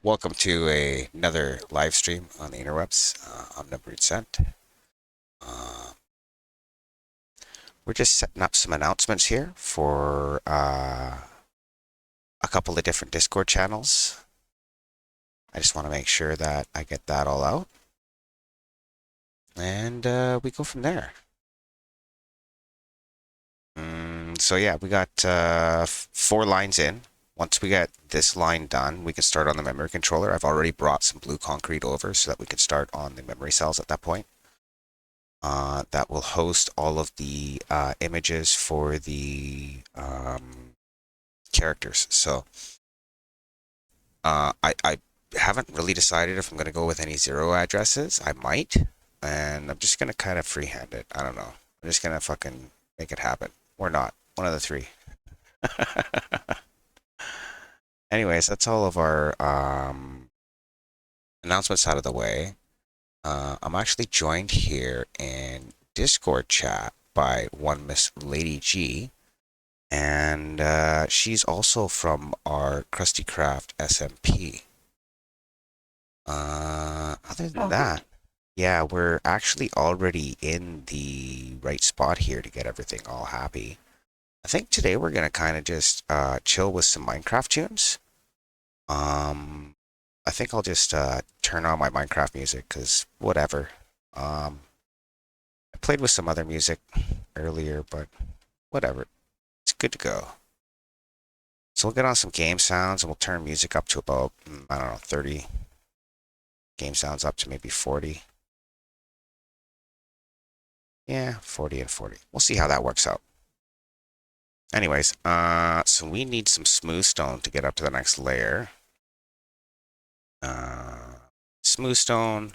Welcome to another live stream on the interwebs. I'm Numbered Cent. Uh, we're just setting up some announcements here for a couple of different Discord channels. I just want to make sure that I get that all out. And we go from there. So yeah, we got 4 lines in. Once we get this line done, we can start on the memory controller. I've already brought some blue concrete over so that we can start on the memory cells at that point. That will host all of the images for the characters. So I haven't really decided if I'm going to go with any 0 addresses. I might, and I'm just going to kind of freehand it. I don't know. I'm just going to fucking make it happen. Or not. One of the 3. Anyways, that's all of our announcements out of the way. I'm actually joined here in Discord chat by one Miss Lady G, and she's also from our Krusty Craft SMP. Other than that, yeah, we're actually already in the right spot here to get everything all happy. I think today we're gonna kind of just chill with some Minecraft tunes. I think I'll just turn on my Minecraft music because whatever. I played with some other music earlier, but whatever. It's good to go. So we'll get on some game sounds and we'll turn music up to about, I don't know, 30. Game sounds up to maybe 40. Yeah, 40 and 40. We'll see how that works out. Anyways, so we need some smooth stone to get up to the next layer. Smooth stone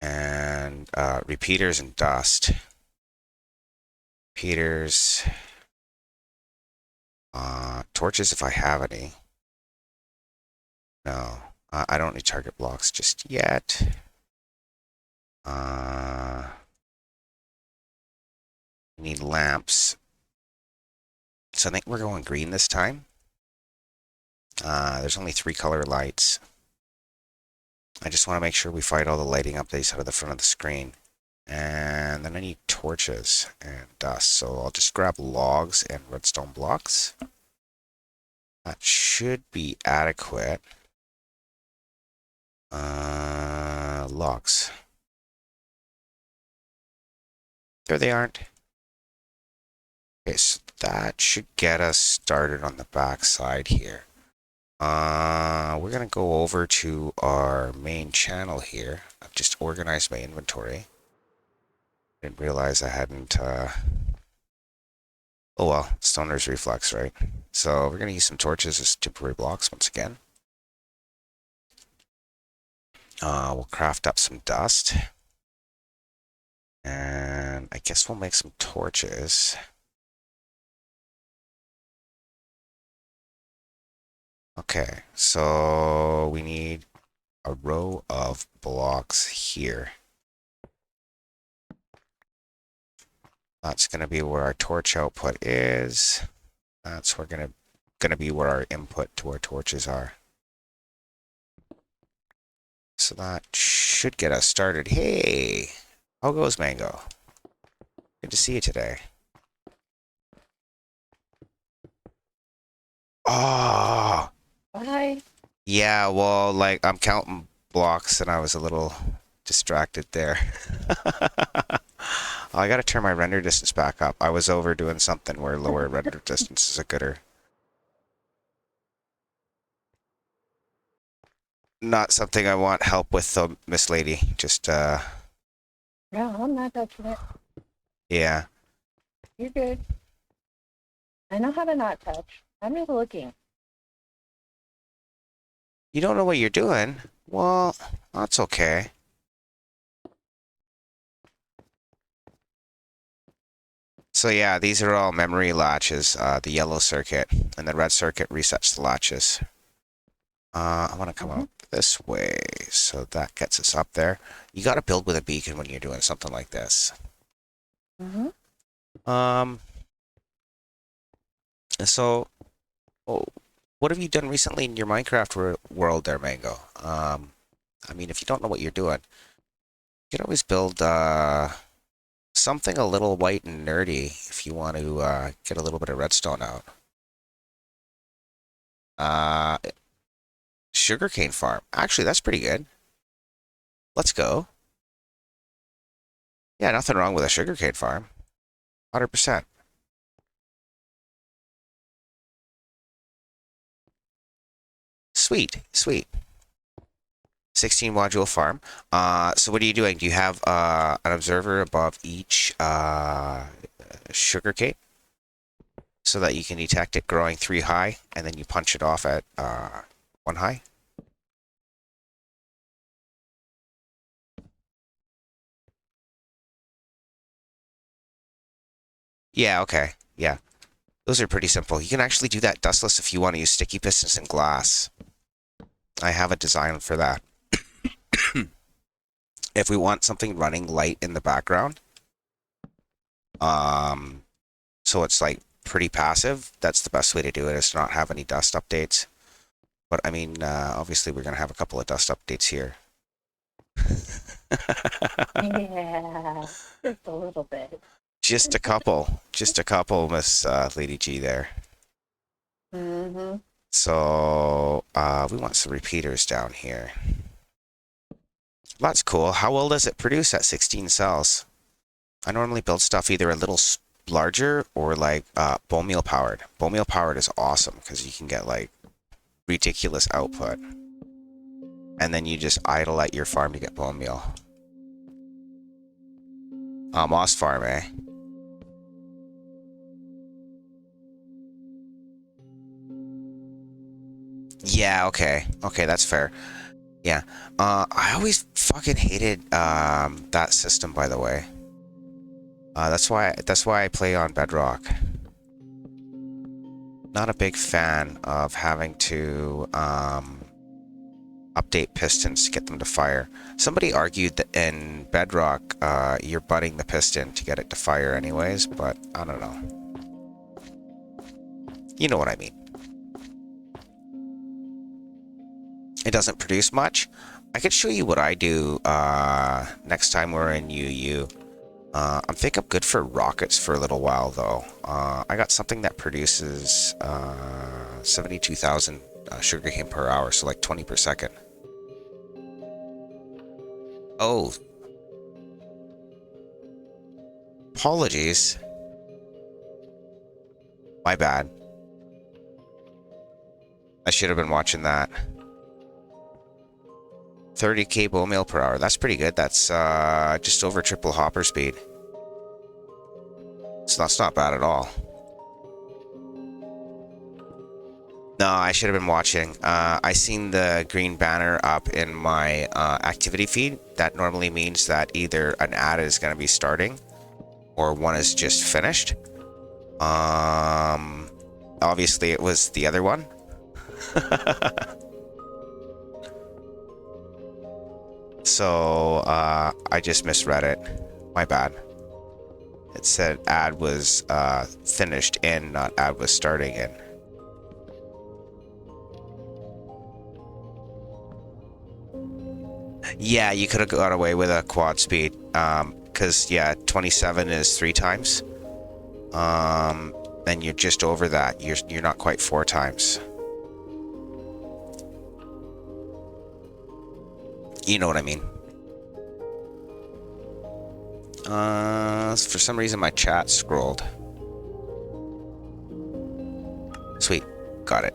and repeaters and dust. Repeaters. Torches if I have any. No, I don't need target blocks just yet. Need lamps. So I think we're going green this time. There's only 3 color lights. I just want to make sure we fight all the lighting updates out of the front of the screen. And then I need torches and dust. So I'll just grab logs and redstone blocks. That should be adequate. Logs. There they aren't. Okay, so that should get us started on the back side here. We're gonna go over to our main channel here. I've just organized my inventory. Didn't realize I hadn't, oh well, Stoner's Reflex, right? So we're gonna use some torches as temporary blocks once again. We'll craft up some dust. And I guess we'll make some torches. Okay, so we need a row of blocks here. That's going to be where our torch output is. That's where going to be where our input to our torches are. So that should get us started. Hey, how goes Mango? Good to see you today. Oh, Hi. yeah, well, like I'm counting blocks and I was a little distracted there. I gotta turn my render distance back up. I was over doing something where lower render distance is a gooder. Not something I want help with though, Miss Lady. Just, No, I'm not touching it. yeah. You're good. I know how to not touch. I'm just looking. You don't know what you're doing? Well, that's okay. So yeah, these are all memory latches, the yellow circuit, and the red circuit resets the latches. I want to come out this way, so that gets us up there. You got to build with a beacon when you're doing something like this. So, oh, What have you done recently in your Minecraft world there, Mango? I mean, if you don't know what you're doing, you can always build something a little white and nerdy if you want to get a little bit of redstone out. Uh, Sugarcane farm. Actually, that's pretty good. Let's go. Yeah, nothing wrong with a sugarcane farm. 100%. Sweet, sweet. 16 module farm. So what are you doing? Do you have an observer above each sugarcane so that you can detect it growing 3 high and then you punch it off at 1 high? Yeah, okay. Yeah. Those are pretty simple. You can actually do that dustless if you want to use sticky pistons and glass. I have a design for that. If we want something running light in the background, um, so it's like pretty passive, that's the best way to do it, is to not have any dust updates. But I mean, obviously we're going to have a couple of dust updates here. Yeah, just a little bit. Just a couple, Miss Lady G there. Mm-hmm. So we want some repeaters down here. That's cool. How well does it produce at 16 cells? I normally build stuff either a little larger or like bone meal powered. Bone meal powered is awesome because you can get like ridiculous output. And then you just idle at your farm to get bone meal. Moss farm, eh? Yeah, okay. Okay, that's fair. Yeah. I always fucking hated that system, by the way. That's why I play on Bedrock. Not a big fan of having to update pistons to get them to fire. Somebody argued that in Bedrock, you're butting the piston to get it to fire anyways, but I don't know. You know what I mean. It doesn't produce much. I could show you what I do next time we're in UU. I think I'm good for rockets for a little while, though. I got something that produces 72,000 sugarcane per hour, so like 20 per second. Oh, apologies. My bad. I should have been watching that. 30k bone meal per hour. That's pretty good. That's just over triple hopper speed. So that's not bad at all. No, I should have been watching. I seen the green banner up in my activity feed. That normally means that either an ad is going to be starting or one is just finished. Obviously it was the other one. So I just misread it. My bad. It said ad was finished in, not ad was starting in. Yeah, you could have got away with a quad speed. Because, yeah, 27 is 3 times. And you're just over that. You're not quite 4 times. You know what I mean. For some reason my chat scrolled. Sweet. Got it.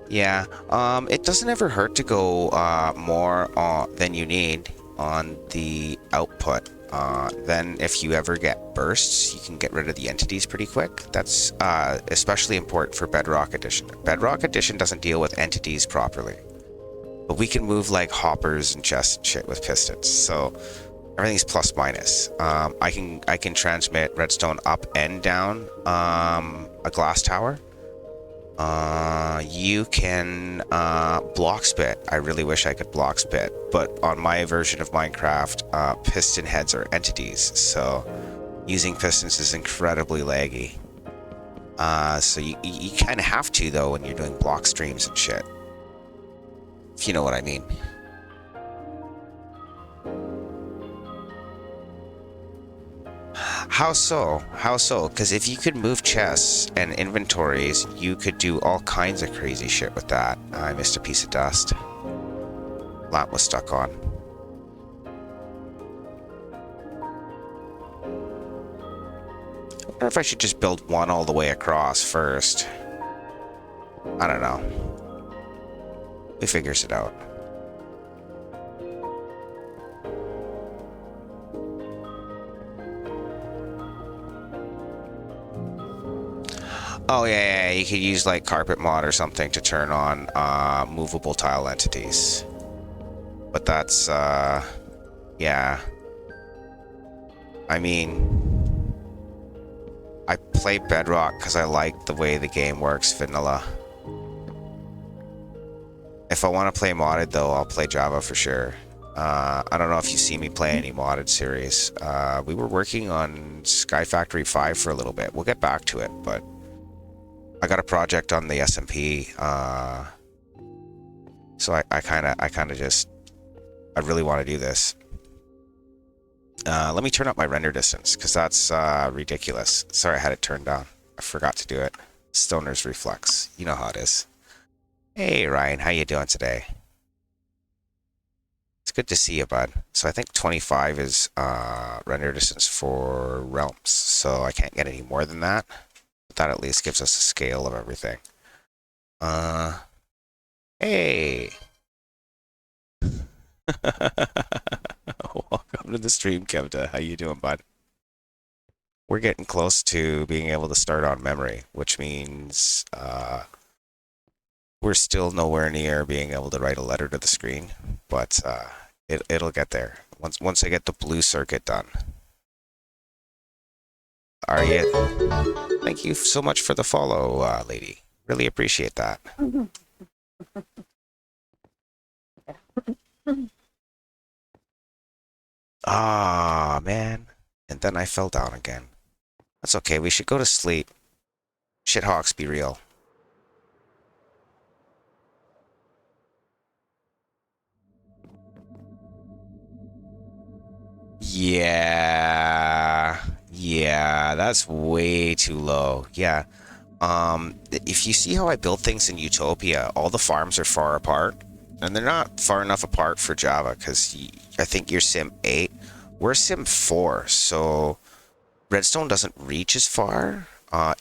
Yeah, it doesn't ever hurt to go more than you need on the output. Then if you ever get bursts, you can get rid of the entities pretty quick. That's especially important for Bedrock Edition. Bedrock Edition doesn't deal with entities properly. But we can move like hoppers and chests and shit with pistons. So everything's plus minus. I can transmit redstone up and down a glass tower. You can block spit. I really wish I could block spit, but on my version of Minecraft, piston heads are entities, so using pistons is incredibly laggy. So you kind of have to, though, when you're doing block streams and shit. If you know what I mean. How so? How so? Because if you could move chests and inventories, you could do all kinds of crazy shit with that. I missed a piece of dust. Lamp was stuck on. I wonder if I should just build one all the way across first. I don't know. He figures it out. Oh yeah, you could use like carpet mod or something to turn on movable tile entities. But that's yeah. I mean, I play Bedrock because I like the way the game works vanilla. If I want to play modded though, I'll play Java for sure. I don't know if you see me play any modded series. We were working on Sky Factory 5 for a little bit. We'll get back to it, but I got a project on the SMP, so I kind of just, I really want to do this. Let me turn up my render distance, because that's ridiculous. Sorry, I had it turned down. I forgot to do it. Stoner's Reflex. You know how it is. Hey, Ryan, how you doing today? It's good to see you, bud. So I think 25 is render distance for realms, so I can't get any more than that. But that at least gives us a scale of everything. Hey! Welcome to the stream, Kevda. How you doing, bud? We're getting close to being able to start on memory, which means we're still nowhere near being able to write a letter to the screen, but it'll get there once I get the blue circuit done. Are you? Thank you so much for the follow, lady. Really appreciate that. Ah, man. And then I fell down again. That's okay. We should go to sleep. Shithawks, be real. Yeah, that's way too low. Yeah. If you see how I build things in Utopia, all the farms are far apart, and they're not far enough apart for Java, because I think you're Sim 8. We're Sim 4, so Redstone doesn't reach as far.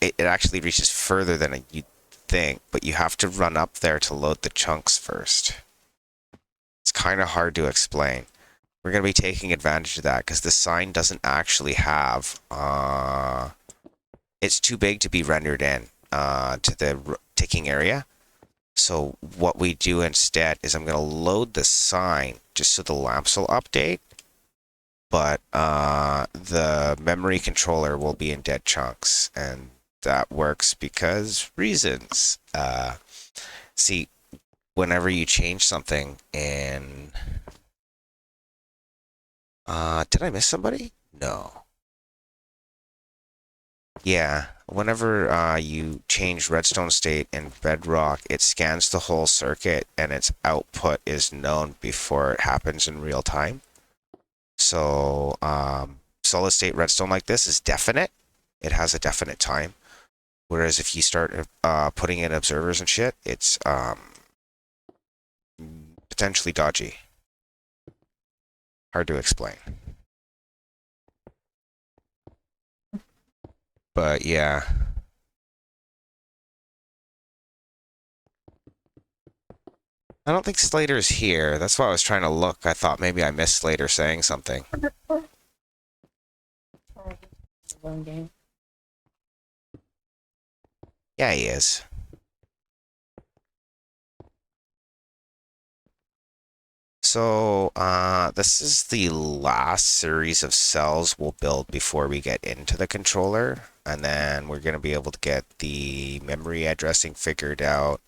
It actually reaches further than you'd think, but you have to run up there to load the chunks first. It's kind of hard to explain. We're going to be taking advantage of that because the sign doesn't actually have... it's too big to be rendered in to the ticking area. So what we do instead is I'm going to load the sign just so the lamps will update. But the memory controller will be in dead chunks. And that works because reasons. See, whenever you change something in... did I miss somebody? No. Yeah, whenever you change redstone state in Bedrock, it scans the whole circuit and its output is known before it happens in real time. So, solid state redstone like this is definite. It has a definite time. Whereas if you start putting in observers and shit, it's potentially dodgy. Hard to explain. But yeah. I don't think Slater's here. That's why I was trying to look. I thought maybe I missed Slater saying something. Yeah, he is. So, this is the last series of cells we'll build before we get into the controller. And then we're going to be able to get the memory addressing figured out.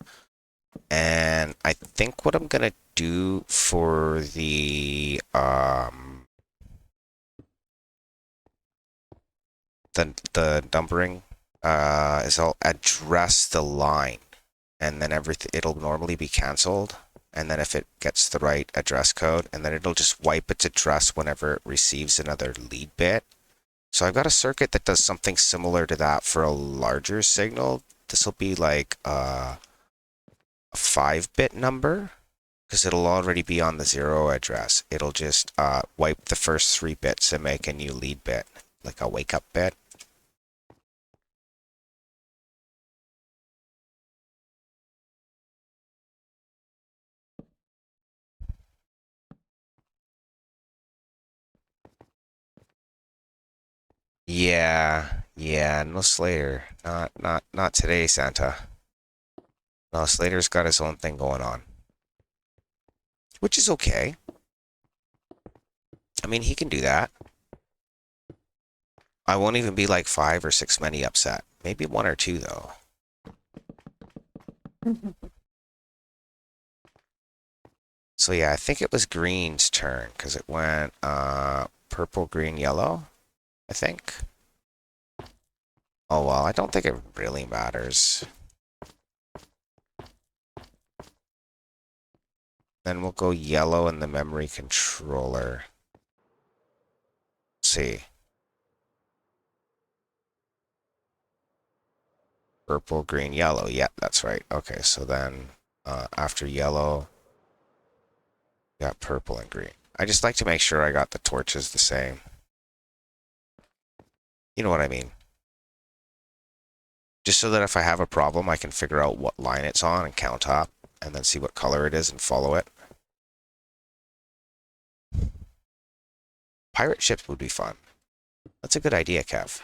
And I think what I'm going to do for the numbering, is I'll address the line. And then everything, it'll normally be canceled. And then if it gets the right address code, and then it'll just wipe its address whenever it receives another lead bit. So I've got a circuit that does something similar to that for a larger signal. This will be like a 5-bit number, because it'll already be on the 0 address. It'll just wipe the first 3 bits and make a new lead bit, like a wake-up bit. Yeah, no Slater. Not today, Santa. No, Slater's got his own thing going on. Which is okay. I mean, he can do that. I won't even be like 5 or 6 many upset. Maybe 1 or 2, though. So yeah, I think it was green's turn, because it went purple, green, yellow, I think. Oh well, I don't think it really matters. Then we'll go yellow in the memory controller. Let's see. Purple, green, yellow. Yeah, that's right. Okay, so then after yellow, we got purple and green. I just like to make sure I got the torches the same. You know what I mean? Just so that if I have a problem, I can figure out what line it's on and count up, and then see what color it is and follow it. Pirate ships would be fun. That's a good idea, Kev.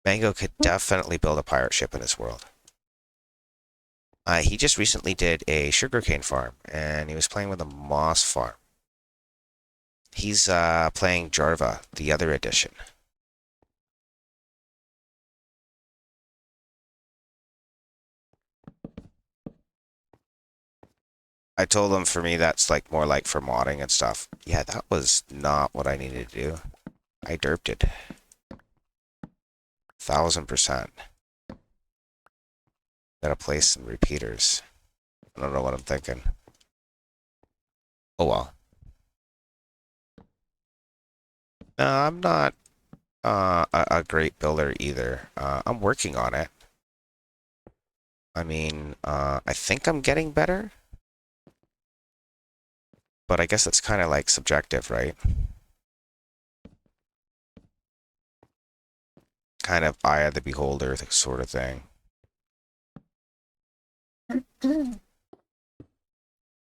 Mango could definitely build a pirate ship in this world. He just recently did a sugarcane farm, and he was playing with a moss farm. He's playing Jarva, the other edition. I told him for me that's like more like for modding and stuff. Yeah, that was not what I needed to do. I derped it. 1000%. Gotta place some repeaters. I don't know what I'm thinking. Oh well. No, I'm not a great builder either. I'm working on it. I mean, I think I'm getting better. But I guess it's kind of like subjective, right? Kind of eye of the beholder sort of thing.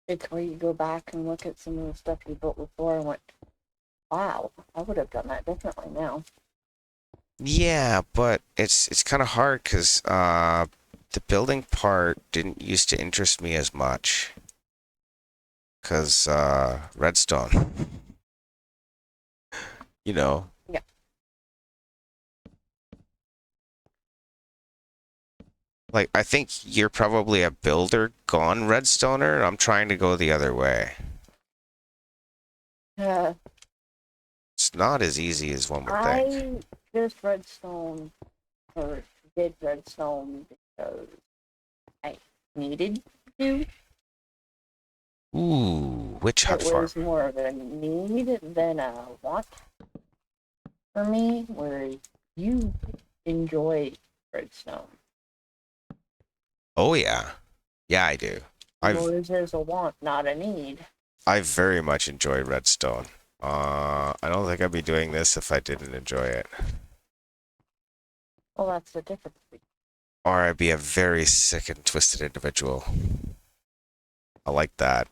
It's where you go back and look at some of the stuff you built before and went, wow, I would have done that differently now. Yeah, but it's kind of hard because the building part didn't used to interest me as much. Because Redstone, you know. Yeah. Like, I think you're probably a builder gone Redstoner. I'm trying to go the other way. Uh, It's not as easy as one would I think. just Redstone, or did Redstone because I needed to. Ooh, witch hut It farm. was more of a need than a want for me, where you enjoy Redstone. Oh yeah. Yeah, I do. I've Yours is a want, not a need. I very much enjoy Redstone. I don't think I'd be doing this if I didn't enjoy it. Well, that's the difference. Or I'd be a very sick and twisted individual. I like that.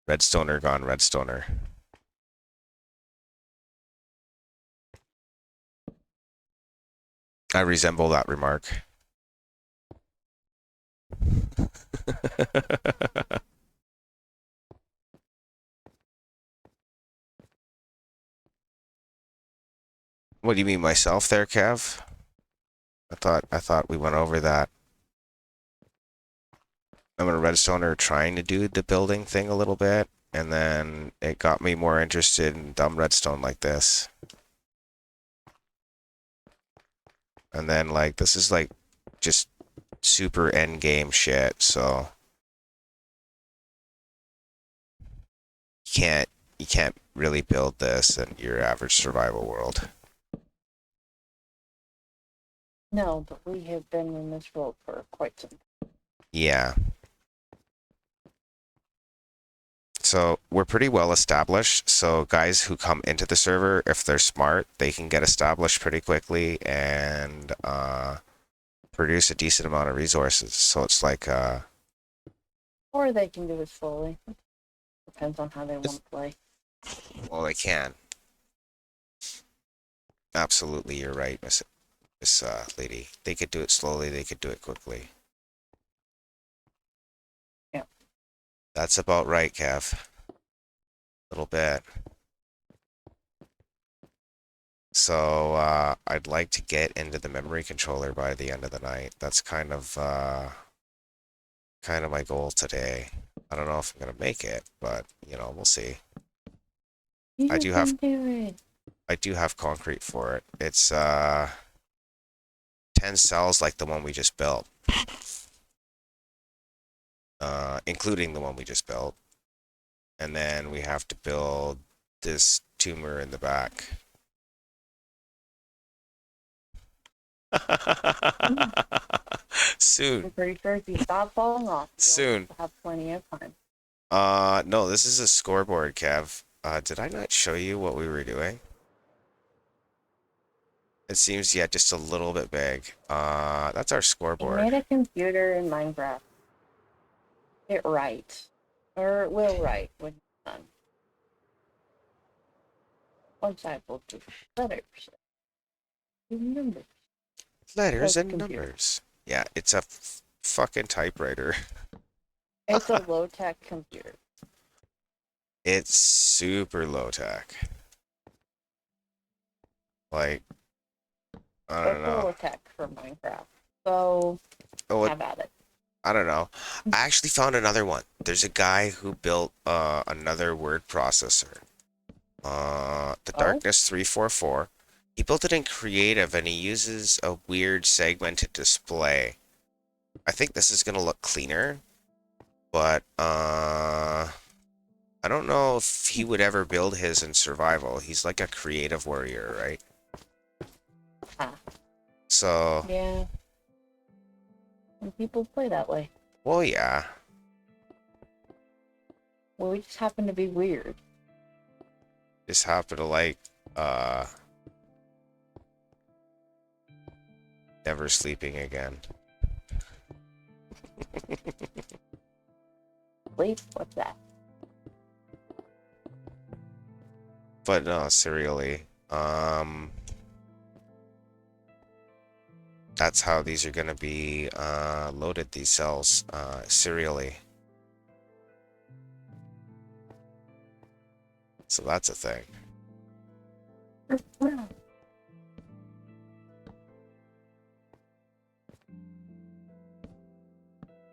Redstoner gone Redstoner. I resemble that remark. What do you mean myself there, Kev? I thought we went over that. I'm a redstoner trying to do the building thing a little bit, and then it got me more interested in dumb redstone like this. And then like this is like just super end game shit, so you can't really build this in your average survival world. No, but we have been in this world for quite some time. Yeah. So we're pretty well established. So guys who come into the server, if they're smart, they can get established pretty quickly and produce a decent amount of resources. So it's like Or they can do it slowly. Depends on how they want to play. well, they can. Absolutely, you're right, Miss lady. They could do it slowly. They could do it quickly. Yeah. That's about right, Kev. A little bit. So I'd like to get into the memory controller by the end of the night. That's kind of my goal today. I don't know if I'm gonna make it, but you know, we'll see. You I do can have do it. I do have concrete for it. It's 10 cells like the one we just built. Including the one we just built. And then we have to build this tumor in the back. Soon. I'm pretty sure if you stop falling off, Soon. you'll have plenty of time. No, this is a scoreboard, Kev. Did I not show you what we were doing? It seems, yeah, just a little bit big. That's our You scoreboard. made a computer in Minecraft. It writes. Or it will write when you're done. Once I will do letters. Do numbers. Letters That's a and computer. numbers. Yeah, it's a fucking typewriter. It's a low-tech computer. It's super low tech. Like, I don't It's know. low tech for Minecraft. So Oh, have at it. I don't know. I actually found another one. There's a guy who built another word processor. The Oh? Darkness 344. He built it in creative and he uses a weird segmented display. I think this is gonna look cleaner, but I don't know if he would ever build his in survival. He's like a creative warrior, right? Ah. So, Yeah. And people play that way. well, yeah. Well, we just happen to be weird. Just happen to like, never sleeping again. Sleep? What's that? But no, serially. That's how these are gonna be loaded, these cells, serially. So that's a thing.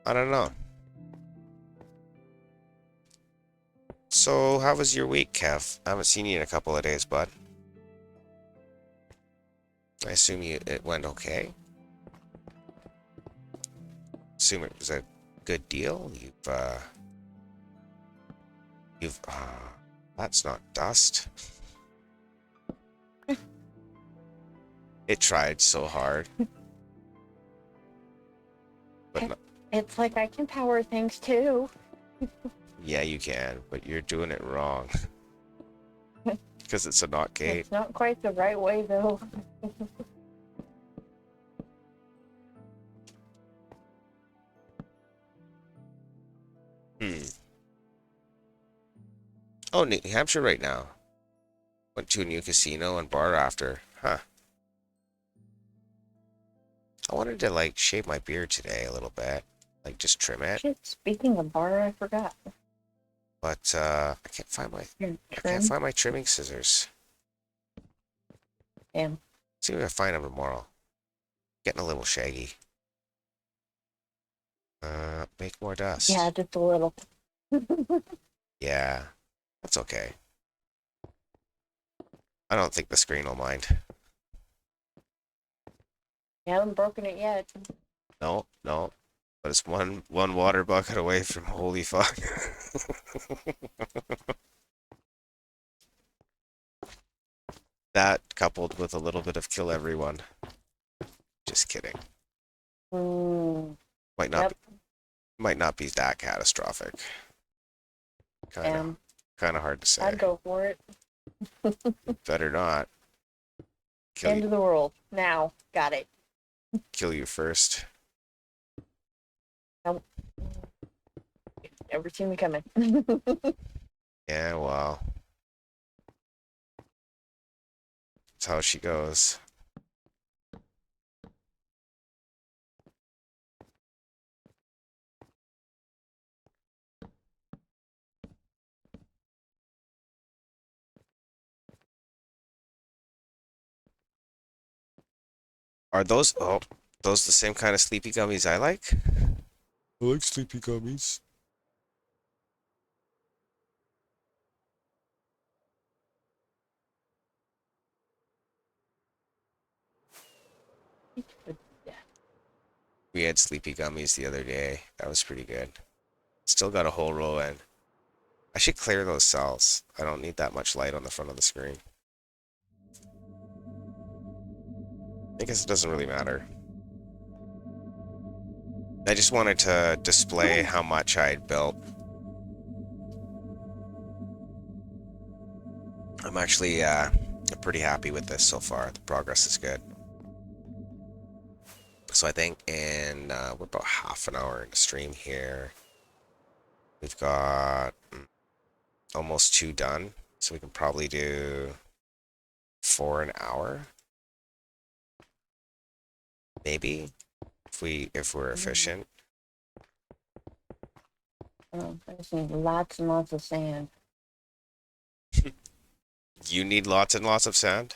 I don't know. So, how was your week, Kev? I haven't seen you in a couple of days, bud. I assume it went okay. Assume it was a good deal. That's not dust. It tried so hard. But no, It's like I can power things too. yeah, you can, but you're doing it wrong. Because it's a not gate. It's not quite the right way though. Oh, New Hampshire right now. Went to a new casino and bar after. Huh. I wanted to like shave my beard today a little bit. Like just trim it. Shit, speaking of bar, I forgot. But I can't find my Here, I can't trim. find my trimming scissors. Damn. See if I find them tomorrow. Getting a little shaggy. Make more Yeah, dust. just a little. Yeah, that's okay. I don't think the screen will mind. You haven't broken it yet. No, no. But it's one water bucket away from holy fuck. That coupled with a little bit of kill everyone. Just kidding. Mm, Might not be, yep. might not be that catastrophic. Damn. Kind of hard to say. I'd go for it. Better not. End of the world. Now. Got it. Kill you first. Nope. Never seen me coming. Yeah, well, that's how she goes. Are those the same kind of sleepy gummies I like? I like sleepy gummies. We had sleepy gummies the other day. That was pretty good. Still got a whole row in. I should clear those cells. I don't need that much light on the front of the screen. I guess it doesn't really matter. I just wanted to display how much I had built. I'm actually pretty happy with this so far. The progress is good. So I think we're about half an hour in the stream here. We've got almost 2 done, so we can probably do 4 an hour, maybe if we're efficient. Oh, I just need lots and lots of sand. You need lots and lots of sand.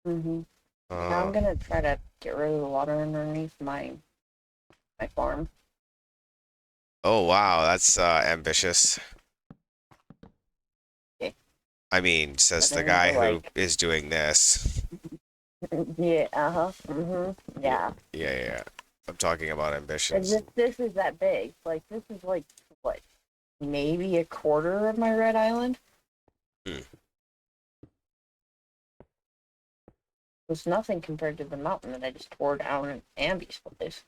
Mm-hmm. Now Uh, I'm gonna try to get rid of the water underneath my farm. oh wow, that's ambitious. Okay. I mean, says But the then they're guy who like, is doing this. yeah, uh-huh, mm-hmm, Yeah, yeah. yeah, yeah. I'm talking about And ambitions. this is that big. Like, this is like, what, maybe a quarter of my red island? Hmm. It's nothing compared to the mountain that I just tore down in Amby's place.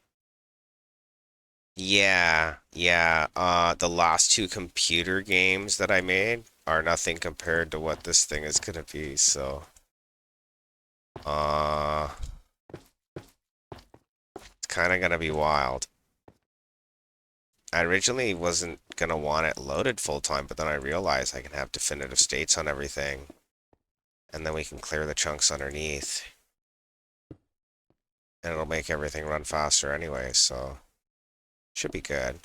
Yeah, yeah. The last 2 computer games that I made are nothing compared to what this thing is gonna be, so uh it's kinda gonna be wild. I originally wasn't gonna want it loaded full time, but then I realized I can have definitive states on everything, and then we can clear the chunks underneath, and it'll make everything run faster anyway, so should be good.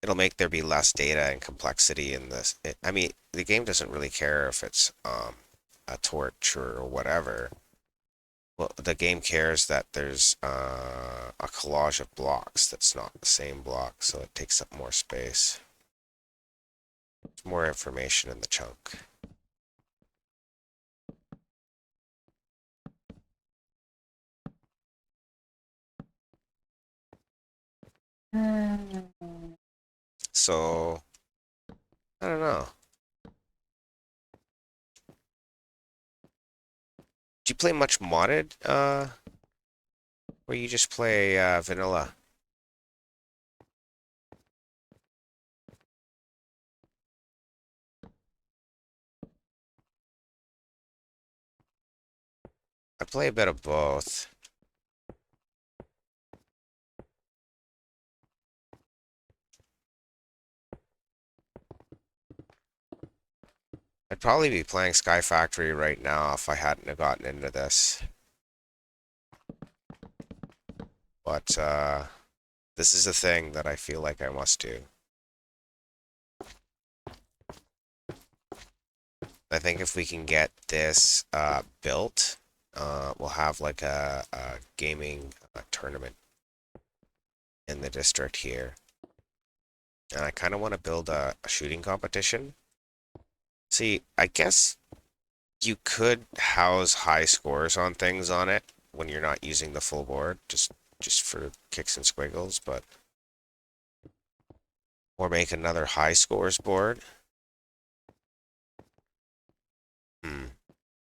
It'll make there be less data and complexity in this. I mean, the game doesn't really care if it's a torch or whatever. Well, the game cares that there's a collage of blocks that's not the same block, so it takes up more space. There's more information in the chunk. So, I don't know. Do you play much modded, or you just play vanilla? I play a bit of both. I'd probably be playing Sky Factory right now if I hadn't have gotten into this. but this is a thing that I feel like I must do. I think if we can get this built, we'll have like a gaming tournament in the district here. And I kind of want to build a shooting competition. See, I guess you could house high scores on things on it when you're not using the full board, just for kicks and squiggles, but or make another high scores board.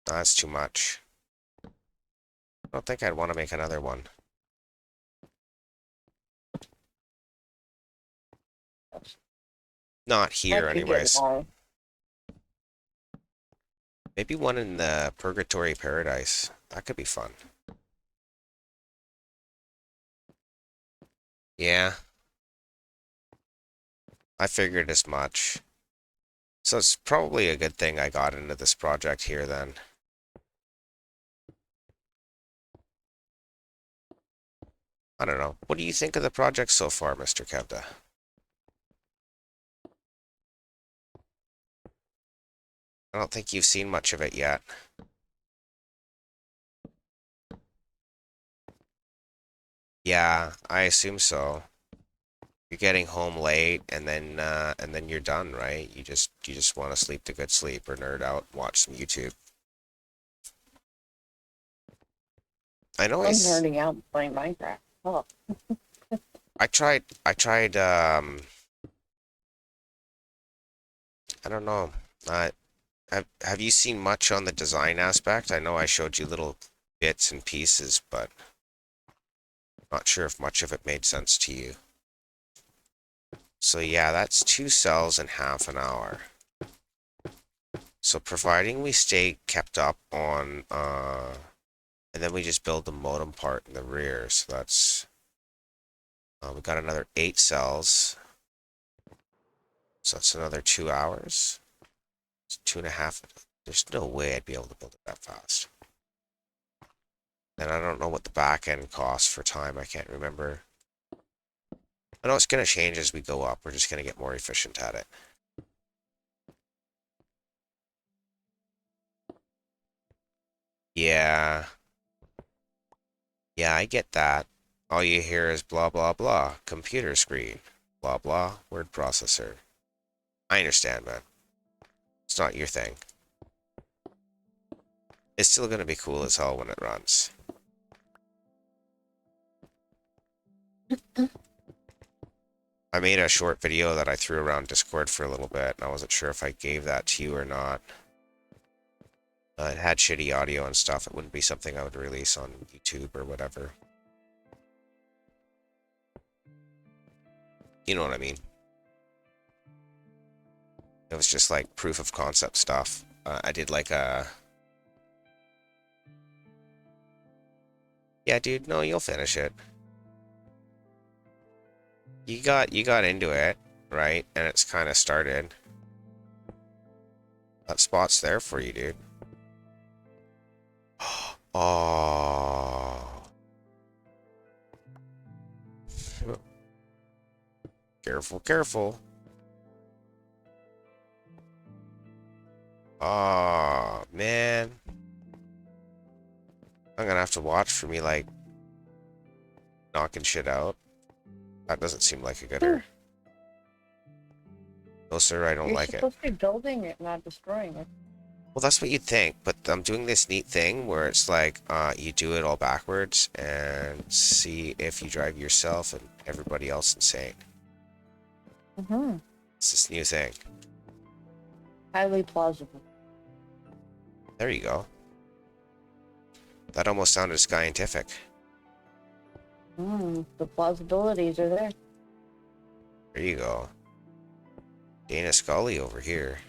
That's too much. I don't think I'd want to make another one. Not here, That could get anyways. long. Maybe one in the Purgatory Paradise. That could be fun. Yeah, I figured as much. So it's probably a good thing I got into this project here then. I don't know. What do you think of the project so far, Mr. Kevda? I don't think you've seen much of it yet. Yeah, I assume so. You're getting home late and then you're done, right? You just want to sleep the good sleep or nerd out, watch some YouTube. I know I'm I nerding out playing Minecraft. Oh, tried I don't know. Have you seen much on the design aspect? I know I showed you little bits and pieces, but not sure if much of it made sense to you. So yeah, that's 2 cells in half an hour. So providing we stay kept up on, and then we just build the modem part in the rear. So that's, we got another 8 cells. So that's another 2 hours. It's 2.5. There's no way I'd be able to build it that fast. And I don't know what the back end costs for time. I can't remember. I know it's going to change as we go up. We're just going to get more efficient at it. Yeah. Yeah, I get that. All you hear is blah, blah, blah. Computer screen. Blah, blah. Word processor. I understand, man. It's not your thing. It's still going to be cool as hell when it runs. I made a short video that I threw around Discord for a little bit, and I wasn't sure if I gave that to you or not. It had shitty audio and stuff. It wouldn't be something I would release on YouTube or whatever. You know what I mean? It was just like proof of concept stuff. I did like a... Yeah, dude, no, you'll finish it. You got into it, right? And it's kind of started. That spot's there for you, dude. Oh. Careful, careful. Oh, man. I'm gonna have to watch for me, like, knocking shit out. That doesn't seem like a gooder. No, sir, I don't you're like it. supposed to be building it, not destroying it. Well, that's what you'd think, but I'm doing this neat thing where it's like, you do it all backwards and see if you drive yourself and everybody else insane. Mm-hmm. It's this new thing. Highly plausible. There you go. That almost sounded scientific. The plausibilities are there. There you go. Dana Scully over here.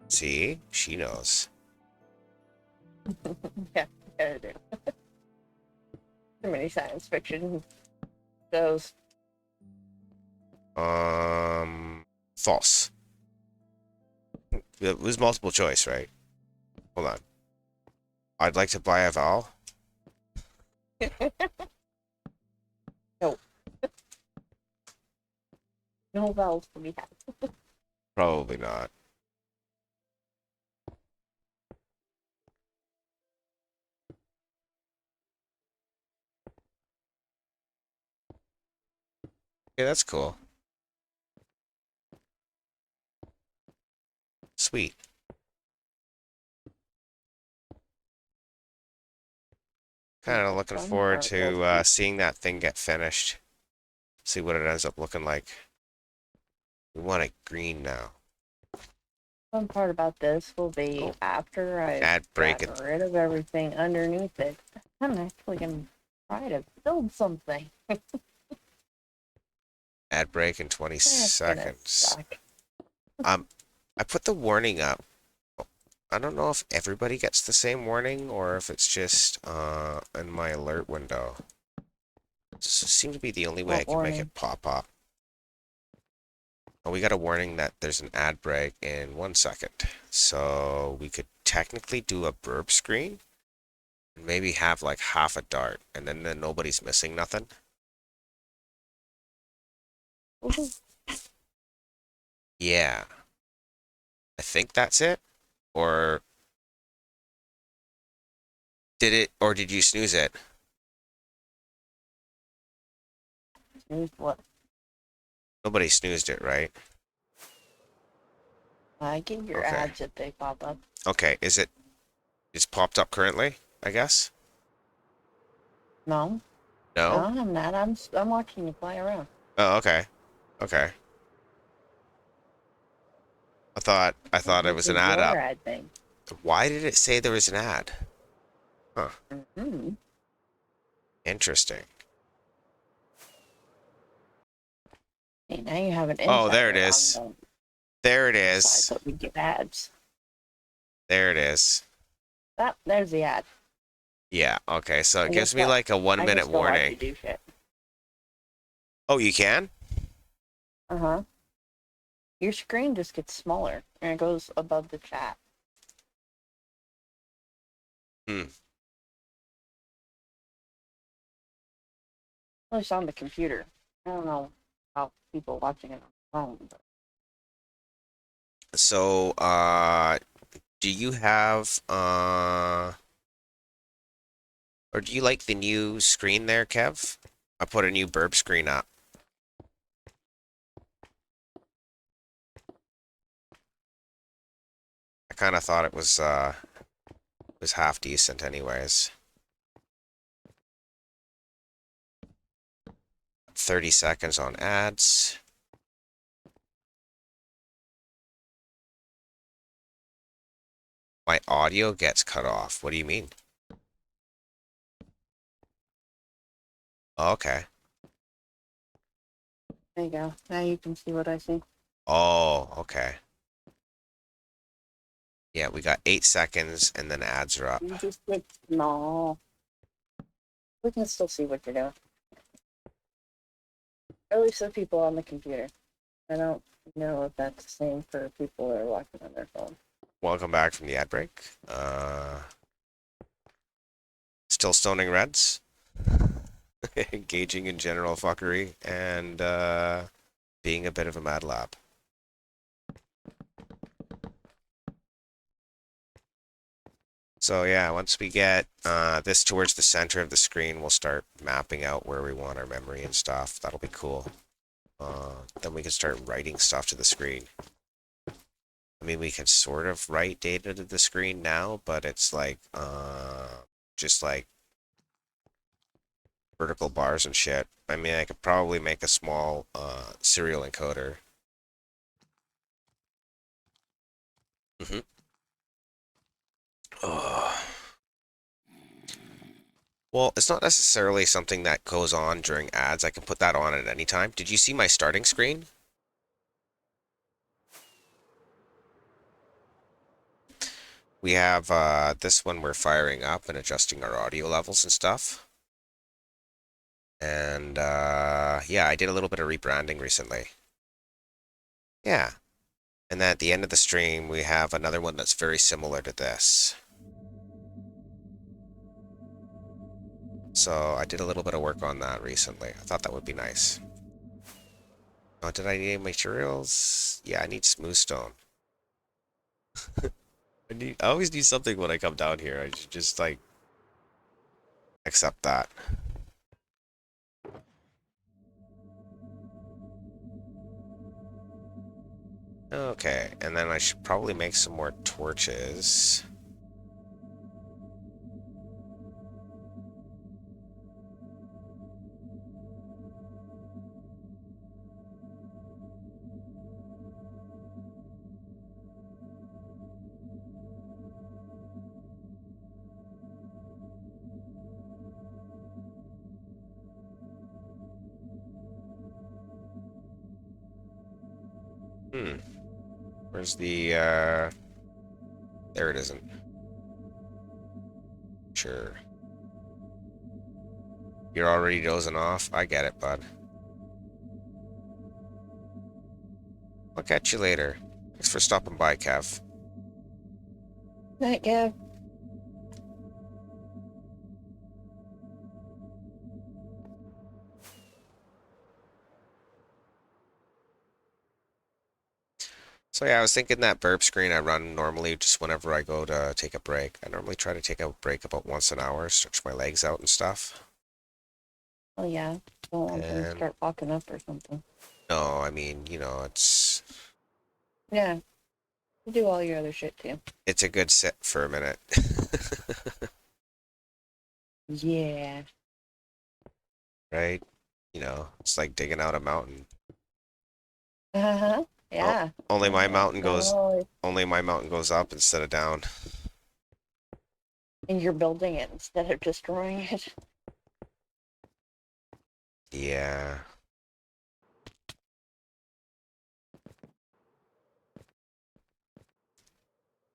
See? She knows. Yeah, I do. Too many science fiction shows. False. It was multiple choice, right? Hold on. I'd like to buy a vowel. No, no vowels to be had. Probably not. Yeah, that's cool. Sweet. Kind of The looking fun forward part will to be seeing that thing get finished. See what it ends up looking like. We want it green now. fun part about this will be Oh, after I've ad break gotten and rid of everything underneath it. I'm actually gonna try to build something. ad break in 20 That's gonna seconds. suck. Um, I put the warning up. I don't know if everybody gets the same warning or if it's just in my alert window. This seems to be the only way I What can make warning? it pop up. Oh, we got a warning that there's an ad break in 1 second. So we could technically do a burp screen and maybe have like half a dart and then nobody's missing nothing. Woohoo. Yeah, I think that's it. Or did you snooze it? Snooze what? Nobody snoozed it, right? I get your Okay. ads if they pop up. Okay, it's popped up currently, I guess? No, No? no, I'm not. I'm watching you fly around. Oh, okay. Okay. I thought it This was an is ad your up. ad thing. Why did it say there was an ad? Huh. Mm-hmm. Interesting. Hey, now you have an Oh, there it insider on is. There it the side is. that we get ads. There it is. That there's the ad. Yeah, okay. So it And guess gives me what? like a one I can minute still watch you warning. do shit. Oh, you can? Uh-huh. Your screen just gets smaller and it goes above the chat. Hmm. At least on the computer. I don't know how people watching it on the phone, but So, do you have, or do you like the new screen there, Kev? I put a new burp screen up. I kind of thought it was half decent anyways. 30 seconds on ads. My audio gets cut off. What do you mean? Oh, okay. there you go. Now you can see what I see. Oh, okay. Yeah, we got 8 seconds and then ads are up. You just get small. We can still see what you're doing. At least the people on the computer. I don't know if that's the same for people that are watching on their phone. Welcome back from the ad break. Still stoning Reds. Engaging in general fuckery and being a bit of a mad lab. So yeah, once we get this towards the center of the screen, we'll start mapping out where we want our memory and stuff. That'll be cool. Then we can start writing stuff to the screen. I mean, we can sort of write data to the screen now, but it's like just like vertical bars and shit. I mean, I could probably make a small serial encoder. Mm-hmm. Well, it's not necessarily something that goes on during ads. I can put that on at any time. Did you see my starting screen? We have this one we're firing up and adjusting our audio levels and stuff. And yeah, I did a little bit of rebranding recently. Yeah. And then at the end of the stream, we have another one that's very similar to this. So I did a little bit of work on that recently. I thought that would be nice. Oh, did I need materials? Yeah, I need smooth stone. I always need something when I come down here. I should just like accept that. Okay, and then I should probably make some more torches. Hmm, where's the, there it isn't. Sure. You're already dozing off? I get it, bud. I'll catch you later. Thanks for stopping by, Kev. Night, Gav. So yeah, I was thinking that burp screen I run normally just whenever I go to take a break. I normally try to take a break about once an hour, stretch my legs out and stuff. Oh yeah. Don't want them to And start fucking up or something. no, I mean, Yeah. You do all your other shit too. it's a good sit for a minute. Yeah. Right? It's like digging out a mountain. Uh-huh. Oh, Yeah. only my It's mountain not goes always. only my mountain goes up instead of down. And you're building it instead of destroying it. Yeah.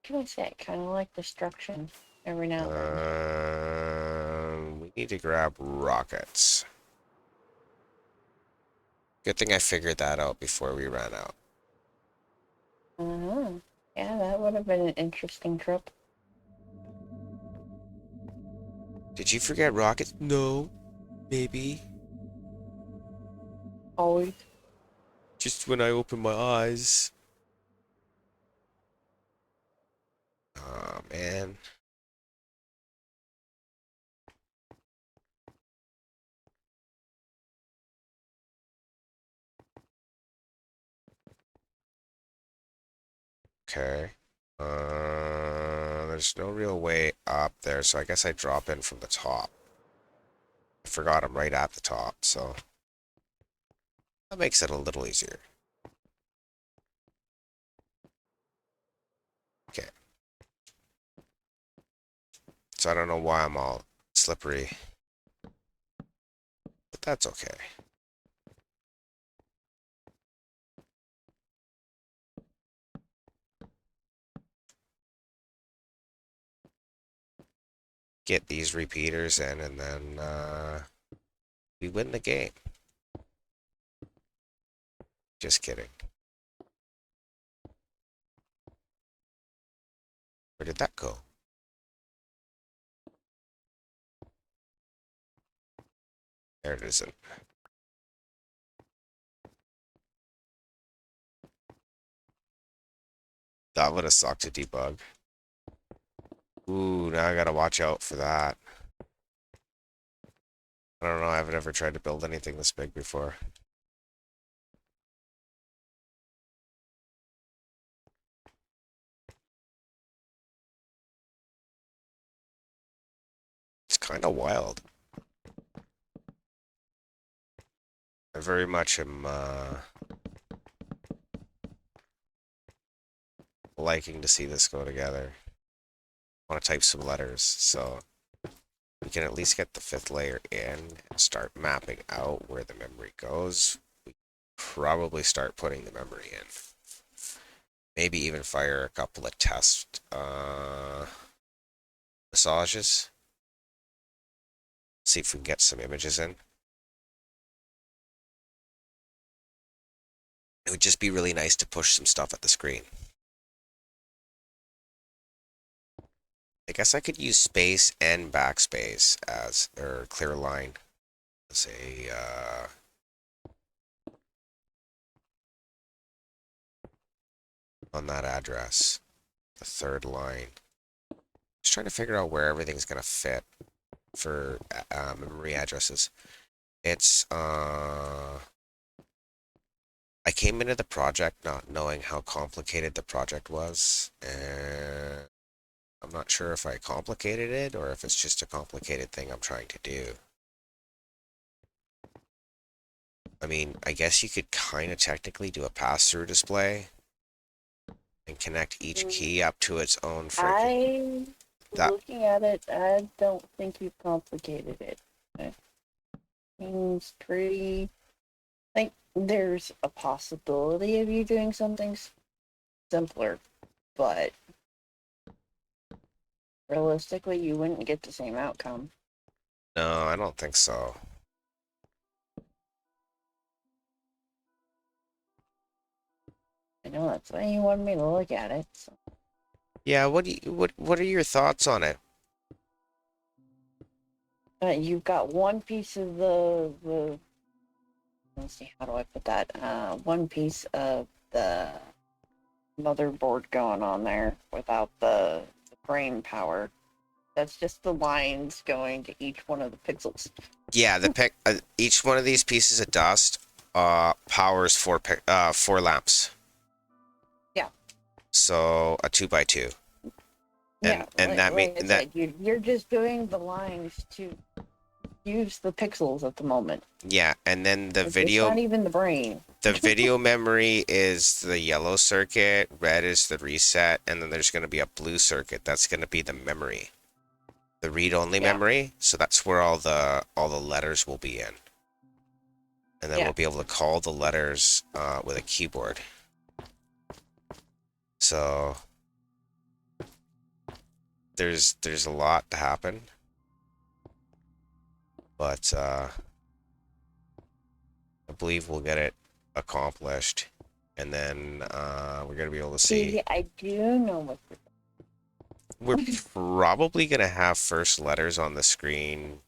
Can I say? Kind of like destruction every now and then. We need to grab rockets. Good thing I figured that out before we ran out. Uh-huh. Yeah, that would have been an interesting trip. Did you forget rockets? No, maybe. Always. Just when I open my eyes. Oh, man. Okay. There's no real way up there, so I guess I drop in from the top. I forgot I'm right at the top, so that makes it a little easier. Okay. So I don't know why I'm all slippery, but that's okay. Get these repeaters in, and then we win the game. Just kidding. Where did that go? There it isn't. That would have sucked to debug. Ooh, now I gotta watch out for that. I don't know, I haven't ever tried to build anything this big before. It's kind of wild. I very much am liking to see this go together. I want to type some letters, so we can at least get the fifth layer in and start mapping out where the memory goes. We probably start putting the memory in. Maybe even fire a couple of test massages. See if we can get some images in. It would just be really nice to push some stuff at the screen. I guess I could use space and backspace as, or clear line as a, on that address, the third line. Just trying to figure out where everything's gonna fit for memory addresses. It's, I came into the project not knowing how complicated the project was, and I'm not sure if I complicated it or if it's just a complicated thing I'm trying to do. I mean, I guess you could kind of technically do a pass-through display and connect each key up to its own freaking... That, Looking at it, I don't think you've complicated it. It seems pretty... Like, there's a possibility of you doing something simpler, but realistically, you wouldn't get the same outcome. no, I don't think so. I know that's why you wanted me to look at it. So. Yeah, what are your thoughts on it? You've got one piece of the let's see, how do I put that? One piece of the motherboard going on there without the brain power. That's just the lines going to each one of the pixels. Yeah, each one of these pieces of dust powers four lamps. Yeah. So a 2x2. Yeah, And that like I mean that said, you're just doing the lines to use the pixels at the moment. yeah, and then the It's video not even the brain. the video memory is the yellow circuit, red is the reset, and then there's going to be a blue circuit that's going to be the memory. The read-only memory, so that's where all the letters will be in. And then we'll be able to call the letters with a keyboard. So there's a lot to happen. But I believe we'll get it accomplished. And then we're going to be able to see... I do know what We're probably going to have first letters on the screen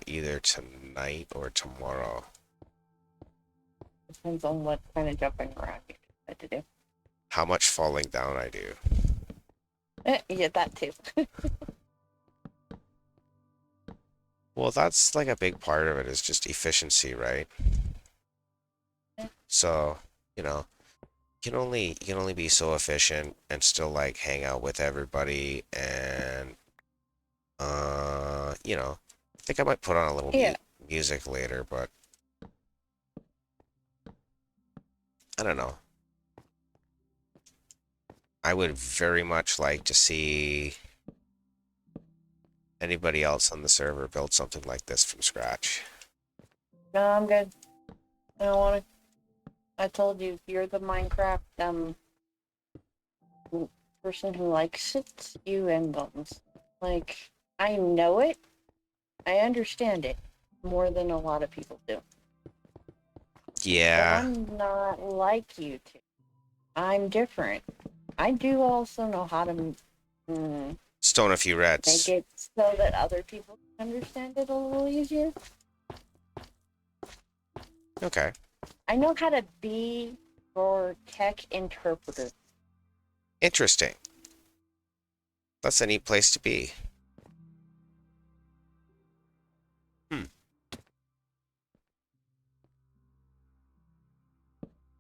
either tonight or tomorrow. depends on what kind of jumping around you decide to do. How much falling down I do. Yeah, that too. Well, that's like a big part of it is just efficiency, right? So, you know, you can only be so efficient and still like hang out with everybody and you know, I think I might put on a little music later, but I don't know. I would very much like to see anybody else on the server build something like this from scratch. No, I'm good. I don't want to. I told you, you're the Minecraft person who likes it. You and Bones. Like, I know it. I understand it more than a lot of people do. Yeah. But I'm not like you two. I'm different. I do also know how to stone a few reds. make it so that other people can understand it a little easier. Okay. I know how to be your tech interpreter. Interesting. That's a neat place to be.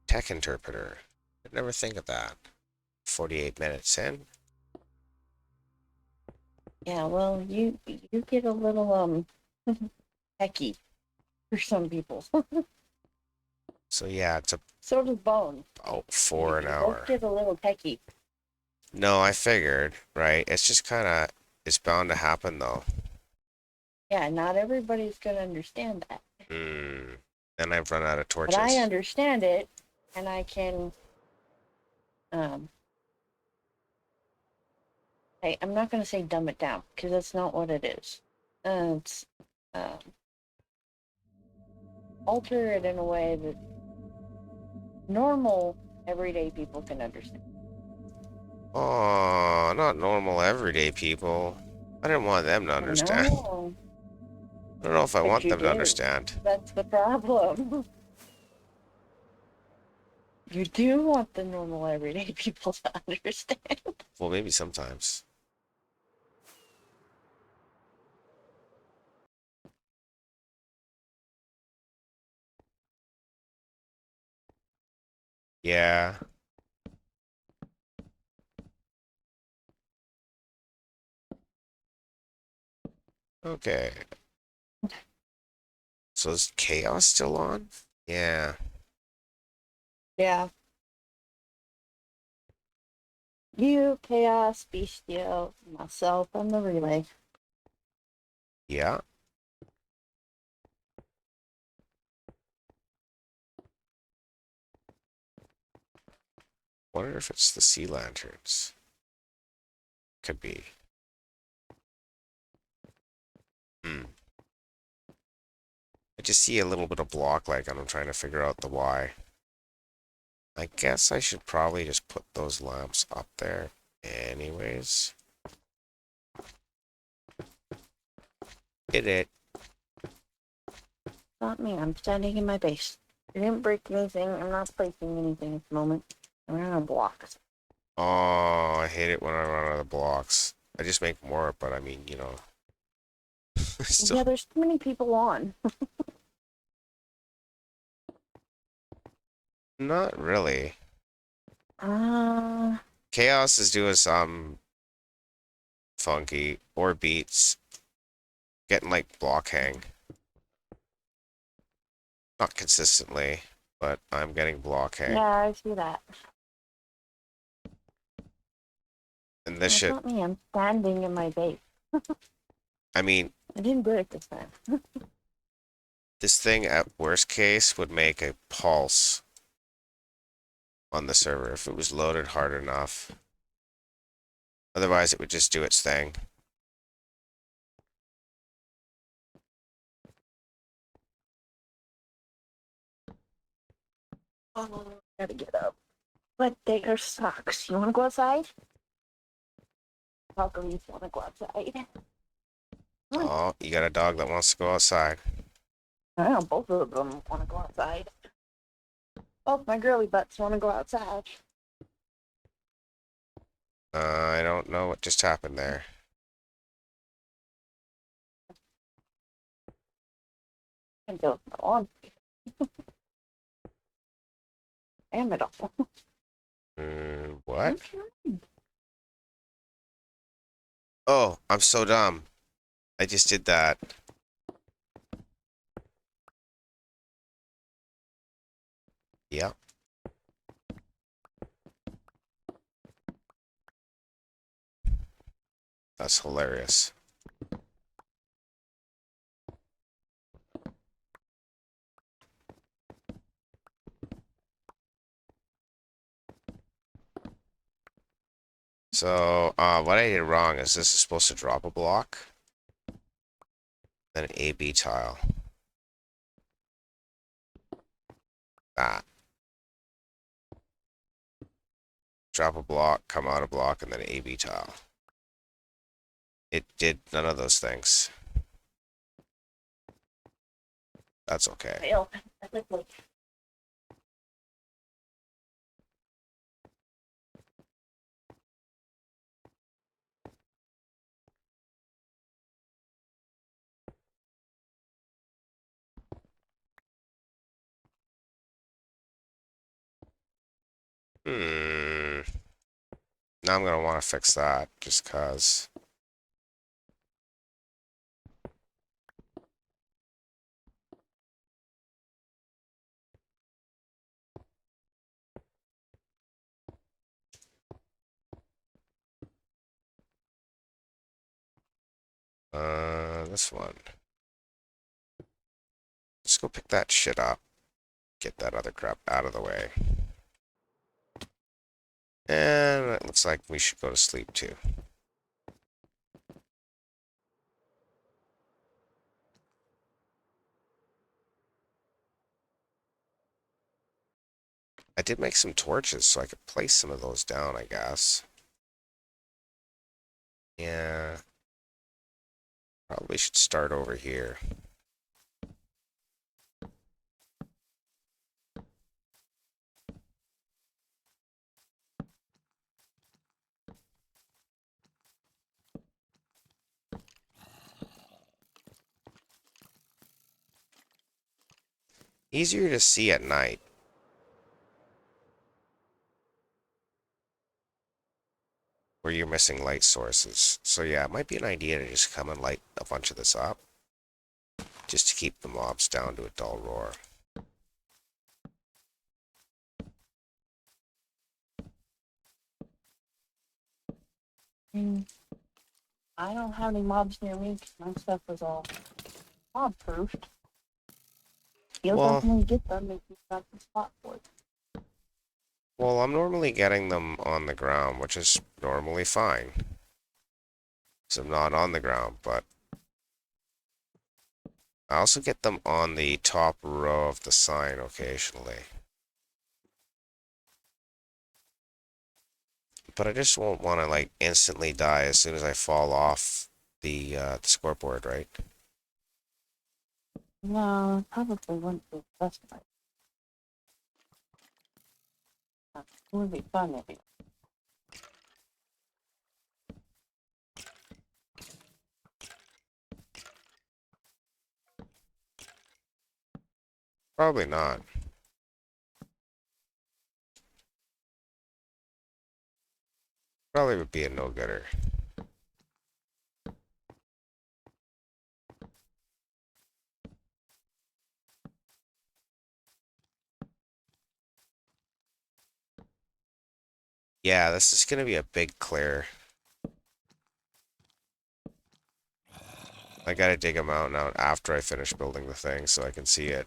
Tech interpreter. I'd never think of that. 48 minutes in. Yeah, well, you get a little techy for some people. So yeah, it's So does Bone. about 4 an You hour. both get a little techy. No, I figured, right? It's just kind of, it's bound to happen though. Yeah, not everybody's gonna understand that. And I've run out of torches. But I understand it, and I can I'm not gonna say dumb it down, because that's not what it is. It's alter it in a way that normal, everyday people can understand. Oh, not normal everyday people. I didn't want them to I understand. know, I don't know if I but want you them to do. understand. That's the problem. You do want the normal everyday people to understand. Well, maybe sometimes. Yeah. Okay. So is chaos still on? Yeah. Yeah. You, Chaos, Bestial, myself, and the relay. Yeah. Wonder if it's the sea lanterns. Could be. Hmm. I just see a little bit of block like and I'm trying to figure out the why. I guess I should probably just put those lamps up there anyways. Did it. Not me, I'm standing in my base. I didn't break anything, I'm not placing anything at the moment. I'm gonna block. Oh, I hate it when I run out of blocks. I just make more, but I mean, you know, still Yeah, there's too many people on. not really. Uh, Chaos is doing some funky or beats, getting like block hang. Not consistently, but I'm getting block hang. yeah, I see that. And this That's shit, not me, I'm standing in my base. I mean, I didn't break this time. this thing at worst case would make a pulse on the server if it was loaded hard enough. Otherwise, it would just do its thing. Oh, gotta get up. But there sucks. You wanna go outside? Valkyries wanna go outside. Come on. Oh, you got a dog that wants to go outside. I know both of them wanna go outside. Both my girly butts wanna go outside. I don't know what just happened there. And go on. Damn it all. What? Okay. Oh, I'm so dumb. I just did that. Yep, that's hilarious. So, what I did wrong is this is supposed to drop a block, then an A-B tile. That. Drop a block, come out a block, and then an A-B tile. It did none of those things. That's okay. Fail. Ethically. Hmm. Now I'm gonna want to fix that, just cause. This one. Let's go pick that shit up. Get that other crap out of the way. And it looks like we should go to sleep too. I did make some torches, so I could place some of those down, I guess. Yeah. Probably should start over here. Easier to see at night. Where you're missing light sources. So yeah, it might be an idea to just come and light a bunch of this up. Just to keep the mobs down to a dull roar. Mm, I don't have any mobs near me 'cause my stuff was all mob proofed. Feels like Well, when you get them, if you've got the spot for it. well, I'm normally getting them on the ground, which is normally fine. So I'm not on the ground, but I also get them on the top row of the sign occasionally. But I just won't want to like instantly die as soon as I fall off the scoreboard, right? No, probably wouldn't be the best way. It would be fun if you. Probably not. Probably would be a no-gooder. Yeah, this is gonna be a big clear. I gotta dig a mountain out after I finish building the thing so I can see it.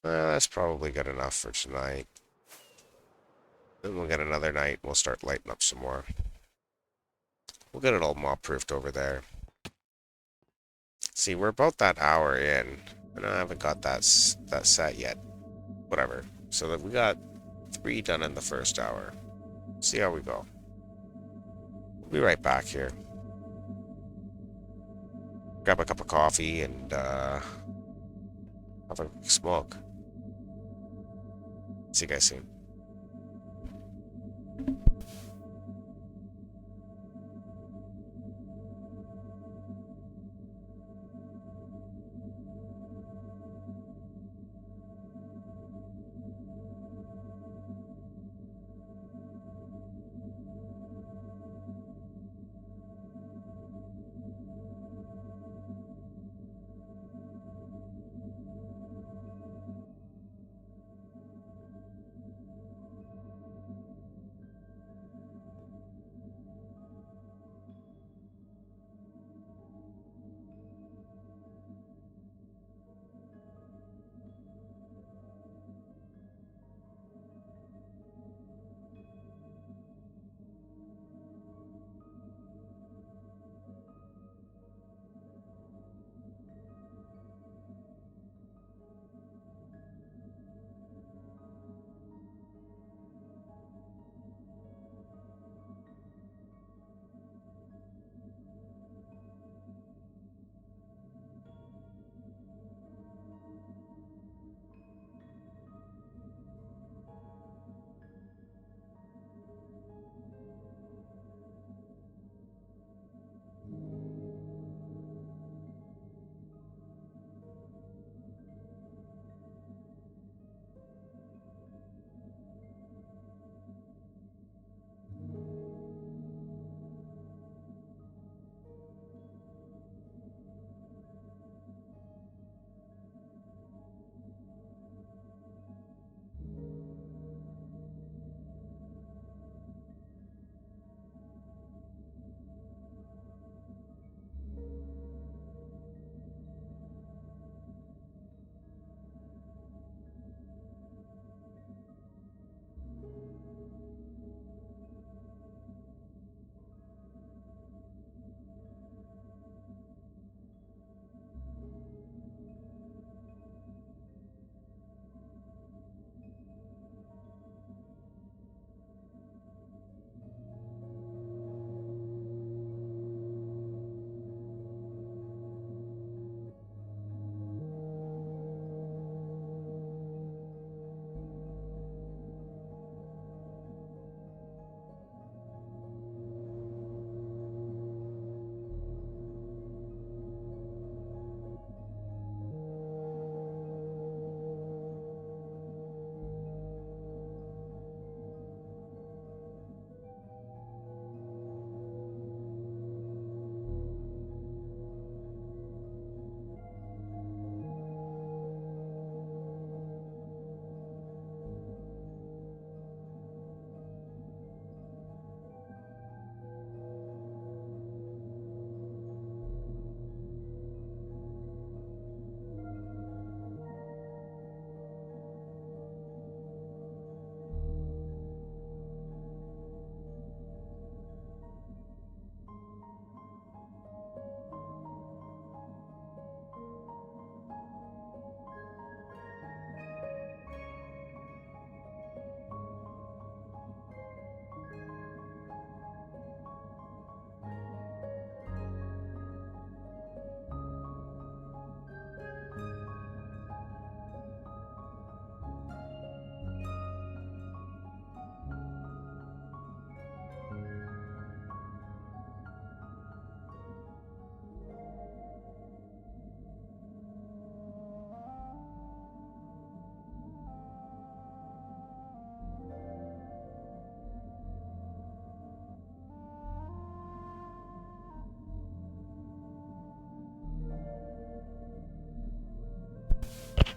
That's probably good enough for tonight. Then we'll get another night. We'll start lighting up some more. We'll get it all mob-proofed over there. See, we're about that hour in, and I haven't got that set yet. Whatever. So that we got 3 done in the first hour. See how we go. We'll be right back here. Grab a cup of coffee and have a smoke. See you guys soon.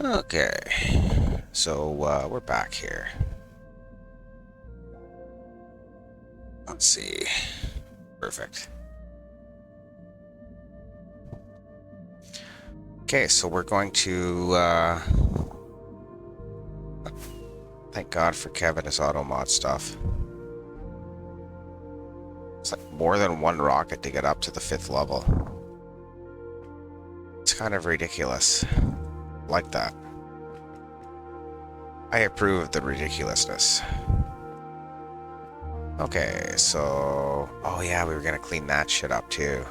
Okay. So, we're back here. Let's see. Perfect. Okay, so we're going to, thank God for Kevin, his auto mod stuff. It's like more than one rocket to get up to the 5th level. It's kind of ridiculous. Like that. I approve of the ridiculousness. Okay, so... Oh yeah, we were gonna clean that shit up too.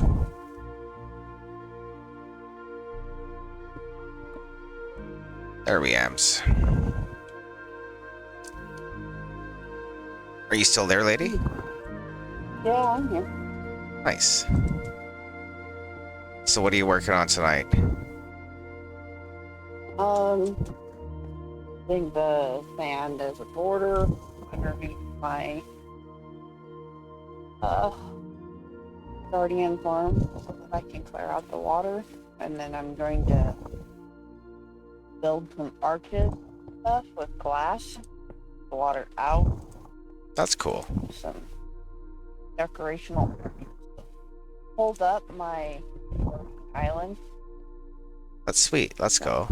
There we ams. Are you still there, lady? Yeah, I'm here. Nice. So what are you working on tonight? I think the sand as a border underneath my uh guardian farm so that I can clear out the water, and then I'm going to build some arches stuff with glass, the water out, That's cool. some decorational hold up my island. That's sweet. Let's go.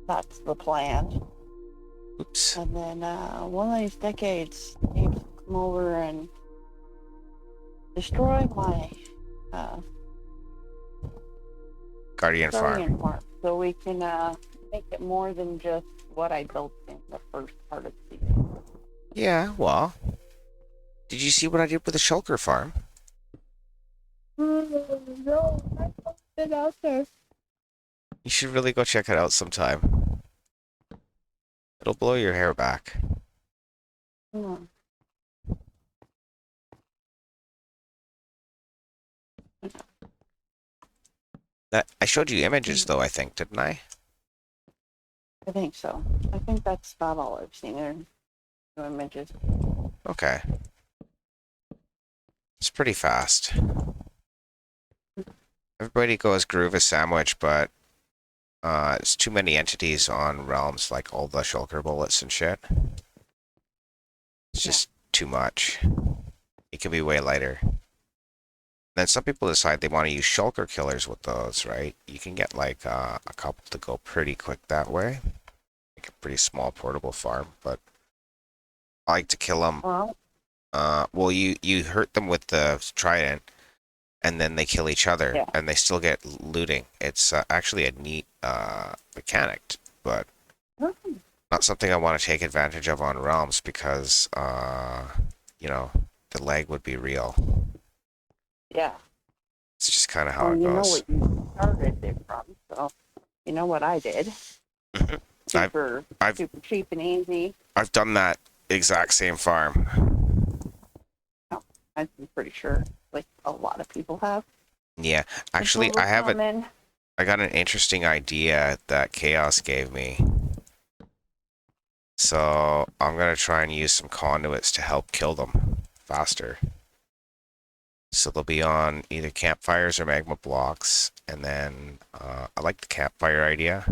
That's the plan. Oops. And then one of these decades, Steve will come over and destroy my Guardian guardian Farm. farm, so we can make it more than just what I built in the first part of the season. Yeah, well. Did you see what I did with the shulker farm? No, I haven't been out there. You should really go check it out sometime. It'll blow your hair back. Hmm. That I showed you images though, I think, didn't I? I think so. I think that's about all I've seen in the images. Okay. It's pretty fast. Everybody goes groove a sandwich, but it's too many entities on realms, like all the shulker bullets and shit. It's just too much. It can be way lighter. Then some people decide they want to use shulker killers with those, right? You can get like a couple to go pretty quick that way. Like a pretty small portable farm, but I like to kill them. Well, Well, you hurt them with the trident, and then they kill each other, yeah. and they still get looting. It's actually a neat mechanic, but not something I want to take advantage of on realms because, you know, the lag would be real. Yeah. It's just kind of how Well, it you know goes. what you started it from, so you know what I did. Mhm. Super, I've super cheap and easy. I've done that exact same farm. Oh, I'm pretty sure, like a lot of people have. Yeah, People actually, will come in. I got an interesting idea that Chaos gave me. So I'm gonna try and use some conduits to help kill them faster. So they'll be on either campfires or magma blocks, and then I like the campfire idea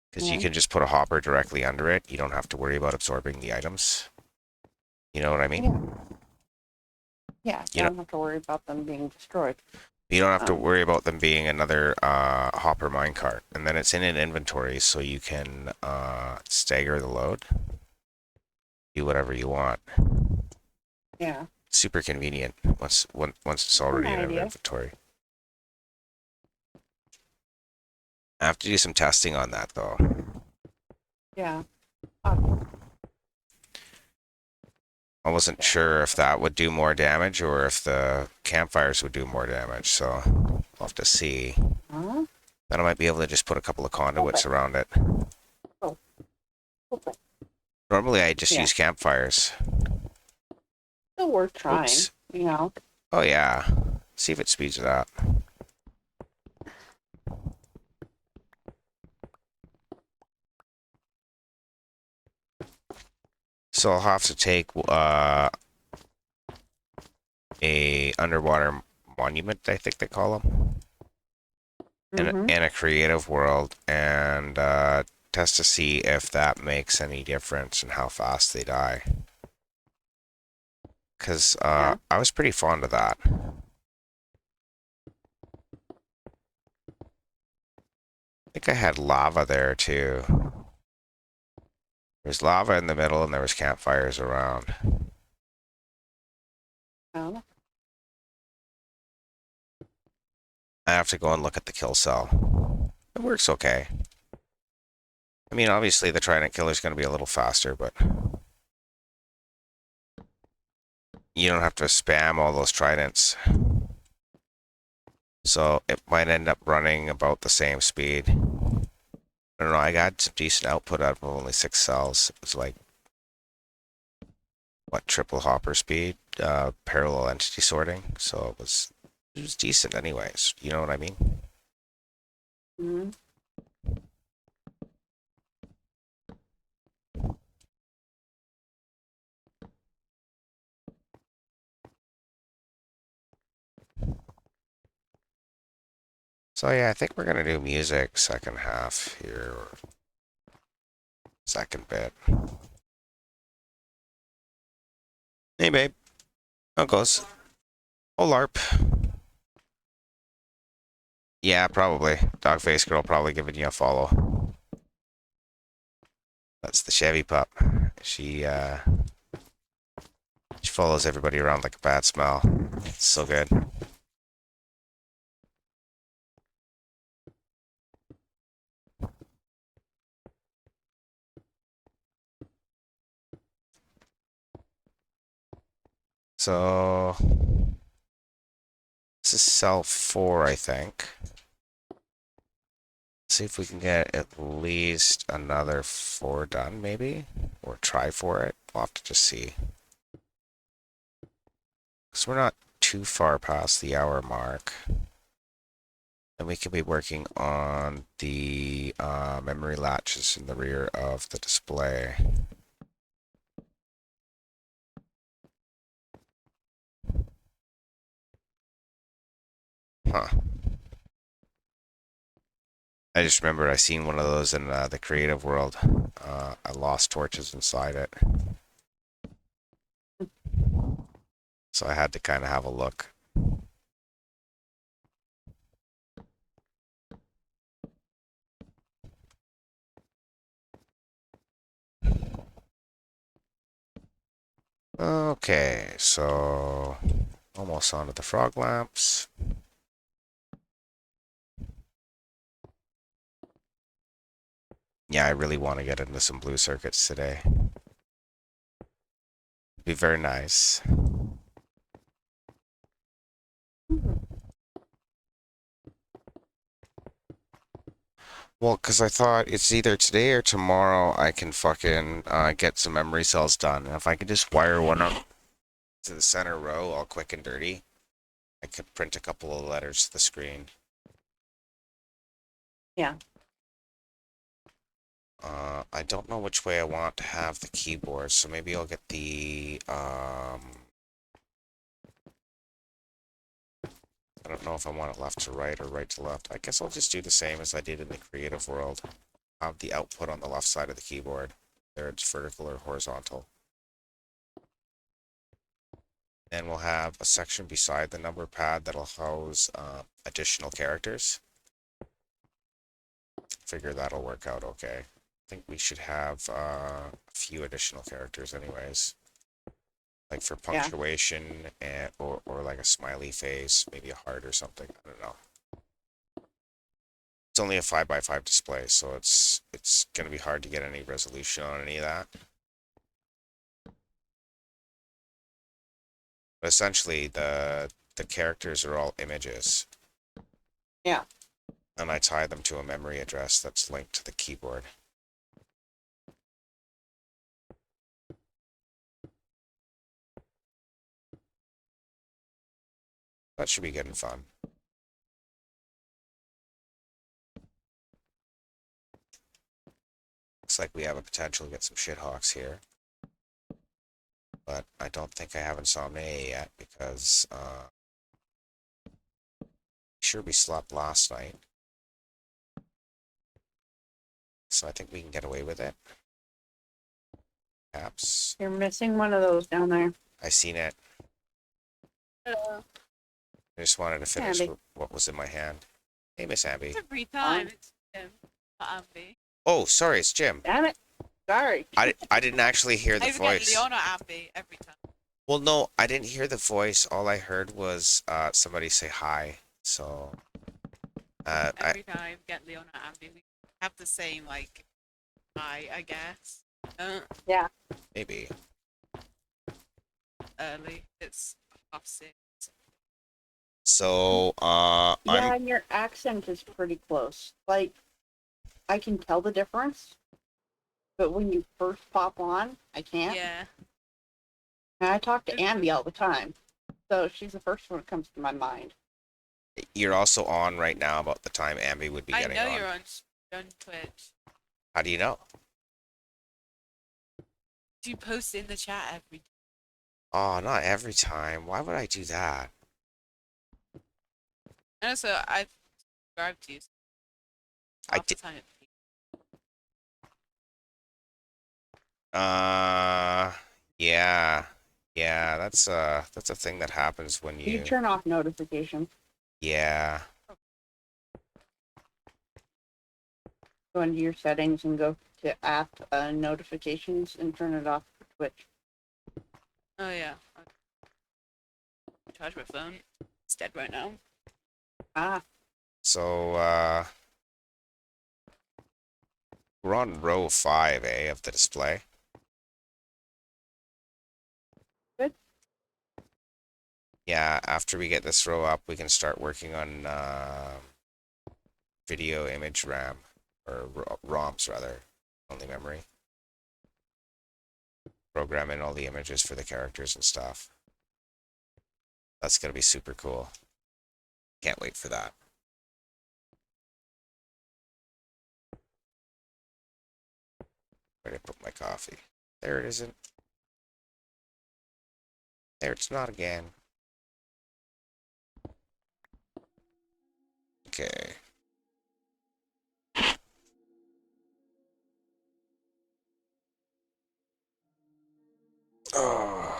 because you can just put a hopper directly under it. You don't have to worry about absorbing the items. You know what I mean? Yeah, You know, don't have to worry about them being destroyed. you don't have to worry about them being another hopper minecart, and then it's in an inventory, so you can stagger the load, do whatever you want. Yeah. Super convenient once it's already in an idea. inventory. I have to do some testing on that though. Yeah. I wasn't sure if that would do more damage or if the campfires would do more damage, so I'll have to see. Huh? Then I might be able to just put a couple of conduits around it. Okay. Normally I just Yeah. use campfires. Still worth trying. Oops. You know. Oh yeah. See if it speeds it up. So I'll have to take a underwater monument, I think they call them. Mm-hmm. in a creative world and test to see if that makes any difference in how fast they die. Because Yeah. I was pretty fond of that. I think I had lava there too. There's lava in the middle and there was campfires around. Oh. I have to go and look at the kill cell. It works okay. I mean, obviously the Trident Killer is going to be a little faster, but you don't have to spam all those Tridents. So it might end up running about the same speed. I don't know, I got some decent output out of only 6 cells. It was like, what, triple hopper speed, parallel entity sorting. So it was decent anyways. You know what I mean? Mm-hmm. So yeah, I think we're gonna do music second half here, or second bit. Hey babe, how it goes? Oh LARP. Yeah, probably. Dogface girl probably giving you a follow. That's the Chevy pup. She follows everybody around like a bad smell. It's so good. So this is cell 4, I think. See if we can get at least another 4 done, maybe? Or try for it. We'll have to just see. Because we're not too far past the hour mark. And we can be working on the memory latches in the rear of the display. Huh. I just remember I seen one of those in the creative world. I lost torches inside it. So I had to kind of have a look. Okay, so almost onto the frog lamps. Yeah, I really want to get into some blue circuits today. Be very nice. Well, because I thought it's either today or tomorrow I can fucking get some memory cells done. And if I could just wire one up to the center row all quick and dirty, I could print a couple of letters to the screen. Yeah. I don't know which way I want to have the keyboard, so maybe I'll get I don't know if I want it left to right or right to left. I guess I'll just do the same as I did in the creative world. Have the output on the left side of the keyboard. There it's vertical or horizontal. And we'll have a section beside the number pad that'll house additional characters. Figure that'll work out okay. I think we should have a few additional characters anyways. Like for Yeah. punctuation or like a smiley face, maybe a heart or something. I don't know. It's only a 5x5 display, so it's gonna be hard to get any resolution on any of that. But essentially the characters are all images. Yeah. And I tie them to a memory address that's linked to the keyboard. That should be good and fun. Looks like we have a potential to get some shithawks here. But I don't think I have Insomnia yet because sure we slept last night. so I think we can get away with it. Perhaps. You're missing one of those down there. I seen it. Hello. I just wanted to finish Ambi. what was in my hand. Hey, Miss Ambi. It's every time. It's him, not Ambi. Oh, sorry, it's Jim. Damn it. Sorry. I didn't actually hear the I even get voice. Leona Ambi every time. Well, no, I didn't hear the voice. All I heard was somebody say hi. So, I Every time I get Leona Ambi, we have the same, like, I guess. Yeah. maybe. Early. It's 6:30. So, Yeah, and your accent is pretty close. Like, I can tell the difference, but when you first pop on, I can't. Yeah. And I talk to Ambi all the time, so she's the first one that comes to my mind. you're also on right now about the time Ambi would be I getting know on. you're on Twitch. How do you know? Do you post in the chat every day? Oh, not every time. Why would I do that? And also, I've subscribed to you. So I half the did. time it- Yeah, yeah. That's a thing that happens when You you. turn off notifications. Yeah. Go into your settings and go to app notifications and turn it off for Twitch. Oh, yeah. I charge my phone. It's dead right now. Ah, So, we're on row 5, of the display. Good. Yeah, after we get this row up, we can start working on video image RAM, or ROMs rather, only memory. Program in all the images for the characters and stuff. That's gonna be super cool. Can't wait for that. Where did I put my coffee? There it isn't. There it's not again. Okay. Oh.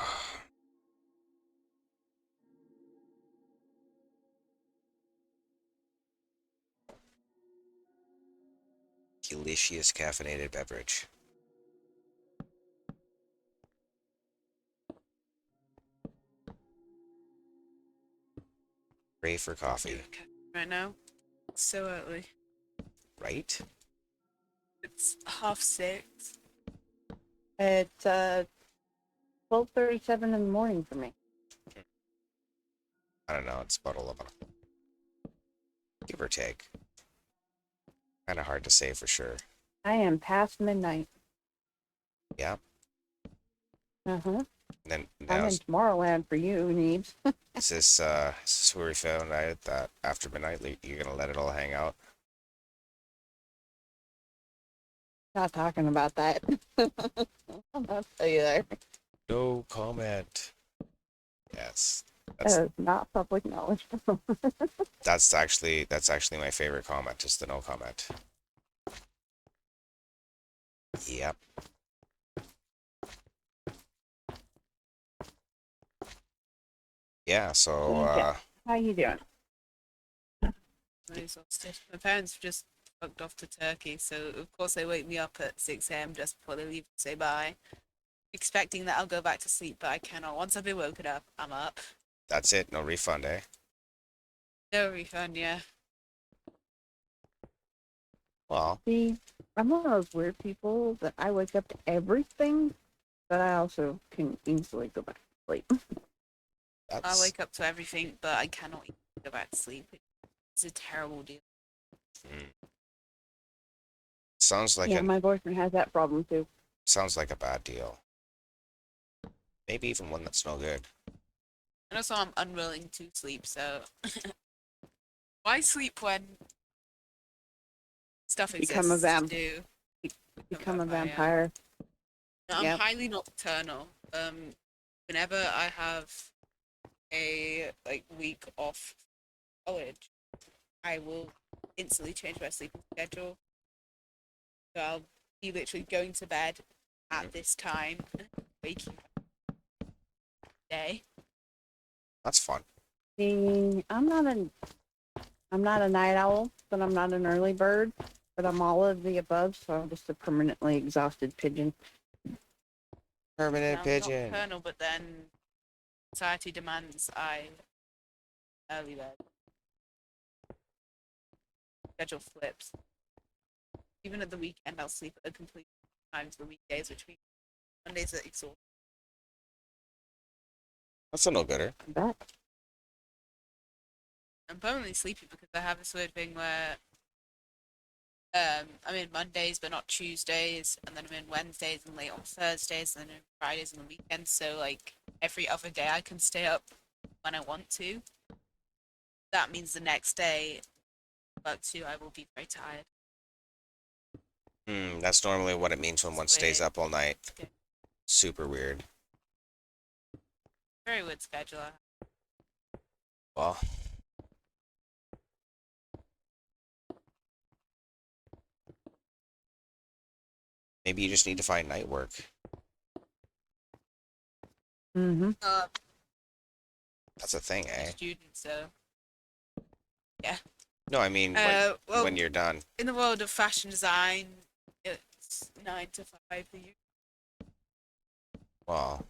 Delicious caffeinated beverage. Pray for coffee, Right now. It's so early. right? It's 6:30. it's 12:37 in the morning for me. I don't know, it's about 11. Give or take. Kind of hard to say for sure. I am past midnight. Yeah. Uh-huh. And then I'm now, in Tomorrowland for you, Neebs. is this where we found out that after midnight you're gonna let it all hang out? Not talking about that. I'll not tell you there. No comment. Yes. That is not public knowledge. That's actually my favorite comment, is the no comment. Yep. Yeah, so Okay. How you doing? I'm exhausted. My parents just fucked off to Turkey, so of course they wake me up at 6 a.m. just before they leave to say bye. Expecting that I'll go back to sleep, but I cannot. Once I've been woken up, I'm up. that's it, no refund, eh? No refund, yeah. Well, See, I'm one of those weird people that I wake up to everything, but I also can easily go back to sleep. I that's wake up to everything, but I cannot even go back to sleep. It's a terrible deal. sounds like Yeah, my boyfriend has that problem too. sounds like a bad deal. Maybe even one that's no good. And also, I'm unwilling to sleep, so why sleep when stuff Become a exists to do? Become a yeah. vampire. I'm Yep. highly nocturnal. Whenever I have a week off college, I will instantly change my sleeping schedule. So I'll be literally going to bed at this time, waking up day. That's fun. See, I'm not a night owl, but I'm not an early bird, but I'm all of the above, so I'm just a permanently exhausted pigeon. Permanent I'm pigeon. not Colonel, but then society demands I early bed. Schedule flips. Even at the weekend, I'll sleep at a complete time to the weekdays, which means Mondays are exhausting. That's a no gooder. I bet. I'm permanently sleepy because I have this weird thing where I'm in Mondays but not Tuesdays, and then I'm in Wednesdays and late on Thursdays, and then in Fridays and the weekends. So like every other day I can stay up when I want to. That means the next day, but too, I will be very tired. That's normally what it means when It's one stays weird. up all night. Okay. Super weird. Very weird schedule. Well, maybe you just need to find night work. Mm-hmm. That's a thing, eh? Student, so No, I mean well, when you're done. in the world of fashion design, it's 9 to 5 for you. Well,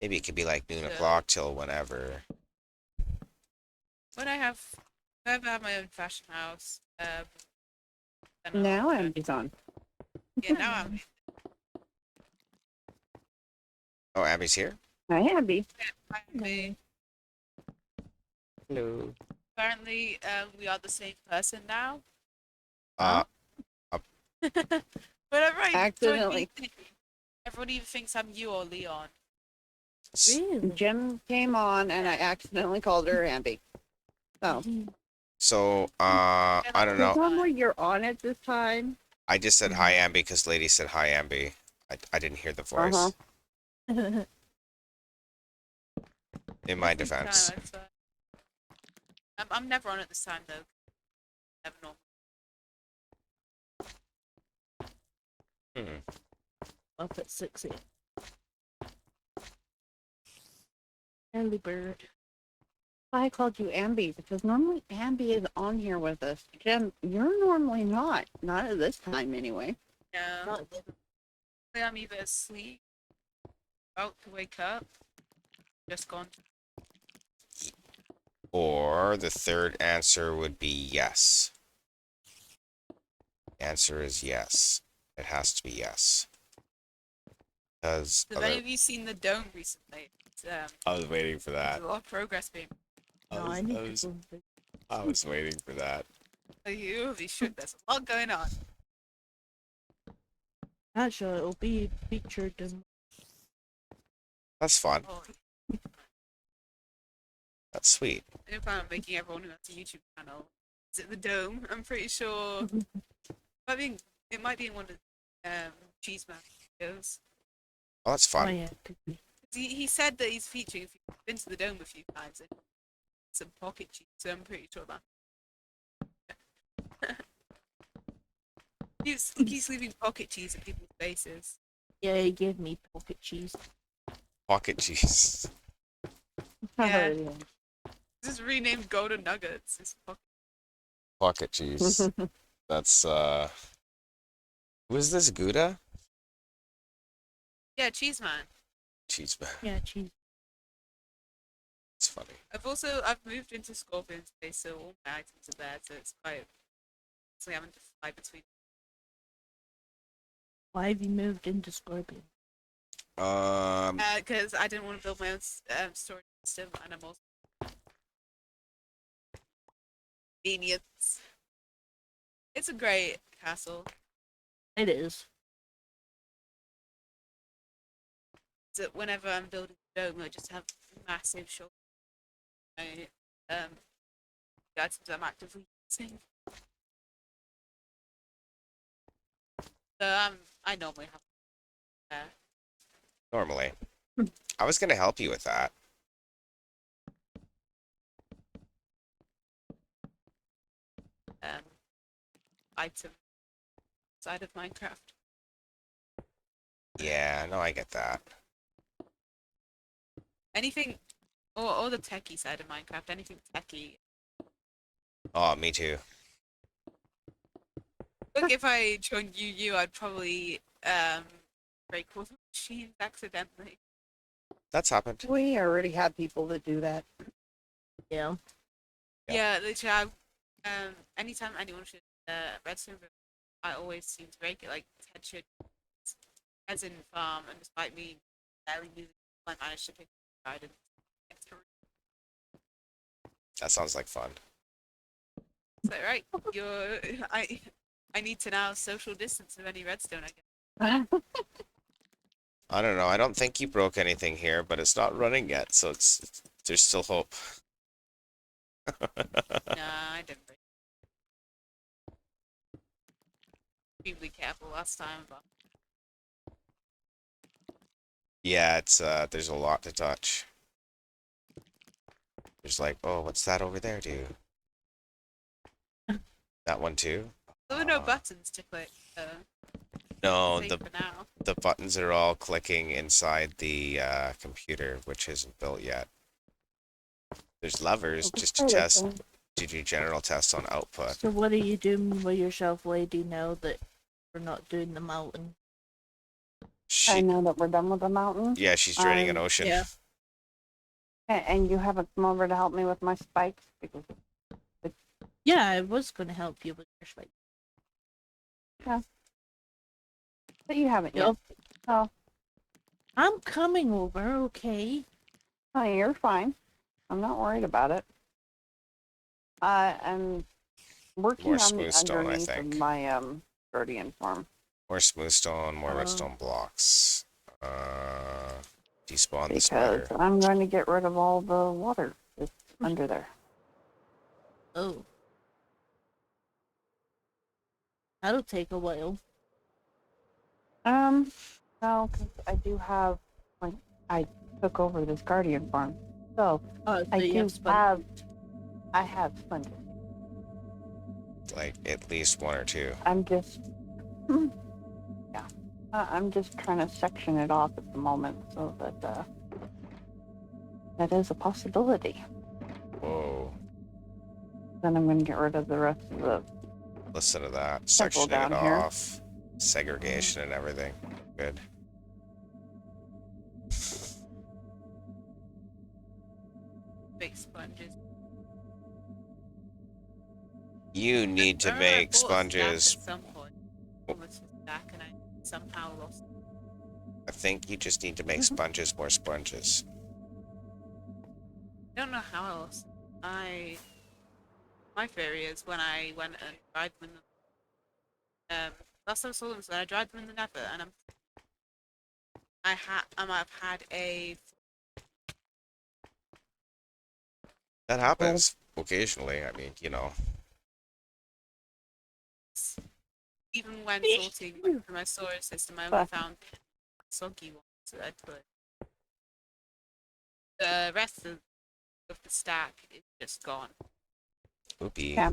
maybe it could be like noon So- o'clock till whenever. When I have, if I ever have my own fashion house, then Now I'll, Amy's on. yeah, now I'm Oh, Abby's here. Hi, Abby. apparently, Hello. apparently we are the same person now. Uh, Whenever I join Accidentally. meetings, everyone either thinks I'm you or Leon. Really? Jim came on and I accidentally called her Amby. So, so I don't know. normally you're on it this time. I just said hi, Amby, because Lady said hi, Amby. I didn't hear the voice. Uh-huh. In my Every time defense. I swear. I'm never on at this time though. Never normal. Up at 6 a.m. Early bird. I called you Amby because normally Amby is on here with us. Jim, you're normally not. Not at this time anyway. No. Not I'm either asleep, about to wake up, just gone. Or the third answer would be yes. The answer is yes. It has to be yes. Because Have any of you seen the dome recently? It's, I was waiting for that. there's a lot of progress being. No, I need to go. I was waiting for that. You be should. There's a lot going on. Actually, it'll be featured in. That's fun. Oh, That's sweet. I do plan on making everyone who has a YouTube channel visit the dome. I'm pretty sure. I think it might be in one of Cheese Man videos. Oh, that's Oh fun. yeah, could be. He said that he's featuring. If you've been to the dome a few times, and some pocket cheese. So I'm pretty sure that. He's leaving pocket cheese at people's faces. Yeah, he gave me pocket cheese. Pocket cheese. Yeah. This is renamed Golden Nuggets. It's Pocket cheese. That's was this Gouda? yeah, Cheese Man. Cheese man. Yeah, cheese. It's funny. I've moved into Scorpion space, so all my items are there. So it's quite. So having to fly between. Why have you moved into Scorpion? Because I didn't want to build my own storage system, and I'm also convenience. It's a great castle. It is. So whenever I'm building a dome, I just have massive shop. The items I'm actively using. So I normally have. Normally. I was gonna help you with that. Item side of Minecraft. Yeah, no, I get that. Anything, or the techie side of Minecraft. Anything techie. Oh, me too. Look, if I joined you, I'd probably break all the machines accidentally. That's happened. We already have people that do that. Yeah. Yeah. Yeah, literally. Anytime anyone should Redstone, I always seem to break it. Like Ted should, as in farm, and despite me barely losing, I managed to pick the side and get through. That sounds like fun. So right, you're I need to now social distance of any redstone, I guess. I don't know. I don't think you broke anything here, but it's not running yet, so there's still hope. Nah, I didn't break. Extremely careful last time, but Yeah, it's there's a lot to touch. There's like, oh, what's that over there, dude? That one too? there were no buttons to click. No, Safe for now. the buttons are all clicking inside the computer, which isn't built yet. There's levers just to test, to do general tests on output. So what are you doing with yourself, lady, now that we're not doing the mountain? I She, know that we're done with the mountain. yeah, she's draining an ocean. Yeah. And you haven't come over to help me with my spikes because Yeah, I was going to help you with your spike. but you haven't yet. Yep. Oh, I'm coming over, okay? oh, you're fine. I'm not worried about it. I'm working More on the smooth stone, I underneath think. of my guardian farm. More smooth stone, more Oh. redstone blocks. Despawn the Because spider. I'm going to get rid of all the water that's under there. Oh. That'll take a while. No, because I do have, like, I took over this guardian farm, so Oh, so I you do have sponge. I have sponges. Like at least one or two. I'm just, yeah, I'm just trying to section it off at the moment so that that is a possibility. Whoa. Then I'm going to get rid of the rest of the. Listen to that. Simple Sectioning it down here. off. Segregation and everything. Good. Big sponges. You need to I remember I make bought a stack sponges. at some point. Almost a stack, and I somehow lost. I think you just need to make sponges more sponges. I don't know how I lost. My theory is when I went and dried them in the last time I saw them, so I dried them in the nether, and I might have had a That happens occasionally. I mean, you know. even when sorting through my storage system, I only found soggy ones that I put. The rest of the stack is just gone. Oopie. Yeah.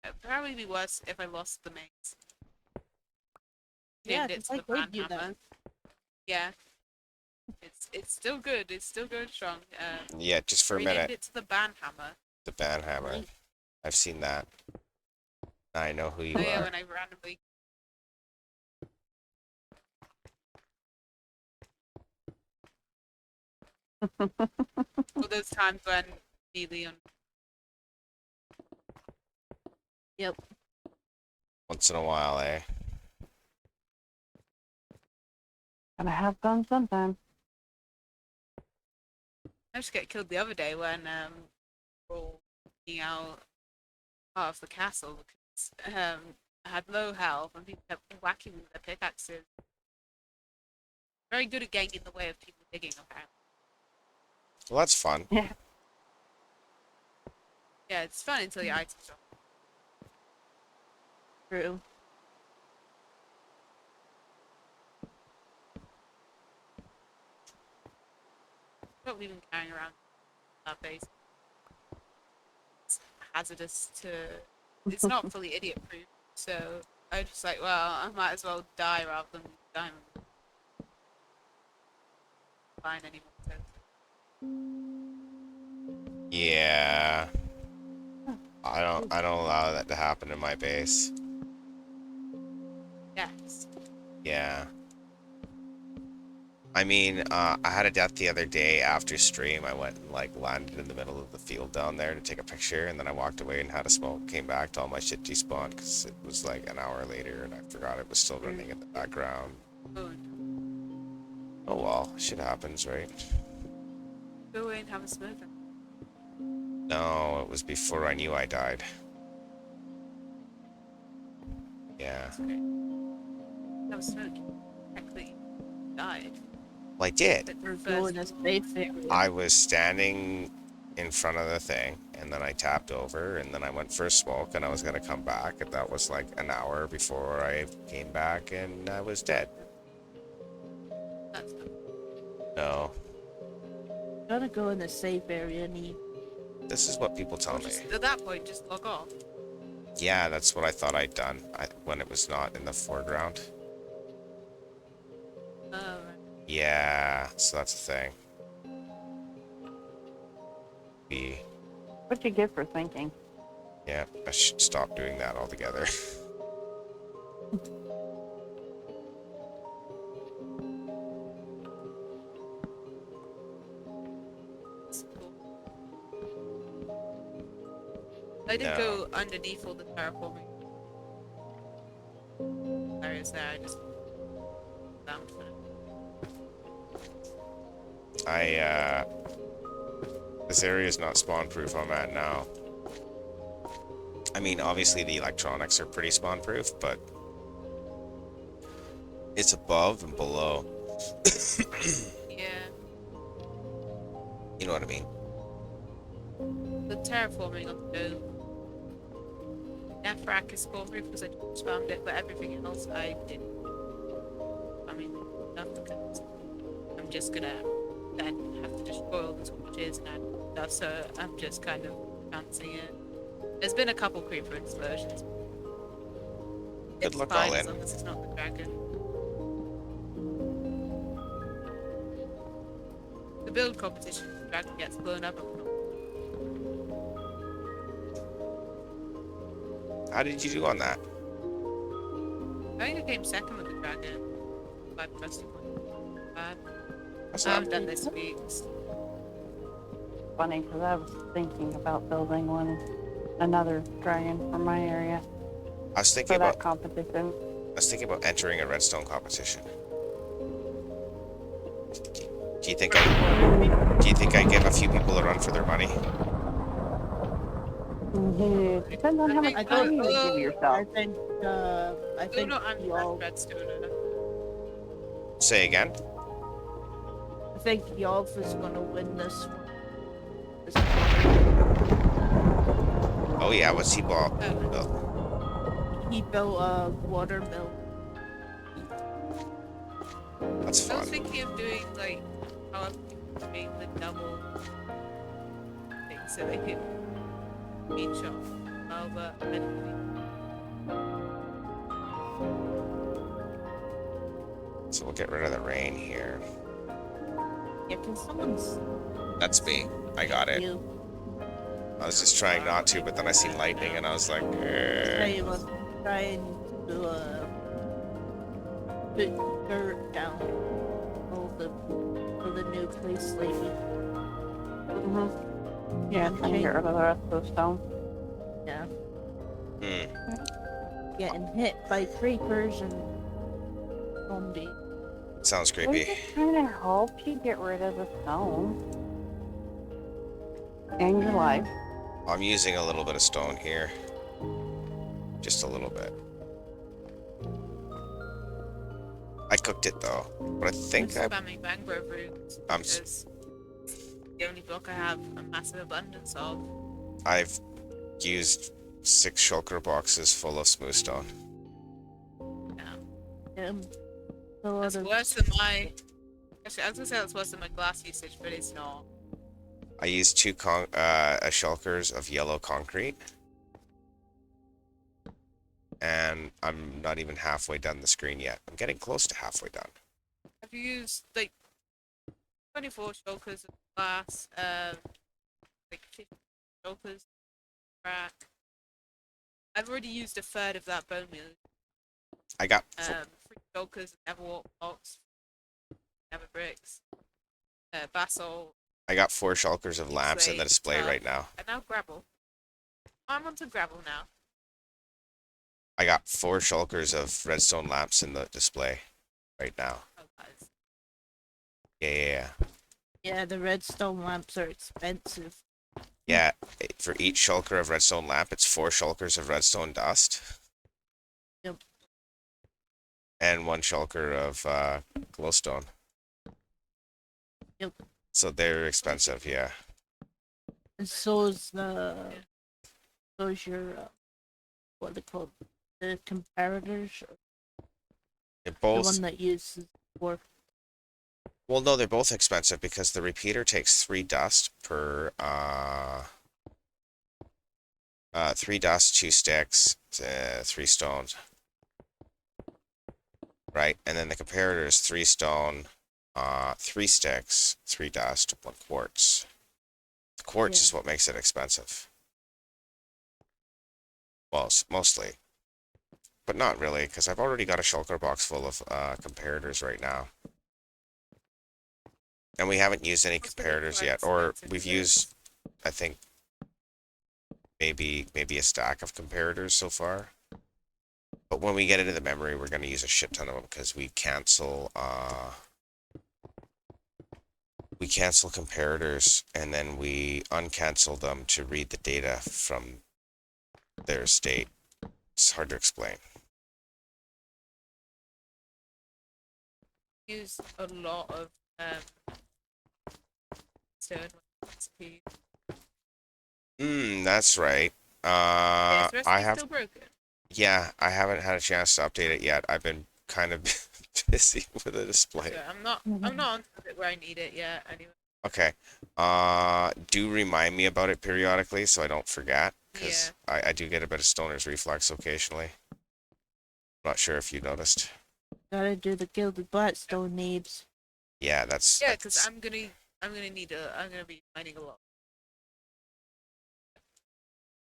It'd probably be worse if I lost the mates. Yeah, Named it 'cause to the I gave you Banhammer. Yeah. It's still good. It's still going strong. Yeah, just for a Renamed minute. it to the Banhammer. The Banhammer. I've seen that. I know who you Oh yeah, are. when I randomly. All those times when Leon. Yep. Once in a while, eh? Gotta have fun sometime. I just got killed the other day when we were all looking out part of the castle because I had low health and people kept whacking with their pickaxes. Very good at getting in the way of people digging, apparently. Well, that's fun. Yeah. Yeah, it's fun until your items drop. True. Don't leave them carrying around that base. hazardous to. It's not fully idiot proof, so I was just like, well, I might as well die rather than die. Find any more Yeah. I don't allow that to happen in my base. Yes. Yeah. I mean, I had a death the other day after stream. I went and like landed in the middle of the field down there to take a picture, and then I walked away and had a smoke. Came back to all my shit despawned because it was like an hour later, and I forgot it was still running in the background. Oh well, shit happens, right? Go away and have a smoke. No, it was before I knew I died. Yeah. Have a smoke. Technically died. Well, I did. But We're first, going a safe area. I was standing in front of the thing, and then I tapped over, and then I went for a smoke, and I was gonna come back, and that was like an hour before I came back, and I was dead. that's the No, Gotta go in a safe area, and this is what people tell me. just, at that point, just log off. Yeah, that's what I thought I'd done when it was not in the foreground. Oh, right. Yeah, so that's the thing. What you get for thinking? Yeah, I should stop doing that altogether. That's cool. I did No. go underneath all the terraforming areas there. I just found for it. This area is not spawn proof I'm at now. I mean, obviously the electronics are pretty spawn proof, but it's above and below. Yeah, You know what I mean? the terraforming on the dome. Nefrak is spawn proof because I just found it, but everything else I didn't. I mean, enough because I'm just gonna then have to destroy all the torches and add stuff, so I'm just kind of chancing it. There's been a couple creeper explosions. Good It's luck fine all as in. long as it's not the dragon. The build competition, the dragon gets blown up. How did you do on that? I think I came second with the dragon. By pressing bad. That's I not, haven't done this week. Funny, because I was thinking about building another dragon for my area I was thinking for that about competition. entering a redstone competition. Do you think I give a few people a run for their money? Yeah, depends on how much I time you don't- would give yourself. I think No, I'm y'all, Redstone. Say again? I think y'all is gonna win this one. This Oh yeah, what's he bought? Oh. Oh, he built a water mill. that's I was fun. thinking of doing like how I'm doing the double thing so they could beat shot. Oh, but I didn't think. So we'll get rid of the rain here. Yeah, can someone's That's me. I got it. you I was just trying not to, but then I seen lightning and I was like, say was trying to put dirt down for the new place lately. Mm-hmm. Yeah, trying to get rid of the rest of the stone. Yeah, hmm, getting hit by creepers and zombies. sounds We're creepy. just trying to help you get rid of the stone. And your life. I'm using a little bit of stone here. Just a little bit. I cooked it though, but I think I'm I, spamming mangrove roots I'm s- because the only block I have a massive abundance of. I've used 6 shulker boxes full of smooth stone. A lot That's of worse than my. Actually, I was gonna say that's worse than my glass usage, but it's not. I used two shulkers of yellow concrete, and I'm not even halfway done the screen yet. I'm getting close to halfway done. Have you used like 24 shulkers of glass, like 50 shulkers of crack? I've already used a third of that bone meal. I got 3 shulkers of Everwalk blocks, Ever bricks, basalt, 4 shulkers of lamps in the slate, display tuff, right now. and now gravel. I'm onto gravel now. I got 4 shulkers of redstone lamps in the display right now. Oh, guys. Yeah. Yeah, the redstone lamps are expensive. Yeah, for each shulker of redstone lamp, it's 4 shulkers of redstone dust. Yep. And 1 shulker of glowstone. Yep. So they're expensive, yeah. And so's your what they call the comparators, They're the both one that uses for. well, no, they're both expensive because the repeater takes 3 dust per 3 dust, 2 sticks, 3 stones. Right, and then the comparator is 3 stone, 3 sticks, 3 dust, 1 quartz. The quartz is what makes it expensive. Well, mostly. But not really, because I've already got a shulker box full of comparators right now. And we haven't used any It's gonna be comparators quite yet, or expensive we've to- used, I think, maybe a stack of comparators so far. But when we get into the memory, we're going to use a shit ton of them because we cancel comparators and then we uncancel them to read the data from their state. It's hard to explain. use a lot of stone recipe. That's right. Is the I recipe have, still broken? yeah, I haven't had a chance to update it yet. I've been kind of busy with the display. So I'm not on it where I need it yet anyway. Okay. Do remind me about it periodically so I don't forget, because I do get a bit of stoner's reflex occasionally. Not sure if you noticed. Gotta do the gilded blackstone needs. Yeah, that's Yeah, because I'm gonna be mining a lot.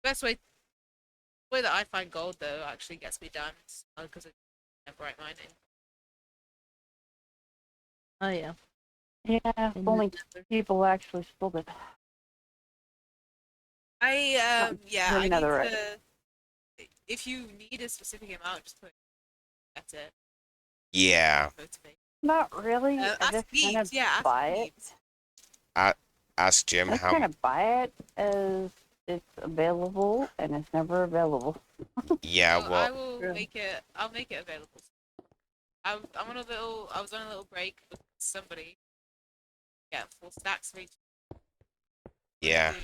Best way that I find gold though actually gets me diamonds because it's bright mining. Oh yeah. Yeah, if In only the nether. people actually spilled it. I need Another to. If you need a specific amount, just put it. That's it. yeah. Motivate. Not really. I Ask just kind Neebs. of Yeah, ask buy it. Neebs. Ask Jim I just how. kind of buy it as it's available, and it's never available. Yeah, So well, I will Yeah. make it. I'll make it available. I'm on a little. I was on a little break with somebody. Yeah, 4 stacks for each. yeah,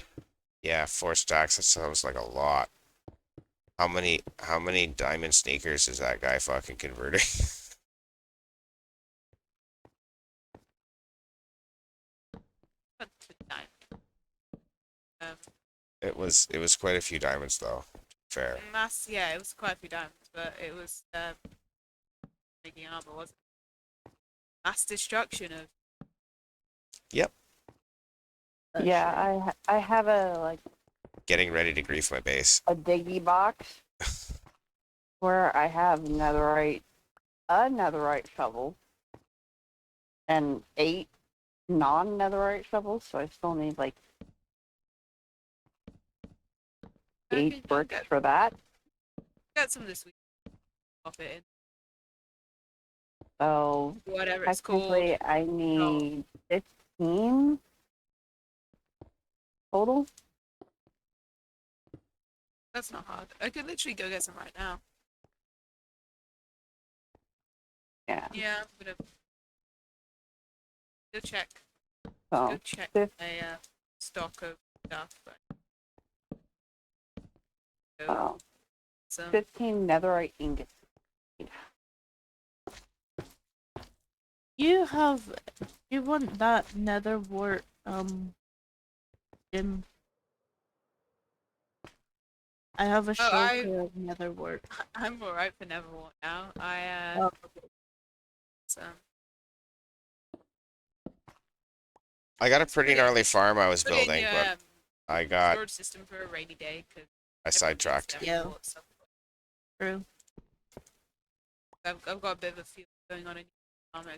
4 stacks. That sounds like a lot. How many diamond sneakers is that guy fucking converting? Um, It was quite a few diamonds though. Fair. it was quite a few diamonds, but it was making armor, wasn't it? Mass destruction of. Yep. Yeah, I have a Getting ready to grief my base. a diggy box where I have a netherite shovel, and 8 non-netherite shovels. So I still need like Okay, 8 bricks for that. Get some this week. Pop it So in. Whatever it's called. technically, I need 15 total. That's not hard. I could literally go get some right now. Yeah. Yeah, I'm gonna go check. So Go check fif- my stock of stuff. oh, Some 15 netherite ingots. You want that nether wart Jim. I have a Oh, shulker of netherwort. I'm alright for Neverwalk now. Oh, So, I got a pretty Put it- gnarly farm I was put it in building, your but I got storage system for a rainy day because I sidetracked. Yeah. true. I've got a bit of a feel going on in Armor.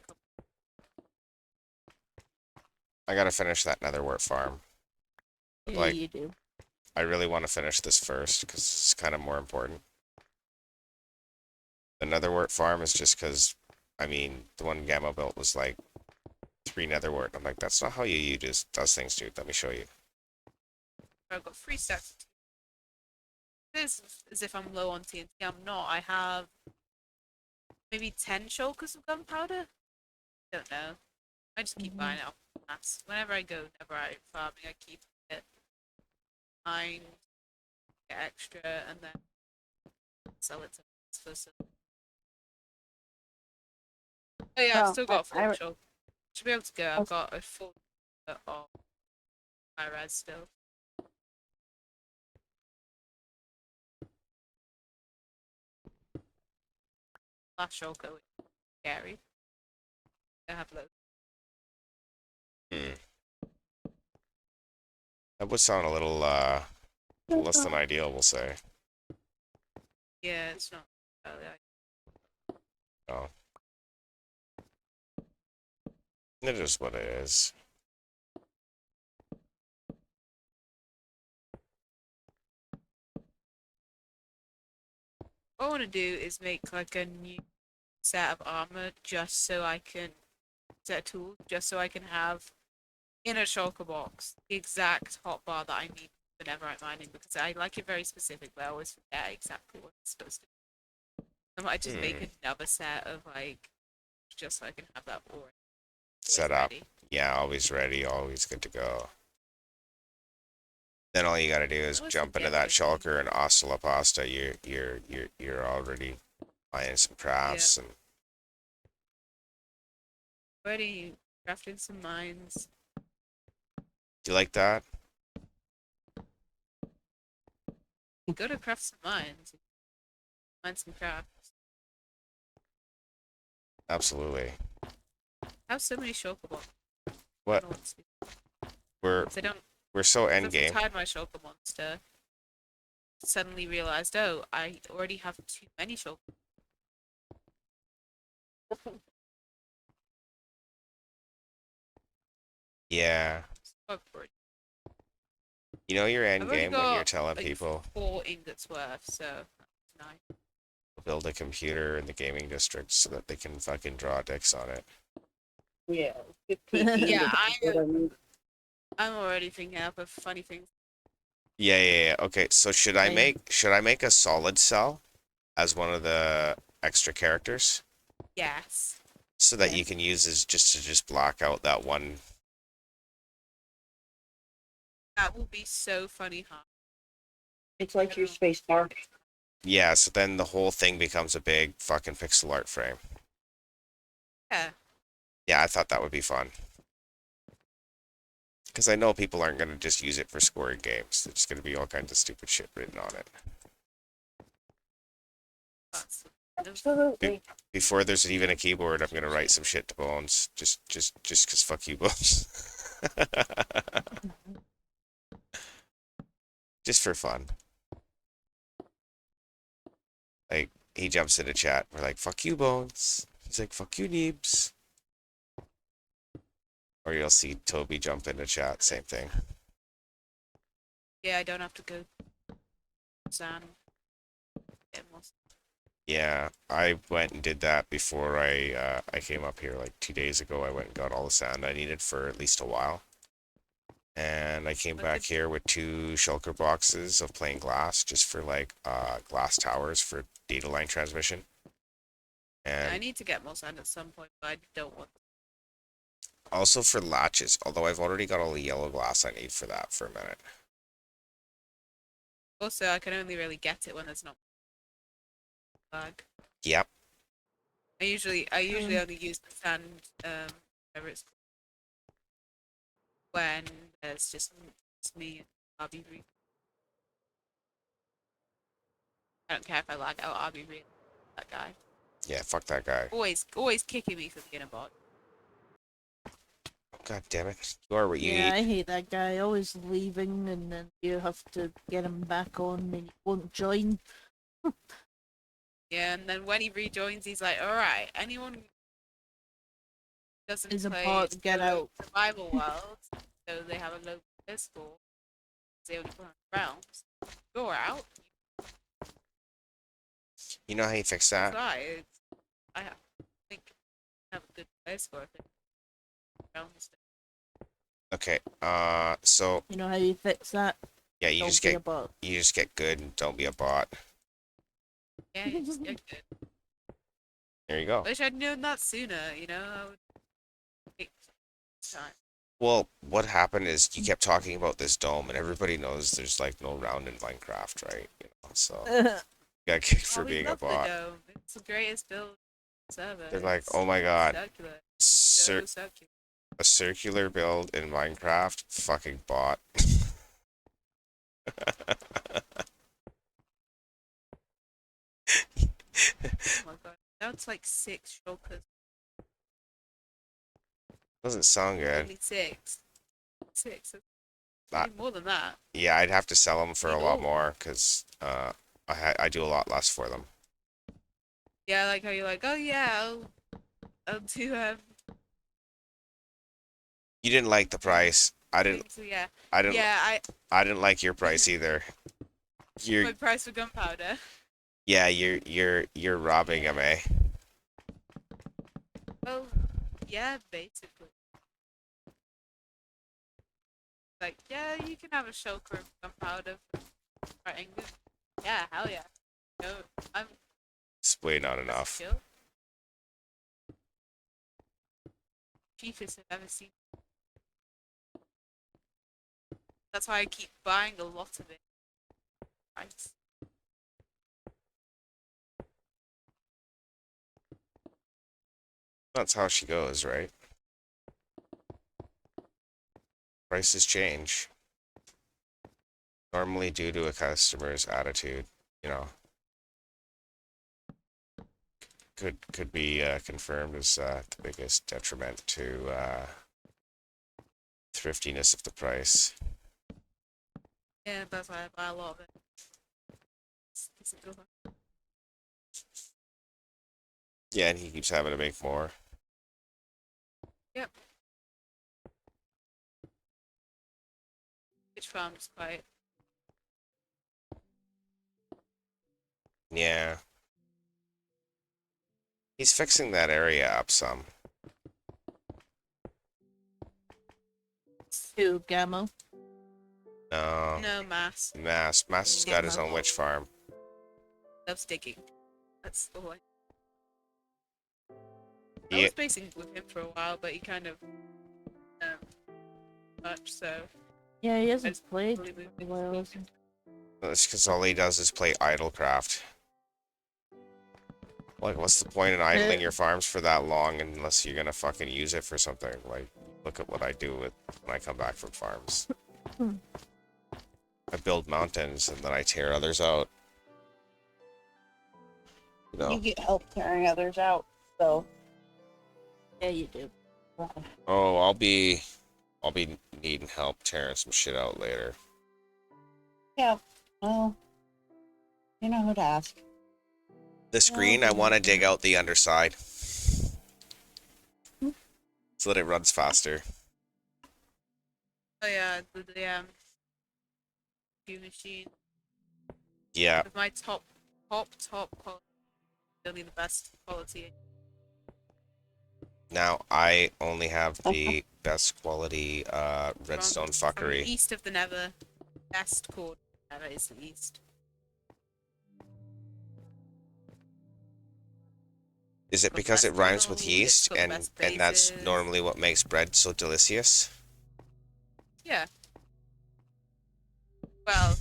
I gotta finish that netherwort farm. Yeah, Like, you do. I really want to finish this first because it's kind of more important. The netherwort farm is just because, I mean, the one Gamma built was like 3 netherwort. I'm like, that's not how you does things, dude. Let me show you. I've got 3 stacks. It is as if I'm low on TNT. I'm not. I have maybe 10 shulkers of gunpowder. Don't know. I just keep buying it off mass. Whenever I go netherite farming, I keep it. Mine, get extra, and then sell it to for some. Oh yeah, I've Well, still got a full I shulker. Should be able to go. I've got a full of my res still. Last shulker, which is scary. I have loads. Hmm. That would sound a little less than ideal, we'll say. Yeah, it's not. Oh, it is what it is. What I want to do is make like a new set of armor just so I can set of tools just so I can have in a shulker box the exact hotbar that I need whenever I'm mining because I like it very specifically. I always forget exactly what it's supposed to be. I might just make another set of like just so I can have that always Set up. ready. Yeah, always ready, always good to go. Then all you gotta do is Always jump into forget that those things. shulker and hasta la pasta. You're already buying some crafts and Already crafting some mines. you like that? You gotta craft some mines. Mine some crafts. Absolutely. I have so many shulker boxes. I What? don't know what to do. We're 'Cause I don't. we're so 'Cause end I've game. retired my shulker monster. Suddenly realized, oh, I already have too many shulker. Yeah. I've already You know you're end I've already game when you're got telling like people 4 ingots worth, so that's nice. build a computer in the gaming district so that they can fucking draw dicks on it. yeah, Yeah, what I need. I'm already thinking up of funny things. Yeah. Okay, so should I Same. make a solid cell as one of the extra characters Yes, so that Yeah. you can use as just to just block out that one. that will be so funny, huh? It's like your space bar. Yeah, so then the whole thing becomes a big fucking pixel art frame. Yeah, Yeah, I thought that would be fun. Because I know people aren't going to just use it for scoring games. There's going to be all kinds of stupid shit written on it. that's Absolutely. Before there's even a keyboard, I'm going to write some shit to Bones. Just because fuck you, Bones. Just for fun. Like, he jumps into chat. We're like, fuck you, Bones. He's like, fuck you, Neebs. Or you'll see Toby jump into chat. Same thing. yeah. I don't have to go Zan. Get more. Yeah, I went and did that before I came up here like 2 days ago. I went and got all the sand I needed for at least a while. And I came back here with 2 shulker boxes of plain glass just for like glass towers for data line transmission. I And need to get more sand at some point, but I don't want. also for latches, although I've already got all the yellow glass I need for that for a minute. Also, I can only really get it when there's not lag. Yep. I usually only use the sand, whatever it's called, when there's just It's me and Bobby Reed. I don't care if I lag out. I'll be real. That guy. Yeah, fuck that guy. Always kicking me for being a bot. God damn it. You are what you Yeah, eat. I hate that guy. Always leaving, and then you have to get him back on, and he won't join. Yeah, and then when he rejoins, he's like, "All right, anyone who doesn't Is a play bot, get solo out." survival world, so they have a low player score. They only play on realms. You're out. You know how you fix That's that? right. Think I have a good player score if it's realms. Okay. So You know how you fix that? yeah, Don't be a bot. you just get good and don't be a bot. Yeah, you just get good. There you go. Wish I'd known that sooner. You know, I would take time. Well, what happened is you kept talking about this dome, and everybody knows there's like no round in Minecraft, right? You know, so you got kicked for Oh, we being a love the bot. dome. It's the greatest build server. They're like, It's oh my god, circular. cir So circular. a circular build in Minecraft, fucking bot. Oh my god. Now it's like 6 shulkers. Doesn't sound good. Only 6. 6. That's Uh, way more than that. Yeah, I'd have to sell them for a lot Legal. more because I do a lot less for them. Yeah, like how you're like, oh yeah, I'll do You didn't like the price. so yeah. I didn't Yeah, I didn't like your price either. You're my price for gunpowder. yeah, you're robbing him, eh? Well, yeah, basically. Like, yeah, you can have a shulker of gunpowder for fighting. Yeah, hell yeah. No, I'm It's way not enough. chill. Cheapest I've ever seen. That's why I keep buying a lot of it. Price. That's how she goes, right? Prices change. Normally due to a customer's attitude, you know. Could be confirmed as the biggest detriment to thriftiness of the price. Yeah, that's why I buy a lot of it. It's a good one. Yeah, and he keeps having to make more. Yep. Which farm's quite. Yeah. He's fixing that area up some. To Gamma. No. No mass. Mass has got his own witch farm. Loves digging. That's the one. I Yeah, was basing with him for a while, but he kind of much so. Yeah, he I hasn't just played really moved for a things while. with has him. he? that's because all he does is play idlecraft. Like, what's the point in idling your farms for that long unless you're gonna fucking use it for something? Like, look at what I do with when I come back from farms. I build mountains and then I tear others out. You know? You get help tearing others out, so. Yeah, you do. Oh, I'll be needing help tearing some shit out later. Yeah, well, you know who to ask. The screen, I want to dig out the underside so that it runs faster. Oh yeah, the few machine. Yeah. With my top quality, really the best quality. Now I only have the best quality redstone From fuckery. east of the Nether, best core Nether is the east. Is it Got the because it best rhymes with tunnels, yeast got the best and that's bases. normally what makes bread so delicious? Yeah. Well,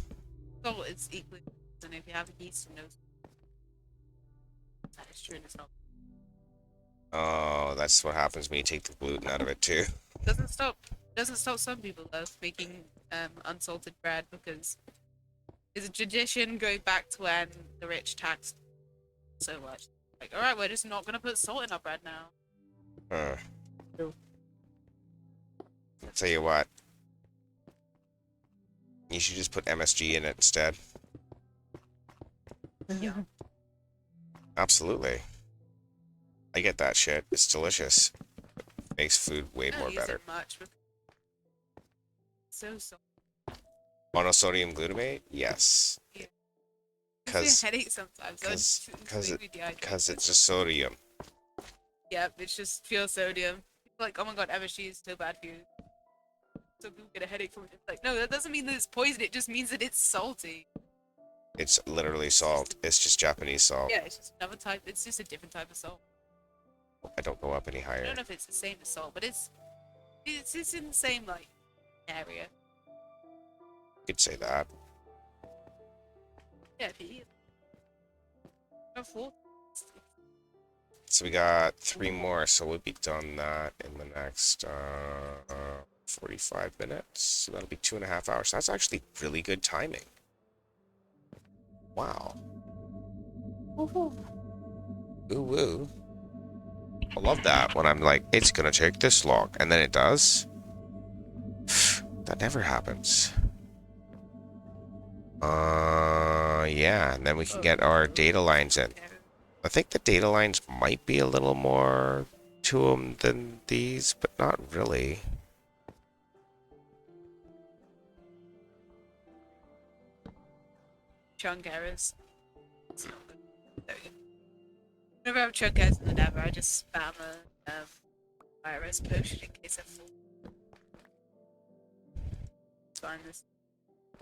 salt is equally, and if you have yeast, you know that is true. And it's not. Oh, that's what happens when you take the gluten out of it too. Doesn't stop some people though making unsalted bread because it's a tradition going back to when the rich taxed so much. Like, all right, we're just not gonna put salt in our bread now. Huh. No. I'll tell you what. You should just put MSG in it instead. Yeah. Absolutely. I get that shit. It's delicious. Makes food way I don't more use better. it much because it's so salty. Monosodium glutamate? Yes. Yeah. It gives me Cause a headache sometimes. I cause- just cause completely dehydrated. cause it's a sodium. Yep, it's just pure sodium. People are like, oh my god, MSG is so bad for you. So people get a headache from it. It's like, no, that doesn't mean that it's poison. It just means that it's salty. It's literally salt. It's just Japanese salt. Yeah, it's just another type. It's just a different type of salt. I don't go up any I higher. don't know if it's the same as salt, but it's in the same like area. You could say that. Yeah, if you eat. No fault. So we got 3 more, so we'll be done that in the next 45 minutes. So that'll be 2.5 hours. That's actually really good timing. Wow. Ooh woo. I love that when I'm like, it's gonna take this long, and then it does. That never happens. Yeah, and then we can get our data lines in. I think the data lines might be a little more to them than these, but not really. Chunk errors. It's not good. So, whenever I have chunk errors in the Nether, I just spam a virus potion in case I fall. It's fine. This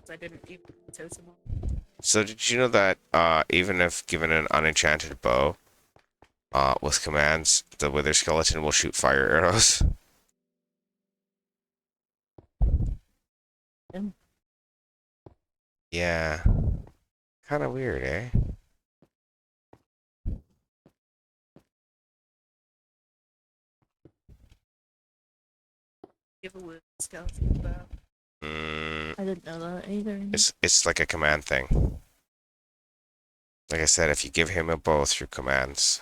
I didn't even totem on. So did you know that even if given an unenchanted bow, with commands, the wither skeleton will shoot fire arrows? Mm. Yeah. Kind of weird, eh? Give a word skeleton bow. Mm, I didn't know that either. it's like a command thing. Like I said, if you give him a bow through commands.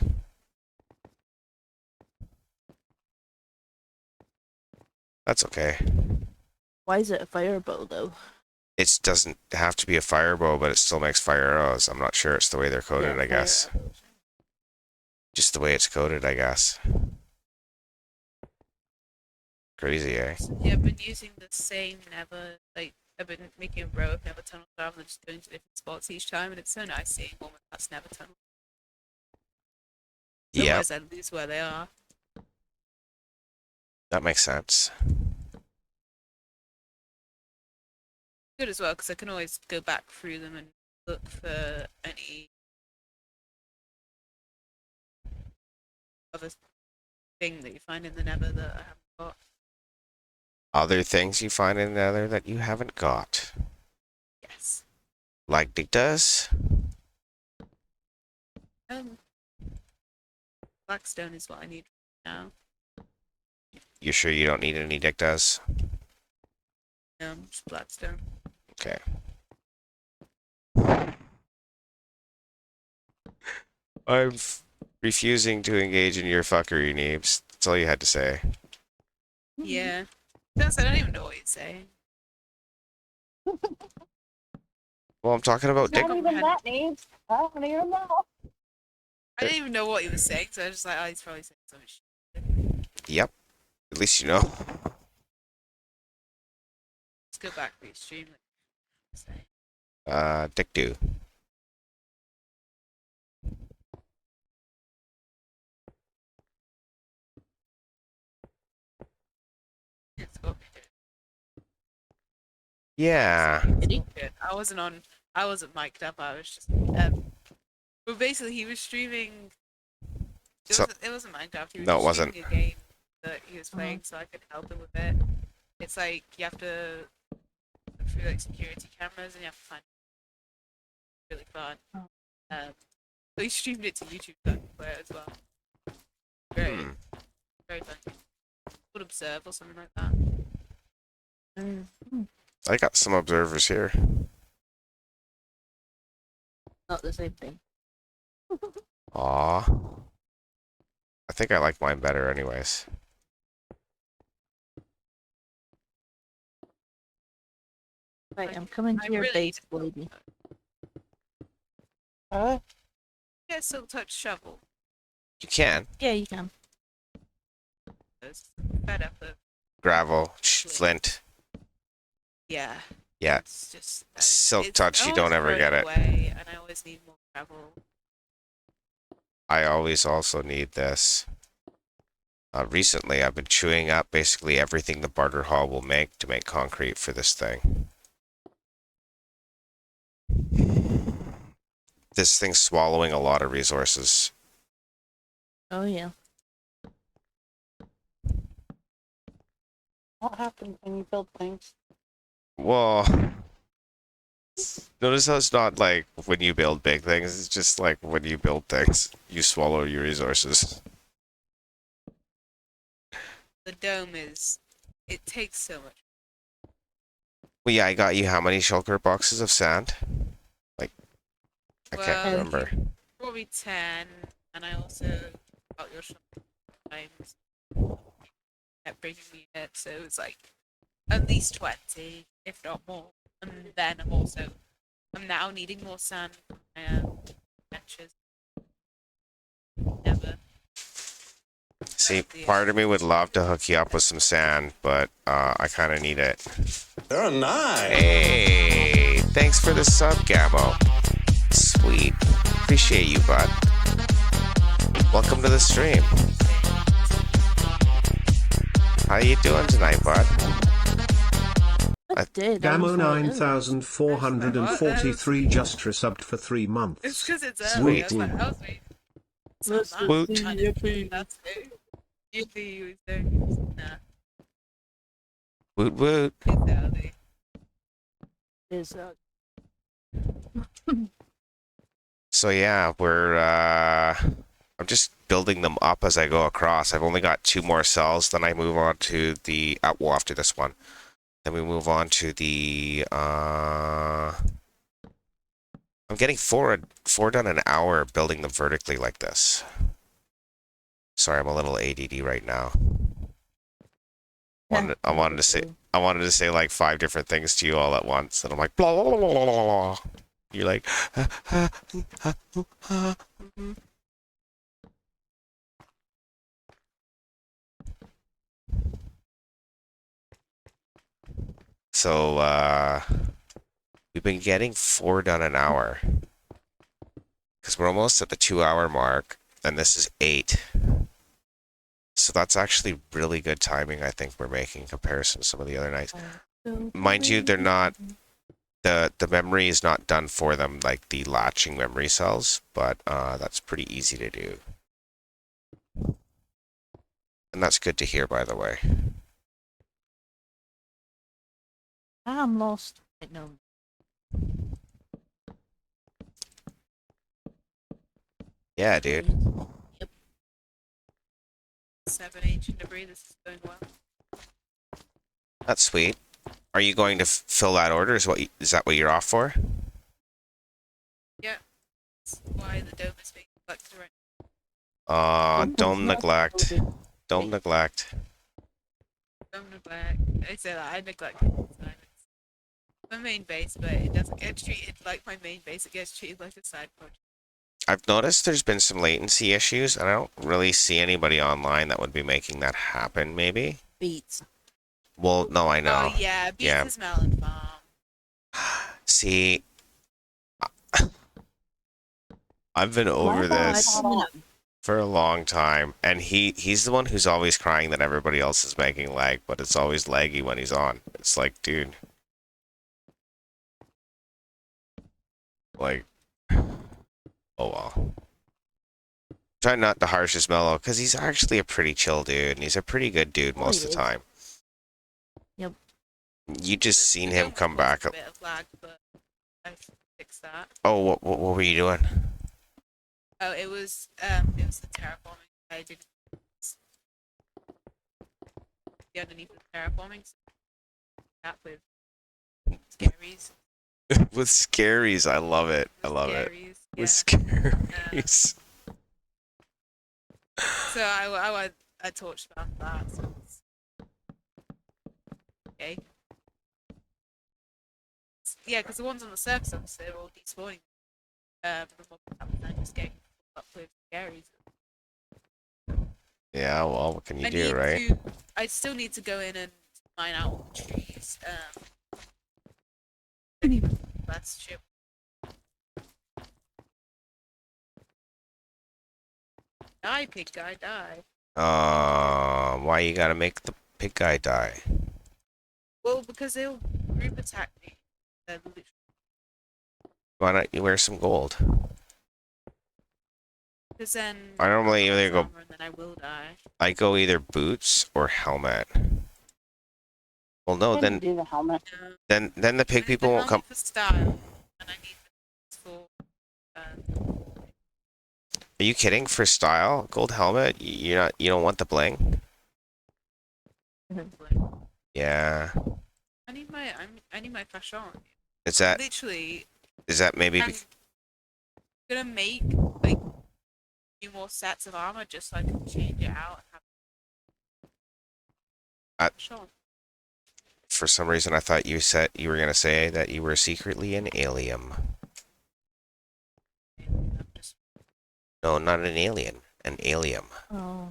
That's okay. Why is it a firebow though? It doesn't have to be a fire bow, but it still makes fire arrows. I'm not sure. It's the way they're coded, Yeah, I guess. fire arrows. Just the way it's coded, I guess. Crazy, eh? Yeah, I've been using the same Nether. Like I've been making a row of Nether tunnels rather than just going to different spots each time, and it's so nice seeing one with that's Nether tunnel. Yeah, Otherwise, I lose where they are. that makes sense. Good as well because I can always go back through them and look for any other thing that you find in the Nether that I haven't got. Other things you find in Nether that you haven't got. Yes. Like Dick does? Blackstone is what I need now. You sure you don't need any Dick does? Just Blackstone. Okay. I'm refusing to engage in your fuckery, Neebs. That's all you had to say. Yeah. I don't even know what you're saying. Well, I'm talking about Dick. Not even that needs. I don't even know. I didn't even know what he was saying, so I was just like, oh, he's probably saying some shit. Yep. At least you know. Let's go back to the stream. Like, Dick do. let's go. Yeah. I wasn't mic'd up, I was just, but basically he was streaming, it wasn't Minecraft, he was No, it just streaming wasn't. a game that he was playing, so I could help him with it. It's like, you have to look through like security cameras and you have to find it really fun. Oh. So he streamed it to YouTube so I could play it as well. Very, Hmm. very fun. Would observe or something like that. Mm. I got some observers here. Not the same thing. Aw. I think I like mine better anyways. Right, I'm coming I to your really base, need to lady. get a silk touch shovel. You can. Yeah, you can. I was fed up of Gravel, flint. yeah. Yeah. It's just Silk it's touch, you always don't ever thrown get it. away, and I always need more gravel. I always also need this. Recently, I've been chewing up basically everything the barter hall will make to make concrete for this thing. This thing's swallowing a lot of resources. Oh yeah. What happens when you build things? Well, notice how it's not like when you build big things, it's just like when you build things, you swallow your resources. The dome is it takes so much. Well, yeah, I got you how many shulker boxes of sand? Like, I can't Well, remember. Probably 10, and I also got your shop times kept bringing me it, so it was like at least 20, if not more. And then I'm now needing more sand for my benches. Never. See, part of me would love to hook you up with some sand, but I kind of need it. They're nice. Hey, thanks for the sub, Gamo. Sweet. Appreciate you, bud. Welcome to the stream. How you doing tonight, bud? I did. I was Gamo like, oh. 9443 just resubbed for 3 It's months. because it's early. Sweet. I was like, I was waiting. Let's Some Woot. see, man. yippee. That's it. Yippee was doing. Nah, Woot woot. it's early. Is So yeah, I'm just building them up as I go across. I've only got 2 more cells, then I move on to the well, after this one. Then we move on to the I'm getting four done an hour building them vertically like this. Sorry, I'm a little ADD right now. I wanted to say like 5 different things to you all at once, and I'm like blah blah blah blah blah blah. You're like So we've been getting 4 done an hour. Because we're almost at the 2-hour mark, and this is 8. So that's actually really good timing, I think we're making in comparison to some of the other nights. Mind you, they're not, the memory is not done for them, like the latching memory cells, but that's pretty easy to do. And that's good to hear, by the way. I'm lost. Wait, no. Yeah, dude. 7 ancient debris. This is going well. That's sweet. Are you going to fill that order? Is that what you're off for? That's why the dome is being collected right Don't neglect. Don't neglect. now. Don't neglect. I say that I neglect it all the time. It's my main base, but it doesn't get treated like my main base. It gets treated like a side project. I've noticed there's been some latency issues, and I don't really see anybody online that would be making that happen, maybe? Beats. Well, no, I know. Oh yeah, Beats Yeah. is Melon Farm. See, I've been over this for a long time, and he's the one who's always crying that everybody else is making lag, but it's always laggy when he's on. It's like, dude. Like, oh well. Try not to harsh his mellow, because he's actually a pretty chill dude, and he's a pretty good dude most of the time. Yep. You just seen The him dome come caused back. a bit of lag, but I fixed that. Oh, what were you doing? Oh, it was the terraforming. I didn't the underneath the terraforming. So that with scaries. With scaries, I love it. I With love it. scaries, With yeah. scaries. So I torched about that. So it's okay. Yeah, because the ones on the surface, obviously, they're all despawning. The mob happens and just getting up with scaries. Yeah, well, what can you I do, need right? to. I still need to go in and mine out all the trees. That's shit. Die, pig guy, die. Why you gotta make the pig guy die? Well, because they'll group attack me. They're literally Why not you wear some gold? because then I normally I'll either go, armor and then I will die. I go either boots or helmet. Well, no, I didn't do the helmet. then the I pig need people the won't come. helmet for style, and I need the for Are you kidding? For style, gold helmet? You don't want the bling? Yeah. I need my fashion. Is that Literally, maybe? I'm gonna make like a few more sets of armor just so I can change it out and have I- fashion. For some reason, I thought you said you were gonna say that you were secretly an alien. I'm just No, not an alien, an alien. Oh.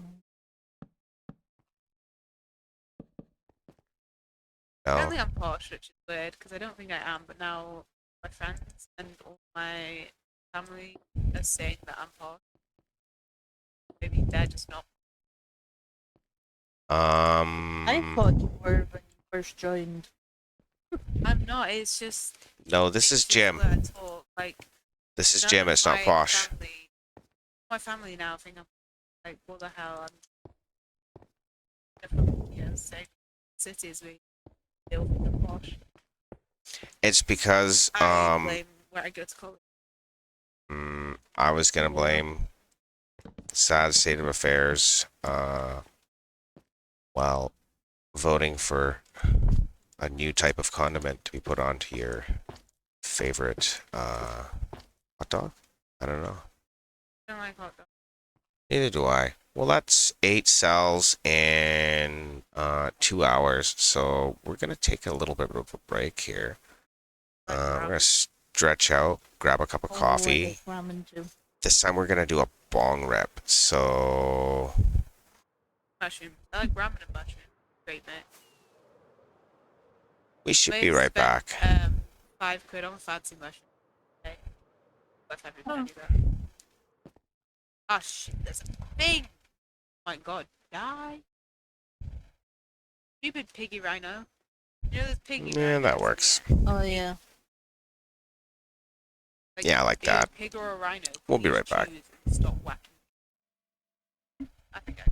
No. apparently I'm posh, which is weird because I don't think I am. But now my friends and all my family are saying that I'm posh. Maybe they're just not. I thought you were when you first joined. I'm not. It's just No, this is it's just Jim. the way I talk. Like This is none Jim. of It's not my posh. my family now think I'm like, what the hell? I'm from same city as me. They all think I'm posh. It's because I blame where I go to college. I was gonna Yeah. blame sad state of affairs while voting for a new type of condiment to be put onto your favorite hot dog. I don't know. I don't like hot dogs. Neither do I. Well, that's 8 cells in 2 hours, so we're gonna take a little bit of a break here. Like We're gonna ramen. stretch out, grab a cup of Oh, I coffee. like ramen too. This time we're gonna do a bong rep. So Mushroom. I like ramen and mushroom. Great mate. we should I be right spent, back. £5 on fancy mushroom. Okay. Worth every Oh. penny though. Oh shit, there's a thing! Oh my god, die. Stupid piggy rhino. You know there's piggy Yeah, rhinos that in works. the air? Oh yeah. Like, Yeah, I like either that. a pig or a rhino. We'll be Please right back. choose and stop whacking. I think I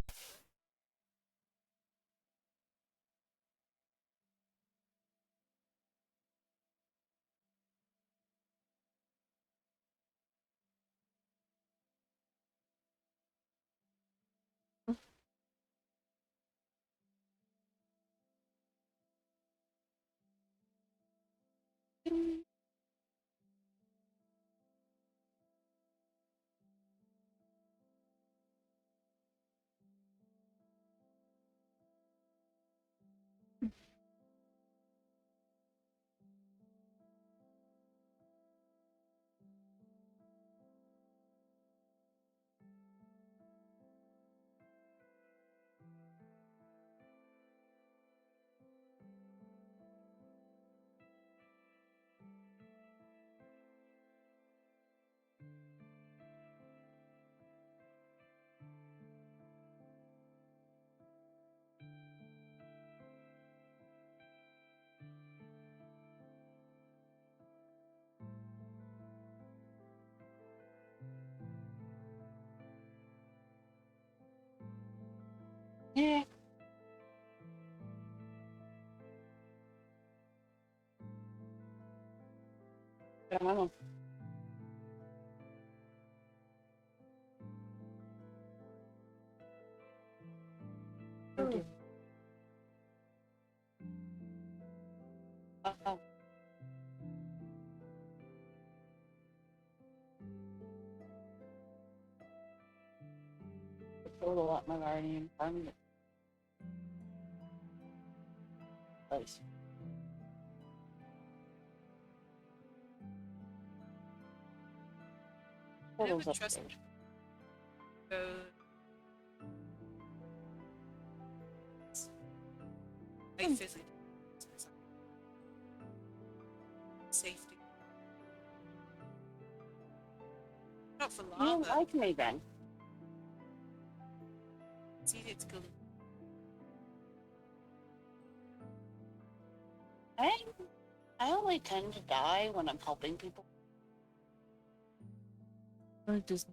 Yeah. I don't know. Oh, dear. Oh. total at my guardian farm. Place. I never Total's trust upstairs. go. Like physically. Safety. Not for You didn't lava. like me then. It's easy to kill. I only tend to die when I'm helping people. Or just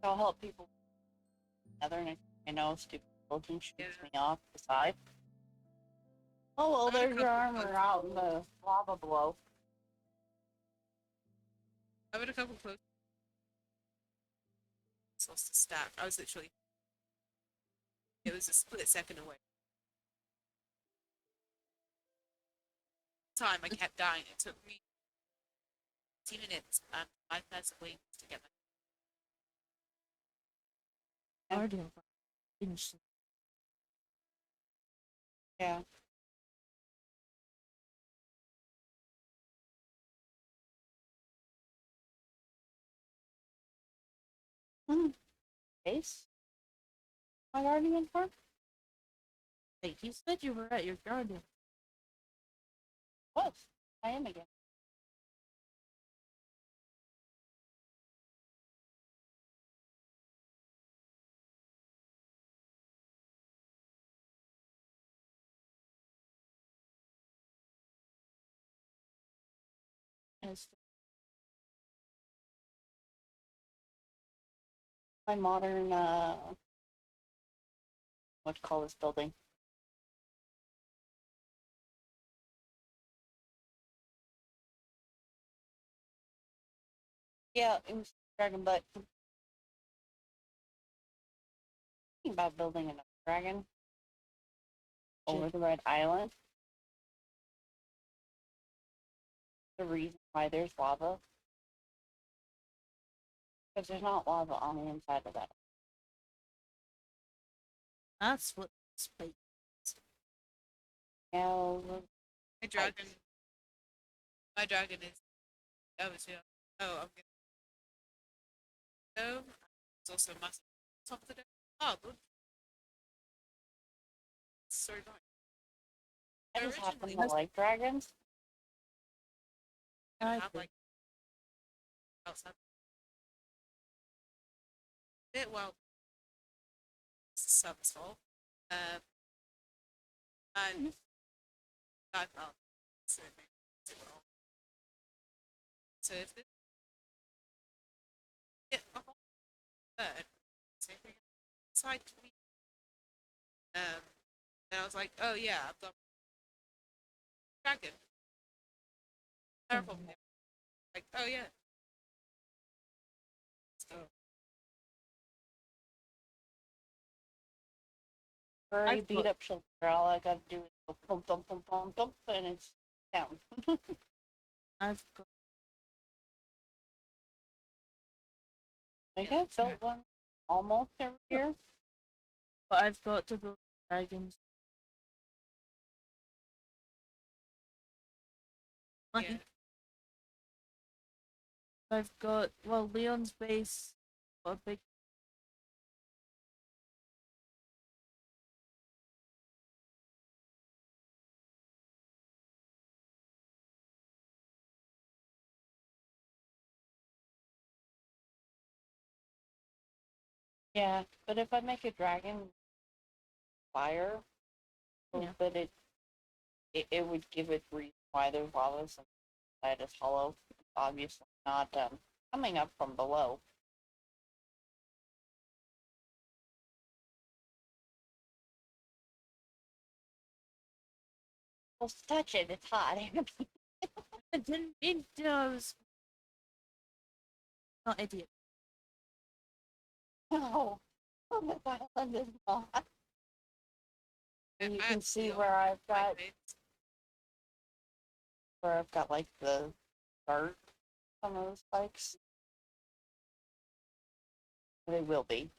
I'll help people together, and if I know stupid skeleton shoots Yeah. me off the side. Oh well, I had a there's your couple armor of- out in the lava below. I've had a couple close. Lost a stack. I was literally. It was a split second away. Time I kept dying. It took me 2 minutes and 5,000 wings to get my. guardian farm. Finished. Yeah. Base? My guardian farm? Hey, you said you were at your guardian. Was. I am again. As My modern what do you call this building? Yeah, it was dragon butt. Thinking about building another dragon over the red island. The reason why there's lava. Because there's not lava on the inside of that. that's what space. Yeah, My dragon. My dragon is. Oh, it's here. Oh, I'm gonna. No. It's also a massive. Top of the day. Oh, look. So nice. I just happen Originally, to like dragons. gonna I have think. like outside. Bit well. It's the sun's fault. And I found so it made it well. So if this hit a whole bird, same thing inside to me. And I was like, oh yeah, I've got dragon. Terrible. Like, oh yeah. So Very I've beat got- up shelter. All I gotta do is go pump, pump, pump, pump, pump, and it's down. I've got I have built one almost every year. but I've got to build dragons. yeah. I've got Leon's base got a big Yeah, but if I make a dragon fire, Yeah. but it would give it reason why there's lava inside is hollow. Obviously not coming up from below. Let's touch it. It's hot. I didn't mean to, I was not idiot. No, on this island is not. And you I can had see steel where I've my got base. like the dirt on those spikes. They will be.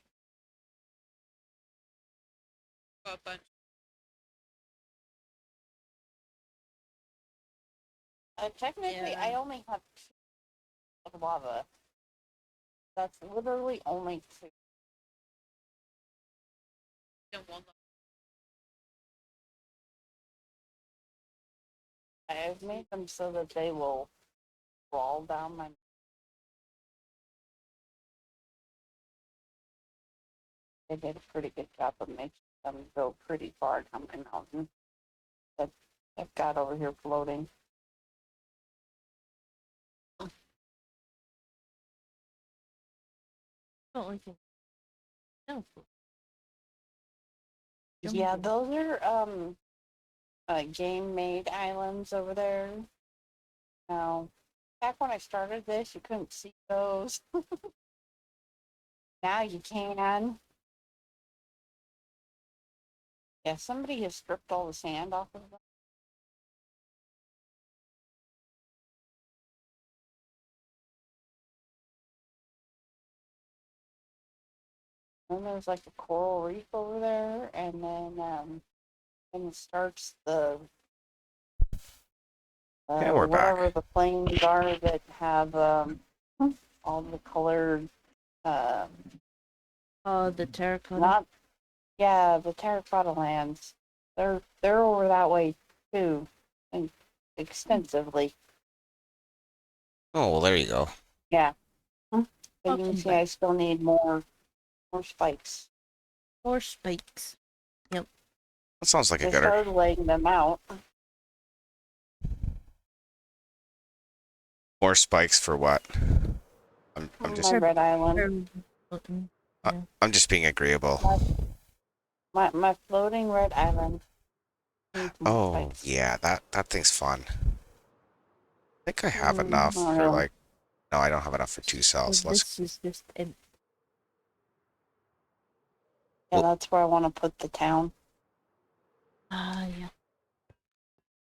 Got a bunch. Technically, I Yeah. only have 2 of lava. That's literally only 2. Don't want them. I've made them so that they will roll down my. They did a pretty good job of making them go pretty far down my mountain that I've got over here floating. Not like no. Yeah, Jungle. those are game made islands over there. Now, back when I started this, you couldn't see those. Now you can. Yeah, somebody has stripped all the sand off of them. And there's like a coral reef over there, and then and it starts the Yeah, we're whatever back. the plains are that have all the colored uh, Oh, the terracotta. not the terracotta lands. They're over that way too, and extensively. Oh, well, there you go. Yeah. But you Welcome can see back. I still need more spikes. More spikes. That sounds like a I gooder. started laying them out. More spikes for what? I'm just My red island. I'm just being agreeable. My floating red island. Needs more Oh spikes. yeah, that thing's fun. I think I have enough Oh, for yeah. like. No, I don't have enough for 2 cells. Let's. This is just empty. Yeah, Well- that's where I want to put the town. Ah, yeah.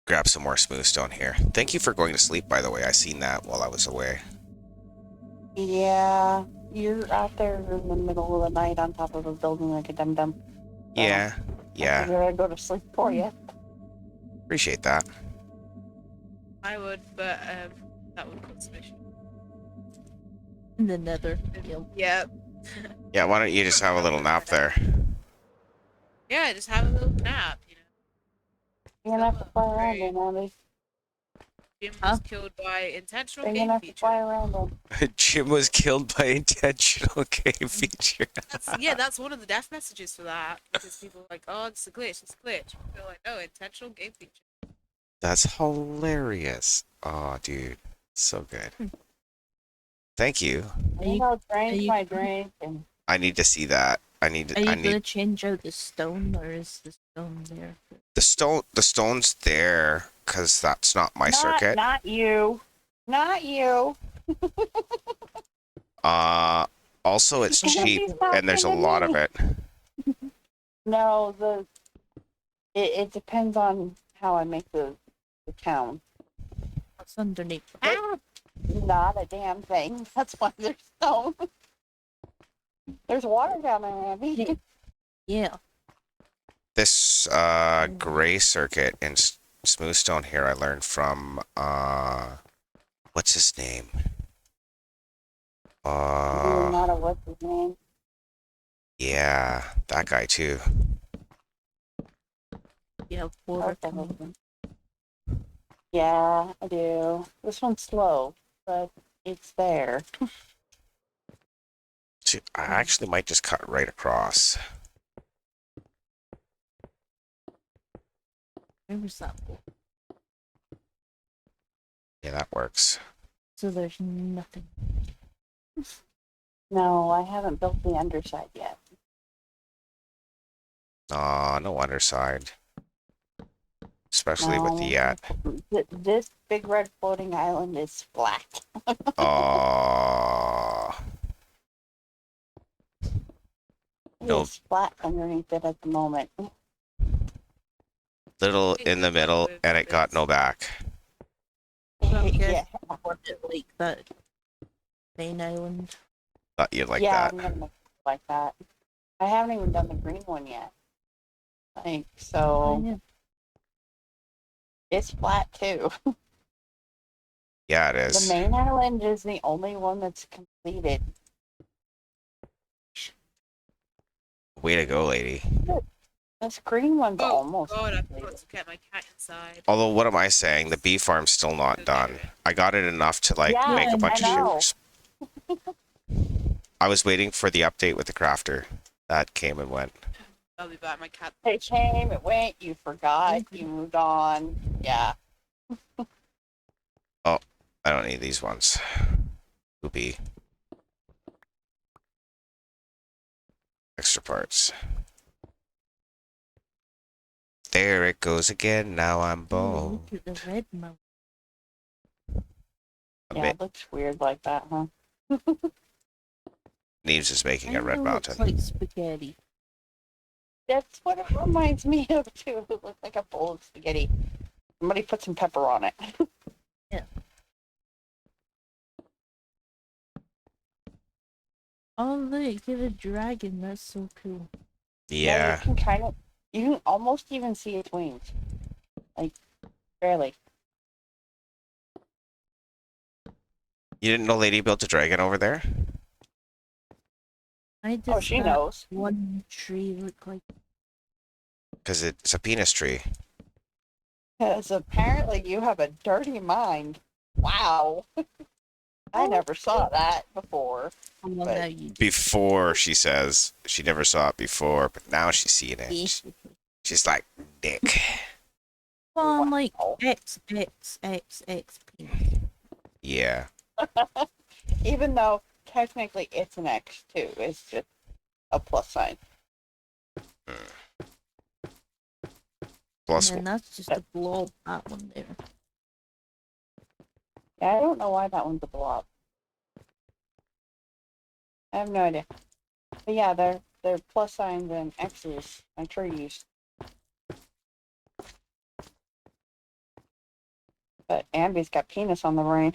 Grab some more smooth stone here. Thank you for going to sleep, by the way. I seen that while I was away. Yeah, you're out there in the middle of the night on top of a building like a dum-dum. Yeah, I yeah. figured I'd go to sleep for you. Appreciate that. I would, but that would cause some issues. In the nether. Yep. Yeah. Yeah, why don't you just have a little nap there? Yeah, just have a little nap, you know. You're gonna have to fly around them, Andy. Jim Huh? was killed by intentional You're game gonna have to feature. fly around them. Jim was killed by intentional game feature. That's one of the death messages for that. Because people are like, oh, it's a glitch, it's a glitch. People are like, no, intentional game feature. That's hilarious. Oh, dude, so good. Thank you. I think I'll drink you- my drink and I need to see that. Are you gonna change out the stone, or is the stone there? the stone. The stone's there because that's not my circuit. not you. Not you. Also, it's Can't cheap be and there's a talking to lot of me. it. No, it depends on how I make the town. What's underneath? Ah! Not a damn thing. That's why there's stone. There's water down there, Andy. Yeah. This gray circuit in Smoothstone here I learned from what's his name? Not a what's his name. Yeah, that guy too. You have water Okay. coming. Yeah, I do. This one's slow, but it's there. I actually might just cut right across. Where was that? Yeah, that works. So there's nothing. No, I haven't built the underside yet. Aw, no underside. Especially with the yet. This big red floating island is flat. Aw. No. It's flat underneath it at the moment. Little in the middle and it got no back. Okay. Yeah, Want it like that main island. Thought you'd like yeah, that. I'm gonna like that. I haven't even done the green one yet. Like, so Yeah. it's flat too. Yeah, it The is. main island is the only one that's completed. Way to go, lady. This green one's Oh almost god, I completed. forgot to get my cat inside. Although, what am I saying? The bee farm's still not done. I got it enough to like Yeah, make a I bunch of know. sugars. I was waiting for the update with the crafter. That came and went. I'll be back. My cat. It came, it went, you forgot, you moved on. Yeah. Oh, I don't need these ones. Oopie. Extra parts. There it goes again. Now I'm Oh, bone. look at the red mouth. Yeah, it looks weird like that, huh? Neves is making a red Looks mountain. like spaghetti. That's what it reminds me of too. It looks like a bowl of spaghetti. Somebody put some pepper on it. Oh, look, get a dragon. That's so cool. Yeah. You can almost even see its wings. Like, barely. You didn't know Lady built a dragon over there? I just Oh, she that knows. one tree look like Because it's a penis tree. Because apparently you have a dirty mind. Wow. I never saw that before. well, But- now you do. Before, she says. She never saw it before, but now she's seeing it. Basically. She's like, dick. Well, I'm like Wow. XXXX penis. Yeah. Even though technically it's an X too. It's just a plus sign. Plus, And then that's just a blob, that one there. Yeah, I don't know why that one's a blob. I have no idea. But yeah, they're plus signs and X's and trees. But Ambi's got penis on the brain.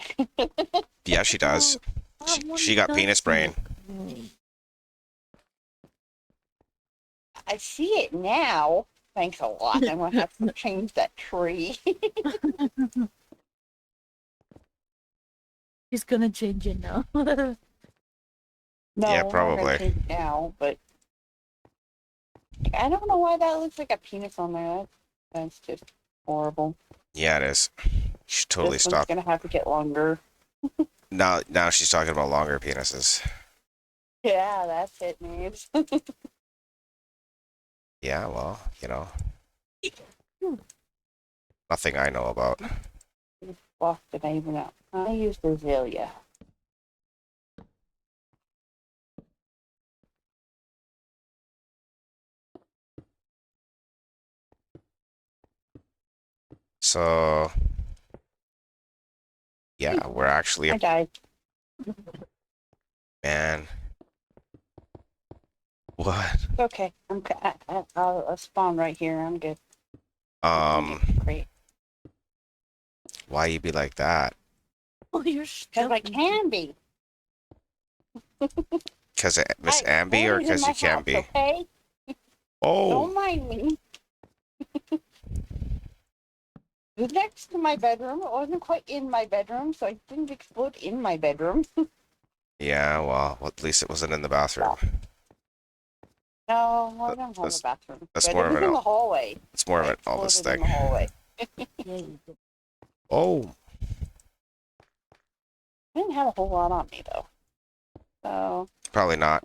yeah, she does. Oh, that She one got does penis brain. look great. I see it now. Thanks a lot. I'm gonna have to change that tree. He's gonna change it now. No, Yeah, I'm not probably. gonna change it now, but I don't know why that looks like a penis on there. That's just horrible. Yeah, it is. You should totally This stop. one's gonna have to get longer. Now she's talking about longer penises. Yeah, that's it, Neves. Yeah, well, you know. Nothing I know about. What did I even know? I used Azalea. So, yeah, we're actually I a died. man. What? It's okay. I'll spawn right here. I'm good. Great. Why you be like that? Oh, you're Because stuck. I can be. Cause of Miss Hey, Amby or Lori's in cause my you can house, be? Okay? Oh, Don't mind me. It was next to my bedroom. It wasn't quite in my bedroom, so it didn't explode in my bedroom. yeah. Well, at least it wasn't in the bathroom. No, I don't have That's- a bathroom. that's But more it of was an in the hallway. It's more of It an Elvis exploded in thing. the hallway. Yeah, you did. Oh, I didn't have a whole lot on me though. So probably not.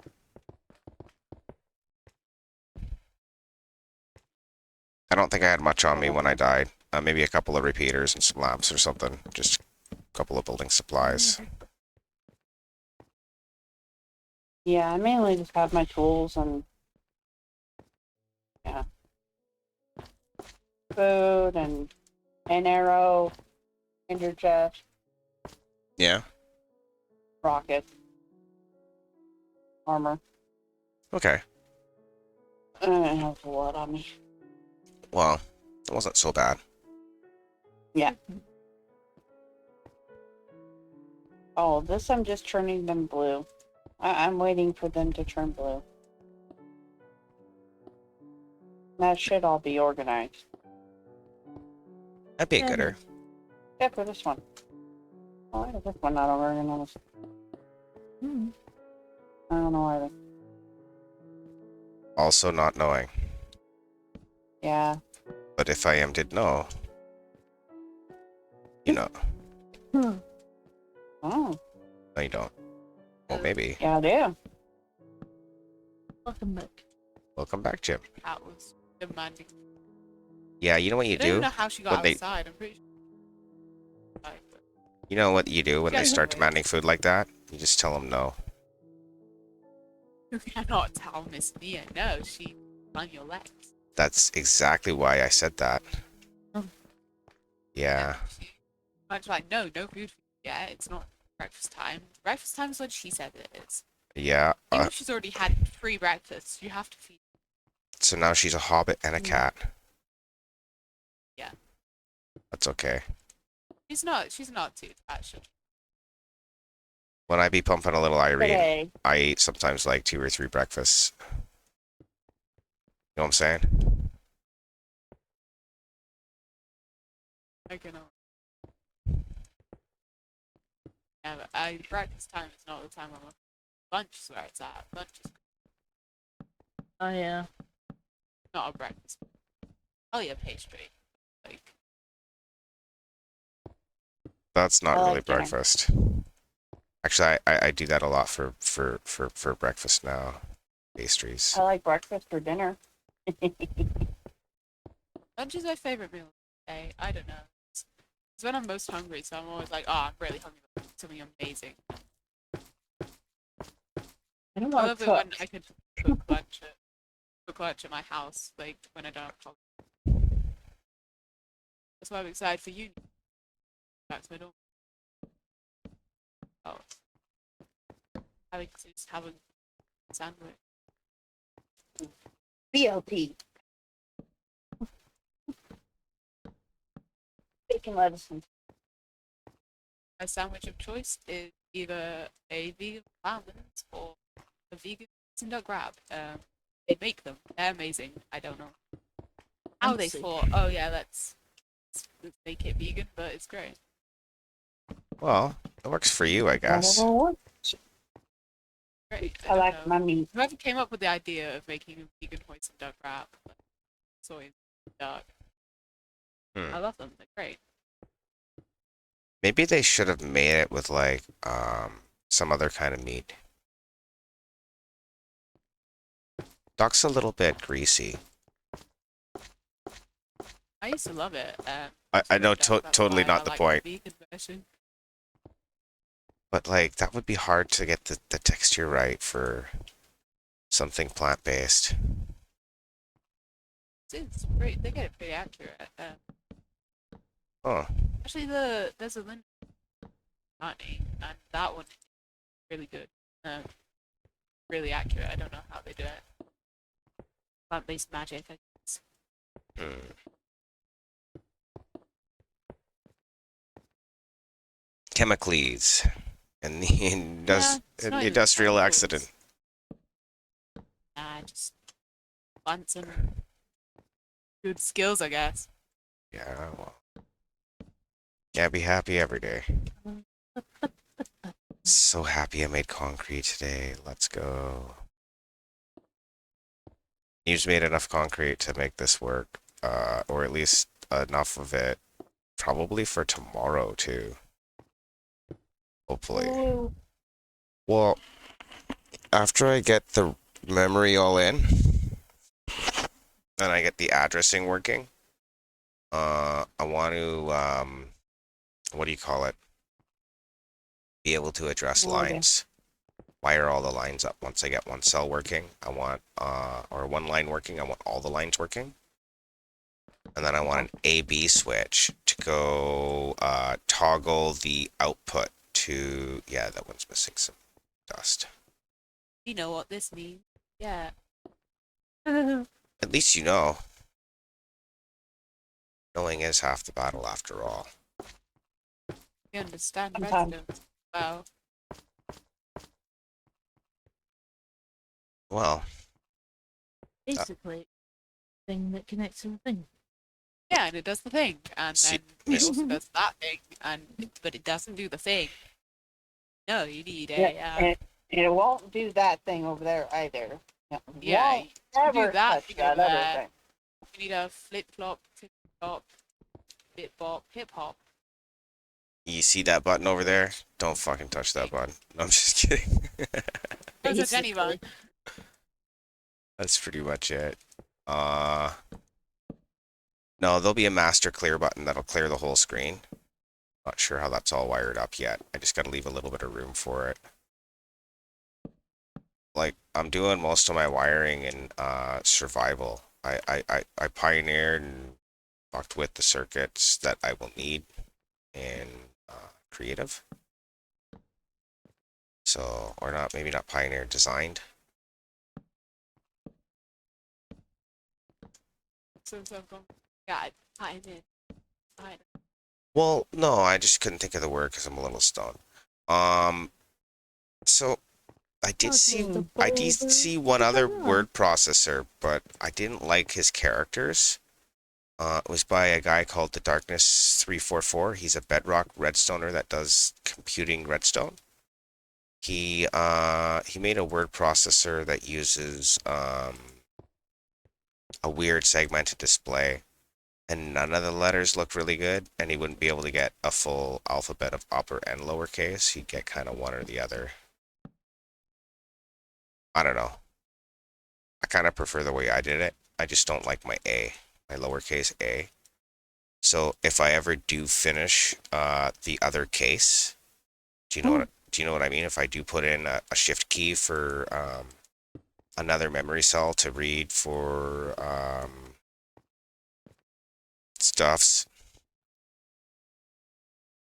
I don't think I had much on me when I died. Maybe a couple of repeaters and some lamps or something. Just a couple of building supplies. yeah, I mainly just have my tools and yeah, food and an arrow, ender chest, Yeah. rocket, armor. Okay. I don't have a lot on me. Well, it wasn't so bad. Oh, this I'm just turning them blue. I'm waiting for them to turn blue. That should all be organized. That'd be a Yeah, gooder. Except for this one. Oh, why is this one not organized? Hmm. I don't know either. Also not knowing. Yeah. But if I did know, you know. Hmm. Oh, No, you don't. Well, maybe. yeah, I do. Welcome back. Welcome back, Jim. Cat was demanding. Yeah, you know what you I don't even do? know how she got when they- outside. I'm pretty sure. Like, but You know what you do when Yeah, they start anyway. demanding food like that? You just tell them no. you cannot tell Miss Mia no. She on your legs. That's exactly why I said that. Oh. Yeah. She much like no food. Yeah, it's not breakfast time. Breakfast time is what she said it is. Yeah. Even if she's already had free breakfast, you have to feed. So now she's a hobbit and a cat. Yeah. That's okay. She's not too actually. When I be pumping a little Irene, Today. I eat sometimes like 2 or 3 breakfasts. You know what I'm saying? I can yeah, but breakfast time is not the time I'm looking. Lunch is where it's at. Lunch is Oh yeah. not a breakfast. Oh yeah, pastry. Like That's not I really like dinner. breakfast. Actually, I do that a lot for breakfast now. Pastries. I like breakfast for dinner. lunch is my favorite meal of the day. I don't know. It's when I'm most hungry, so I'm always like, oh, I'm really hungry. Something amazing. I don't I want love to it when cook. I could cook lunch at my house, like when I don't have college. That's why I'm excited for uni. Back to my dorm. Oh, having to just have a sandwich. BLT. Bacon, lettuce, and My sandwich of choice is either a vegan almonds or a vegan duck wrap. They make them. They're amazing. I don't know how they Fancy. thought. Oh yeah, let's make it vegan, but it's great. Well, it works for you, I guess. Great. I don't like know. my meat. Whoever came up with the idea of making a vegan hoisin duck wrap, soy duck. Hmm. I love them. They're great. Maybe they should have made it with like some other kind of meat. Duck's a little bit greasy. I used to love it. I know That's totally why not I the like point. vegan version. But like that would be hard to get the texture right for something plant-based. It's great. They get it pretty accurate. Oh, Actually, there's a Linda honey, and that one is really good. Really accurate. I don't know how they do it. Plant-based magic, I guess. hmm. Chemicals and the Yeah, it's not even industrial chemicals. accident. Just want some good skills, I guess. Yeah, well. Yeah, be happy every day. So happy I made concrete today. Let's go. You just made enough concrete to make this work, or at least enough of it, probably for tomorrow too. Hopefully. Ooh. Well, after I get the memory all in, and I get the addressing working, I want to, what do you call it? Be able to address Okay. lines. Wire all the lines up. Once I get one cell working, I want, or one line working, I want all the lines working. And then I want an A/B switch to go, toggle the output to, yeah, that one's missing some dust. You know what this means? Yeah. At least you know. Knowing is half the battle after all. You understand Sometimes. redstone. Wow. Well, Basically, thing that connects to the thing. Yeah, and it does the thing, and See, then it also does that thing, but it doesn't do the thing. No, you need Yeah, a and it won't do that thing over there either. It yeah, won't you do ever that touch thing over that other there. thing. You need a flip flop, tip top, bit bop, hip hop. you see that button over there? Don't fucking touch that button. No, I'm just kidding. Don't touch any Basically. button. That's pretty much it. Uh, no, there'll be a master clear button that'll clear the whole screen. Not sure how that's all wired up yet. I just gotta leave a little bit of room for it. Like, I'm doing most of my wiring in survival. I pioneered and fucked with the circuits that I will need in creative. So, or not, maybe not pioneered, designed. Since I've gone, God, I'm in. I Well, no, I just couldn't think of the word because I'm a little stoned. So I did see one other word processor, but I didn't like his characters. It was by a guy called the Darkness 344. He's a Bedrock Redstoner that does computing Redstone. He made a word processor that uses a weird segmented display, and none of the letters look really good, and he wouldn't be able to get a full alphabet of upper and lowercase. He'd get kind of one or the other. I don't know. I kind of prefer the way I did it. I just don't like my A, my lowercase a. So if I ever do finish the other case, do you know what I mean? If I do put in a shift key for another memory cell to read for stuffs.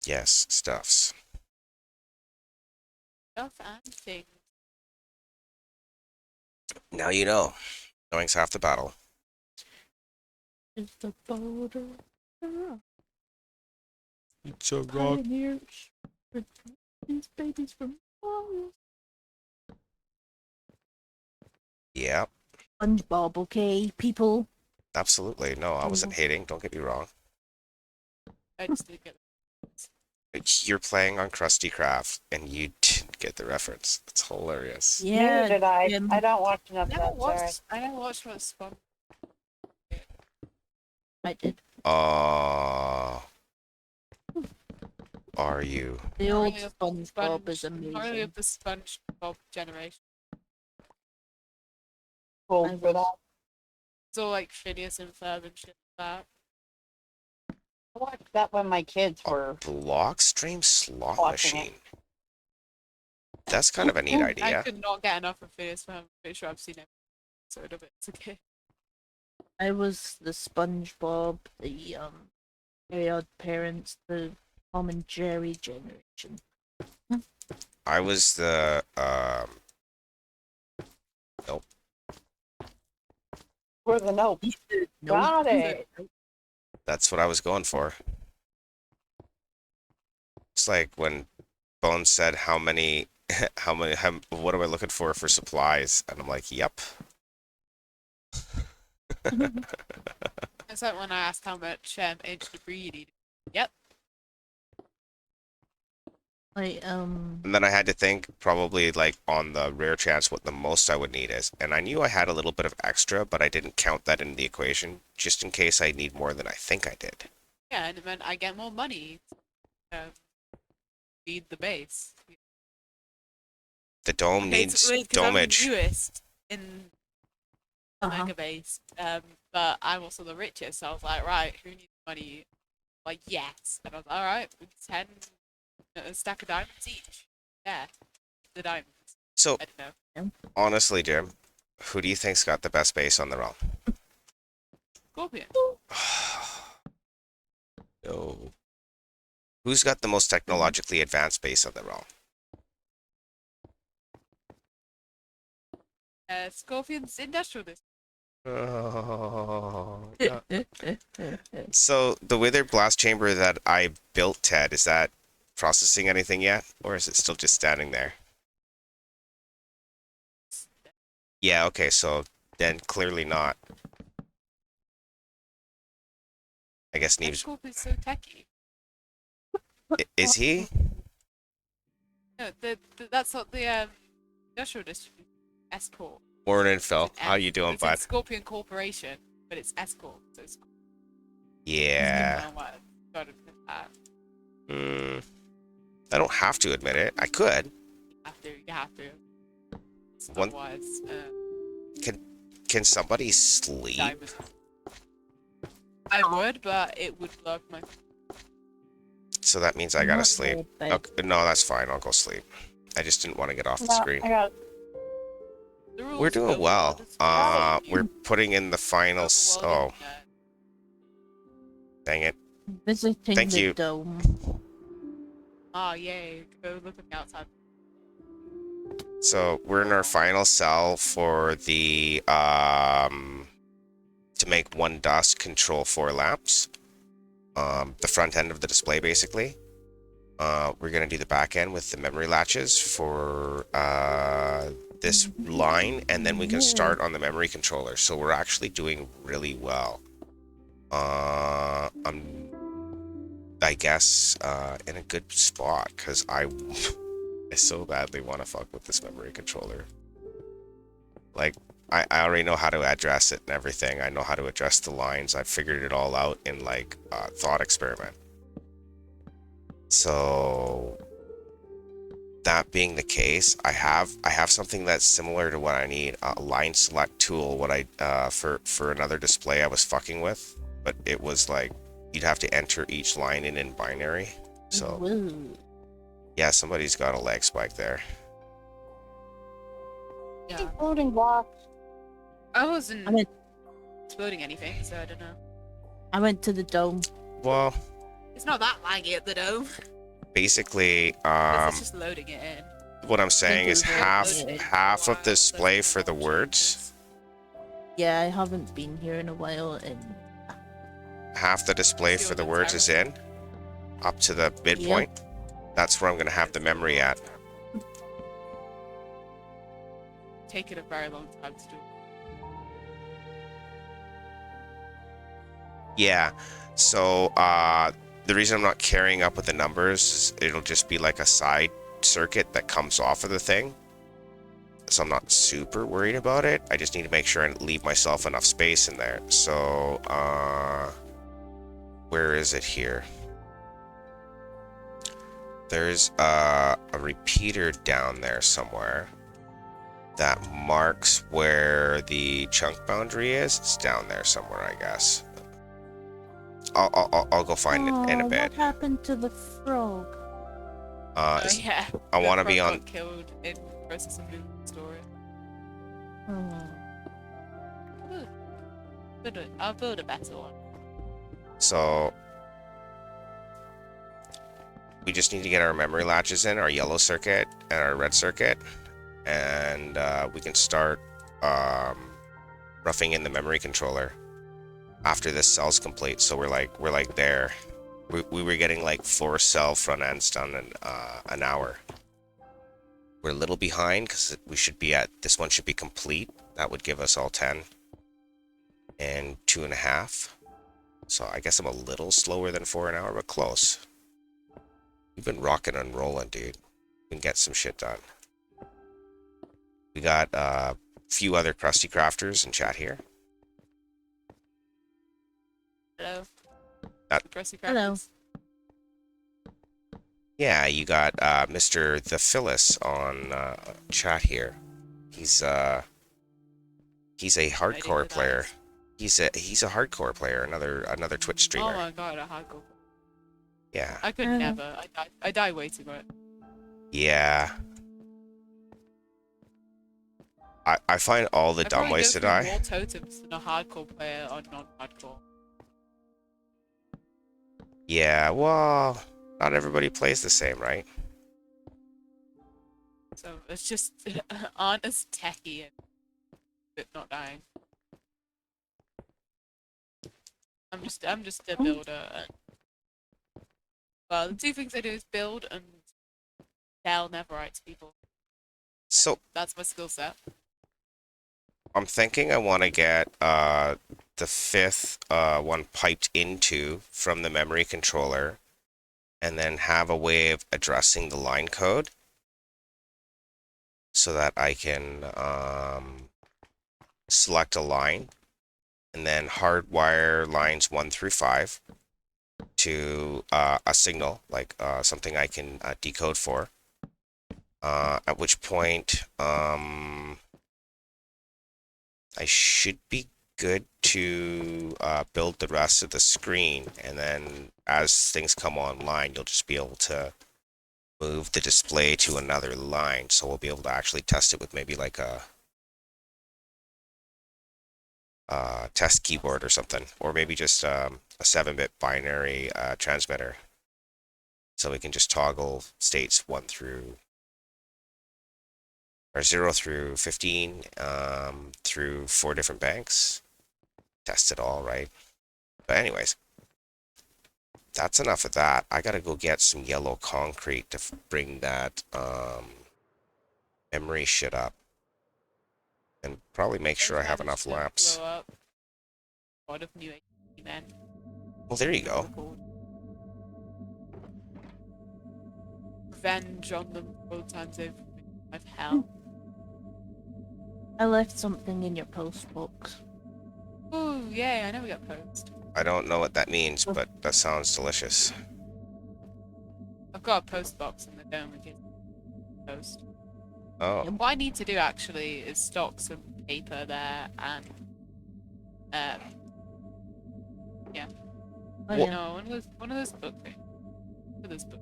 Yes, stuffs. stuff and things. Now you know. Knowing's half the battle. It's the border. It's a Pioneers. These babies from Mars. Yeah, SpongeBob, okay, people. absolutely. No, I wasn't hating. Don't get me wrong. I just didn't get You're playing on Krusty Craft, and you didn't get the reference. It's hilarious. Yeah. Neither did I. Jim. I don't watch I enough of never that. Sorry. watched. I never watched what Spawn. I did. Are you? The Not old really of the SpongeBob is Not really amazing. of the SpongeBob generation. Cool I for that. was- It's all like Phineas and Ferb and shit like I watched that when my kids were. Block stream slot Watching it. machine. That's kind of a neat that. I idea. could not get enough of Phineas and Ferb. I'm pretty sure I've seen every episode of it as a kid. I was the SpongeBob, the Very Odd Parents, the Tom and Jerry generation. I was the For the nope. Got it. that's what I was going for. It's like when Bones said how many what am I looking for supplies? And I'm like, yep. It's like when I asked how much edge debris you needed. Yep. Like And then I had to think probably like on the rare chance what the most I would need is. And I knew I had a little bit of extra, but I didn't count that in the equation just in case I need more than I think I did. Yeah, and it meant I get more money to feed the base. The dome needs Because I'm the domage. newest in uh-huh. Mega Base, but I'm also the richest. So I was like, right, who needs money? Like, yes. And I was like, all right, 10, a stack of diamonds each. Yeah, the diamonds. So I don't know. honestly, Jim, who do you think's got the best base on the realm? Scorpion. No. Who's got the most technologically advanced base on the realm? Scorpion's industrial district. Oh, yeah. So the wither blast chamber that I built, Ted, is that processing anything yet, or is it still just standing there? Yeah, okay, so then clearly not. I guess S Neve's... Corp is so techy. Is he? No, that's what the industrial district S Corp. Morning, It's Phil. an How S. you doing, It's in bud? Scorpion Corporation, but it's S Corp. So it's Yeah. different words. Gotta admit that. Mm, I don't have to admit it. I could. You have to. One, Otherwise, can somebody sleep? diamond. I would, but it would block my. So that means I gotta Not sleep. your bed. Okay, no, that's fine. I'll go sleep. I just didn't want to get off the No, screen. I got The rules We're doing go well. with the We're putting in the final. Oh, internet. dang it. Visiting Thank the you. dome. Oh yay! Go look at the outside. So we're in our final cell for the to make one dust control 4 lamps. The front end of the display basically. We're gonna do the back end with the memory latches for this line, and then we can start on the memory controller. So we're actually doing really well. I guess in a good spot because I so badly want to fuck with this memory controller. Like, I already know how to address it and everything. I know how to address the lines. I figured it all out in like thought experiment. So that being the case, I have something that's similar to what I need, a line select tool. What I for another display I was fucking with, but it was like you'd have to enter each line in binary. So Woo. yeah, somebody's got a leg spike there. Yeah, floating blocks. I wasn't I mean- exploding anything, so I don't know. I went to the dome. Well, It's not that laggy at the dome. basically, It's just loading it in. what I'm saying it is was half of the display for the words, Yeah, I haven't been here in a while, and half the display for the words is in, up to the midpoint. That's where I'm gonna have the memory at. Taken a very long time to do. Yeah. So the reason I'm not carrying up with the numbers is it'll just be like a side circuit that comes off of the thing. So I'm not super worried about it. I just need to make sure I leave myself enough space in there. So where is it here? There's a repeater down there somewhere that marks where the chunk boundary is. It's down there somewhere, I guess. I'll go find it in a bit. What happened to the frog? Oh yeah. I The want to be frog on. got killed in process of moving the story. I'll build a better one. So we just need to get our memory latches in, our yellow circuit and our red circuit, and we can start roughing in the memory controller after this cell's complete. So we're like there. We were getting like 4 cell front ends done in an hour. We're a little behind because we should be at, this one should be complete. That would give us all 10 in 2.5. So I guess I'm a little slower than 4 an hour, but close. We've been rocking and rolling, dude. We can get some shit done. We got a few other crusty crafters in chat here. Hello. Progressive Hello. graphics. Yeah, you got Mr. The Phyllis on chat here. He's a hardcore that player. is. He's a hardcore player. Another Twitch streamer. Oh my god, a hardcore. Yeah. I could never. I die way too much. Yeah. I find all the dumb ways to die. More totems than a hardcore player or non-hardcore. Yeah, well, not everybody plays the same, right? So it's just aren't as techy and but not dying. I'm just a builder. Well, the two things I do is build and sell netherite to people. So That's my skill set. I'm thinking I want to get the fifth one piped into from the memory controller, and then have a way of addressing the line code so that I can select a line and then hardwire lines 1 through 5 to a signal, like something I can decode for. At which point, I should be good to build the rest of the screen, and then as things come online, you'll just be able to move the display to another line, so we'll be able to actually test it with maybe like a test keyboard or something, or maybe just a 7-bit binary transmitter, so we can just toggle states 1 through or 0 through 15 through 4 different banks. Test it all, right? But anyways, that's enough of that. I gotta go get some yellow concrete to bring that memory shit up, and probably make sure I have enough lamps. Blow up. God of new men. Well, there you go. Revenge on them 4 times over. Of hell. I left something in your post box. Ooh, yay! I know we got post. I don't know what that means, but that sounds delicious. I've got a post box in the dome in case post. Oh, And what I need to do actually is stock some paper there and Oh, Well- yeah. no, one of those book things. One of those book.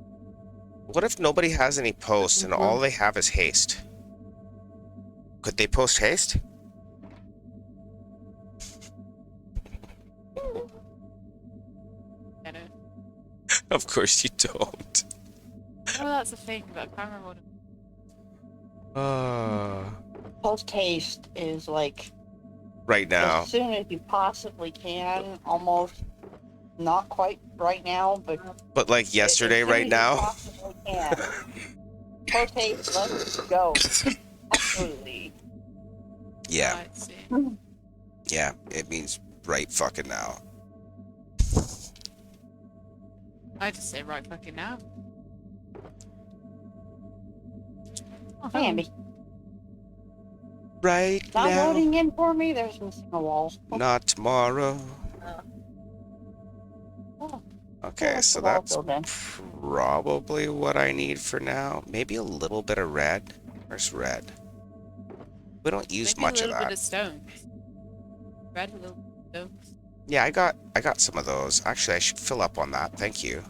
what if nobody has any posts and all they have is haste? Could they post haste? I know. Of course you don't. Oh, that's a thing, but I can't remember what. Post haste is like Right now. as soon as you possibly can, almost not quite right now, but But like yesterday, as soon right as now. you possibly can. Post haste, let's go. Absolutely. Yeah, Right, see. yeah, it means right fucking now. I just say right fucking now. Oh, Hey, Andy. Right Not now, loading in for me. There's missing a wall. not tomorrow. Oh, Okay, that's so the wall that's filled in. probably what I need for now. Maybe a little bit of red. Where's red? We don't use Maybe much a of little bit that. of stones. Red, a little bit of stones. Yeah, I got some of those. Actually, I should fill up on that. Thank you.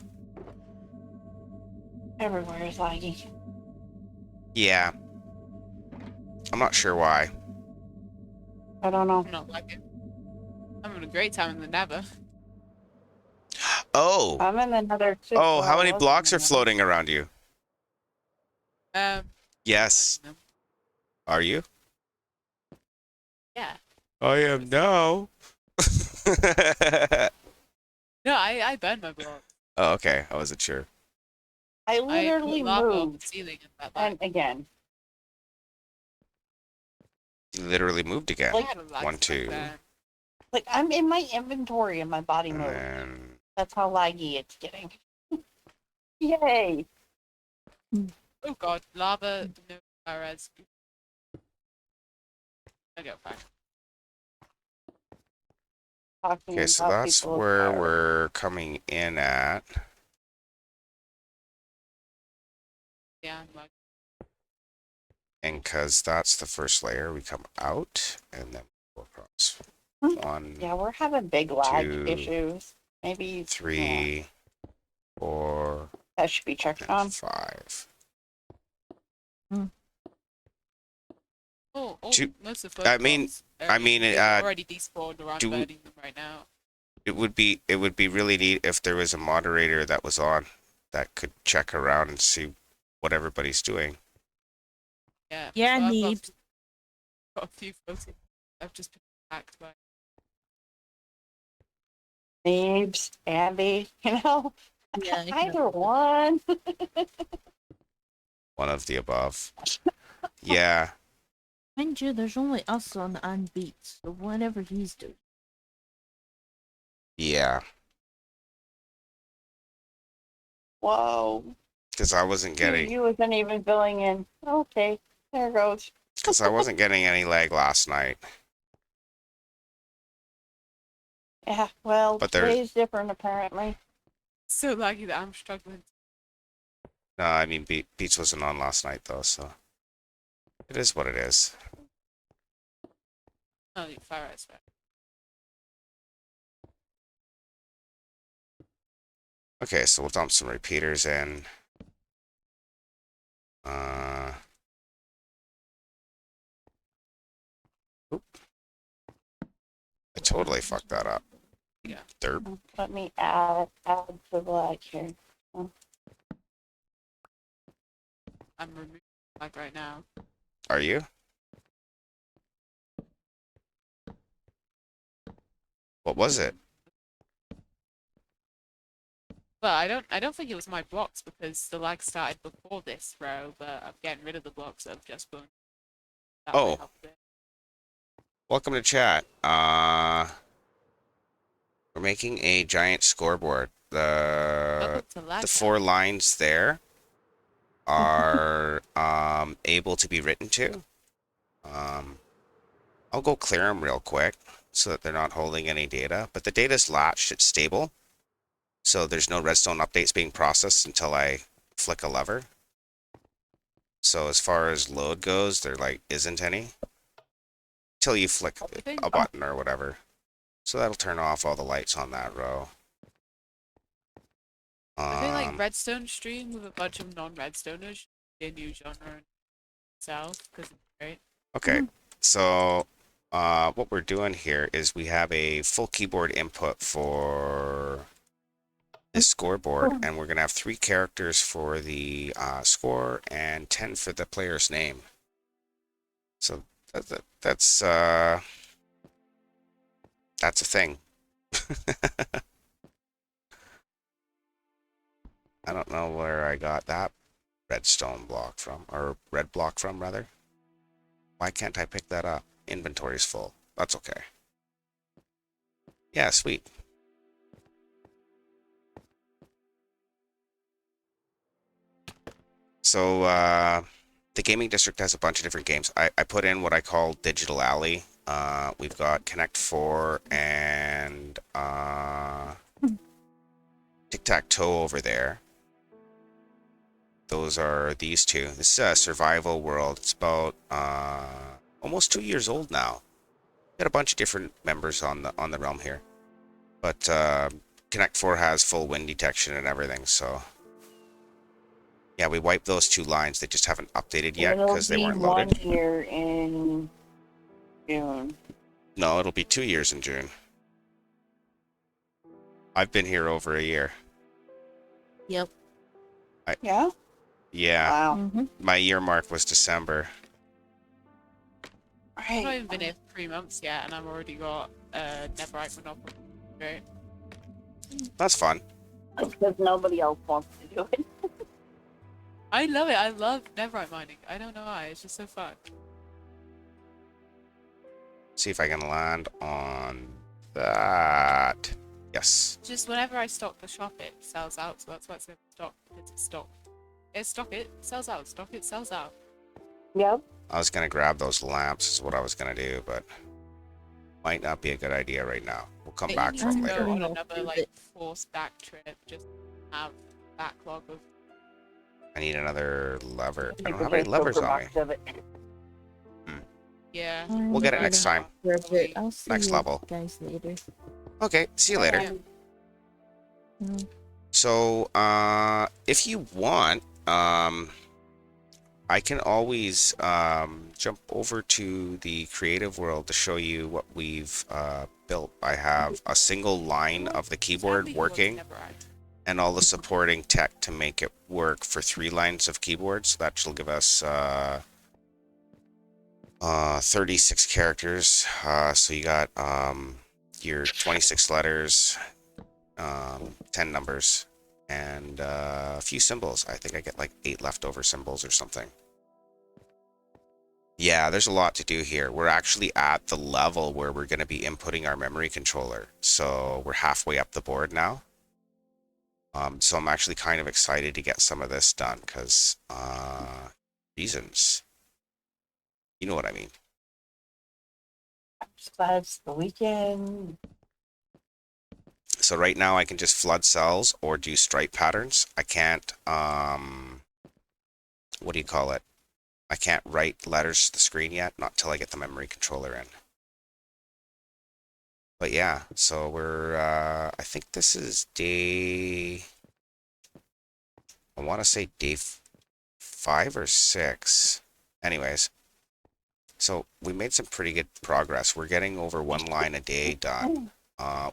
Everywhere is laggy. Yeah. I'm not sure why. I don't know. I'm not like it. I'm having a great time in the Nether. Oh. I'm in another two. Oh, how many blocks are floating around you? Yes. Burning them. Are you? Yeah. I am now. No, I burned my block. Oh, okay. I wasn't sure. I I literally put lava on the moved, ceiling and that and again, You literally moved again. I had a lag 1, spike 2, there. like I'm in my inventory and my body and moved. then That's how laggy it's getting. Yay! Oh god, lava, no res. Okay, fine. Talking okay, so about that's people with where fire. we're coming in at. Yeah, I'm like, And because that's the first layer, we come out and then go across. Hmm. 1, Yeah, we're having big lag 2, issues. Maybe yeah, 3, 4, that should be checked and on. 5. Do- most of I mean- blocks I mean, they've already despawned or I'm do- burning them right now. It would be really neat if there was a moderator that was on that could check around and see what everybody's doing. Yeah. Yeah, so I've Neebs. got a few photos. I've just been attacked by. Neebs, Andy, you know, Yeah, I can either one. One of the above. Yeah. Mind you, there's only us on Beats, so whatever he's doing. Yeah, Whoa. because I wasn't getting You wasn't even filling in. Okay, there goes. any lag last night. Yeah, well, But there's today's different apparently. So lucky that I'm struggling. no, I mean Beats wasn't on last night though, so it is what it is. Oh, fire right. Okay, so we'll dump some repeaters in. Oop, I totally fucked that up. Yeah. Derp. Let me add to black here. I'm removing like right now. Are you? What was it? Well, I don't think it was my blocks because the lag started before this row, but I'm getting rid of the blocks that have just been that Oh. might help a bit. Welcome to chat. We're making a giant scoreboard. Welcome to lag The time. 4 lines there are able to be written to. I'll go clear them real quick so that they're not holding any data. But the data's latched, it's stable. So there's no redstone updates being processed until I flick a lever. So as far as load goes, there like isn't any. Till you flick a button or whatever. So that'll turn off all the lights on that row. I think like Redstone stream with a bunch of non-Redstoners should be a new genre in itself because it's great. Okay, so what we're doing here is we have a full keyboard input for this scoreboard, and we're going to have 3 characters for the score and 10 for the player's name. So that's a thing. I don't know where I got that redstone block from, or red block from, rather. Why can't I pick that up? Inventory's full. That's okay. Yeah, sweet. So, the gaming district has a bunch of different games. I put in what I call Digital Alley. We've got Connect 4 and Tic-Tac-Toe over there. Those are these two. This is a survival world. It's about almost 2 years old now. Got a bunch of different members on the realm here, but Connect 4 has full wind detection and everything. So yeah, we wiped those 2 lines. They just haven't updated yet because they weren't loaded. 1 year in June. No, it'll be 2 years in June. I've been here over a year. Yep. Yeah? Yeah, Wow. Mm-hmm. my year mark was December. I've not Right. even been here for 3 months yet, and I've already got Netherite Monopoly. Great. That's fun. Because nobody else wants to do it. I love it. I love Netherite mining. I don't know why. It's just so fun. See if I can land on that. Yes. Just whenever I stock the shop, it sells out. So that's why it's in stock. It's stock. It's stock it sells out. Stock it sells out. Yep. I was gonna grab those lamps is what I was gonna do, but might not be a good idea right now. We'll come Maybe back you from need to later. go on Later. another like forced back trip. Just have backlog of. I need another lever. I don't Make have a any big levers silver on me. box of it. Yeah. We'll get it next time. I'll see Next you level. guys later. Okay, see you later. Mm. So, if you want, I can always jump over to the creative world to show you what we've built. I have a single line of the keyboard Sadly, he was working, Netherite. and all the supporting tech to make it work for 3 lines of keyboard. So that should give us 36 characters. So you got your 26 letters, 10 numbers, and a few symbols. I think I get like 8 leftover symbols or something. Yeah, there's a lot to do here. We're actually at the level where we're going to be inputting our memory controller. So we're halfway up the board now. So I'm actually kind of excited to get some of this done because, reasons. You know what I mean. I'm just glad it's the weekend. So right now I can just flood cells or do stripe patterns. I can't, what do you call it? I can't write letters to the screen yet, not till I get the memory controller in. But yeah, so we're, I think this is day, I want to say day 5 or 6. Anyways, so we made some pretty good progress. We're getting over 1 line a day done.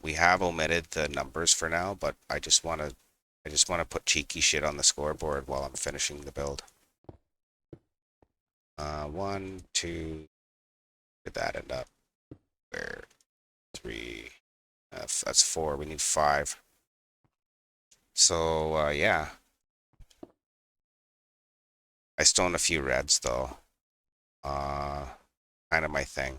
We have omitted the numbers for now, but I just want to put cheeky shit on the scoreboard while I'm finishing the build. 1, 2, did that end up? Where? 3, that's 4. We need 5. So, yeah. I still own a few reds, though. Kind of my thing.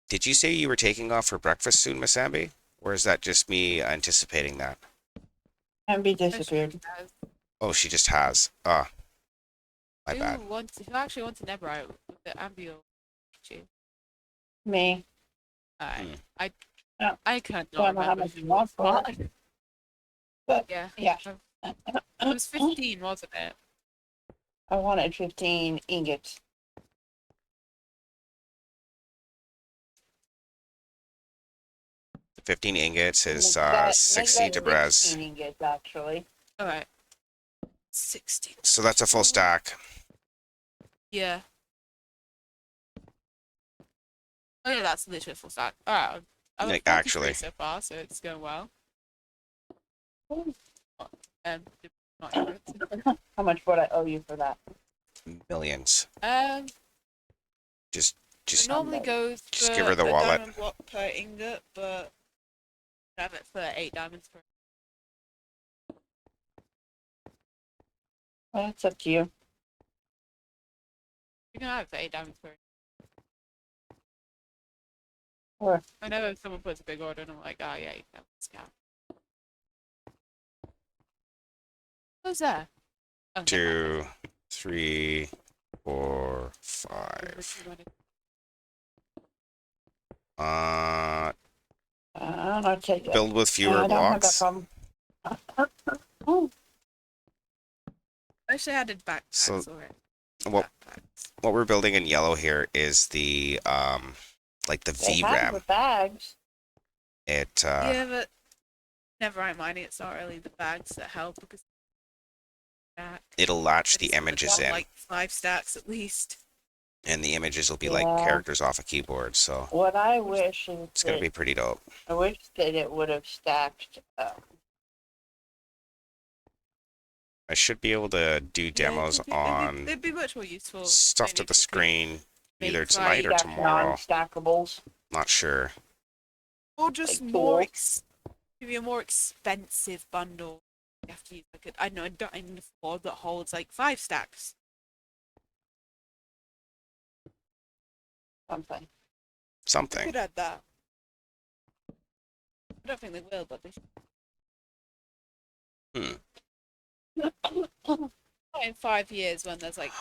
Did you say you were taking off for breakfast soon, Miss Amby? Or is that just me anticipating that? Amby disappeared. Oh, she just has. Ah, my bad. Who actually wants a Neverite with the Ambio? Me. Hmm. I can't Don't know how remember much who you it want was. for it. But Yeah. yeah, It was 15, wasn't it? I wanted 15 ingots. The 15 ingots is Make that 60 to Brez. 16 ingots, actually. Alright. 16. So that's a full stack. Yeah. Oh yeah, that's literally a full stack. Alright. I'm Like, at 43 actually. so far, so it's going well. Ooh. Not accurate. How much would I owe you for that? Millions. Just, It normally goes just for give her the a wallet. diamond block per ingot, but I have it for 8 diamonds per. Well, it's up to you. You can have it for 8 diamonds per. Or I know if someone puts a big order and I'm like, oh yeah, you can have a discount. Who's that? Oh, never mind. 2, 3, 4, 5. I'll take it. Build with fewer I don't have that blocks. problem. I actually added backpacks So, already. what Backpacks. what we're building in yellow here is the like the They have the VRAM. bags. It Yeah, but never mind mining. It's not really the bags that help because it'll latch I the just images want, in, like 5 stacks at least. and the images will be like Yeah. characters off a keyboard. So What I wish is it's gonna that be pretty dope. I wish that it would have stacked. I should be able to do demos on They'd be much more useful. stuff maybe to if the you could screen either make, tonight or like, stack tomorrow. non-stackables. Not sure. Or just Like more tools. maybe a more expensive bundle. You have to use like I don't know, a diamond board that holds like 5 stacks. Something. You Something. could add that. I don't think they will, but they should. Not in 5 years when there's like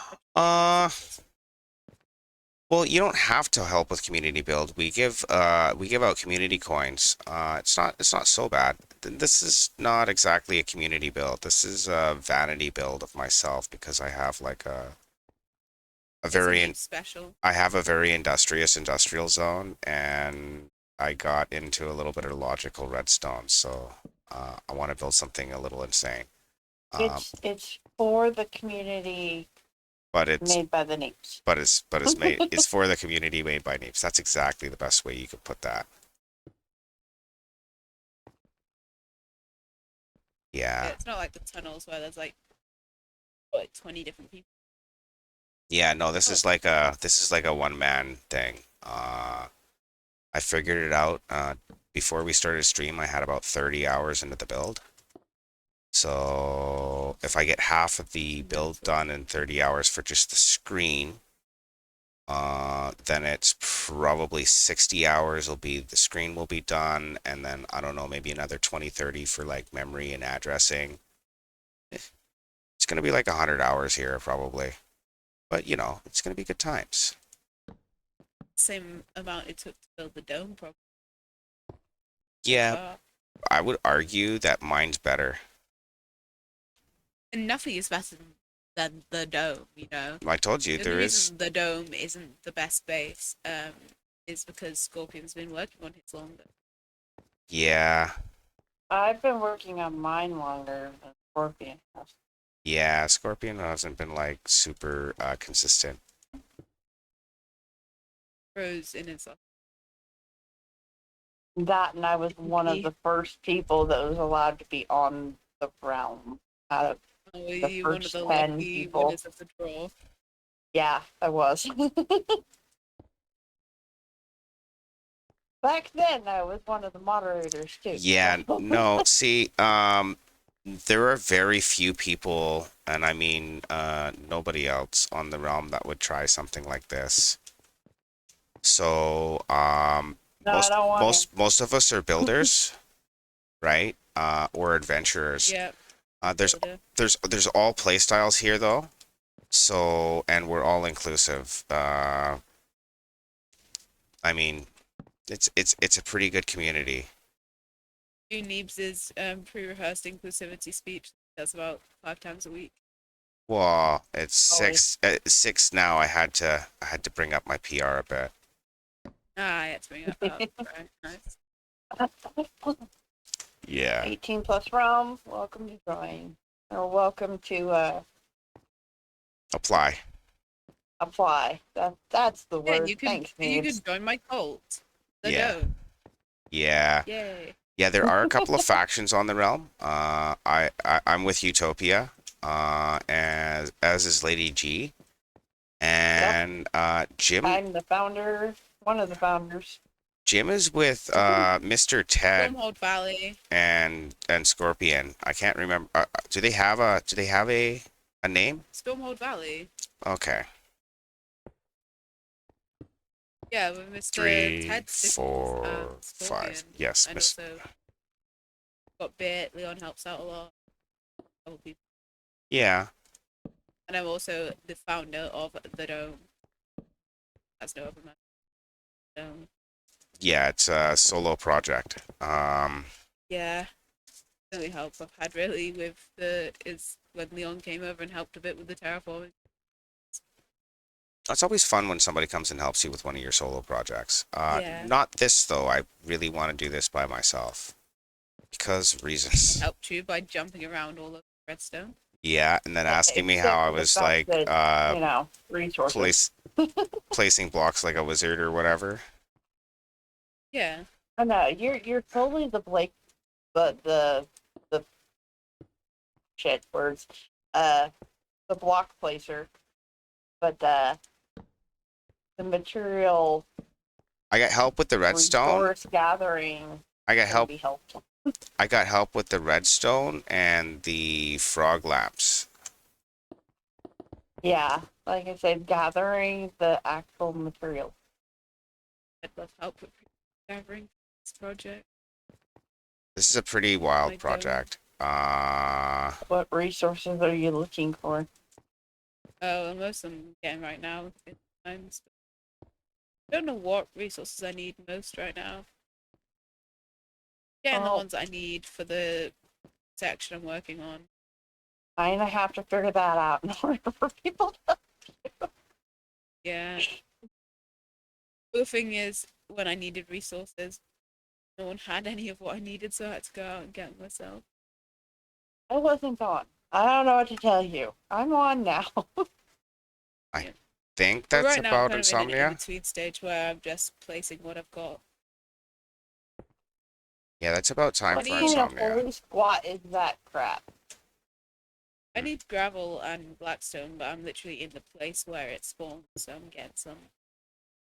Well, you don't have to help with community build. We give out community coins. It's not so bad. This is not exactly a community build. This is a vanity build of myself because I have like a very special. I have a very industrial zone, and I got into a little bit of logical redstone. So I want to build something a little insane. It's for the community But it's made by the Neeps. but it's made it's for the community made by Neeps. That's exactly the best way you could put that. Yeah. It's not like the tunnels where there's like 20 different people. Yeah, no, this is like a one man thing. I figured it out before we started stream. I had about 30 hours into the build. So if I get half of the build done in 30 hours for just the screen, then it's probably 60 hours will be, the screen will be done, and then I don't know, maybe another 20, 30 for like memory and addressing. It's gonna be like 100 hours here probably, but you know, it's gonna be good times. Same amount it took to build the dome, probably. Yeah, Uh, I would argue that mine's better. and nothing is better than the dome, you know. I told you The only there is. reason the dome isn't the best base, is because Scorpion's been working on his longer. Yeah, I've been working on mine longer than Scorpion has. yeah. Scorpion hasn't been like super consistent. Rose in his That, and I was one of He- the first people that was allowed to be on the realm out of, Oh, were the you one of first the 10 lucky people. winners of the draw? yeah, I was. Back then, I was one of the moderators too. Yeah, no, see, there are very few people, and I mean, nobody else on the realm that would try something like this. So, No, I don't want to. most of us are builders, right? Or adventurers. Yeah. There's Builder. there's all play styles here though. So, and we're all inclusive. I mean, it's a pretty good community. Do Neebs' pre-rehearsed inclusivity speech. That's about 5 times a week. Well, it's Always. six now. I had to bring up my PR a bit. Ah, I had to bring it up. Right, nice. Yeah. 18 plus realm. Welcome to join. Or welcome to Apply. apply. That's the Yeah, word. you can Thanks, you Neebs. can join my cult. The Yeah. dome. Yeah. Yay. Yeah, there are a couple of factions on the realm. I'm with Utopia, as is Lady G, and Jim I'm the founder, one of the founders. Jim is with Mr. Ted Stormhold Valley. and Scorpion. I can't remember. Do they have a name? Stormhold Valley. Okay. Yeah, with Mr. 3, Ted Stickles 4, and 5. Scorpion. Yes, And Miss. also got Bit. Leon helps out a lot. Other people. Yeah. And I'm also the founder of the Dome. That's no other man. Yeah, it's a solo project. Yeah. Really helped. I've had really with is when Leon came over and helped a bit with the terraforming. It's always fun when somebody comes and helps you with one of your solo projects. Yeah. Not this though. I really want to do this by myself because reasons. Helped you by jumping around all over Redstone. Yeah, and then asking me Except how I for the was fact like that, resources. placing blocks like a wizard or whatever. Yeah. Oh no, you're totally the Blake, but the shit words, the block placer, but the material I got help with the redstone. resource gathering I got can help. be helpful. I got help with the redstone and the frog lamps. Yeah, like I said, gathering the actual material. I'd love help with gathering this project. This is a pretty wild My dome. project. What resources are you looking for? Oh, and most of them I'm getting right now. Times. I don't know what resources I need most right now. Getting the Oh. ones I need for the section I'm working on. I have to figure that out in order for people to. Yeah. The thing is, when I needed resources, no one had any of what I needed, so I had to go out and get them myself. I wasn't on. I don't know what to tell you. I'm on now. Think But that's right now, I'm about kind of in an insomnia. in-between stage where I'm just placing what I've got. Yeah, that's about time What for kind of insomnia. holy squat is that crap? I need gravel and blackstone, but I'm literally in the place where it spawns, so I'm getting some.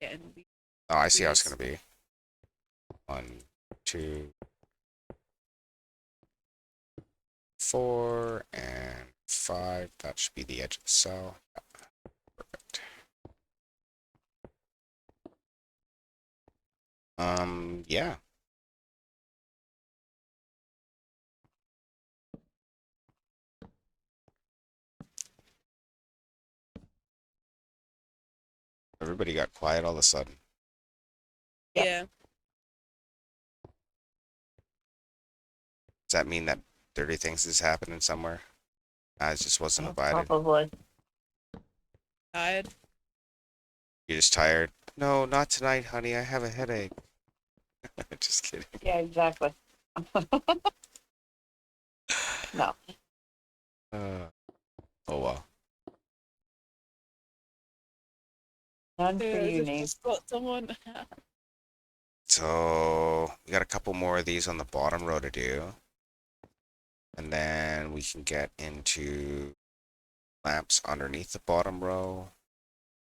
Oh, I see how it's Please. gonna be. 1, 2, 4, and 5. That should be the edge of the cell. Perfect. Yeah. Everybody got quiet all of a sudden. Yep. Yeah. Does that mean that dirty things is happening somewhere? I just wasn't invited. Probably. Tired. You're just tired? No, not tonight, honey. I have a headache. Just kidding. Yeah, exactly. No. Oh well. None for you, Just Nate. got someone. So we got a couple more of these on the bottom row to do. And then we can get into lamps underneath the bottom row.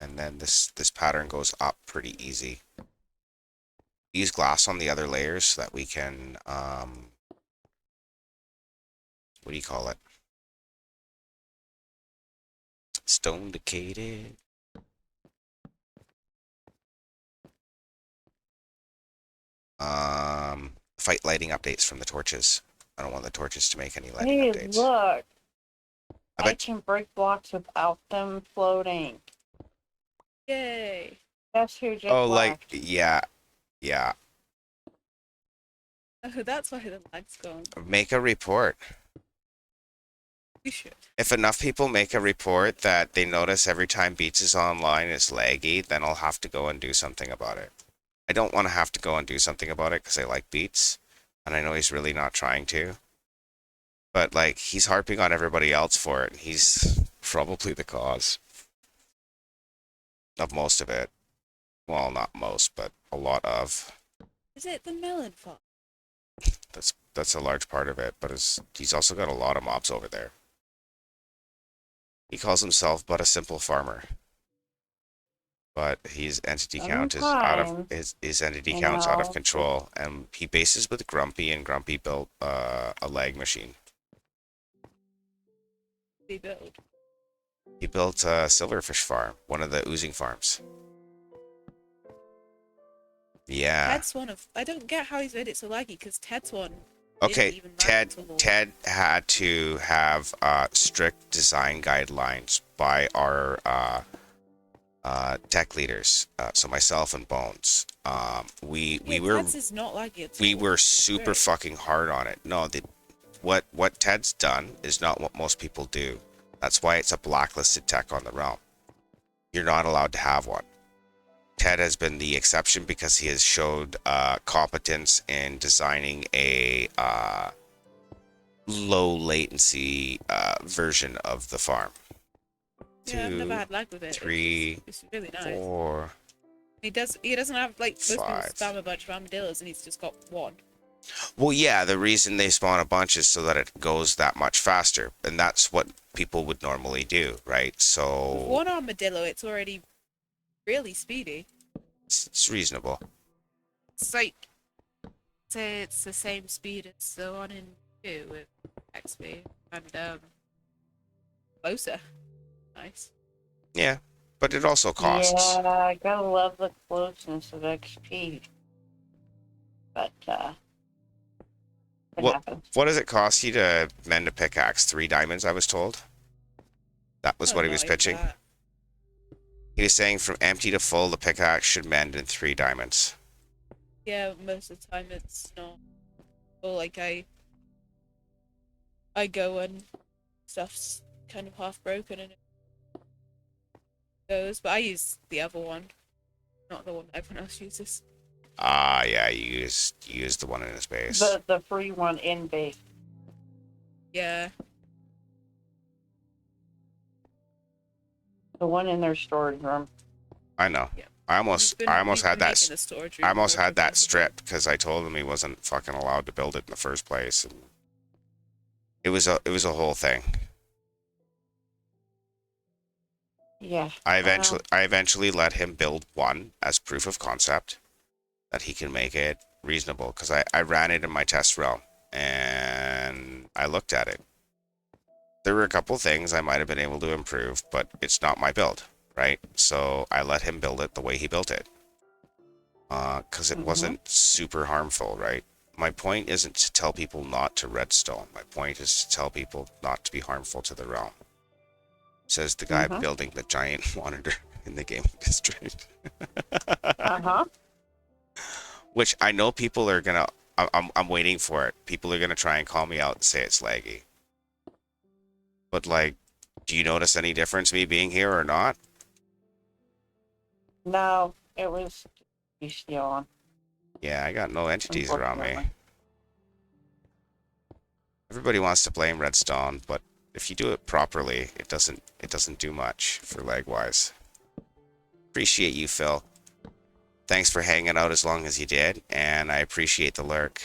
And then this pattern goes up pretty easy. Use glass on the other layers so that we can what do you call it? Stone decayed. Fight lighting updates from the torches. I don't want the torches to make any lighting Hey, updates. look. I I bet- can break blocks without them floating. Yay. Guess who just Oh, like, left? yeah. Oh, that's why the lag's gone. Make a report. We should. If enough people make a report that they notice every time Beats is online is laggy, then I'll have to go and do something about it. I don't want to have to go and do something about it because I like Beats, and I know he's really not trying to. But, like, he's harping on everybody else for it, and he's probably the cause of most of it. Well, not most, but a lot of. Is it the melon farm? That's a large part of it, but he's also got a lot of mobs over there. He calls himself but a simple farmer. But his entity count is out of his entity count's out of control, and he bases with Grumpy, and Grumpy built a lag machine. We build. He built a silverfish farm, one of the oozing farms. Yeah. Ted's one of. I don't get how he's made it so laggy because Ted's one. Okay, didn't even lag at all. Ted had to have strict design guidelines by our tech leaders, so myself and Bones. We Yeah, were Ted's is not laggy at we all. were super Great. fucking hard on it. No, what Ted's done is not what most people do. That's why it's a blacklisted tech on the realm. You're not allowed to have one. Ted has been the exception because he has showed competence in designing a low latency version of the farm. Yeah, I've 2, never had lag with it. 3, It's really nice. 4. He doesn't have like most people 5. spam a bunch of armadillos and he's just got one. Well, yeah, the reason they spawn a bunch is so that it goes that much faster, and that's what people would normally do, right? With So one armadillo, it's already really speedy. it's reasonable. It's like, say it's the same speed as the one in 2 with XP and closer. Nice. Yeah, but it also costs. Yeah, I gotta love the closeness of XP. But, it What happens. what does it cost you to mend a pickaxe? 3 diamonds, I was told. That was Oh, what he not was even pitching. that. He was saying from empty to full, the pickaxe should mend in 3 diamonds. Yeah, most of the time it's not. Or like I go and stuff's kind of half broken and it goes, but I use the other one, not the one everyone else uses. Ah, yeah, you used the one in his base. The free one in base. Yeah, The one in their storage room. I know. Yeah. I almost we've had been that. making the storage room I almost more had that presentable. stripped because I told him he wasn't fucking allowed to build it in the first place, and it was a whole thing. Yeah. I eventually let him build one as proof of concept that he can make it reasonable because I ran it in my test realm and I looked at it. there were a couple things I might have been able to improve, but it's not my build, right? So I let him build it the way he built it. Because it wasn't super harmful, right? My point isn't to tell people not to redstone. My point is to tell people not to be harmful to the realm. Says the guy building the giant monitor in the gaming district. Which I know people are gonna. I'm waiting for it. People are gonna try and call me out and say it's laggy. But like, do you notice any difference me being here or not? No, it was you still on. Yeah, I got no entities around me. Unfortunately. Everybody wants to blame Redstone, but if you do it properly, it doesn't do much for lag wise. Appreciate you, Phil. Thanks for hanging out as long as you did, and I appreciate the lurk.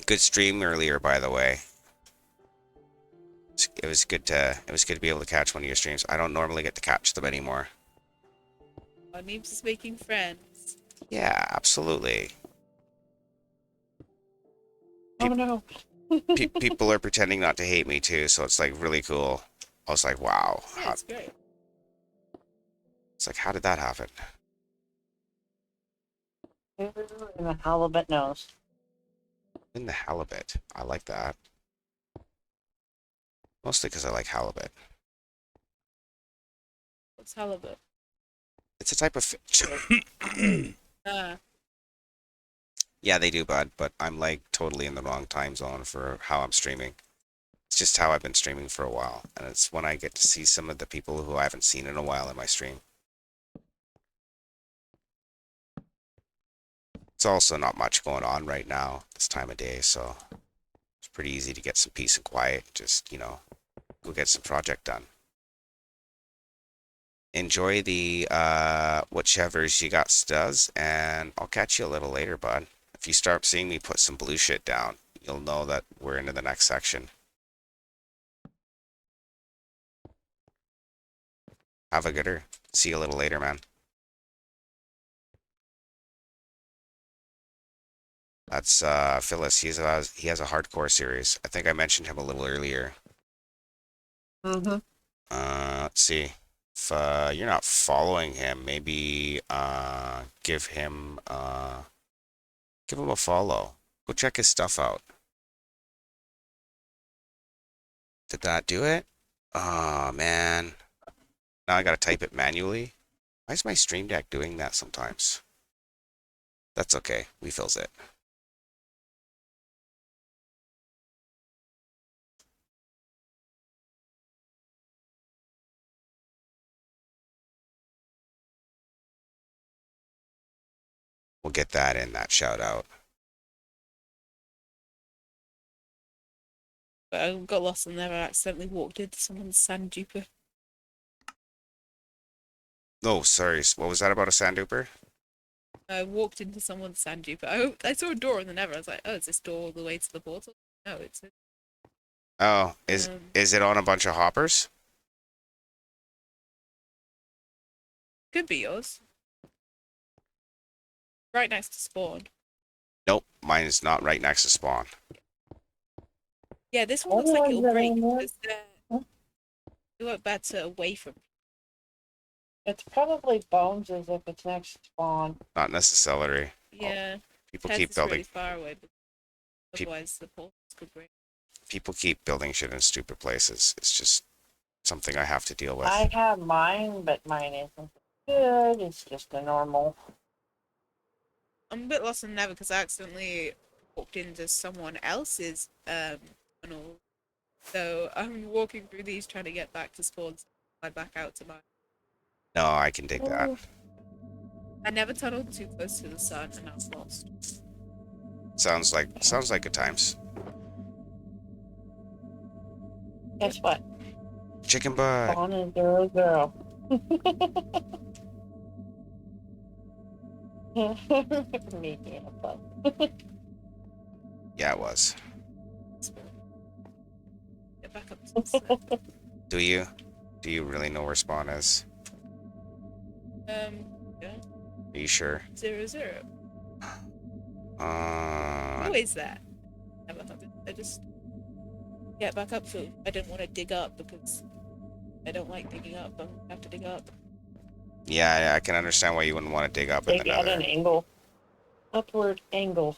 Good stream earlier, by the way. It was good to be able to catch one of your streams. I don't normally get to catch them anymore. Our Neebs is making friends. Yeah, absolutely. Oh no. People are pretending not to hate me too, so it's like really cool. I was like, wow. Yeah, it's great. It's like, how did that happen? And the halibut knows. In the halibut. I like that. Mostly because I like halibut. What's halibut? It's a type of fish. Yeah, they do, bud, but I'm like totally in the wrong time zone for how I'm streaming. It's just how I've been streaming for a while, and it's when I get to see some of the people who I haven't seen in a while in my stream. It's also not much going on right now, this time of day, so it's pretty easy to get some peace and quiet. Just, go get some project done. Enjoy the whichever's you got does, and I'll catch you a little later, bud. If you start seeing me put some blue shit down, you'll know that we're into the next section. Have a gooder. See you a little later, man. That's Phyllis. He has a hardcore series. I think I mentioned him a little earlier. Let's see. If you're not following him, maybe give him a follow. Go check his stuff out. Did that do it? Oh man. Now I gotta type it manually. Why is my Stream Deck doing that sometimes? That's okay. We fills it. We'll get that in that shout out. But I got lost and never accidentally walked into someone's sand duper. Oh, sorry. What was that about a sand duper? I walked into someone's sand duper. I saw a door in the Nether. I was like, oh, is this door all the way to the portal? No, it's a, Oh, is it on a bunch of hoppers? could be yours. Right next to spawn. Nope, mine is not right next to spawn. Yeah, this one looks like it'll break because they work better away from. It's probably bones as if it's next to spawn. Not necessarily. Yeah, People Tez keep is building. really far away, but otherwise the portals could break. People keep building shit in stupid places. It's just something I have to deal with. I have mine, but mine isn't good. It's just a normal. I'm a bit lost in Nether because I accidentally walked into someone else's tunnel. So I'm walking through these trying to get back to spawn. So I back out to mine. No, I can dig that. I never tunneled too close to the sun and I was lost. Sounds like good times. Guess what? Chicken butt. Spawn is 0, 0. Me being a bug. Yeah, it was. Get back up to the sun. Do you? Do you really know where spawn is? Yeah, Are you sure? 0, 0. Uh, Always that. Never have it. I just get back up food. I didn't want to dig up because I don't like digging up. I'm gonna have to dig up. Yeah, I can understand why you wouldn't want to dig up in the Dig at nether. an angle. Upward angle.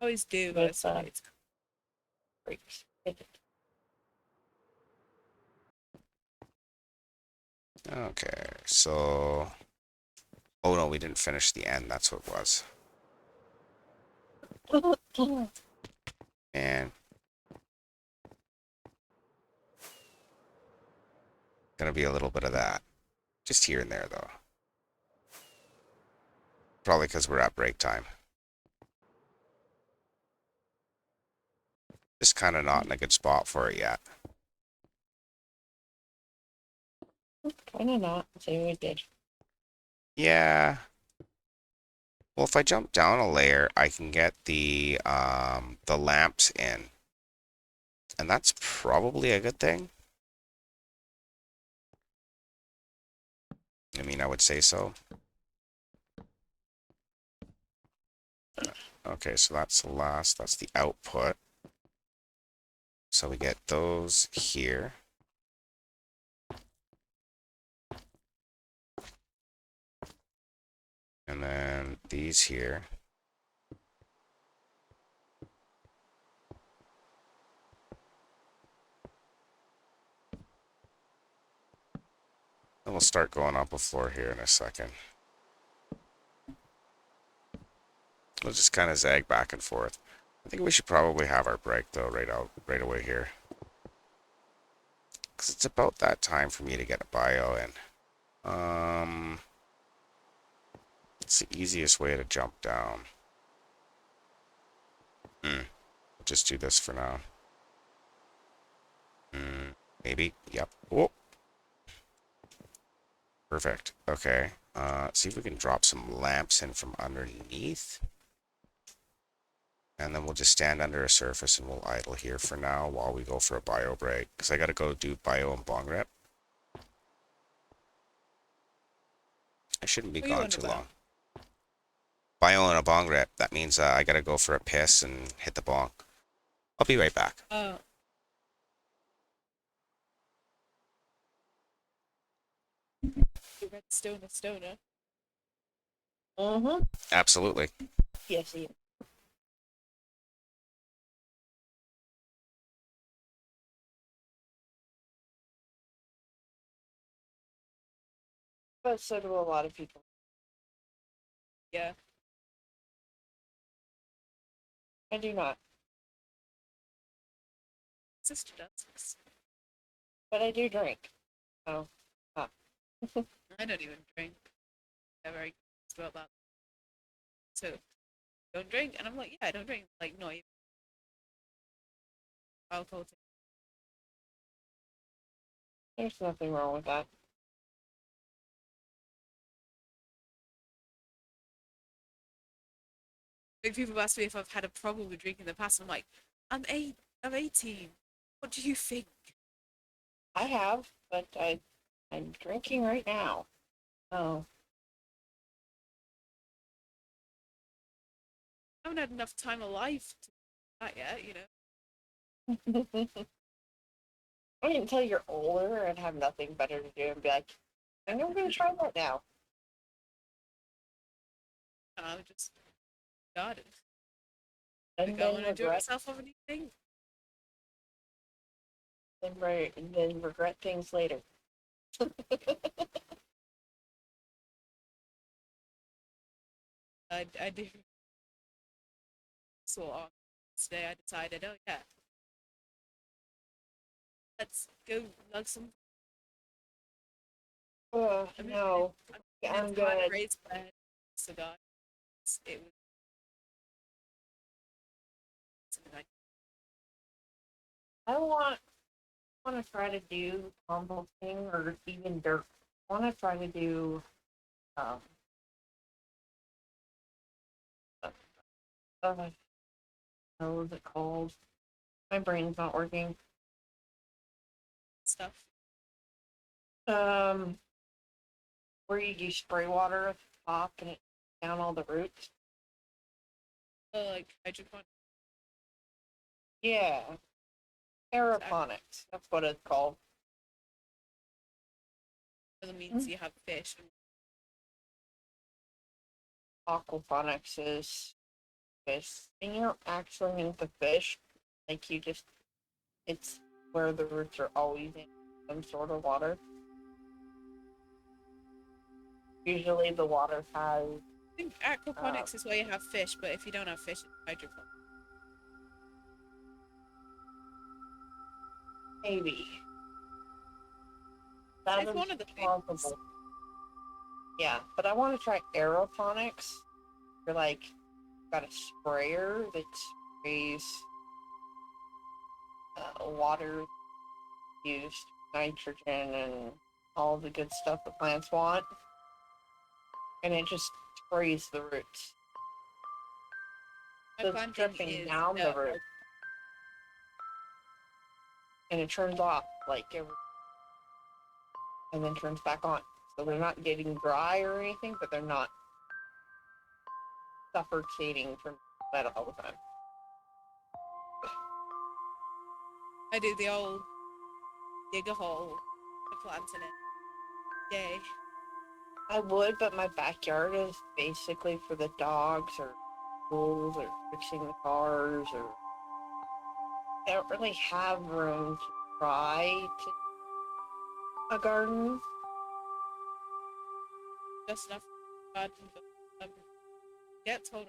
I always do, but With, it's breaks. Okay, so... Oh no, we didn't finish the end. That's what it was. And... Gonna be a little bit of that. Just here and there, though. Probably because we're at break time. Just kind of not in a good spot for it yet. Kind of not. See what we did. Yeah. Well, if I jump down a layer, I can get the lamps in. And that's probably a good thing. I mean, I would say so. Okay, so that's the last. That's the output. So we get those here. And then these here. And we'll start going up a floor here in a second. We'll just kind of zag back and forth. I think we should probably have our break though right away here. Because it's about that time for me to get a bio in. It's the easiest way to jump down. Just do this for now. Maybe. Yep. Oh. Perfect. Okay. See if we can drop some lamps in from underneath. And then we'll just stand under a surface and we'll idle here for now while we go for a bio break. Because I gotta go do bio and bong rep. I shouldn't be What are you gone on too about? long. Bio and a bong rep. That means I gotta go for a piss and hit the bong. I'll be right back. The Redstone a stoner. Mm-hmm. Absolutely. Yes, he is. But so do a lot of people. Yeah. I do not. Sister does. But I do drink. Oh. I don't even drink. They're very good about that. So, don't drink? And I'm like, yeah, I don't drink. Like, not even alcohol. There's nothing wrong with that. Like, people ask me if I've had a problem with drinking in the past. I'm like, I'm 18. What do you think? I have, but I'm drinking right now. Oh. I haven't had enough time alive to do that yet, you know? I mean, until you're older and have nothing better to do and be like, I'm going to try that now. And I just started. And Like, I then want to enjoy regret, myself over anything. and then regret things later. I do. So on today, I decided, oh yeah, let's go lug some. No, I'm good. Raised bed, cigar. It was something like I want to try to do composting or even dirt. I want to try to do um what was it called? My brain's not working. stuff. Um, where you do spray water at the top and it down all the roots. Like hydroponic. Yeah, Aeroponics. That's what it's called. That means you have fish. Aquaponics is fish. And you don't actually need the fish. Like you just, it's where the roots are always in some sort of water. Usually the water has, I think aquaponics is where you have fish, but if you don't have fish, it's hydroponics. maybe. That It's is one of the things. possible. Yeah, but I want to try aeroponics. You're like, got a sprayer that sprays water, used nitrogen, and all the good stuff the plants want. And it just sprays the roots. My So it's planting dripping is down the root. And it turns off like every, and then turns back on. So they're not getting dry or anything, but they're not suffocating from that all the time. I do the old dig a hole, put plants in it. Yay. I would, but my backyard is basically for the dogs or schools or fixing the cars, or I don't really have room to try to a garden. Just enough garden, but get told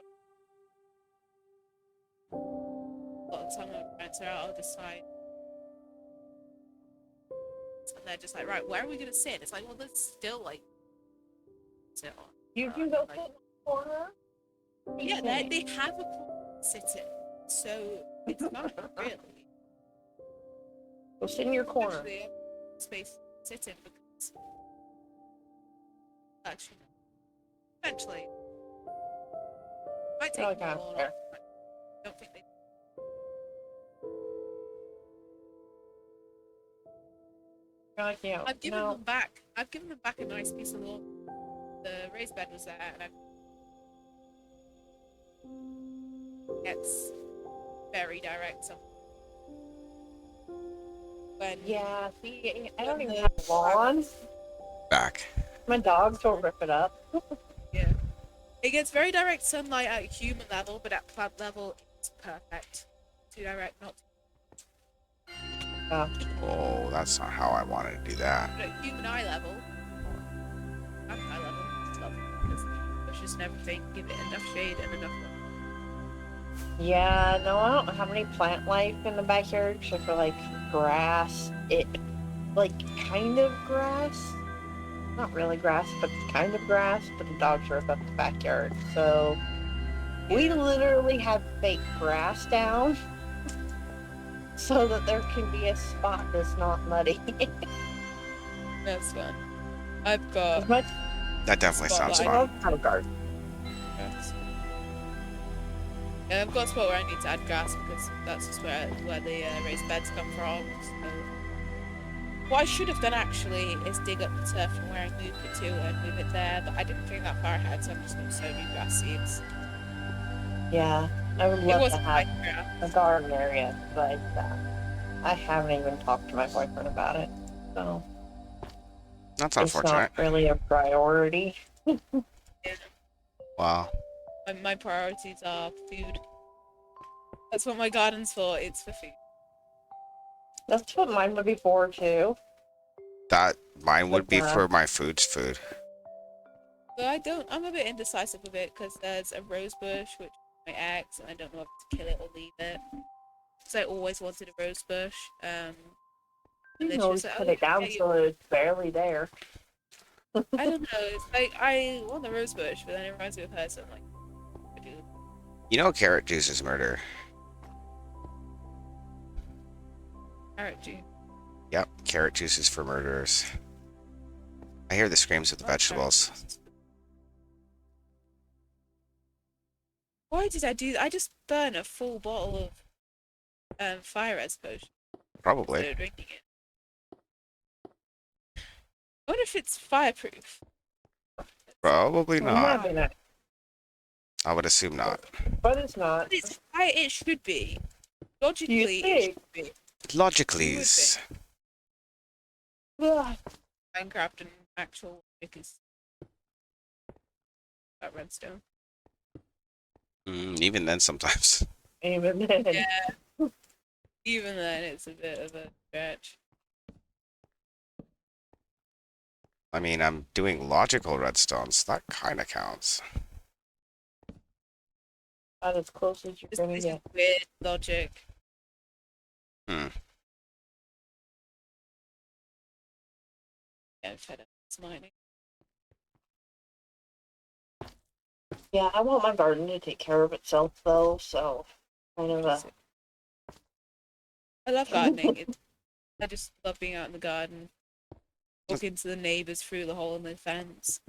a lot of the time when my parents are out, I'll decide. And they're just like, right, where are we gonna sit? It's like, well, there's still like sit on. You can go like, sit in the corner. yeah, they have a corner to sit in, so it's not really. Go sit in your corner. Actually, I have space to sit in because actually, no. Eventually, might take Okay, more. fair. I don't think they. You're like, yeah, I've given no. them back. I've given them back a nice piece of lawn. The raised bed was there, and it's very direct. So when Yeah, see, I don't when even the- have lawn. Back. My dogs will rip it up. yeah, it gets very direct sunlight at human level, but at plant level, it's perfect. Too direct, not. Oh, that's not how I wanted to do that. But at human eye level, and eye level, it's lovely because bushes and everything give it enough shade and enough light. Yeah, no, I don't have any plant life in the backyard except for like grass. It, like, kind of grass. Not really grass, but it's kind of grass. But the dogs rip up the backyard. So we literally have fake grass down so that there can be a spot that's not muddy. That's fun. I've got As much That definitely sounds Spotlight. I fun. love have a garden. grass. Yeah, I've got a spot where I need to add grass because that's just where the raised beds come from. So. What I should have done actually is dig up the turf from where I moved it to and move it there, but I didn't think that far ahead, so I'm just going to sow new grass seeds. Yeah, I would It love to wasn't my have grass. a garden area like that. I haven't even talked to my boyfriend about it, so That's it's unfortunate. not really a priority. Wow. My priorities are food. That's what my garden's for. It's for food. That's what mine would be for too. That mine would be Okay. for my food's food. But I'm a bit indecisive with it because there's a rose bush which is my ex, and I don't know if to kill it or leave it. Because I always wanted a rose bush. And You then can she always was like, put oh, it down yeah, so it's barely there. I don't know. It's like I want the rose bush, but then it reminds me of her, so I'm like, I do. You know, carrot juice is murder. Carrot juice. Yep, carrot juice is for murderers. I hear the screams of the vegetables. Why did I do that? I just burned a full bottle of fire res potion Probably. instead of drinking it. I wonder if it's fireproof. Probably It might not. be nice, I would assume not. but it's not. It should be. Logically, it think? should be. Logicallys. Ugh. Minecraft and actual logic is about redstone. Even then, sometimes. Even then. Yeah. Even then, it's a bit of a stretch. I mean, I'm doing logical redstone, so that kind of counts. About as close as you're This gonna is get. weird logic. Hmm. Yeah, I'm fed up with mining. Yeah, I want my garden to take care of itself though, so kind of a I love gardening. I just love being out in the garden, talking to the neighbors through the hole in the fence.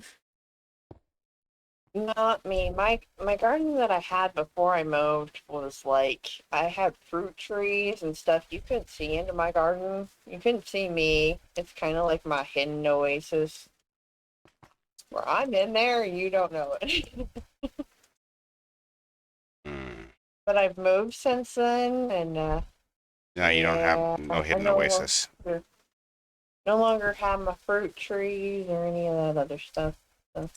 not me. My garden that I had before I moved was like I had fruit trees and stuff. You couldn't see into my garden. You couldn't see me. It's kind of like my hidden oasis where I'm in there and you don't know it. Hmm. But I've moved since then, and Now you don't yeah, have no I hidden no oasis. longer have my fruit trees or any of that other stuff. So.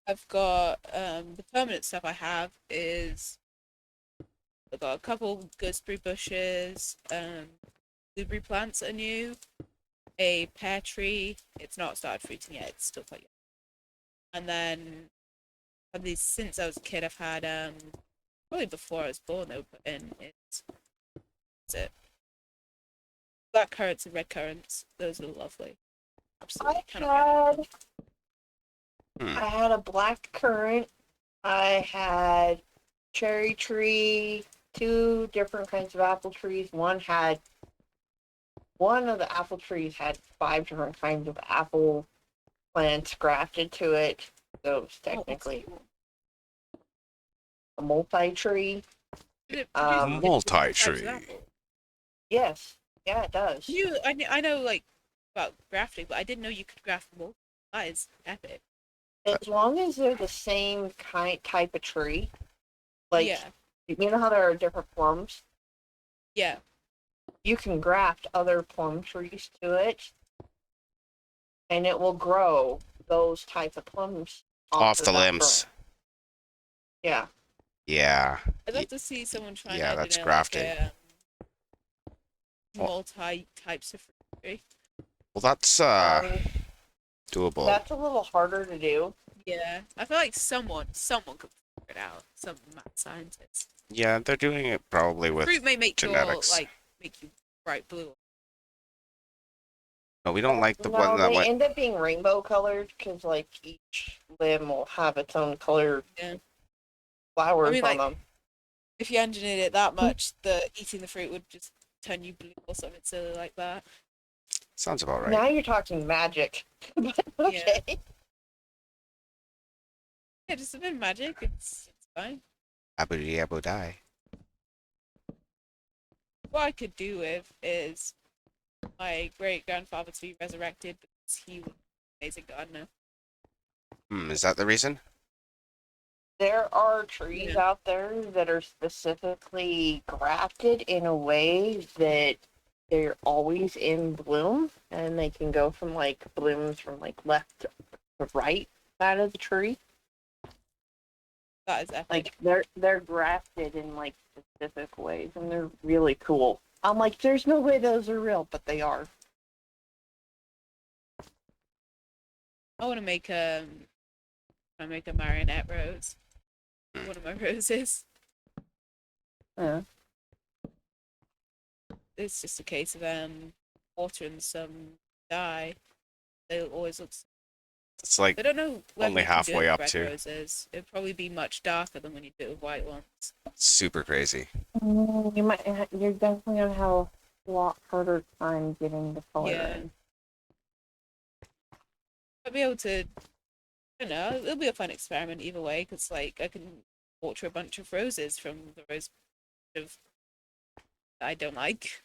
I've got the permanent stuff I have is I've got a couple gooseberry bushes, blueberry plants are new, a pear tree. It's not started fruiting yet, it's still quite young. And then at least since I was a kid I've had probably before I was born they were put in it's it. Black currants and red currants. Those are lovely. Absolutely I cannot get enough. Hmm. I had a black currant. I had cherry tree, two different kinds of apple trees. One of the apple trees had 5 different kinds of apple plants grafted to it. So it was Oh, that's technically cool. a multi-tree. Did it produce different types of Multi-tree. apple? Yes, yeah, it does. I know like about grafting, but I didn't know you could graft multiple. That is epic. As long as they're the same type of tree, like Yeah, you know how there are different plums, yeah. you can graft other plum trees to it, and it will grow those type of plums Off the that limbs. branch. Yeah. Yeah. I'd love to see someone trying Yeah, to that's engineer like grafting. a Well- multi types of fruit tree. Well, that's doable. That's a little harder to do. Yeah, I feel like someone could figure it out. Some mad scientist. Yeah, they're doing it probably with Fruit may make genetics. make you bright blue. No, we don't like the No, one that they went. end up being rainbow colored because like each limb will have its own colored Yeah. flowers I mean, on like, them. if you engineered it that much, the eating the fruit would just turn you blue or something silly like that. Sounds about right. Now you're talking magic. Okay. Yeah, just a bit of magic. It's fine. Abu Abu die. What I could do with is my great grandfather to be resurrected because he was an amazing gardener. Is that the reason? There are trees Yeah. out there that are specifically grafted in a way that they're always in bloom and they can go from like blooms from like left to right side of the tree. That is epic. Like they're grafted in like specific ways and they're really cool. I'm like, there's no way those are real, but they are. I want to make a marionette rose. One of my roses. Yeah. It's just a case of watering some dye. They'll always look. It's like I don't know whether only you can do it halfway with up red to. roses. It'd probably be much darker than when you do it with white ones. super crazy. You're definitely gonna have a lot harder time getting the color Yeah. in. I'll be able to. I don't know. It'll be a fun experiment either way, because like I can water a bunch of roses from the rose of that I don't like.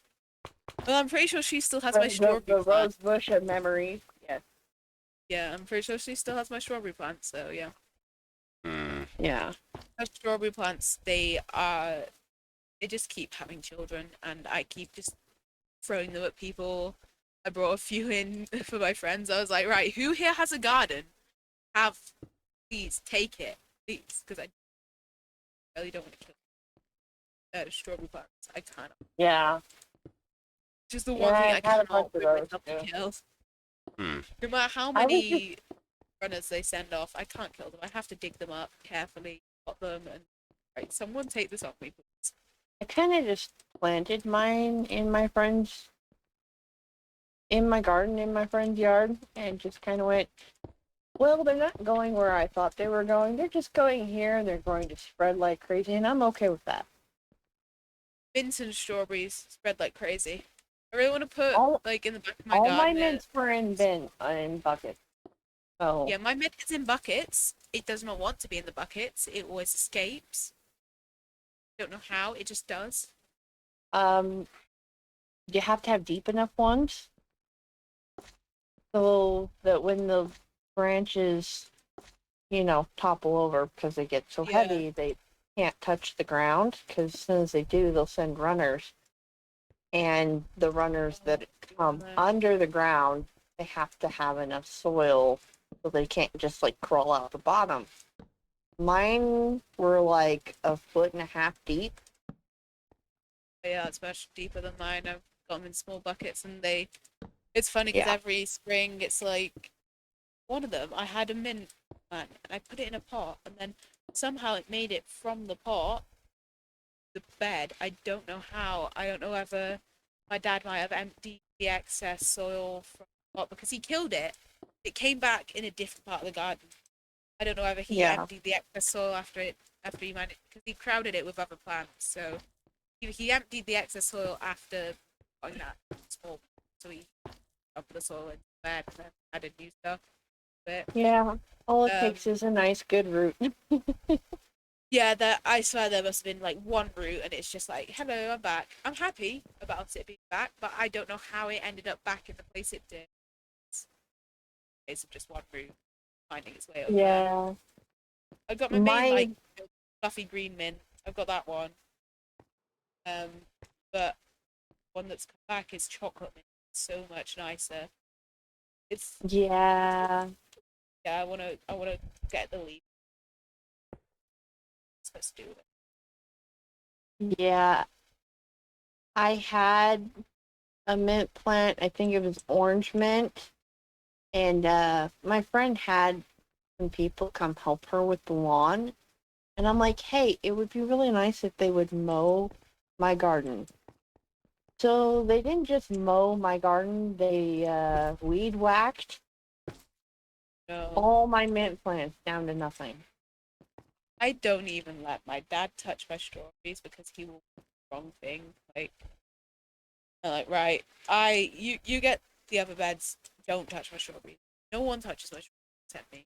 Well, I'm pretty sure she still has my strawberry The plant. rose bush of memories. Yes. Yeah, I'm pretty sure she still has my strawberry plant. So yeah, Hmm. Yeah. her strawberry plants they are they just keep having children, and I keep just throwing them at people. I brought a few in for my friends. I was like, right, who here has a garden? Please take it, please, because I really don't want to kill strawberry plants. I cannot. Yeah. Just the Yeah, one thing I I had a bunch cannot of bring those myself to too. kill. Hmm. No matter how I was just many runners they send off, I can't kill them. I have to dig them up carefully, pot them, and right, someone take this off me, please. I kind of just planted mine in my friend's in my garden in my friend's yard and just kind of went, well, they're not going where I thought they were going. They're just going here and they're going to spread like crazy, and I'm okay with that. Mints and strawberries spread like crazy. I really want to put All like in the back of my all my garden. mints were in buckets. So Yeah, my mint is in buckets. It does not want to be in the buckets. It always escapes. Don't know how. It just does. um you have to have deep enough ones so that when the branches, topple over because they get so Yeah. heavy, they can't touch the ground, because as soon as they do, they'll send runners. And the runners that come under the ground, they have to have enough soil so they can't just like crawl out the bottom. Mine were like 1.5 feet deep. Yeah, it's much deeper than mine. I've got them in small buckets, and it's funny because Yeah. every spring it's like one of them. I had a mint plant, and I put it in a pot, and then somehow it made it from the pot, the bed. I don't know how. I don't know whether my dad might have emptied the excess soil from the pot because he killed it. It came back in a different part of the garden. I don't know whether he Yeah. emptied the excess soil after he managed, because he crowded it with other plants. So he emptied the excess soil after putting that small, so he dumped the soil into the bed and then added new stuff. But Yeah. All it takes is a nice good root. yeah, I swear there must have been like one root, and it's just like, hello, I'm back. I'm happy about it being back, but I don't know how it ended up back in the place it did. It's just one root finding its way up there. Yeah. I've got my main like fluffy green mint. I've got that one. But one that's come back is chocolate mint. It's so much nicer. It's Yeah. I wanna get the leaf. Let's do it. Yeah. I had a mint plant. I think it was orange mint. And my friend had some people come help her with the lawn. And I'm like, hey, it would be really nice if they would mow my garden. So they didn't just mow my garden, they weed whacked No, all my mint plants down to nothing. I don't even let my dad touch my strawberries because he will do the wrong thing. Like, I'm like, right, you get the other beds. Don't touch my strawberries. No one touches my strawberries except me.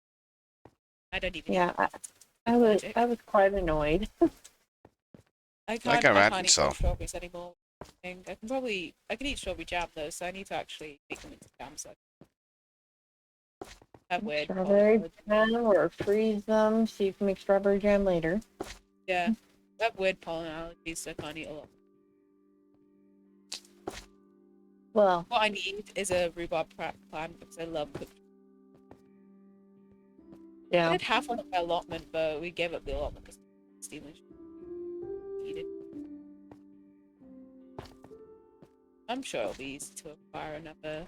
I don't even. Yeah, I Allergic. was quite annoyed. I can can't imagine eat so. strawberries anymore. I can eat strawberry jam though, so I need to actually make them into jam. So that weird. Strawberry jam, or freeze them so you can make strawberry jam later. Yeah, I have weird pollen allergies, so I can't eat a lot. Well, What I need is a rhubarb plant because I love cooked. I yeah. did have one on my allotment, but we gave up the allotment because stealing needed. I'm sure it'll be easy to acquire another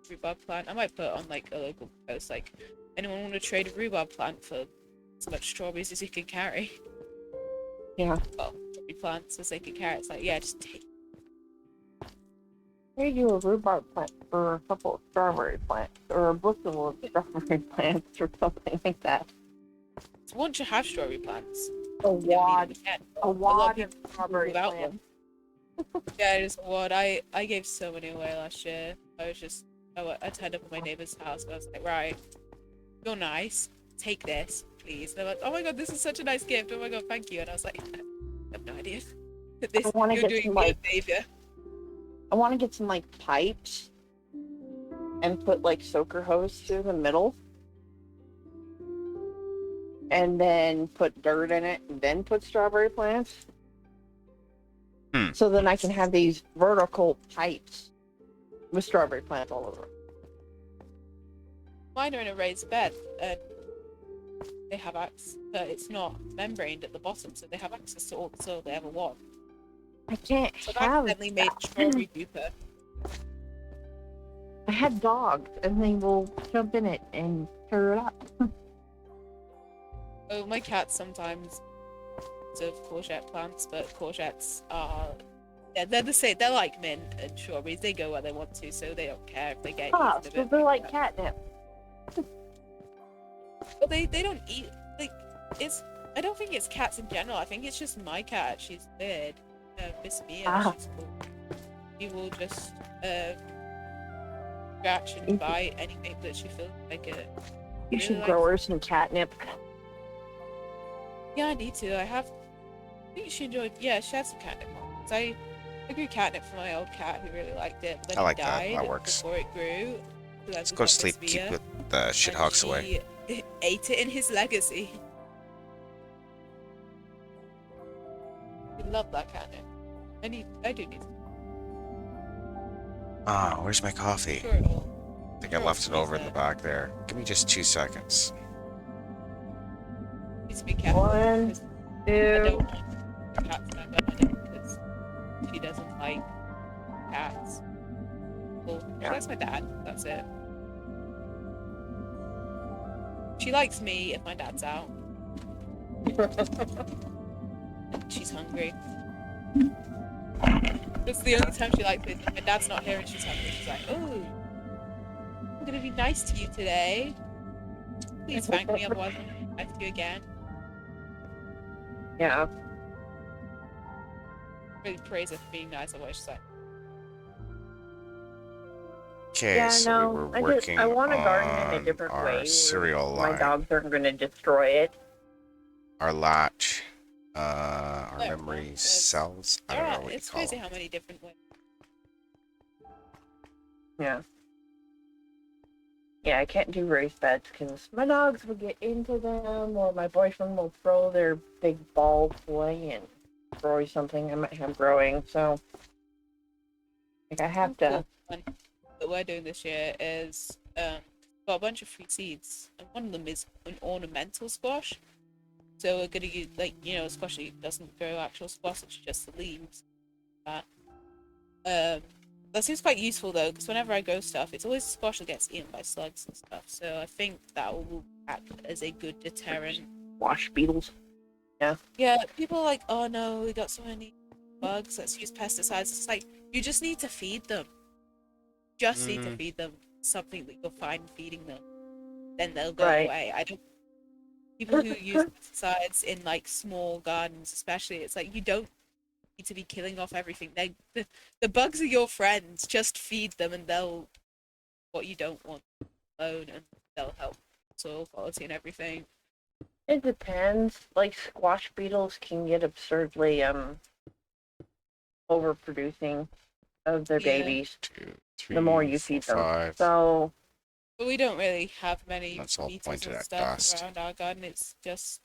rhubarb plant. I might put on like a local post, like, anyone want to trade a rhubarb plant for as much strawberries as you can carry? Yeah. Well, strawberry plants as they can carry. It's like, yeah, just take. Trade you a rhubarb plant for a couple of strawberry plants, or a bushel of strawberry plants, or something like that. So once you have strawberry plants, A you don't need wad, them again. a lot wad of of people strawberry without plants. them. Yeah, just what I gave so many away last year. I turned up at my neighbor's house and I was like, right, you're nice. Take this, please. And they're like, oh my god, this is such a nice gift. Oh my god, thank you. And I was like, I have no idea. I wanna You're get doing some, me a like- favor. I want to get some like pipes and put like soaker hose through the middle, and then put dirt in it, and then put strawberry plants. So then I can have these vertical pipes with strawberry plants all over. Mine are in a raised bed, and they have access. It's not membraned at the bottom, so they have access to all the soil they ever want. I can't So I've have accidentally made that. strawberry duper. I have dogs, and they will jump in it and tear it up. Oh, my cats sometimes of courgette plants, but courgettes are they're the same. They're like mint and strawberries. They go where they want to, so they don't care if they get Ah, eaten a so bit. they're like catnip. But they don't eat like it's. I don't think it's cats in general. I think it's just my cat. She's weird. Miss Mia, Ah. she's called. She will just scratch and bite anything that she feels like it. You really should likes grow her some catnip. Yeah, I need to. I think she enjoyed. Yeah, she had some catnip on. So I grew catnip for my old cat who really liked it. But then I like he that. died That works. before it grew. So Let's go to sleep. Keep the shithawks away. Ate it in his legacy. He loved that catnip. I do need. Ah, where's my coffee? Sure, it'll. I think I left it over in the back there. Give me just 2 seconds. Needs to be careful. One, Because I don't two. want the cat to stand up on it because she doesn't like cats. Well, she Yeah. likes my dad. That's it. She likes me if my dad's out. And she's hungry. That's the only time she likes it. If my dad's not here and she's hungry, she's like, "Oh, I'm gonna be nice to you today. Please thank me, otherwise I'm gonna be nice to you again." Yeah. Really praise her for being nice, otherwise she's like, Okay, Yeah, so no. we were I working want to garden in a on different our way. Where cereal my line, dogs aren't going to destroy it. our latch, our Yeah, memory there's- cells. I don't know what you it's call crazy them. how many different ways. Yeah. Yeah, I can't do raised beds because my dogs will get into them, or my boyfriend will throw their big balls away and destroy something I might have growing. So, like, I have to. Cool one that we're doing this year is got a bunch of free seeds, and one of them is an ornamental squash. So we're gonna use a squash that doesn't grow actual squash; it's just the leaves. That seems quite useful though, because whenever I grow stuff, it's always squash that gets eaten by slugs and stuff. So I think that will act as a good deterrent. Wash beetles. Yeah, people are like, "Oh no, we got so many bugs. Let's use pesticides." It's like you just need to feed them. Just need to feed them something that you're fine feeding them. Then they'll go Right. away. I don't. People who use pesticides in like small gardens, especially, it's like you don't need to be killing off everything. The bugs are your friends. Just feed them, and they'll what you don't want alone, and they'll help soil quality and everything. It depends. Like, squash beetles can get absurdly overproducing of their Yeah. babies 2, 3, the more you 4, feed them. 5. So, But we don't really have many That's all beetles pointed and at stuff dust. around our garden. It's just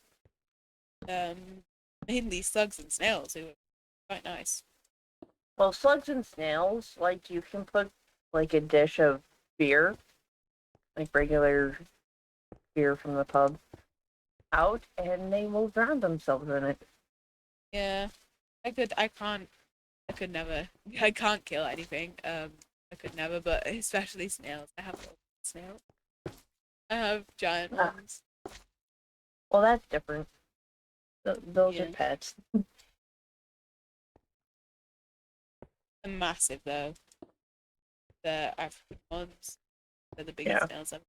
mainly slugs and snails who are quite nice. well, slugs and snails, like, you can put, like, a dish of beer, like regular beer from the pub, out, and they will drown themselves in it. Yeah, I could never. I can't kill anything. I could never, but especially snails. I have little snails. I have giant Ah. ones. Well, that's different. Those are Yeah. pets. They're massive though. The African ones. They're the biggest Yeah. snails ever.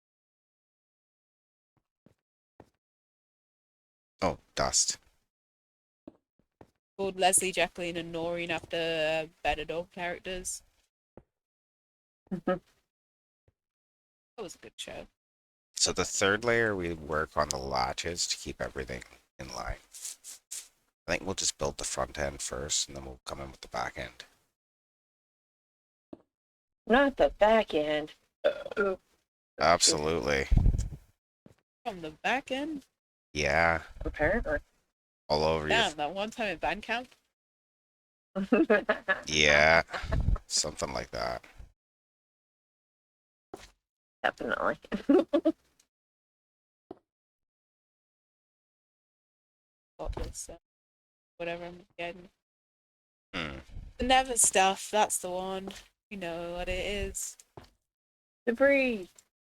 Oh, dust. Called Leslie, Jacqueline, and Noreen after Benidorm characters. That was a good show. So the third layer, we work on the latches to keep everything in line. I think we'll just build the front end first, and then we'll come in with the back end. Not the back end. Absolutely. From the back end. Yeah, Apparently. all over your. Damn, that one time at band camp. Yeah, something like that. Definitely. Got this, whatever I'm getting. Hmm. The Never stuff. That's the one. You know what it is. Debris. Yeah,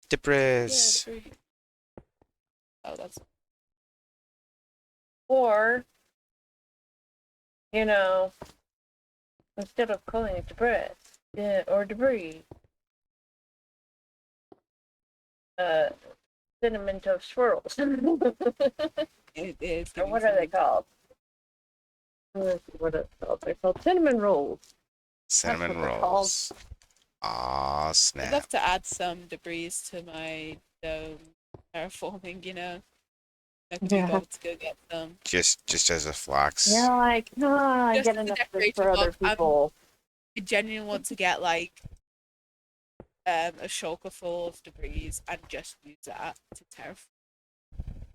Debris. debris. Oh, that's Or, you know, instead of calling it debris, or debris, uh, cinnamon toast swirls. it is. Or Giving what are they cinnamon. called? Let's see what it's called. They're called cinnamon rolls. That's Cinnamon what they're called. rolls. Aw, I'd snap. love to add some debris to my terraforming. You know, I could be Yeah. bothered to go get some. Just as a flex. You're like, no, I Just get as a enough of this decoration for other box. people. I genuinely want to get like a shulker full of debris and just use that to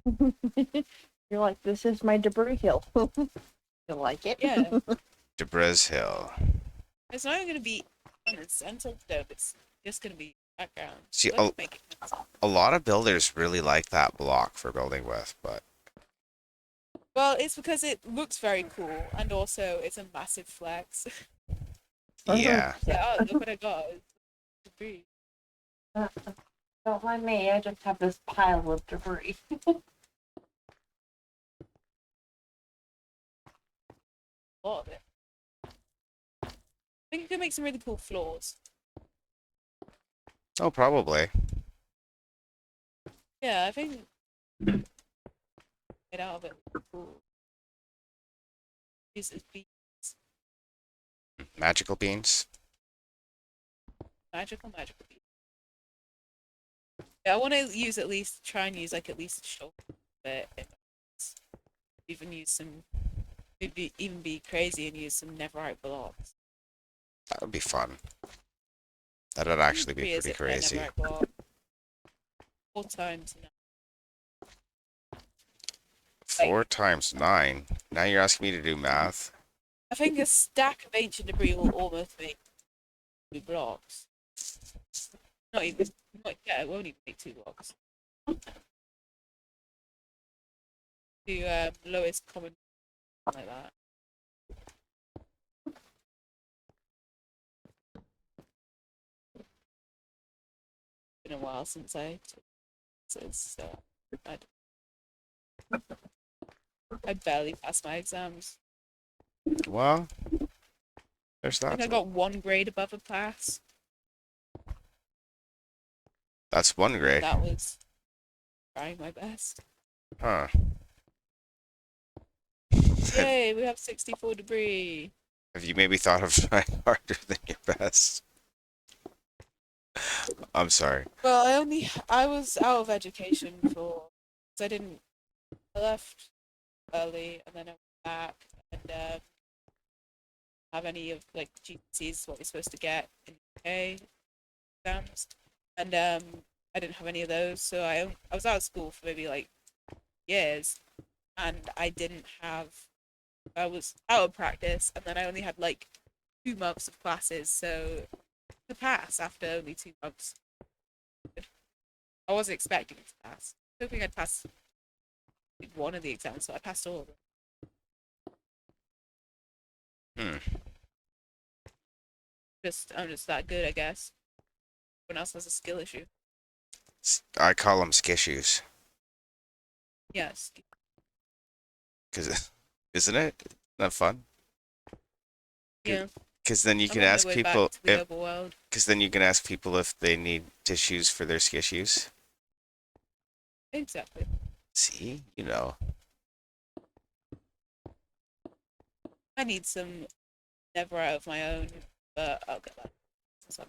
terraform. You're like, this is my debris hill. You like it? Yeah, Debris Hill. it's not even gonna be on the center though. It's just gonna be background. See, Let's make it sense. a lot of builders really like that block for building with, but Well, it's because it looks very cool and also it's a massive flex. yeah. Yeah, oh, look what I got. It's debris. Don't mind me, I just have this pile of debris. A lot of it. I think you could make some really cool floors. Oh, probably. Yeah, I think get out of it. Cool. Use it as beams. Magical beans. Magical beams. Yeah, I want to use try and use like at least a shoulder bit. Even use some, maybe even be crazy and use some netherite blocks. That would be fun. That'd actually be Three is pretty it for a crazy. netherite block. 4 times. 4 times 9. Now you're asking me to do math. I think a stack of ancient debris will almost make 2 blocks. Not even. Yeah, it won't even make 2 blocks. The lowest common like that. Been a while since I barely passed my exams. Well, there's I think I that. got 1 grade above a pass. That's 1 grade. That was trying my best. Huh. Yay, we have 64 debris. Have you maybe thought of trying harder than your best? I'm sorry. Well, I was out of education because I left early and then I went back and have any of like GCSEs what we're supposed to get in UK exams, and I didn't have any of those, so I was out of school for maybe like years, and I was out of practice, and then I only had like 2 months of classes, so to pass after only 2 months. I wasn't expecting it to pass. Hoping I'd pass one of the exams, so I passed all of them. Hmm. I'm just that good, I guess. Everyone else has a skill issue. I call them skissues. Yes. Cause, isn't it? Isn't that fun? Yeah. Because then you I'm can on my ask way people back to the if, overworld. because then you can ask people if they need tissues for their skissues. Exactly. See, you know. I need some netherite of my own, but I'll get that. Since I'm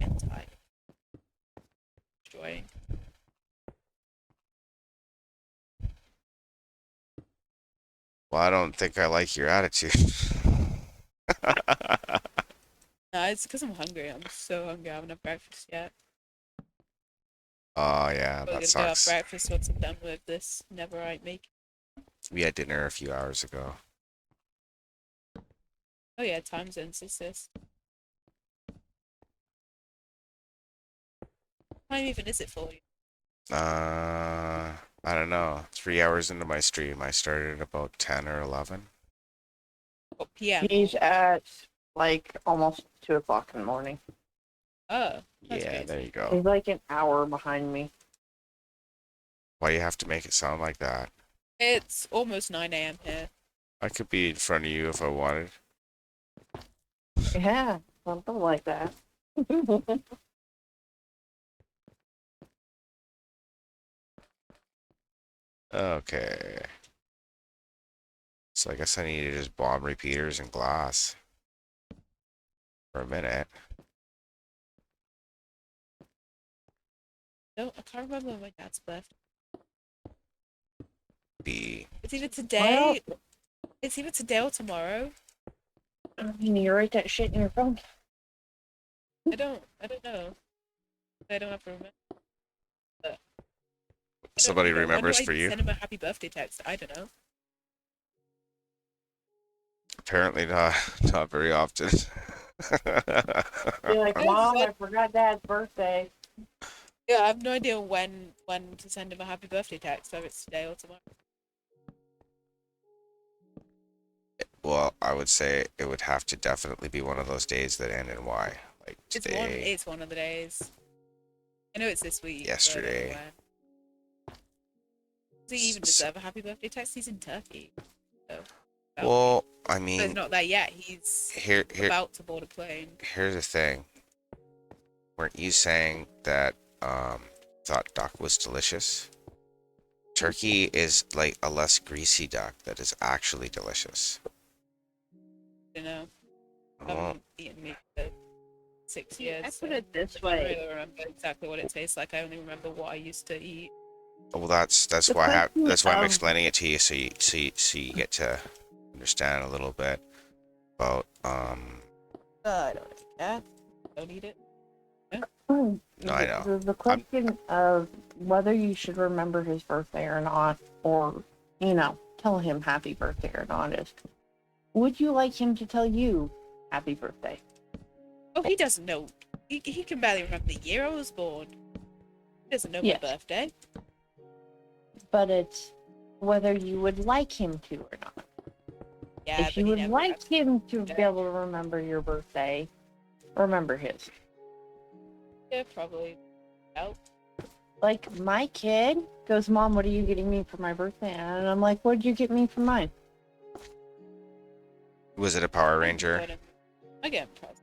anti-destroying. Well, I don't think I like your attitude. No, it's because I'm hungry. I'm so hungry. I haven't had breakfast yet. Oh yeah, We're that gonna go have sucks. breakfast once I'm done with this netherite making. We had dinner a few hours ago. Oh yeah, time zones exist. What time even is it for you? I don't know. 3 hours into my stream, I started at about 10 or 11. What PM? He's at like almost 2 o'clock in the morning. Oh, that's Yeah, there crazy. you go. He's like an hour behind me. Why you have to make it sound like that? It's almost 9 a.m. here. I could be in front of you if I wanted. Yeah, something like that. Okay. So I guess I need to just bomb repeaters and glass for a minute. No, I can't remember when my dad's birthday. Be It's either today. It's either today or tomorrow. You need to write that shit in your phone. I don't know. I don't have to remember. somebody When do remembers I for you. send him a happy birthday text? I don't know. Apparently not very often. Be like, Oh, Mom, what? I forgot Dad's birthday. Yeah, I have no idea when to send him a happy birthday text, whether it's today or tomorrow. Well, I would say it would have to definitely be one of those days that end in Y. Like today, It's one of the days. I know it's this week. yesterday. But I don't know when. Does he even deserve a happy birthday text? He's in Turkey. So, Well, I but he's mean, not there yet. He's here, about to board a plane. here's the thing. Weren't you saying that thought duck was delicious? Turkey is like a less greasy duck that is actually delicious. You know, I Well, haven't eaten meat for 6 years. I So put it this I don't way. really remember exactly what it tastes like. I only remember what I used to eat. well, that's The why question that's why I'm of- explaining it to you, so you get to understand a little bit about I don't really care. Don't eat it. No, I know. The question of whether you should remember his birthday or not, or, tell him happy birthday or not is, would you like him to tell you happy birthday? Oh, he doesn't know. He can barely remember the year I was born. He doesn't know Yes. my birthday. But it's whether you would like him to or not. Yeah, If but you he would never like has. him to be able to remember your birthday, remember his. Yeah, probably. Help. Like, my kid goes, Mom, what are you getting me for my birthday? And I'm like, what did you get me for mine? was it a Power Ranger? I get impressed.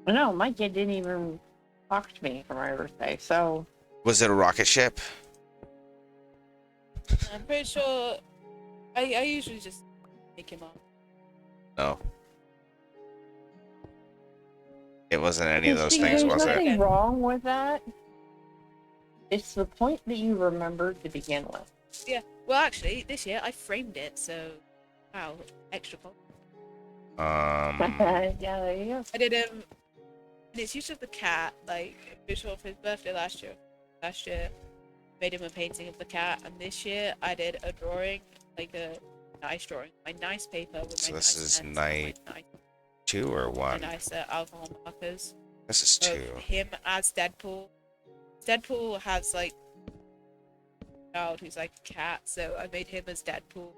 No, my kid didn't even talk to me for my birthday, so... Was it a rocket ship? I'm pretty sure. I usually just take him off. No. It wasn't any of those See, things, there's was it? nothing wrong with that. It's the point that you remembered to begin with. Yeah. Well, actually, this year I framed it, so wow, extra fun. Yeah, there you go. I did and it's usually the cat. Like, I'm pretty sure for his birthday last year. Last year, made him a painting of the cat, and this year I did a drawing, like a nice drawing, my nice paper with So my this nice is pens and night my 2 or my 1? nice alcohol markers This is 2. of him as Deadpool. Deadpool has like a child who's like a cat, so I made him as Deadpool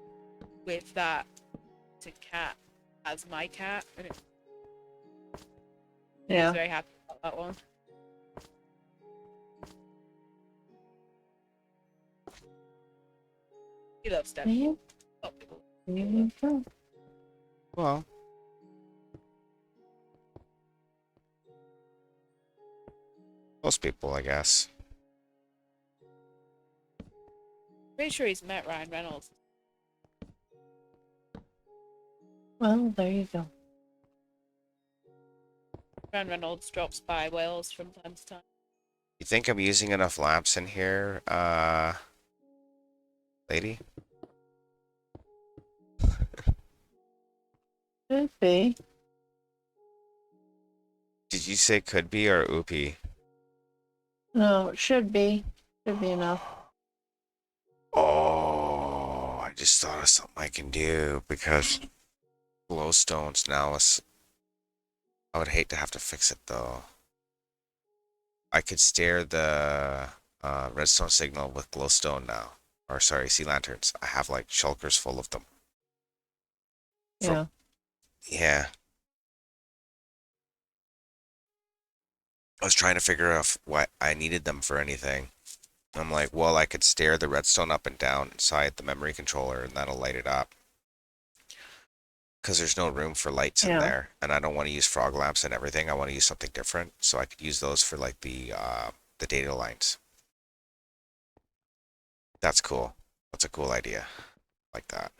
with that to cat as my cat, and I was Yeah. very happy about that one. He loves Deadpool. Yeah. A lot of people. There you go. Well, most people, I guess. Pretty sure he's met Ryan Reynolds. Well, there you go. Ryan Reynolds drops by Wales from time to time. You think I'm using enough lamps in here, lady? Could be. Did you say could be or oopie? No, it should be. Should be enough. Oh, I just thought of something I can do because glowstones now. I would hate to have to fix it though. I could stare the redstone signal with glowstone now. Or sorry, sea lanterns. I have like shulkers full of them. Yeah. Yeah. I was trying to figure out what I needed them for anything. I'm like, well, I could stare the redstone up and down inside the memory controller and that'll light it up. Because there's no room for lights in Yeah. there. And I don't want to use frog lamps and everything. I want to use something different. So I could use those for like the data lines. That's cool. That's a cool idea. Like that.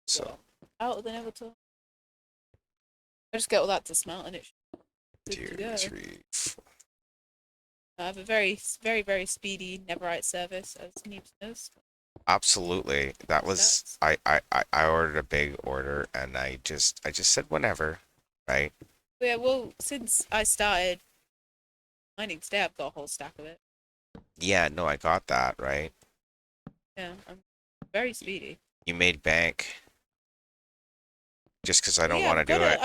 So, Out of the never tool. I just get all that to smelt and it's good to two, go. 3, 4. I have a very speedy Neverite service, as Neebs knows. Absolutely. That was Stats. I ordered a big order and I just said whenever, right? Yeah, well, since I started mining today, I've got a whole stack of it. Yeah, no, I got that, right? Yeah, I'm very speedy. You made bank just because I But don't yeah, want to do it.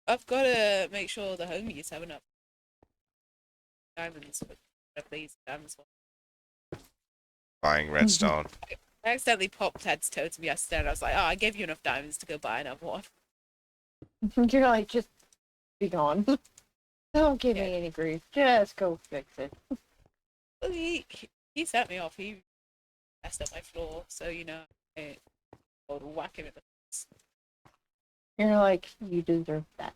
I've got to make sure the homies have enough diamonds for these diamonds. Buying redstone. I accidentally popped Ted's totem yesterday, and I was like, "Oh, I gave you enough diamonds to go buy another one." You're like, just be gone. Don't give me Yeah. any grief. Just go fix it. Well, he set me off. He messed up my floor, so you know, I would whack him in the face. You're like, you deserve that.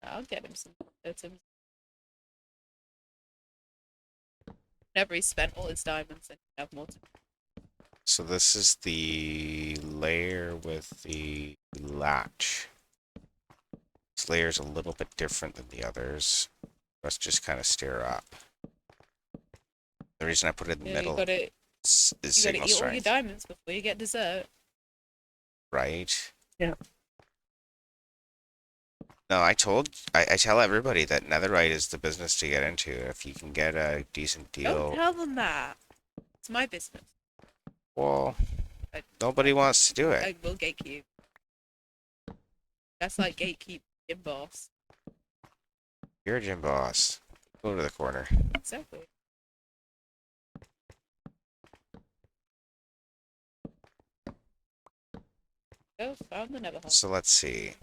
I'll get him some totems. Whenever he spent all his diamonds, and he'd have more to. So this is the layer with the latch. This layer's a little bit different than the others. Let's just kind of stare up. The reason I put it in the You middle gotta is you gotta signal eat all your strength, diamonds before you get dessert. right? Yeah. No, I tell everybody that netherite is the business to get into. If you can get a decent Don't deal, tell them that. It's my business. well, I, nobody wants to do it. I will gatekeep. That's like gatekeep in boss. You're a gym boss. Go to the corner. Exactly. Oh, found the nether hub. So let's see.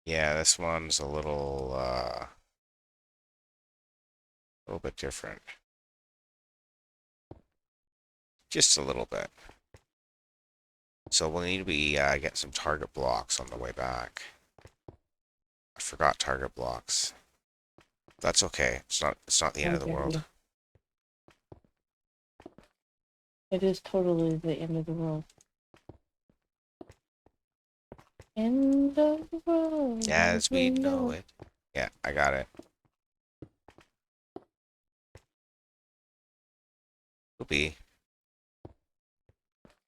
Yeah, this one's a little bit different. Just a little bit. So we'll need to be getting some target blocks on the way back. I forgot target blocks. That's okay. It's not the end of the world. It is totally the end of the world. End of the world. As we know it. Yeah, I got it. Will be.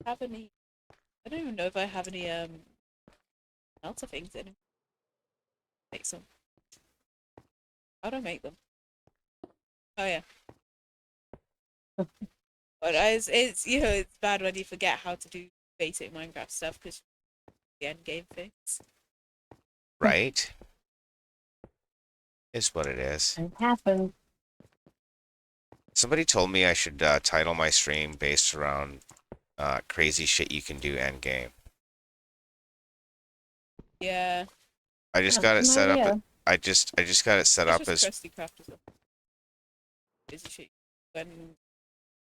Have any? I don't even know if I have any melter things in. Make some. How do I make them? Oh yeah. But it's you know it's bad when you forget how to do basic Minecraft stuff because the end game things. Right? Is what it is. It happened. Somebody told me I should title my stream based around crazy shit you can do end game. Yeah. I just got it set up. Yeah. I just got it set It's up just as Krusty Craft as well. Busy shit when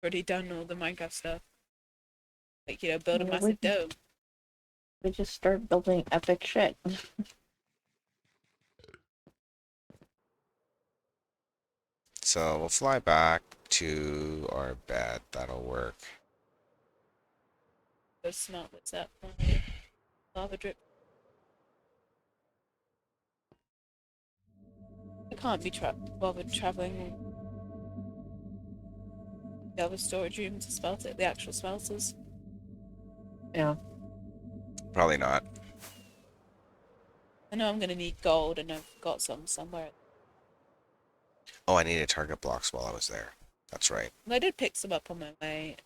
already done all the Minecraft stuff. Like, build a Yeah, massive dome. we just start building epic shit. So we'll fly back to our bed. That'll work. Go smelt this up. Lava drip. I can't be bothered traveling the other storage room to smelt it, the actual smelters. Yeah. Probably not. I know I'm gonna need gold, and I've got some somewhere. Oh, I needed target blocks while I was there. That's right. And I did pick some up on my way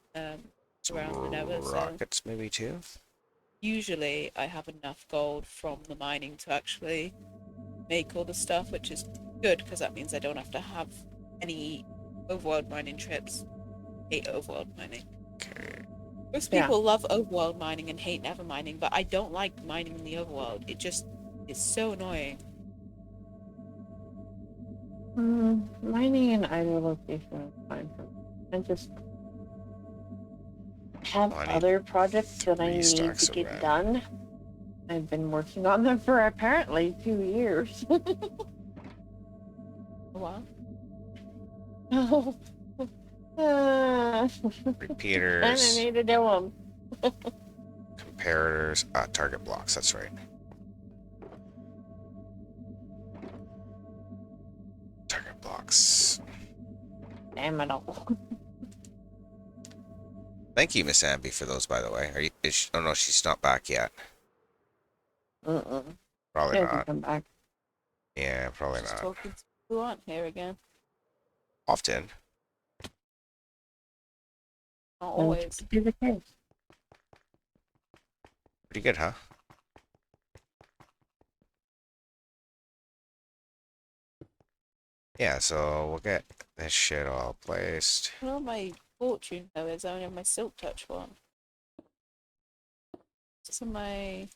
Some around the Nether, so rockets maybe too. usually I have enough gold from the mining to actually make all the stuff, which is good because that means I don't have to have any overworld mining trips. Hate overworld mining. Okay. Most Yeah. people love overworld mining and hate nether mining, but I don't like mining in the overworld. It's so annoying. Mining in either location is fine for me. I just have Oh, I need other projects that I 3 need stacks to of get red. done. I've been working on them for apparently 2 years. Wow. And I Repeaters, need to do them. comparators, target blocks. That's right. Target blocks. Damn it all. Thank you, Miss Amby, for those. By the way, are you? Oh no, she's not back yet. Mm-mm. Probably She hasn't not. come back. Yeah, probably Just not. talking to people who aren't here again. Often. Not That always. should be the case. Pretty good, huh? Yeah, so we'll get this shit all placed. You know my fortune though is I only have my silk touch one. It's in my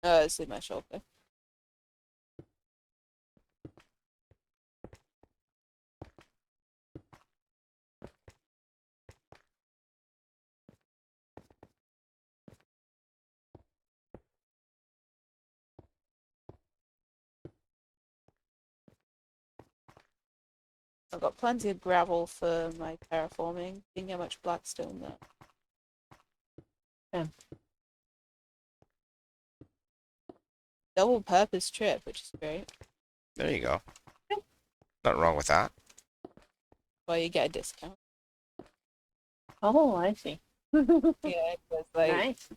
it's in my shoulder. I've got plenty of gravel for my terraforming. Didn't get much blackstone though. Yeah. Double purpose trip, which is great. There you go. Nothing wrong with that. Well, you get a discount. Oh, I see. Yeah, because like Nice.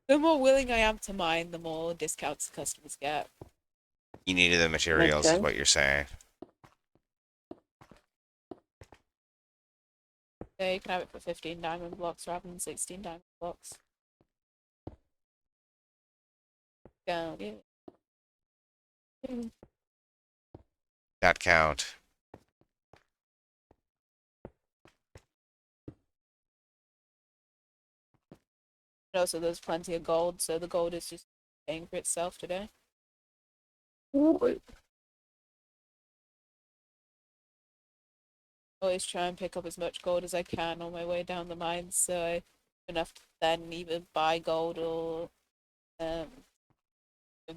the more willing I am to mine, the more discounts the customers get. You needed the materials, is sense. what you're saying. Yeah, you can have it for 15 diamond blocks rather than 16 diamond blocks. Go, yeah. That count. And also, there's plenty of gold, so the gold is just paying for itself today. Always try and pick up as much gold as I can on my way down the mines, so I have enough to then either buy gold or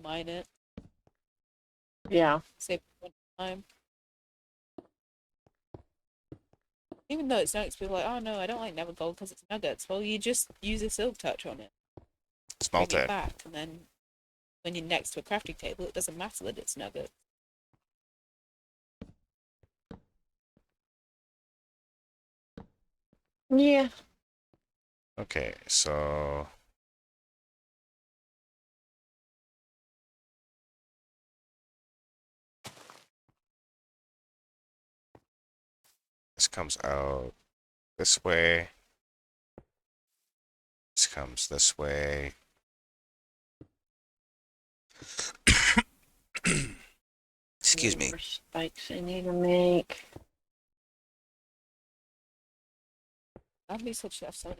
mine it. Yeah. Save time. Even though it's nuggets, people are like, oh no, I don't like never gold because it's nuggets. Well, you just use a silk touch on it, bring Smelt it it. back, and then when you're next to a crafting table, it doesn't matter that it's nuggets. Yeah. Okay, so this comes out this way. This comes this way. Excuse me. More spikes I need to make. That'd be such a soda.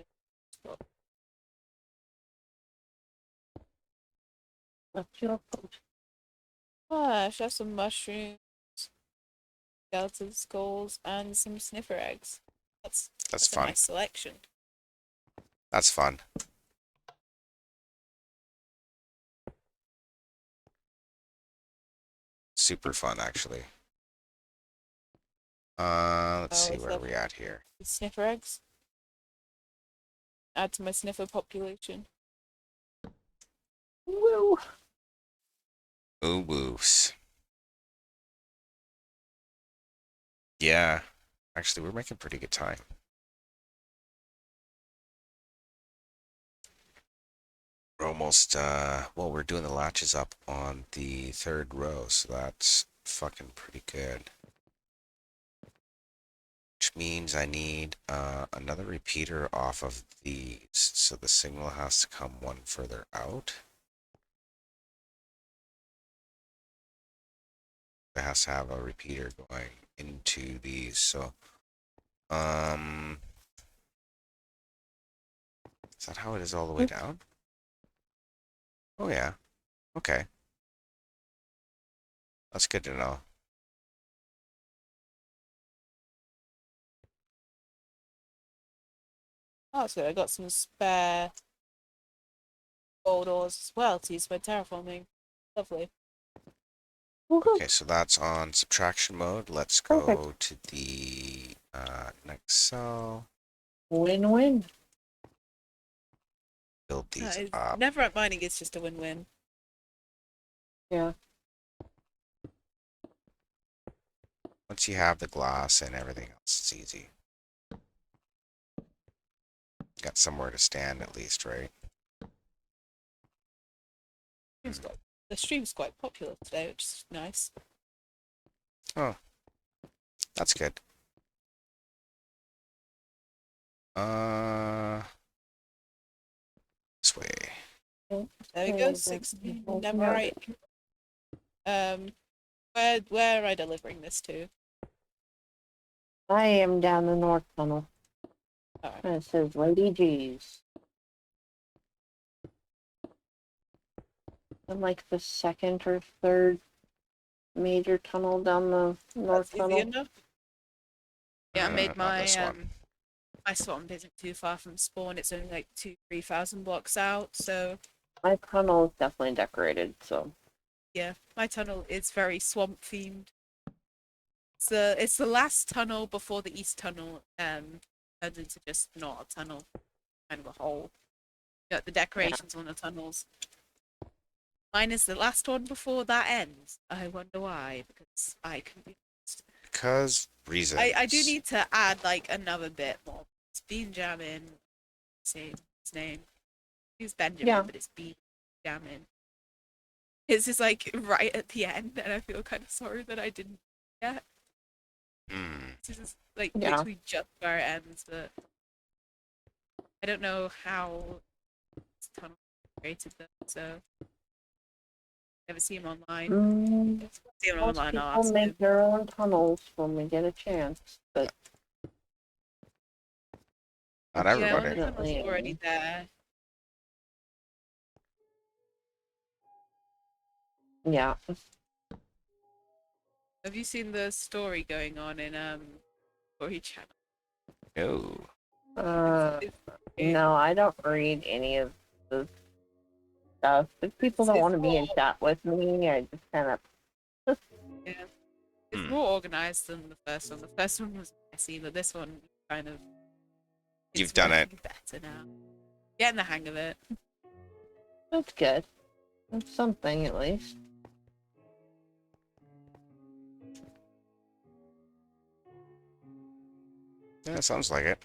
What's your post? Ah, I should have some mushrooms, skeleton skulls, and some sniffer eggs. That's That's a fun. nice selection. That's fun. Super fun, actually. Let's Oh, see what's where up? we at here. Sniffer eggs. Add to my sniffer population. Woo! Ooh woos. Yeah. Actually, we're making pretty good time. We're almost, well, we're doing the latches up on the third row, so that's fucking pretty good. Which means I need another repeater off of these, so the signal has to come one further out. It has to have a repeater going into these, so is that how it is all the way down? Oh yeah. Okay. That's good to know. Oh, so I got some spare corridors as well to use for terraforming. Lovely. Woohoo! Okay, so that's on subtraction mode. Let's Perfect. go to the next cell. Win-win. Build these up. Netherite mining is just a win-win. Yeah. Once you have the glass and everything else, it's easy. Got somewhere to stand at least, right? The stream's quite popular today, which is nice. Oh, that's good. This way. There we go, 16 netherite. Where am I delivering this to? I am down the north tunnel. Alright. And it says Lady G's. I'm like the second or third major tunnel down the north That's easy tunnel. enough. Yeah, I made Not this my one. my spawn isn't too far from spawn. It's only like 3,000 blocks out, so My tunnel is definitely decorated, so yeah, my tunnel is very swamp themed. It's the last tunnel before the east tunnel turns into just not a tunnel, kind of a hole. You got the decorations on the tunnels. Mine is the last one before that ends. I wonder why, because I can be honest. Because reasons. I do need to add like another bit more. It's Bean Jamming, say his name. He's Benjamin, yeah. but it's Bean Jamming. It's just like right at the end, and I feel kind of sorry that I didn't yet. Hmm. This is like Yeah. literally just where it ends, but I don't know how this tunnel created them, so never see him online. See him Most online, I'll people ask make him. their own tunnels when we get a chance, but Not Yeah, everybody. one tunnel's Definitely. already there. yeah. Have you seen the story going on in Story Channel? No. It's No, I don't read any of the stuff. If people don't it's want to be in more, chat with me, I just kind of yeah, it's Hmm. more organized than the first one. The first one was messy, but this one kind of You've it's done it. working better now. Getting the hang of it. that's good. That's something at least. Yeah, it sounds like it.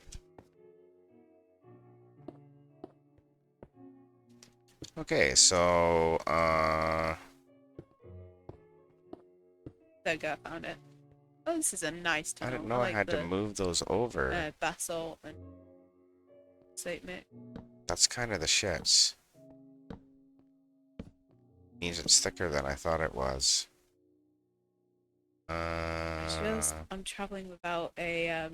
Okay, so There we go, I found it. Oh, this is a nice I tunnel. didn't know I like had to the move those over. basalt and slate mix. That's kind of the shits. Means it's thicker than I thought it was. I just realized I'm traveling without a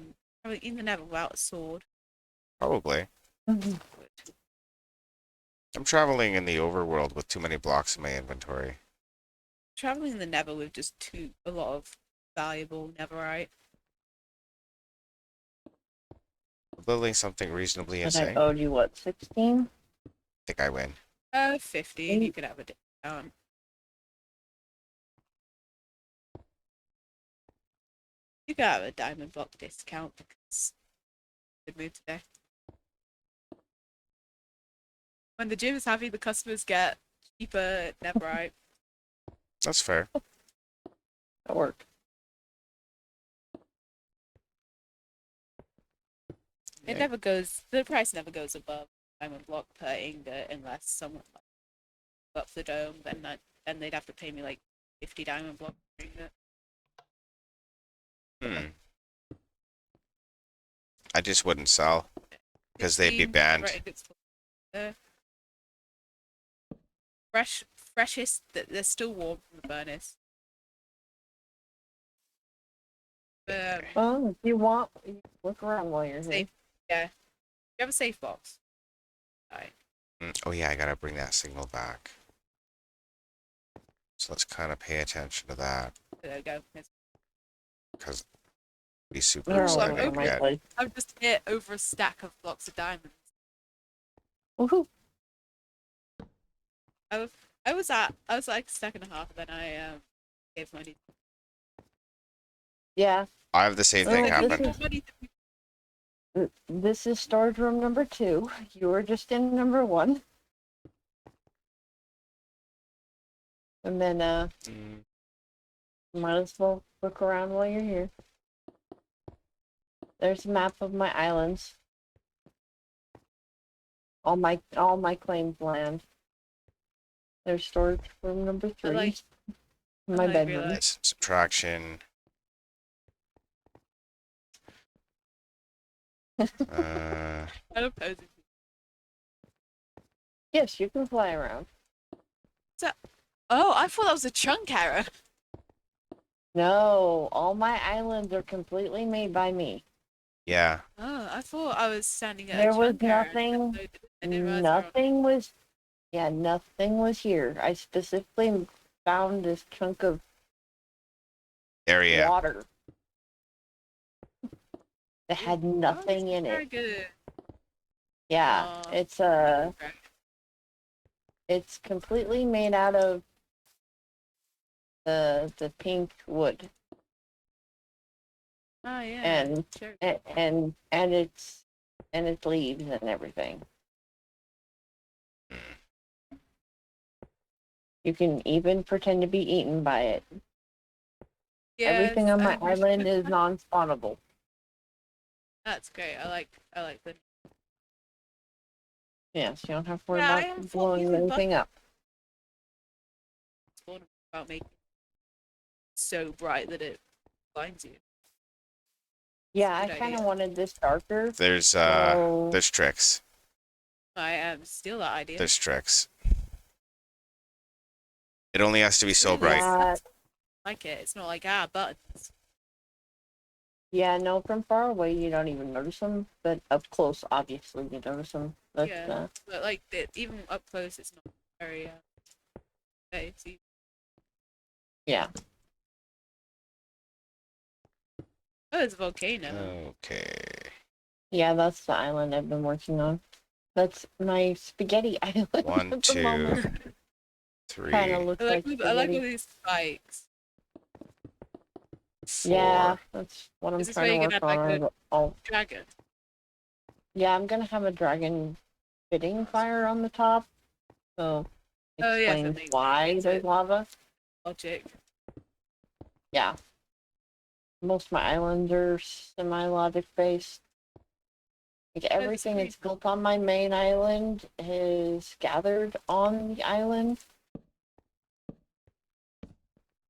traveling in the Nether without a sword. Probably. I'm traveling in the overworld with too many blocks in my inventory. Traveling in the Nether with just a lot of valuable netherite. Building something reasonably And I insane. owed you what, 16? Think I win. 15. You could have a discount. You could have a diamond block discount because good mood today. When the gym is happy, the customers get cheaper netherite. That's fair. That worked. It Yeah. never goes. The price never goes above diamond block per ingot unless someone like up the dome. Then they'd have to pay me like 50 diamond block per ingot. Hmm. I just wouldn't sell because they'd be 16 banned. netherite ingots for- freshest. They're still warm from the furnace. Well, if you want, you look around while you're here. Safe. Yeah. You have a safe box. Alright. Oh yeah, I gotta bring that signal back. So let's kind of pay attention to that There we go. because be super They're all Well, I'm over exciting my yet. place. I've just hit over a stack of blocks of diamonds. Woohoo! I was like a stack and a half, and then I gave money. Yeah, I have the same Oh, thing this happen. is- Money this is storage room number 2. You were just in number 1. And then, Mm, might as well look around while you're here. There's a map of my islands. All my claimed land. There's storage room number 3. like- my I like bedroom. realize- that's subtraction. I don't oppose it. Yes, you can fly around. Oh, I thought that was a chunk error. No, all my islands are completely made by me. Yeah. Oh, I thought I was standing at There a was chunk error. nothing- I didn't realize I was- Nothing was here. I specifically found this chunk of Area. water that had nothing in Very it. good. Yeah, Aw. it's completely made out of the pink wood, Oh yeah. and Sure. and it's leaves and everything. You can even pretend to be eaten by it. Everything Yes, on my I wish- island is non-spawnable. That's great. I like the. Yes, you don't have to worry Yeah, I about have blowing even anything up. About making it so bright that it blinds you. Yeah, I Good kind of idea. wanted this darker. There's so- there's tricks. I steal that idea. There's tricks. It only has to be so Really? bright. Yeah, Like it. It's not like buttons. yeah, no, from far away you don't even notice them, but up close, obviously, you notice them. But, Yeah. But like even up close, it's not very. It's easy. yeah. Oh, it's a volcano. Okay. Yeah, that's the island I've been working on. That's my spaghetti island. 1, at the 2, moment. 3, Kinda looks I like, like I like all spaghetti. these spikes. 4. Yeah, that's what I'm Is this trying to where work you're gonna on. have, like, Oh, Dragon. yeah, I'm gonna have a dragon fitting fire on the top. So, Oh, yes, that explains makes why sense. there's lava. Logic. Yeah. Most of my islands are semi-logic based. Like everything pretty that's built on my main island is gathered on the island.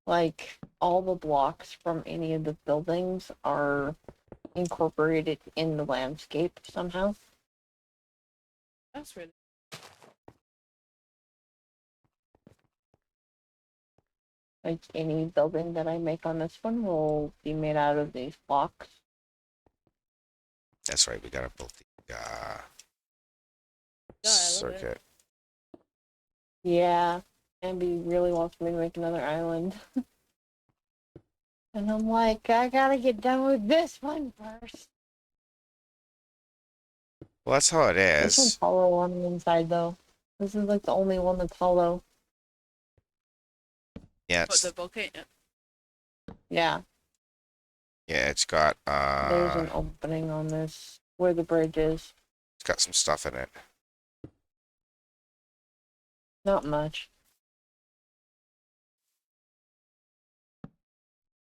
Like all the blocks from any of the buildings are incorporated in the landscape somehow. That's really. Like any building that I make on this one will be made out of these blocks. That's right. We gotta build the Yeah, I love it. circuit. Yeah, Ambi really wants me to make another island. And I'm like, I gotta get done with this one first. Well, that's how it This one's is. hollow on the inside, though. This is like the only one that's hollow. Yeah, But it's the volcano. Yeah, it's got there's an opening on this where the bridge is. it's got some stuff in it. Not much.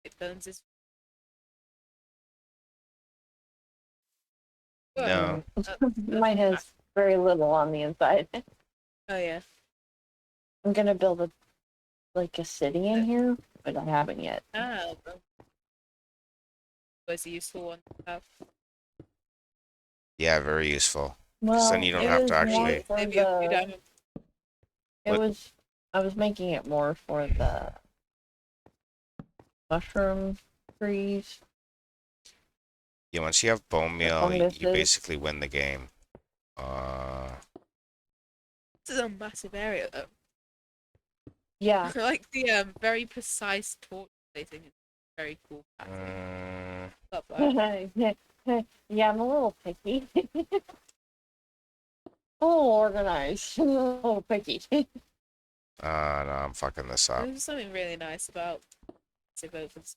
It burns his. No. Mine has very little on the inside. Oh yeah. I'm gonna build a city in here, but I haven't yet. Ah, well. Was a useful one to have. Yeah, very useful. Well, then you don't it have to was more actually- for Maybe a few the. diamond. It What? was. I was making it more for the mushroom trees. Yeah, once you have bone meal, you funguses. basically win the game. This is a massive area though. Yeah. Like the very precise torch placing is very cool. mm, Love that. Yeah, I'm a little picky. A little organized. A little picky. no, I'm fucking this up. There's something really nice about massive opens.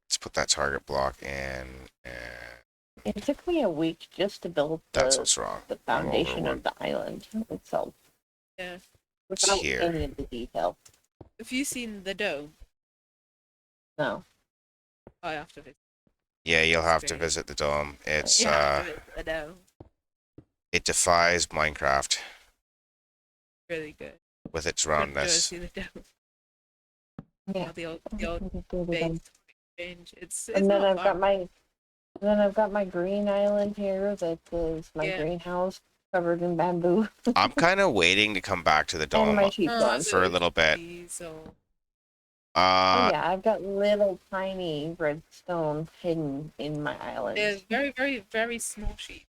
Let's put that target block in, and It took me a week just to build that's the what's wrong. the I'm foundation of overworked. the island itself. Yeah. Without here. any of the detail. Have you seen the dome? No. I have to visit. Yeah, you'll have to Great. visit the dome. It's You have to visit the dome. it defies Minecraft Really good. with its Go to roundness. see the dome. Yeah. Or the old base change. It's And then not I've far. got my green island here that is my Yeah. greenhouse covered in bamboo. I'm kind of waiting to come back to the And dome my sheep farm. for a little bit. So Oh yeah, I've got little tiny redstone hidden in my island. they're very, very, very small sheep.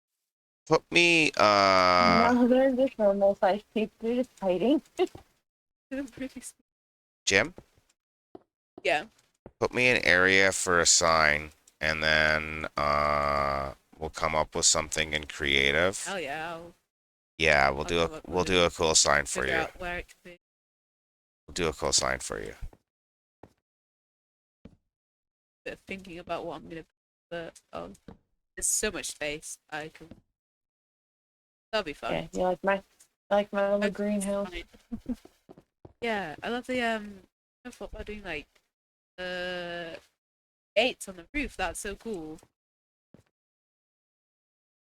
put me No, they're just normal sized sheep. They're just hiding. They're pretty small. Jim, Yeah. put me an area for a sign, and then we'll come up with something in creative. Hell yeah. I'll Yeah, we'll I'll do come up we'll with do a cool sign for figure you. out where it could be. We'll do a cool sign for you. But thinking about what I'm gonna put there's so much space I can. That'll be fun. Yeah, you like my little That's greenhouse. fine. Yeah, I love the I thought about doing like gates on the roof. That's so cool.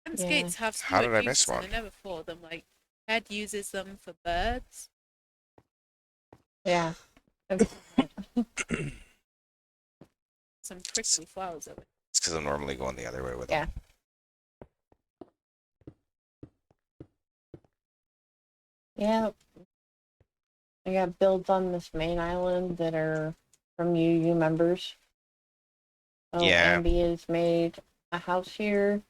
And Yeah. gates have so How much did I miss uses, and one? I never thought of them. Like Ted uses them for birds. Yeah. Some prickly flowers of it. It's because I'm normally going the other way with Yeah. them. Yeah. I got builds on this main island that are from UU members. So Yeah. Ambi has made a house here.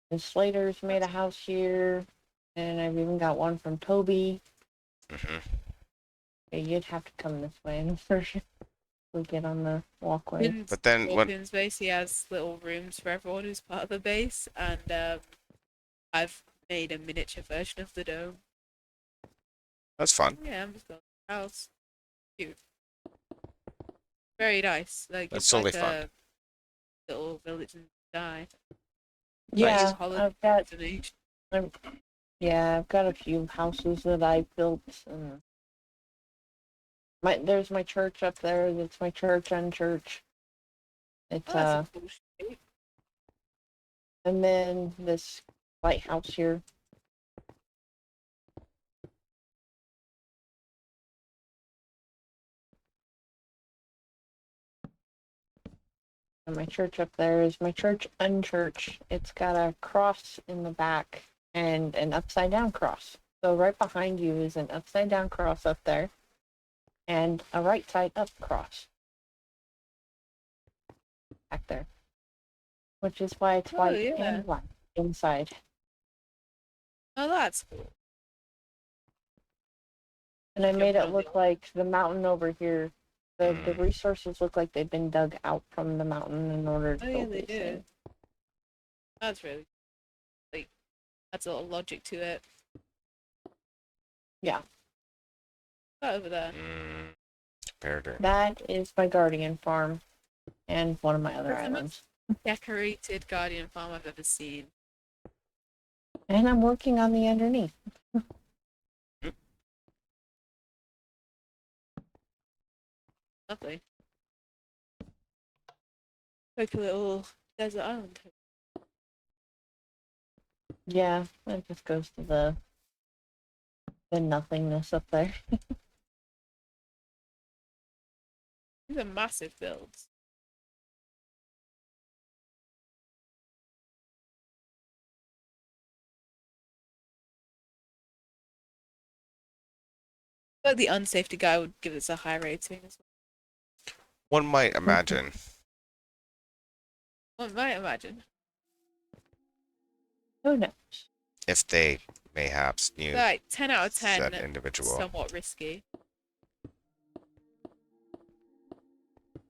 And Slater's made a house here. And I've even got one from Toby. hmm Yeah, you'd have to come this way first. We get on the walkway. In But then when Scorpion's base, he has little rooms for everyone who's part of the base, and I've made a miniature version of the dome. that's fun. Yeah, I'm just building a house. Cute. Very nice. Like That's it's totally like fun. a little village in the sky. Yeah, Holiday I've got destination. I've got a few houses that I built, and there's my church up there. That's my church and church. It's Oh, that's a cool shape. and then this lighthouse here. And my church up there is my church unchurch. It's got a cross in the back and an upside down cross. So right behind you is an upside down cross up there and a right side up cross back there. Which is why it's Oh, white yeah. and black inside. Oh, that's cool. And I Jump made it on the look old- like the mountain over here. The Mm. resources look like they've been dug out from the mountain in order to Oh, yeah, build they these do. things. That's really Adds a lot of logic to it. Yeah. That over there. Comparator. That is my guardian farm and one of my other That's the most- islands. Decorated guardian farm I've ever seen. And I'm working on the underneath. Lovely. Like a little desert island. Yeah, it just goes to the nothingness up there. These are massive builds. But the unsafety guy would give this a high rating as One might imagine. well. One might imagine. Who knows? If they mayhaps knew Like 10 out of 10. said individual. Somewhat risky.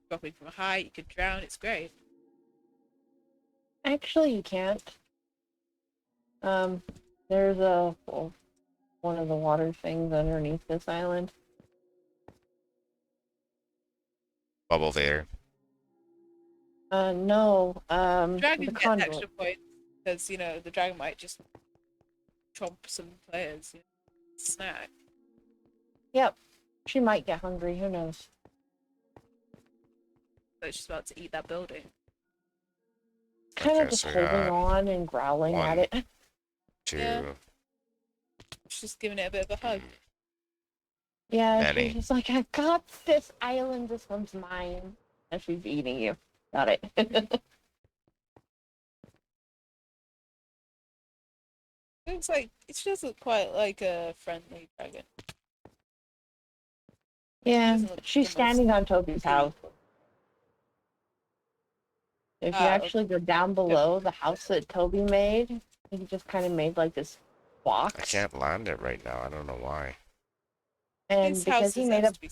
Dropping from a height, you could drown. It's great. Actually, you can't. There's one of the water things underneath this island. Bubble there. No. Dragon The gets conduit. extra points because the dragon might just chomp some players. Snack. Yep. She might get hungry. Who knows? So she's about to eat that building. Kind Okay, of just so we holding got on and growling at one. it. 2. Yeah. She's just giving it a bit of a hug. Yeah, Many. she's just like, I got this island. This one's mine. And she's eating you. Got it. Looks like she does look quite like a friendly dragon. Yeah, Doesn't look she's the most standing on Toby's house. If you Ah, actually go down below the house that Toby made, he just kind of made like this box. I can't land it right now. I don't know why. And These because he houses made have a to be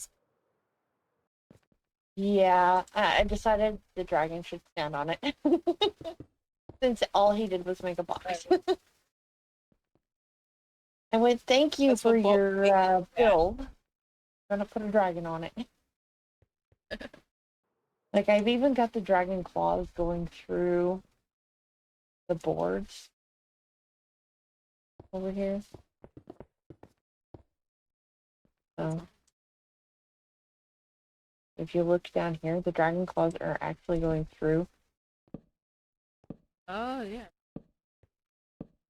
yeah, I decided the dragon should stand on it. Since all he did was make a box. I went, thank you That's for what Bob your made, yeah. build. I'm gonna put a dragon on it. Like, I've even got the dragon claws going through the boards over here. So, if you look down here, the dragon claws are actually going through. Oh yeah.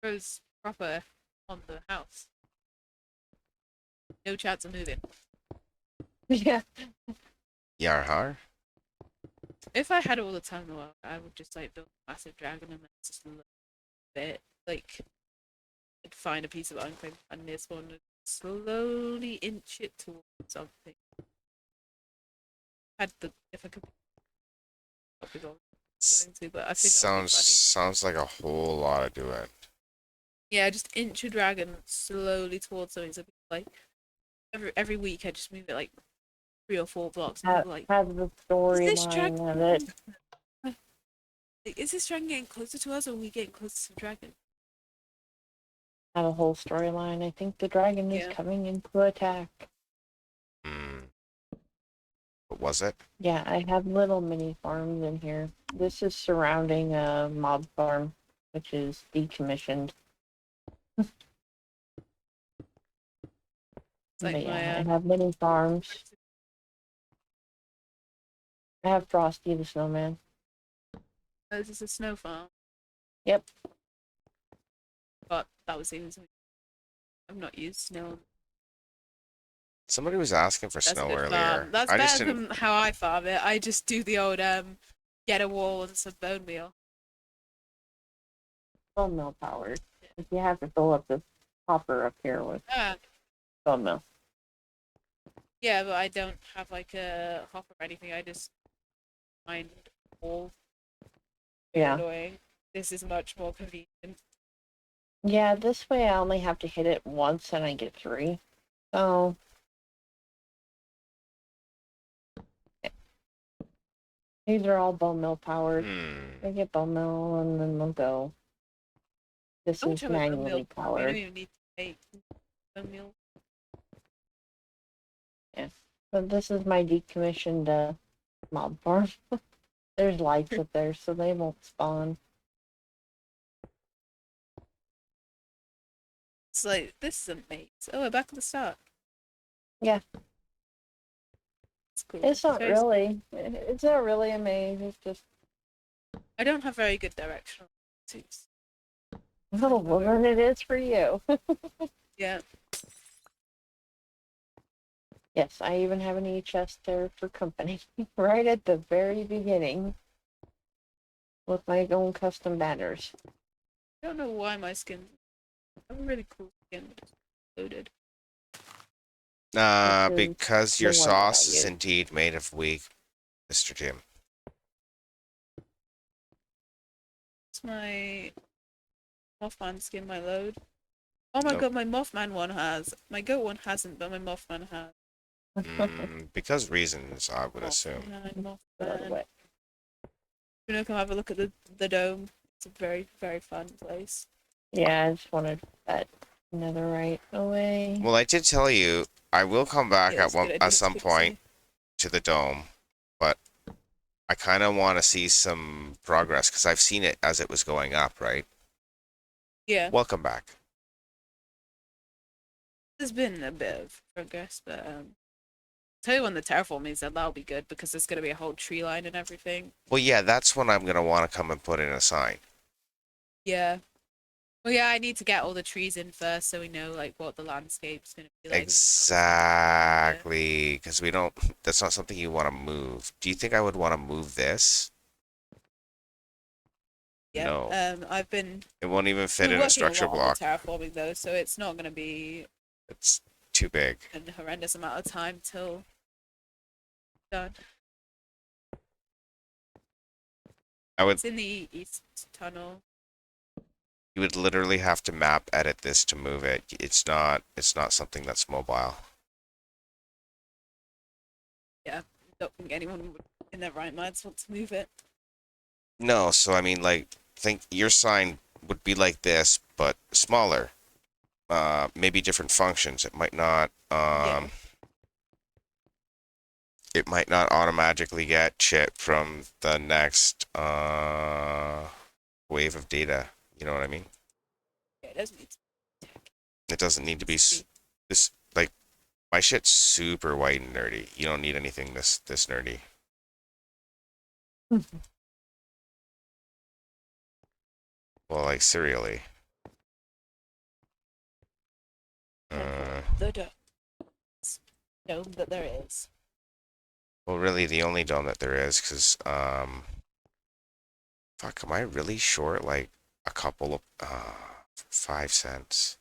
Goes proper on the house. No chance of moving. Yeah. Yarhar? If I had all the time in the world, I would just like build a massive dragon and then just a little bit like I'd find a piece of unclaimed land near spawn and slowly inch it towards something. If I could that'd be all I'm going to, but I think that would be Sounds like a whole lot of doing. yeah, just inch a dragon slowly towards something. So like every week I just move it like 3 or 4 blocks. And people are like, Have the is this storyline of it. like, is this dragon getting closer to us, or are we getting closer to the dragon? Have a whole storyline. I think the dragon is Yeah. coming into attack. What was it? Yeah, I have little mini farms in here. This is surrounding a mob farm, which is decommissioned. It's like But yeah, my I have mini farms. I have Frosty the Snowman. this is a snow farm. Yep. But that was even something I've not used snow. Somebody was asking for That's a snow good earlier. farm. That's I just better didn't. than how I farm it. I just do the old get a wall and some bone meal. Bone mill powered. If you have to fill up this hopper up here with Ah, bone mill. yeah, but I don't have like a hopper or anything. I just find a wall. Yeah. Annoying. This is much more convenient. Yeah, this way I only have to hit it once and I get 3. So these are all bone mill powered. I get bone mill and then they'll go. This How is much of a bone manually meal? We don't powered. even need to make bone meal. So this is my decommissioned mob farm. There's lights up there, so they won't spawn. It's like, this is a maze. Oh, we're back at the start. Yeah. It's cool. It's not Very- really. It's not really a maze. It's just. I don't have very good directional sense. Oh, well, then it is for you. Yeah. Yes, I even have an E-chest there for company. Right at the very beginning. With my own custom banners. I don't know why my skin. I have a really cool skin, but it's loaded. This is Because the your one that I sauce is use. indeed made of wheat, Mr. Jim. It's my Mothman skin, my load. Oh my Nope. god, my Mothman one has. My goat one hasn't, but my Mothman has. Because reasons, I would assume. Get out of the Mothman. way. You know, come have a look at the dome. It's a very, very fun place. Yeah, I just wanted that netherite away. Well, I did tell you I will come back Yeah, it's good. I at didn't some expect to see. point to the dome, but I kind of want to see some progress because I've seen it as it was going up. Right? Yeah, Welcome back. there's been a bit of progress, but tell you when the terraforming is, that'll be good because there's gonna be a whole tree line and everything. Well, yeah, that's when I'm gonna want to come and put in a sign. Yeah. Well, yeah, I need to get all the trees in first so we know like what the landscape's gonna be like. Exactly, because we don't. That's not something you want to move. Do you think I would want to move this? Yeah. No. I've been It won't even fit we're in a working structure a lot block. on the terraforming though, so it's not gonna be It's too big. a horrendous amount of time till done. I would. It's in the east tunnel. You would literally have to map edit this to move it. It's not. It's not something that's mobile. Don't think anyone would, in their right minds want to move it. No. So I mean, like, think your sign would be like this, but smaller. Maybe different functions. It might not. Yeah. It might not automatically get chip from the next wave of data. You know what I mean? Yeah, it doesn't need to. It doesn't need to be this like my shit's super white and nerdy. You don't need anything this nerdy. Well, like serially. The dome that there is. Well, really, the only dome that there is, because fuck, am I really short? Like a couple of 5 cents.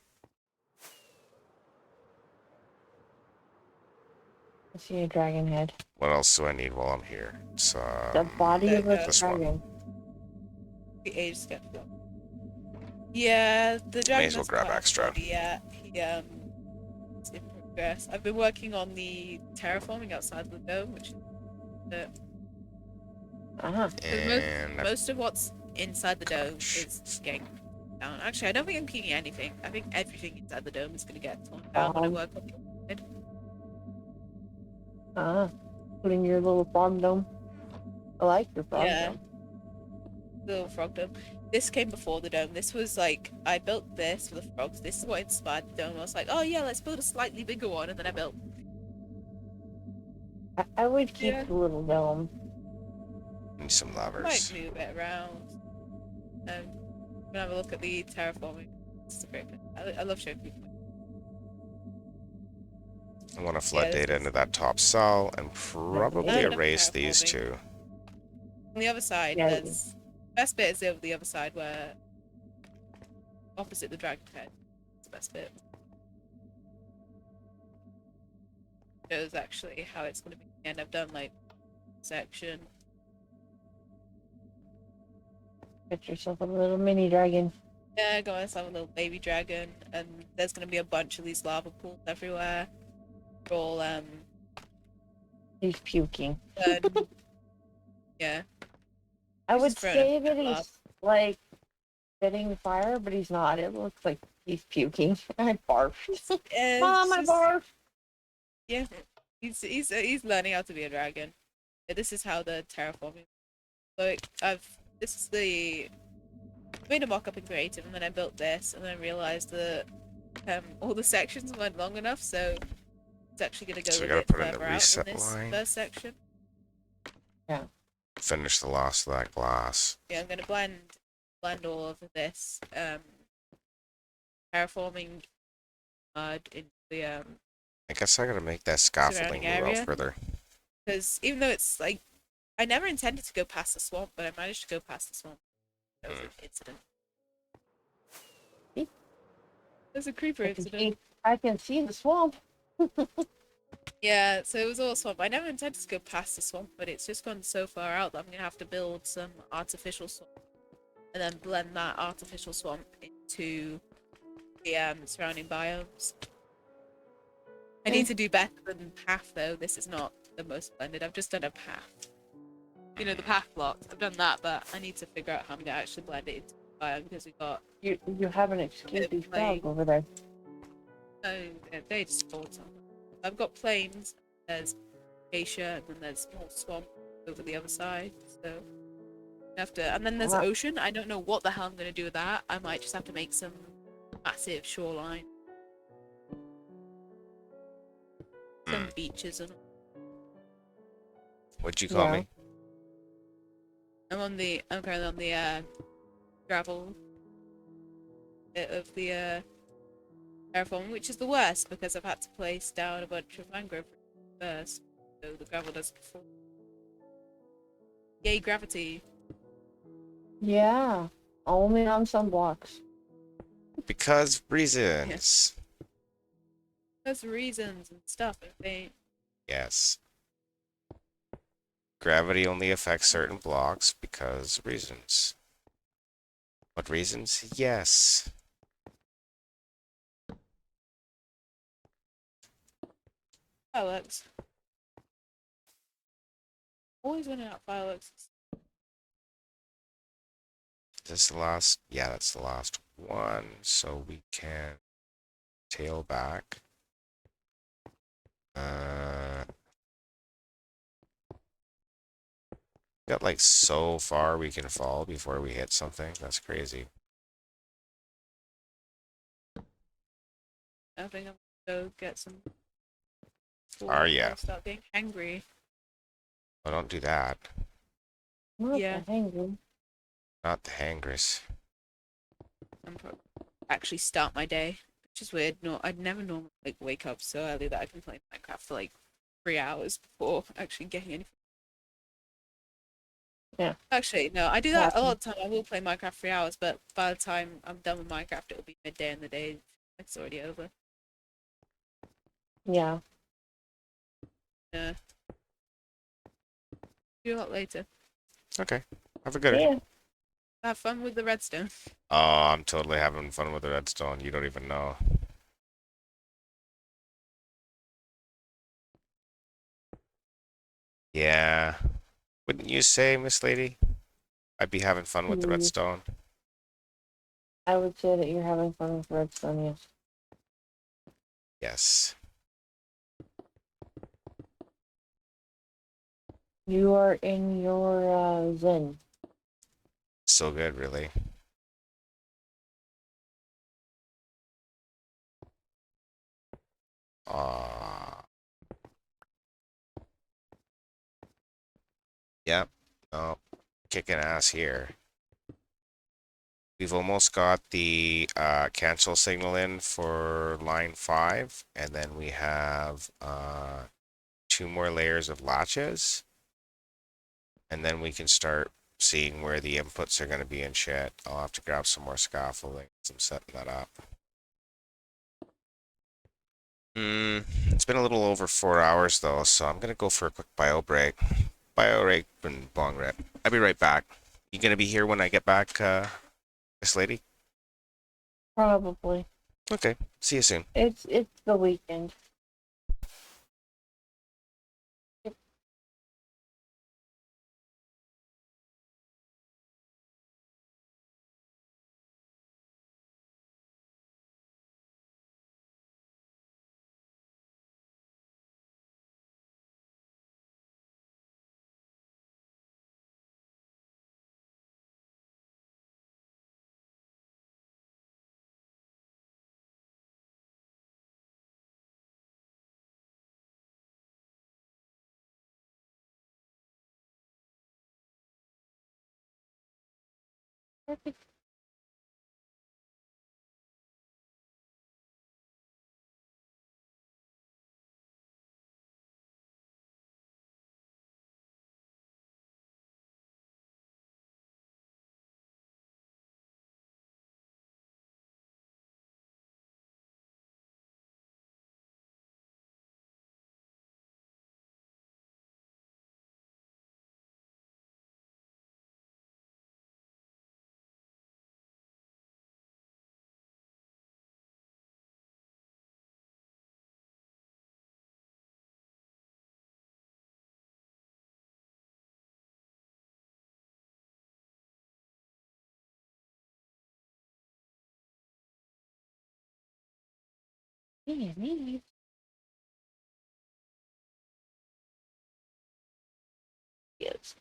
I see a dragon head. What else do I need while I'm here? It's The body of a this one. dragon. The age skeptic. Yeah, the dragon as well doesn't grab quite have a extra. body yet. It's in progress. I've been working on the terraforming outside the dome, which is Uh-huh. And most of what's inside the dome is getting down. Actually, I don't think I'm keeping anything. I think everything inside the dome is going to get torn down when I work on the inside. Putting your little frog dome. I like your frog Yeah. dome. Little frog dome. This came before the dome. This was like, I built this for the frogs. This is what inspired the dome. I was like, oh yeah, let's build a slightly bigger one. And then I built. I would keep Yeah. the little dome. need some I might lavers. move it around. I'm gonna have a look at the terraforming. It's a great thing. I love showing people. I want to flood this data is- into that top cell and probably Yeah. erase these Terraforming. two. On the other side, Yeah. there's best bit is over the other side where opposite the dragon head. It's the best bit. Shows actually how it's gonna be. And I've done like section. Get yourself a little mini dragon. Yeah, go myself a little baby dragon, and there's gonna be a bunch of these lava pools everywhere. They're all He's puking. yeah. I He's would just thrown say a that lava. he's like spitting fire, but he's not. It looks like he's puking. I barf. It's Mom, I just barf. yeah. He's learning how to be a dragon. Yeah, this is how the terraforming. Like this is the I made a mock-up in creative, and then I built this, and then I realized that all the sections weren't long enough, so it's actually going to So go we a gotta bit put in the further out than reset this line. first section. Finish the last of that glass. Yeah, I'm going to blend all of this terraforming mud into the I guess I gotta make that scaffolding surrounding move out area. further. Because even though it's like I never intended to go past the swamp, but I managed to go past the swamp. That was an incident. There's a creeper incident. I can see the swamp. Yeah, so it was all swamp. I never intended to go past the swamp, but it's just gone so far out that I'm gonna have to build some artificial swamp and then blend that artificial swamp into the surrounding biomes. I need to do better than path though. This is not the most blended. I've just done a path. You know, the path blocks. I've done that, but I need to figure out how I'm gonna actually blend it into the biome because we've got You have an excuse these dogs over there. they just fall on. I've got plains, there's acacia, and then there's more swamp over the other side. So I have to, and then there's Wow. ocean. I don't know what the hell I'm gonna do with that. I might just have to make some massive shoreline, some beaches, and What'd you call Yeah. me? I'm currently on the gravel bit of the terraform, which is the worst because I've had to place down a bunch of mangrove first, so the gravel doesn't fall. Yay, gravity! Yeah. Only on some blocks. Because reasons. There's reasons and stuff, I think. Yes. Gravity only affects certain blocks because reasons. What reasons? Yes. Fireworks. Always running out of fireworks. Is this the last? Yeah, that's the last one. So we can tail back. Got like so far we can fall before we hit something. That's crazy. I think I'm gonna go get some food Are before ya? I start getting hangry. Oh, don't do that. Not Yeah. the hangry. Not the hangers. I'm probably actually start my day, which is weird. No, I'd never normally like wake up so early that I can play Minecraft for like 3 hours before actually getting anything. Yeah. Actually, no, I do that a Awesome. lot of the time. I will play Minecraft 3 hours, but by the time I'm done with Minecraft, it'll be midday in the day. It's already over. Yeah. Yeah. See you a lot later. Okay. Have a good one. Yeah. Have fun with the redstone. Oh, I'm totally having fun with the redstone. You don't even know. Yeah. Wouldn't you say, Miss Lady? I'd be having fun with the redstone. I would say that you're having fun with redstone, yes. Yes. You are in your zen. So good, really. Ah. Yep. Oh, kicking ass here. We've almost got the cancel signal in for line 5, and then we have 2 more layers of latches, and then we can start seeing where the inputs are going to be and shit. I'll have to grab some more scaffolding as I'm setting that up. It's been a little over 4 hours though, so I'm going to go for a quick bio break. Bio break and bong rip. I'll be right back. You going to be here when I get back, Miss Lady? Probably. Okay, see you soon. It's the weekend. Perfect. Yeah, me. Yes.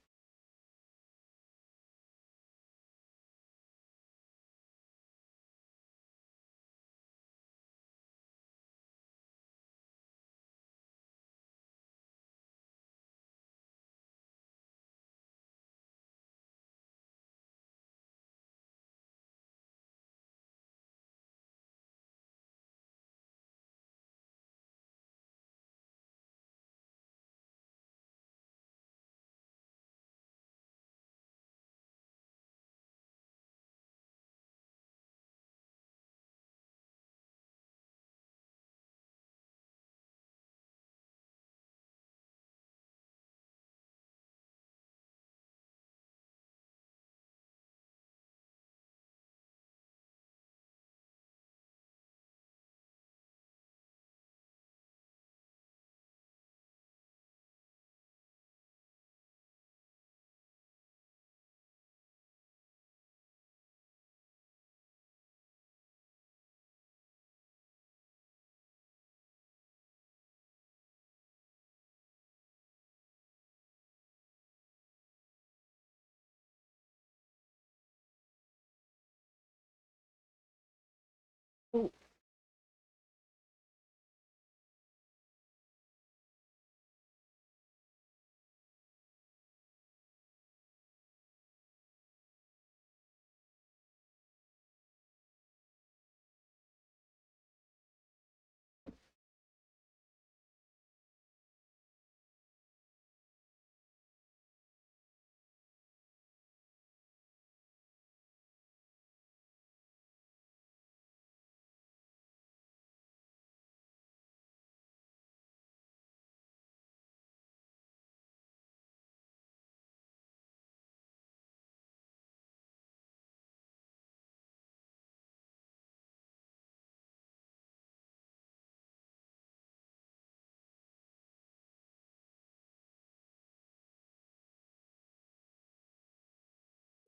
Oh,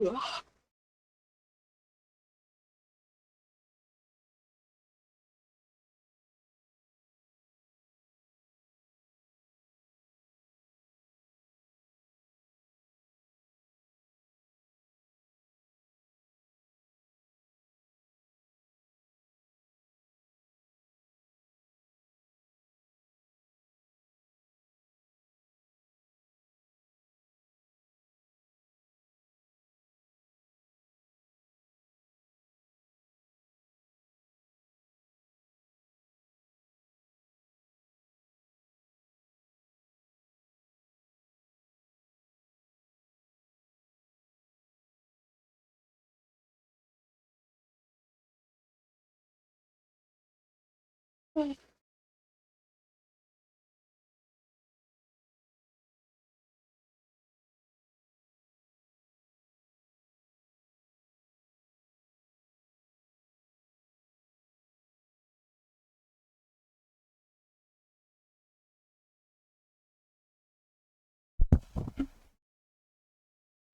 ugh.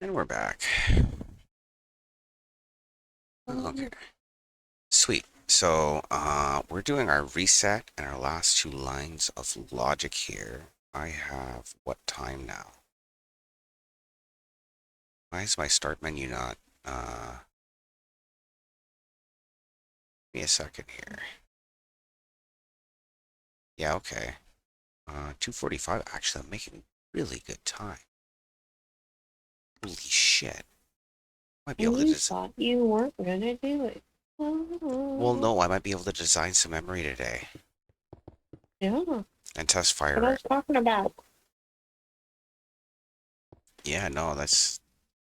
And we're back. Okay. Sweet. So, we're doing our reset and our last two lines of logic here. I have what time now? Why is my start menu not, give me a second here. Yeah, okay. 2:45. Actually, I'm making really good time. Holy shit. Might be able to And you just. thought you weren't gonna do it. Well, no, I might be able to design some memory today Yeah, and test what I fire it. was talking about. Yeah, no, this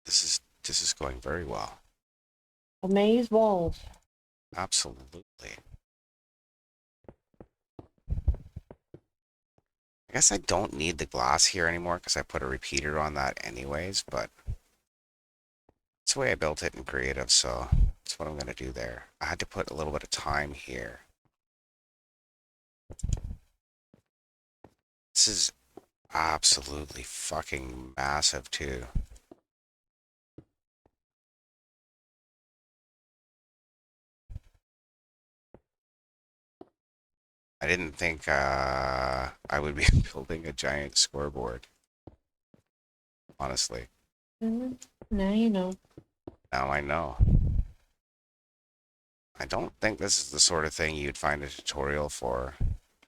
is going very well. Amaze balls. Absolutely. I guess I don't need the glass here anymore because I put a repeater on that anyways, but it's the way I built it in creative, so that's what I'm gonna do there. I had to put a little bit of time here. This is absolutely fucking massive too. I didn't think I would be building a giant scoreboard, honestly. Now you know. Now I know. I don't think this is the sort of thing you'd find a tutorial for.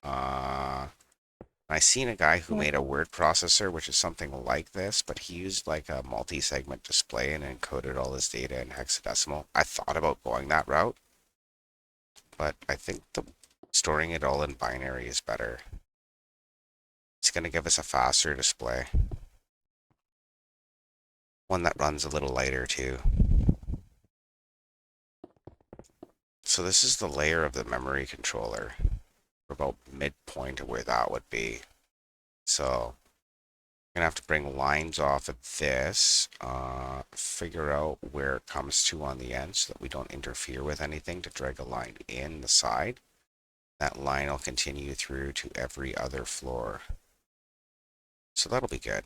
I seen a guy who made a word processor, which is something like this, but he used like a multi-segment display and encoded all his data in hexadecimal. I thought about going that route, but I think the storing it all in binary is better. It's going to give us a faster display. One that runs a little lighter too. So this is the layer of the memory controller. We're about midpoint of where that would be. So I'm gonna have to bring lines off of this, figure out where it comes to on the end so that we don't interfere with anything to drag a line in the side. That line will continue through to every other floor. So that'll be good.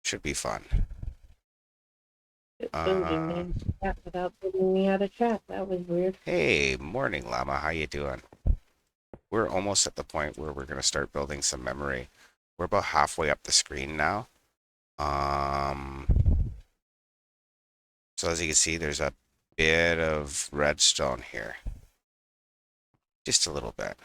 Should be fun. Boom, man. Chat without putting me out of chat. That was weird. Hey, morning llama, how you doing? We're almost at the point where we're gonna start building some memory. We're about halfway up the screen now. So as you can see, there's a bit of redstone here. Just a little bit.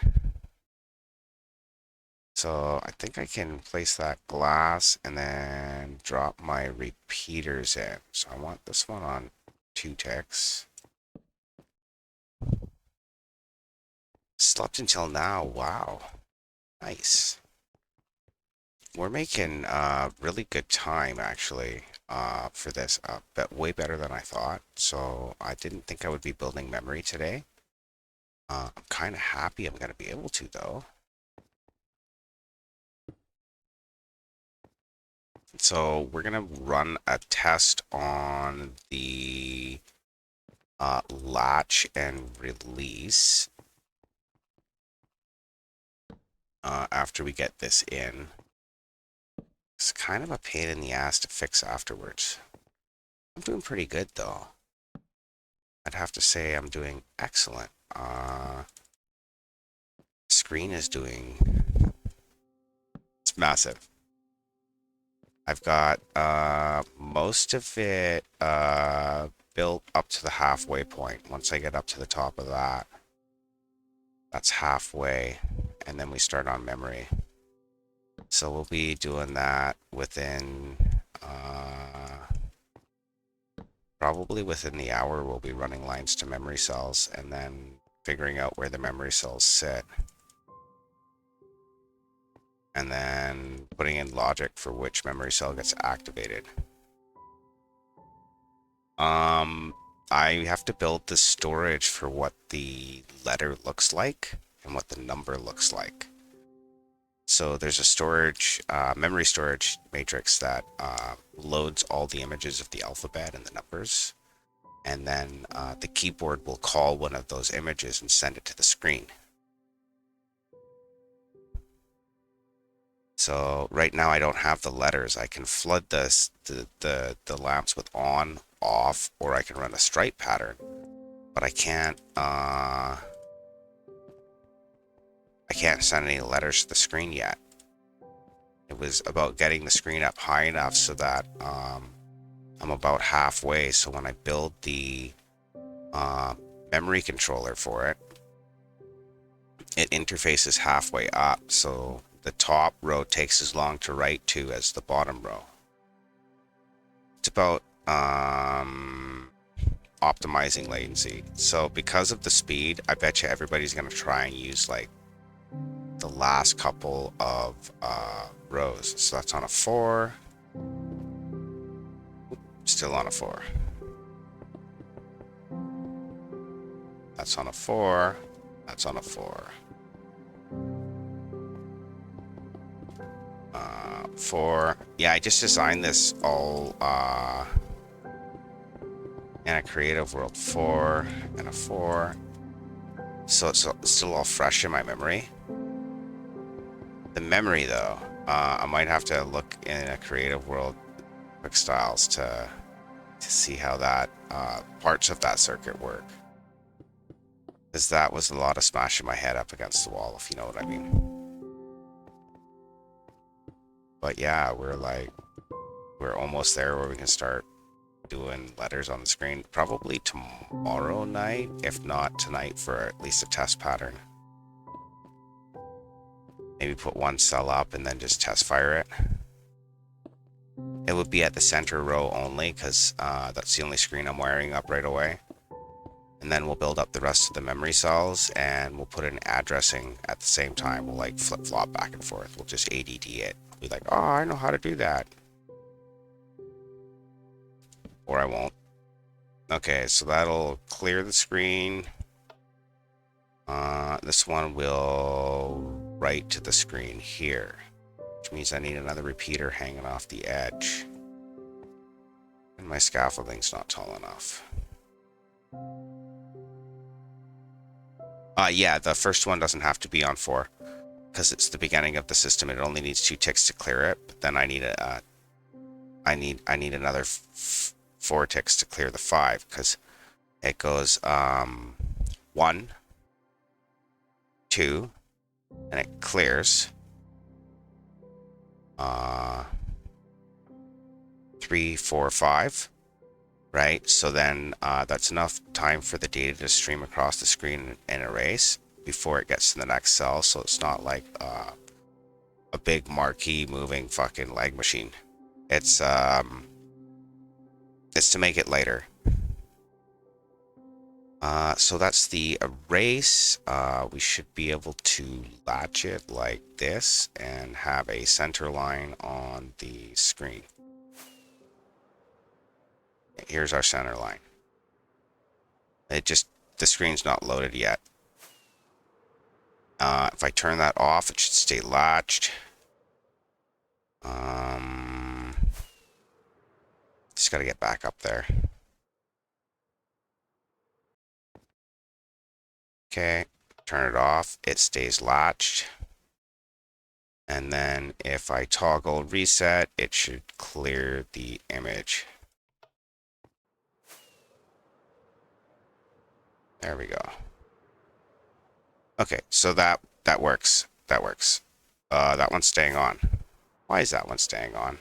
So I think I can place that glass and then drop my repeaters in. So I want this one on 2 ticks. Slept until now. Wow. Nice. We're making really good time actually for this, but way better than I thought. So I didn't think I would be building memory today. I'm kind of happy I'm going to be able to though. So we're going to run a test on the latch and release after we get this in. It's kind of a pain in the ass to fix afterwards. I'm doing pretty good though. I'd have to say I'm doing excellent. Screen is doing... It's massive. I've got most of it built up to the halfway point. Once I get up to the top of that, that's halfway, and then we start on memory. So we'll be doing that within probably within the hour. We'll be running lines to memory cells and then figuring out where the memory cells sit, and then putting in logic for which memory cell gets activated. I have to build the storage for what the letter looks like and what the number looks like. So there's a storage, memory storage matrix that loads all the images of the alphabet and the numbers. And then the keyboard will call one of those images and send it to the screen. So right now I don't have the letters. I can flood the lamps with on, off, or I can run a stripe pattern. But I can't send any letters to the screen yet. It was about getting the screen up high enough so that I'm about halfway. So when I build the memory controller for it, it interfaces halfway up. So the top row takes as long to write to as the bottom row. It's about optimizing latency. So because of the speed, I bet you everybody's gonna try and use like the last couple of rows. So that's on a 4. Still on a 4. That's on a 4. That's on a 4. 4. Yeah, I just designed this all in a creative world. 4 and a 4. So it's still all fresh in my memory. The memory, though, I might have to look in a creative world quick styles to see how that parts of that circuit work. Because that was a lot of smashing my head up against the wall, if you know what I mean. But yeah, we're almost there where we can start doing letters on the screen. Probably tomorrow night, if not tonight, for at least a test pattern. Maybe put one cell up and then just test fire it. It would be at the center row only, because that's the only screen I'm wiring up right away. And then we'll build up the rest of the memory cells, and we'll put in addressing at the same time. We'll like flip-flop back and forth. We'll just ADD it. Be like, oh, I know how to do that. Or I won't. Okay, so that'll clear the screen. This one will write to the screen here, which means I need another repeater hanging off the edge. And my scaffolding's not tall enough. Yeah, the first one doesn't have to be on 4 because it's the beginning of the system. It only needs 2 ticks to clear it. But then I need another 4 ticks to clear the 5, because it goes 1, 2, and it clears 3, 4, 5. Right, so then that's enough time for the data to stream across the screen and erase before it gets to the next cell, so it's not like a big marquee moving fucking lag machine. It's to make it lighter. So that's the erase. We should be able to latch it like this and have a center line on the screen. Here's our center line. The screen's not loaded yet. If I turn that off, it should stay latched. Just gotta get back up there. Okay, turn it off, it stays latched. And then if I toggle reset, it should clear the image. There we go. Okay, so that works. That works. That one's staying on. Why is that one staying on?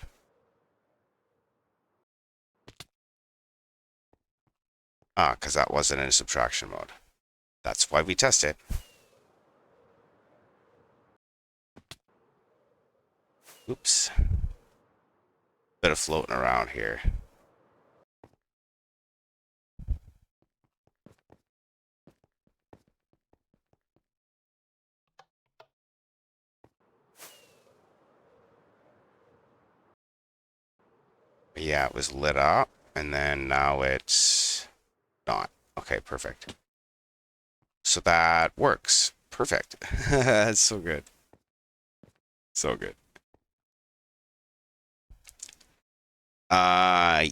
Because that wasn't in subtraction mode. That's why we test it. Oops. Bit of floating around here. Yeah, it was lit up, and then now it's not. Okay, perfect. So that works. Perfect. That's so good. So good.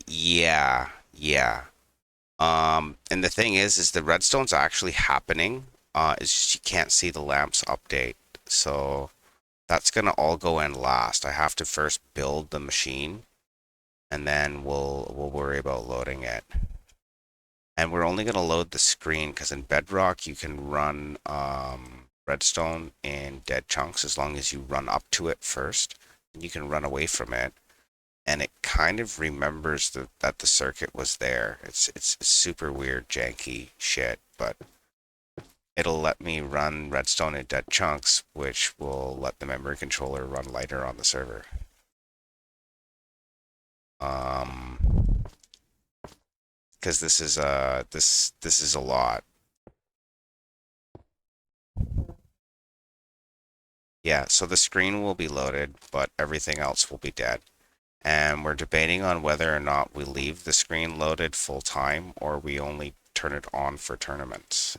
Yeah. And the thing is the redstone's actually happening. It's just you can't see the lamps update. So that's gonna all go in last. I have to first build the machine, and then we'll worry about loading it. And we're only gonna load the screen because in Bedrock you can run redstone in dead chunks as long as you run up to it first, and you can run away from it. And it kind of remembers that the circuit was there. It's super weird, janky shit, but it'll let me run redstone in dead chunks, which will let the memory controller run lighter on the server. because this is this is a lot. Yeah, so the screen will be loaded, but everything else will be dead. And we're debating on whether or not we leave the screen loaded full time or we only turn it on for tournaments.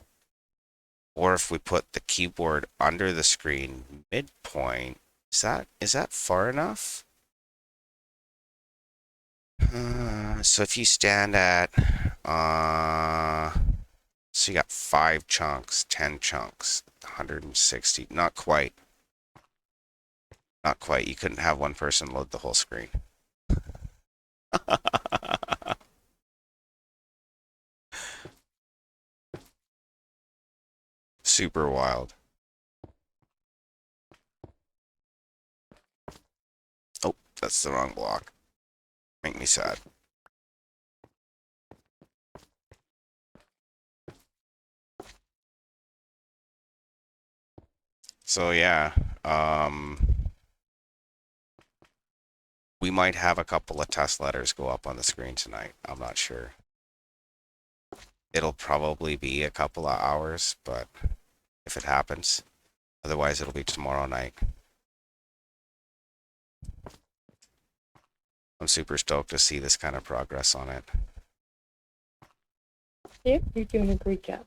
Or if we put the keyboard under the screen midpoint, is that far enough? So if you stand at so you got 5 chunks, 10 chunks, 160, not quite. Not quite. You couldn't have one person load the whole screen. Super wild. Oh, that's the wrong block. Make me sad. So yeah, we might have a couple of test letters go up on the screen tonight. I'm not sure. It'll probably be a couple of hours, but if it happens, otherwise it'll be tomorrow night. I'm super stoked to see this kind of progress on it. Yep, you're doing a great job.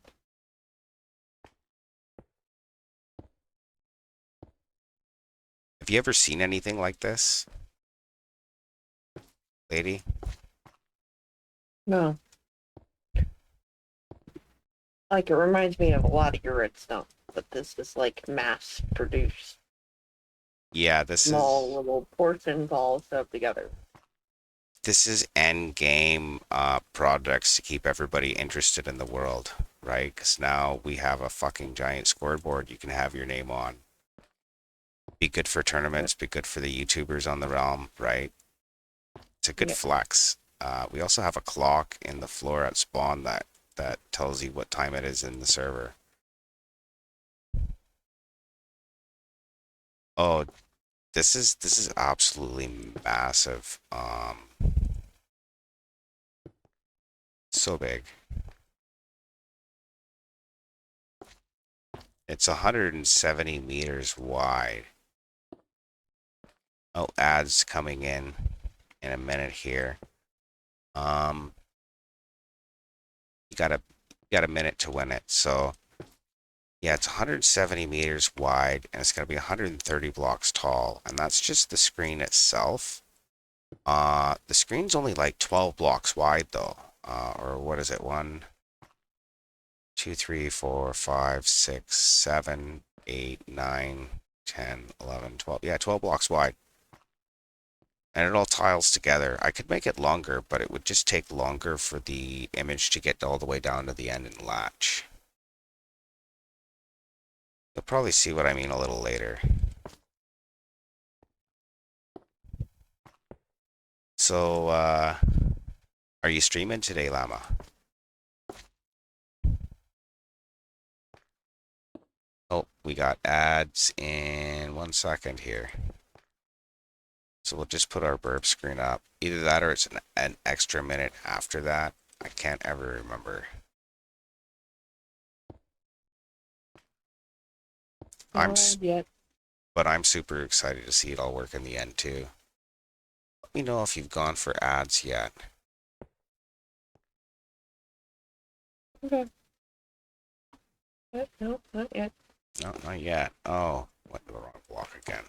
Have you ever seen anything like this, lady? No. Like, it reminds me of a lot of your Redstone, but this is like mass produced, Yeah, this small is little portions all stuff together. end game projects to keep everybody interested in the world, right? Because now we have a fucking giant scoreboard you can have your name on. Be good for tournaments, be good for the YouTubers on the realm, right? It's a good Yep. flex. We also have a clock in the floor at spawn that tells you what time it is in the server. Oh, this is absolutely massive. So big. It's 170 meters wide. Oh, ads coming in a minute here. You got a minute to win it. So yeah, it's 170 meters wide and it's gonna be 130 blocks tall, and that's just the screen itself. The screen's only like 12 blocks wide though. Or what is it? 1, 2, 3, 4, 5, 6, 7, 8, 9, 10, 11, 12. Yeah, 12 blocks wide. And it all tiles together. I could make it longer, but it would just take longer for the image to get all the way down to the end and latch. You'll probably see what I mean a little later. So, are you streaming today, Llama? Oh, we got ads in 1 second here. So we'll just put our burp screen up. Either that or it's an extra minute after that. I can't ever remember. Yet. But I'm super excited to see it all work in the end too. Let me know if you've gone for ads yet. Okay. No, not yet. No, not yet. Oh, went to the wrong block again.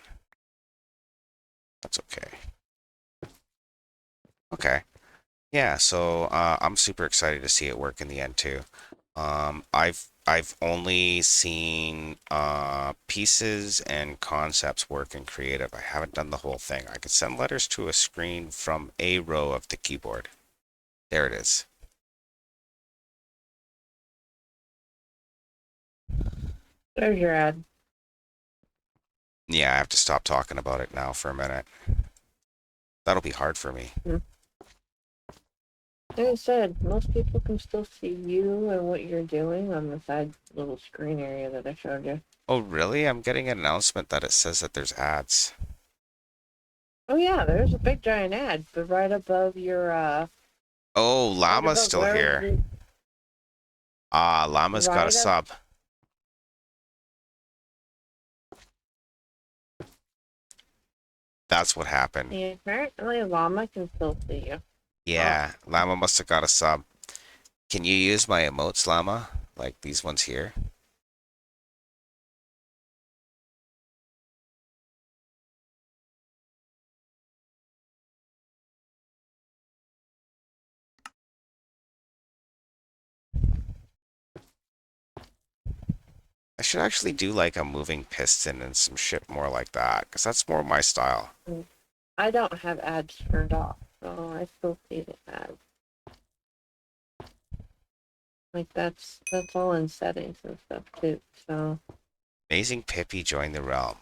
That's okay. Okay. Yeah, so I'm super excited to see it work in the end too. I've only seen pieces and concepts work in creative. I haven't done the whole thing. I could send letters to a screen from a row of the keyboard. There it is. There's your ad. Yeah, I have to stop talking about it now for a minute. That'll be hard for me. Like I said, most people can still see you and what you're doing on the side little screen area that I showed you. Oh, really? I'm getting an announcement that it says that there's ads. Oh yeah, there's a big giant ad, but right above your Oh, Llama's But still where here. did- Ah, Llama's got a Right up- sub. That's what happened. Yeah, apparently llama can still see you. Yeah, Llama must have got a sub. Can you use my emotes, Llama? Like these ones here? I should actually do like a moving piston and some shit more like that, because that's more my style. I don't have ads turned off, so I still see the ads. Like that's all in settings and stuff too. So Amazing Pippi joined the realm.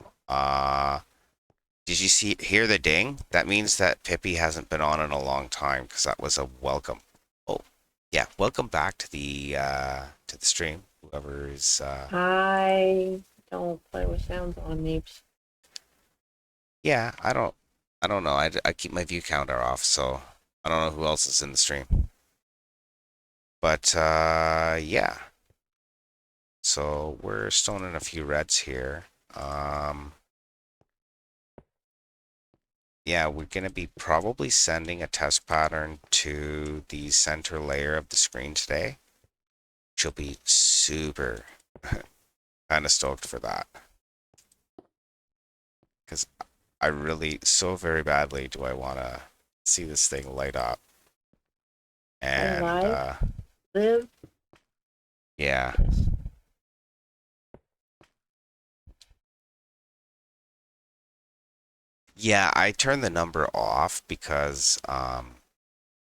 Did you hear the ding? That means that Pippi hasn't been on in a long time, because that was a welcome. Oh, yeah, welcome back to the stream. Whoever is I don't play with sounds on Neeps. yeah, I don't know. I keep my view counter off, so I don't know who else is in the stream. But yeah. So we're stoning a few reds here. Yeah, we're gonna be probably sending a test pattern to the center layer of the screen today, which will be super kind of stoked for that. Because I really, so very badly do I want to see this thing light up. And Live. yeah. Yes. Yeah, I turned the number off because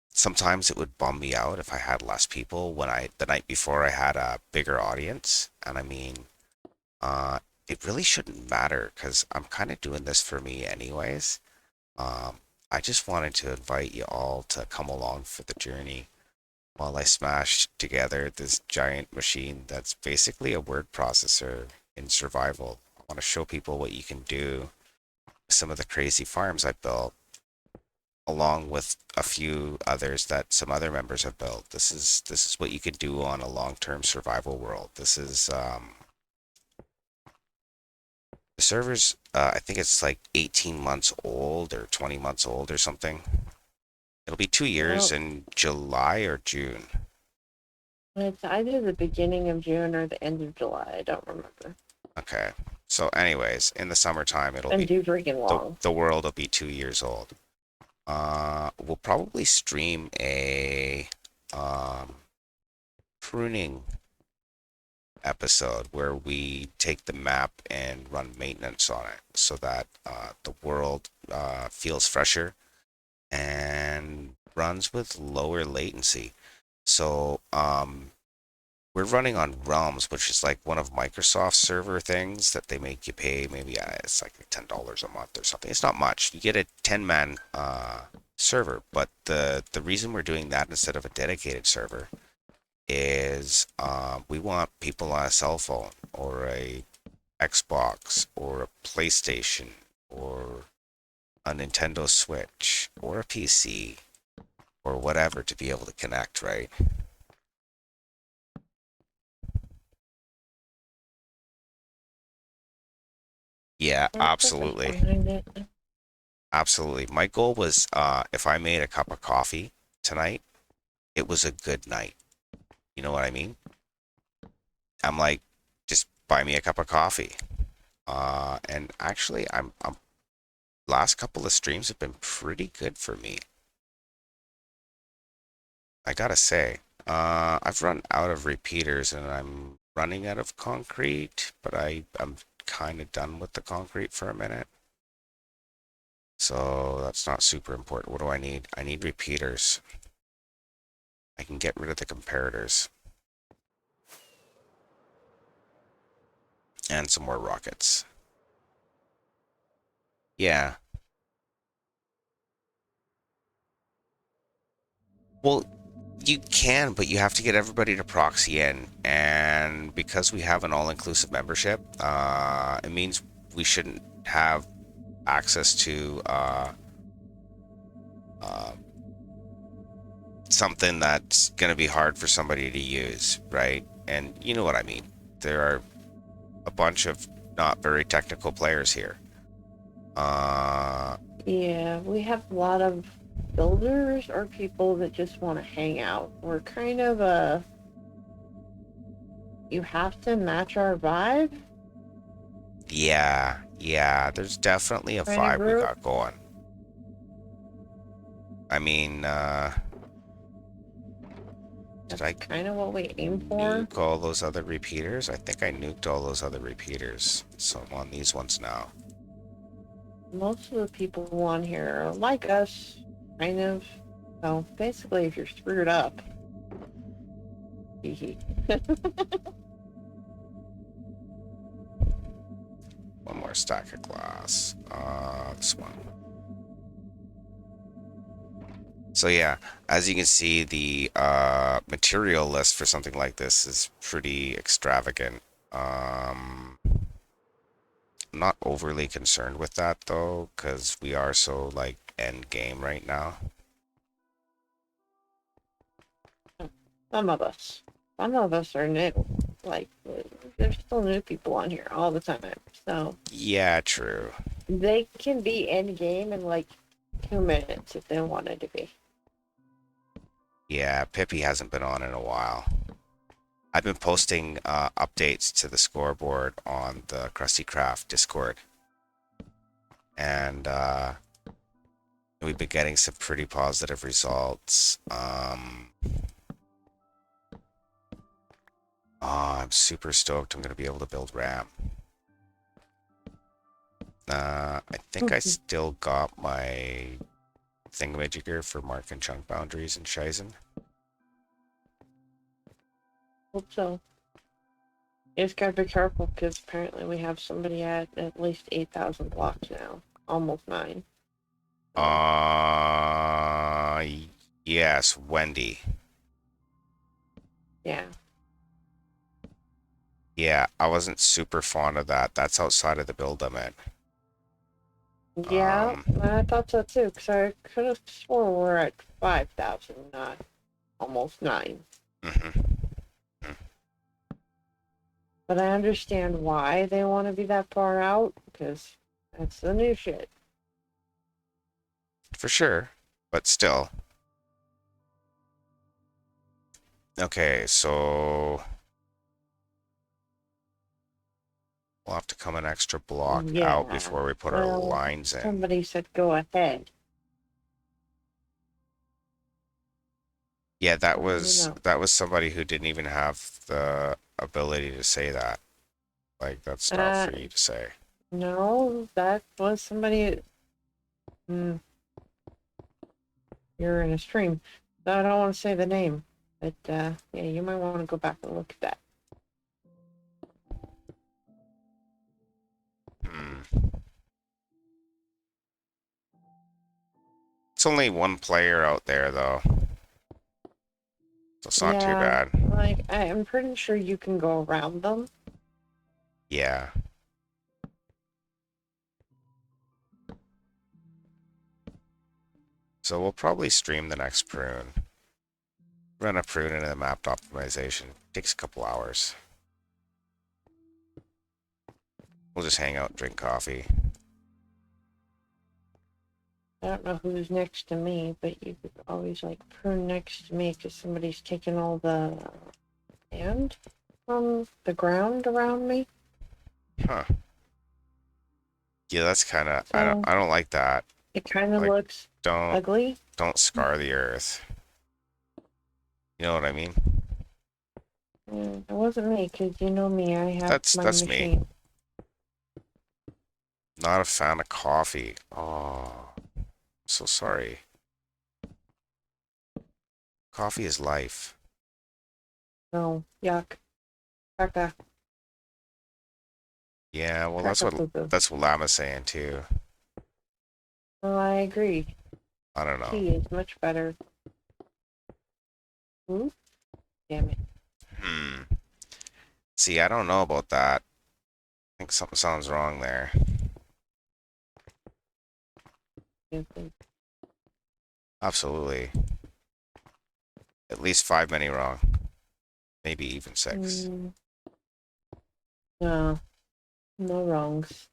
sometimes it would bum me out if I had less people when the night before I had a bigger audience. And I mean, uh, it really shouldn't matter because I'm kind of doing this for me anyways. I just wanted to invite you all to come along for the journey while I smash together this giant machine that's basically a word processor in survival. I want to show people what you can do, some of the crazy farms I built, along with a few others that some other members have built. This is what you can do on a long-term survival world. This is the server's I think it's like 18 months old or 20 months old or something. It'll be 2 years Well, in July or June. it's either the beginning of June or the end of July. I don't remember. Okay. So anyways, in the summertime it'll And be too freaking long. the world will be 2 years old. We'll probably stream a pruning episode where we take the map and run maintenance on it so that the world feels fresher and runs with lower latency. So we're running on Realms, which is like one of Microsoft's server things that they make you pay. Maybe it's like $10 a month or something. It's not much. You get a 10-man server, but the reason we're doing that instead of a dedicated server is we want people on a cell phone or a Xbox or a PlayStation or a Nintendo Switch or a PC or whatever to be able to connect, right? Yeah, There's purpose absolutely. behind it. Absolutely. My goal was if I made a cup of coffee tonight, it was a good night. You know what I mean? I'm like, just buy me a cup of coffee. And actually, I'm last couple of streams have been pretty good for me. I gotta say, I've run out of repeaters and I'm running out of concrete, but I'm kind of done with the concrete for a minute. So that's not super important. What do I need? I need repeaters. I can get rid of the comparators. And some more rockets. Yeah. Well, you can, but you have to get everybody to proxy in. And because we have an all-inclusive membership, it means we shouldn't have access to something that's going to be hard for somebody to use, right? And you know what I mean. There are a bunch of not very technical players here. Yeah, we have a lot of builders or people that just want to hang out. We're kind of a. You have to match our vibe yeah, there's definitely a kind of vibe we group. got going. I mean, did That's I kind of what we aim for. nuke all those other repeaters? I think I nuked all those other repeaters. So I'm on these ones now. Most of the people on here are like us, kind of. So basically, if you're screwed up, hee. One more stack of glass. This one. So yeah, as you can see, the material list for something like this is pretty extravagant. I'm not overly concerned with that though, because we are so like end game right now. Some of us. Some of us are new. Like, there's still new people on here all the time. So Yeah, true. they can be end game in like 2 minutes if they wanted to be. Yeah, Pippi hasn't been on in a while. I've been posting updates to the scoreboard on the Krusty Craft Discord, and we've been getting some pretty positive results. Oh, I'm super stoked I'm going to be able to build RAM. I think I still got my thingamajigger for marking chunk boundaries and Shizen. Hope so. You just gotta be careful because apparently we have somebody at least 8,000 blocks now. Almost 9. Yes, Wendy. Yeah. Yeah, I wasn't super fond of that. That's outside of the build I'm in. Yeah, I thought so too, because I could have swore we're at 5,000, not almost 9. Mhm. But I understand why they want to be that far out, because that's the new shit. For sure, but still. Okay, so we'll have to come an extra block out Yeah. before we put our Well, lines in. somebody said go ahead. Yeah, that I was don't that was somebody who didn't even have the ability to say that. Like, that's know. not for you to say. No, that was somebody. Hmm, you're in a stream. So I don't want to say the name, but yeah, you might want to go back and look at that. Hmm. It's only one player out there, though. So it's not too Yeah, bad. like I'm pretty sure you can go around them. Yeah. So we'll probably stream the next prune. Run a prune into the map optimization. Takes a couple hours. We'll just hang out and drink coffee. I don't know who's next to me, but you could always like prune next to me because somebody's taking all the sand from the ground around me. Huh. Yeah, that's kind of So I don't like that. it kind of Like, looks don't ugly. scar the earth. You know what I mean? It wasn't me because you know me. I have my That's me. machine. Not a fan of coffee. Oh, so sorry. Coffee is life. No, yuck. Caca. Yeah, well Caca poo-poo. that's what Llama's saying too. Well, I agree. I don't know. Tea is much better. Ooh, damn it. Hmm. See, I don't know about that. I think something sounds wrong there. Absolutely. At least 5 many wrong. Maybe even 6. No, no wrongs.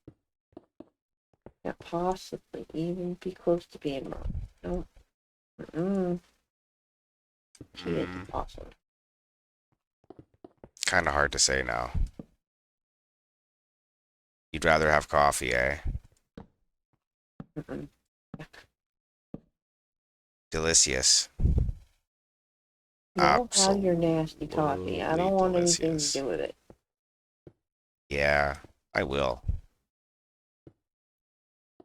Can't possibly even be close to being wrong. No. She is impossible. Kind of hard to say now. You'd rather have coffee, eh? Mm-mm. Delicious. No, have your nasty coffee. I don't want anything to Delicious. do with it. Yeah, I will.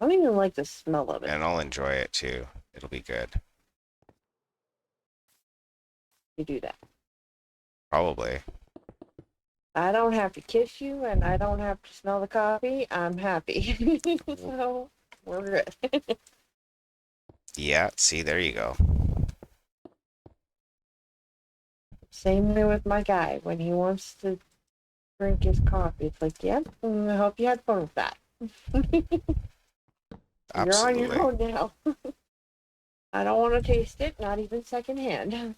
I don't even like the smell of it. And I'll enjoy it too. It'll be good. You do that. Probably. I don't have to kiss you and I don't have to smell the coffee. I'm happy. So we're good. Yeah, see, there you go. Same way with my guy. When he wants to drink his coffee, it's like, yep, I hope you had fun with that. You're on Absolutely. your own now. I don't want to taste it, not even secondhand.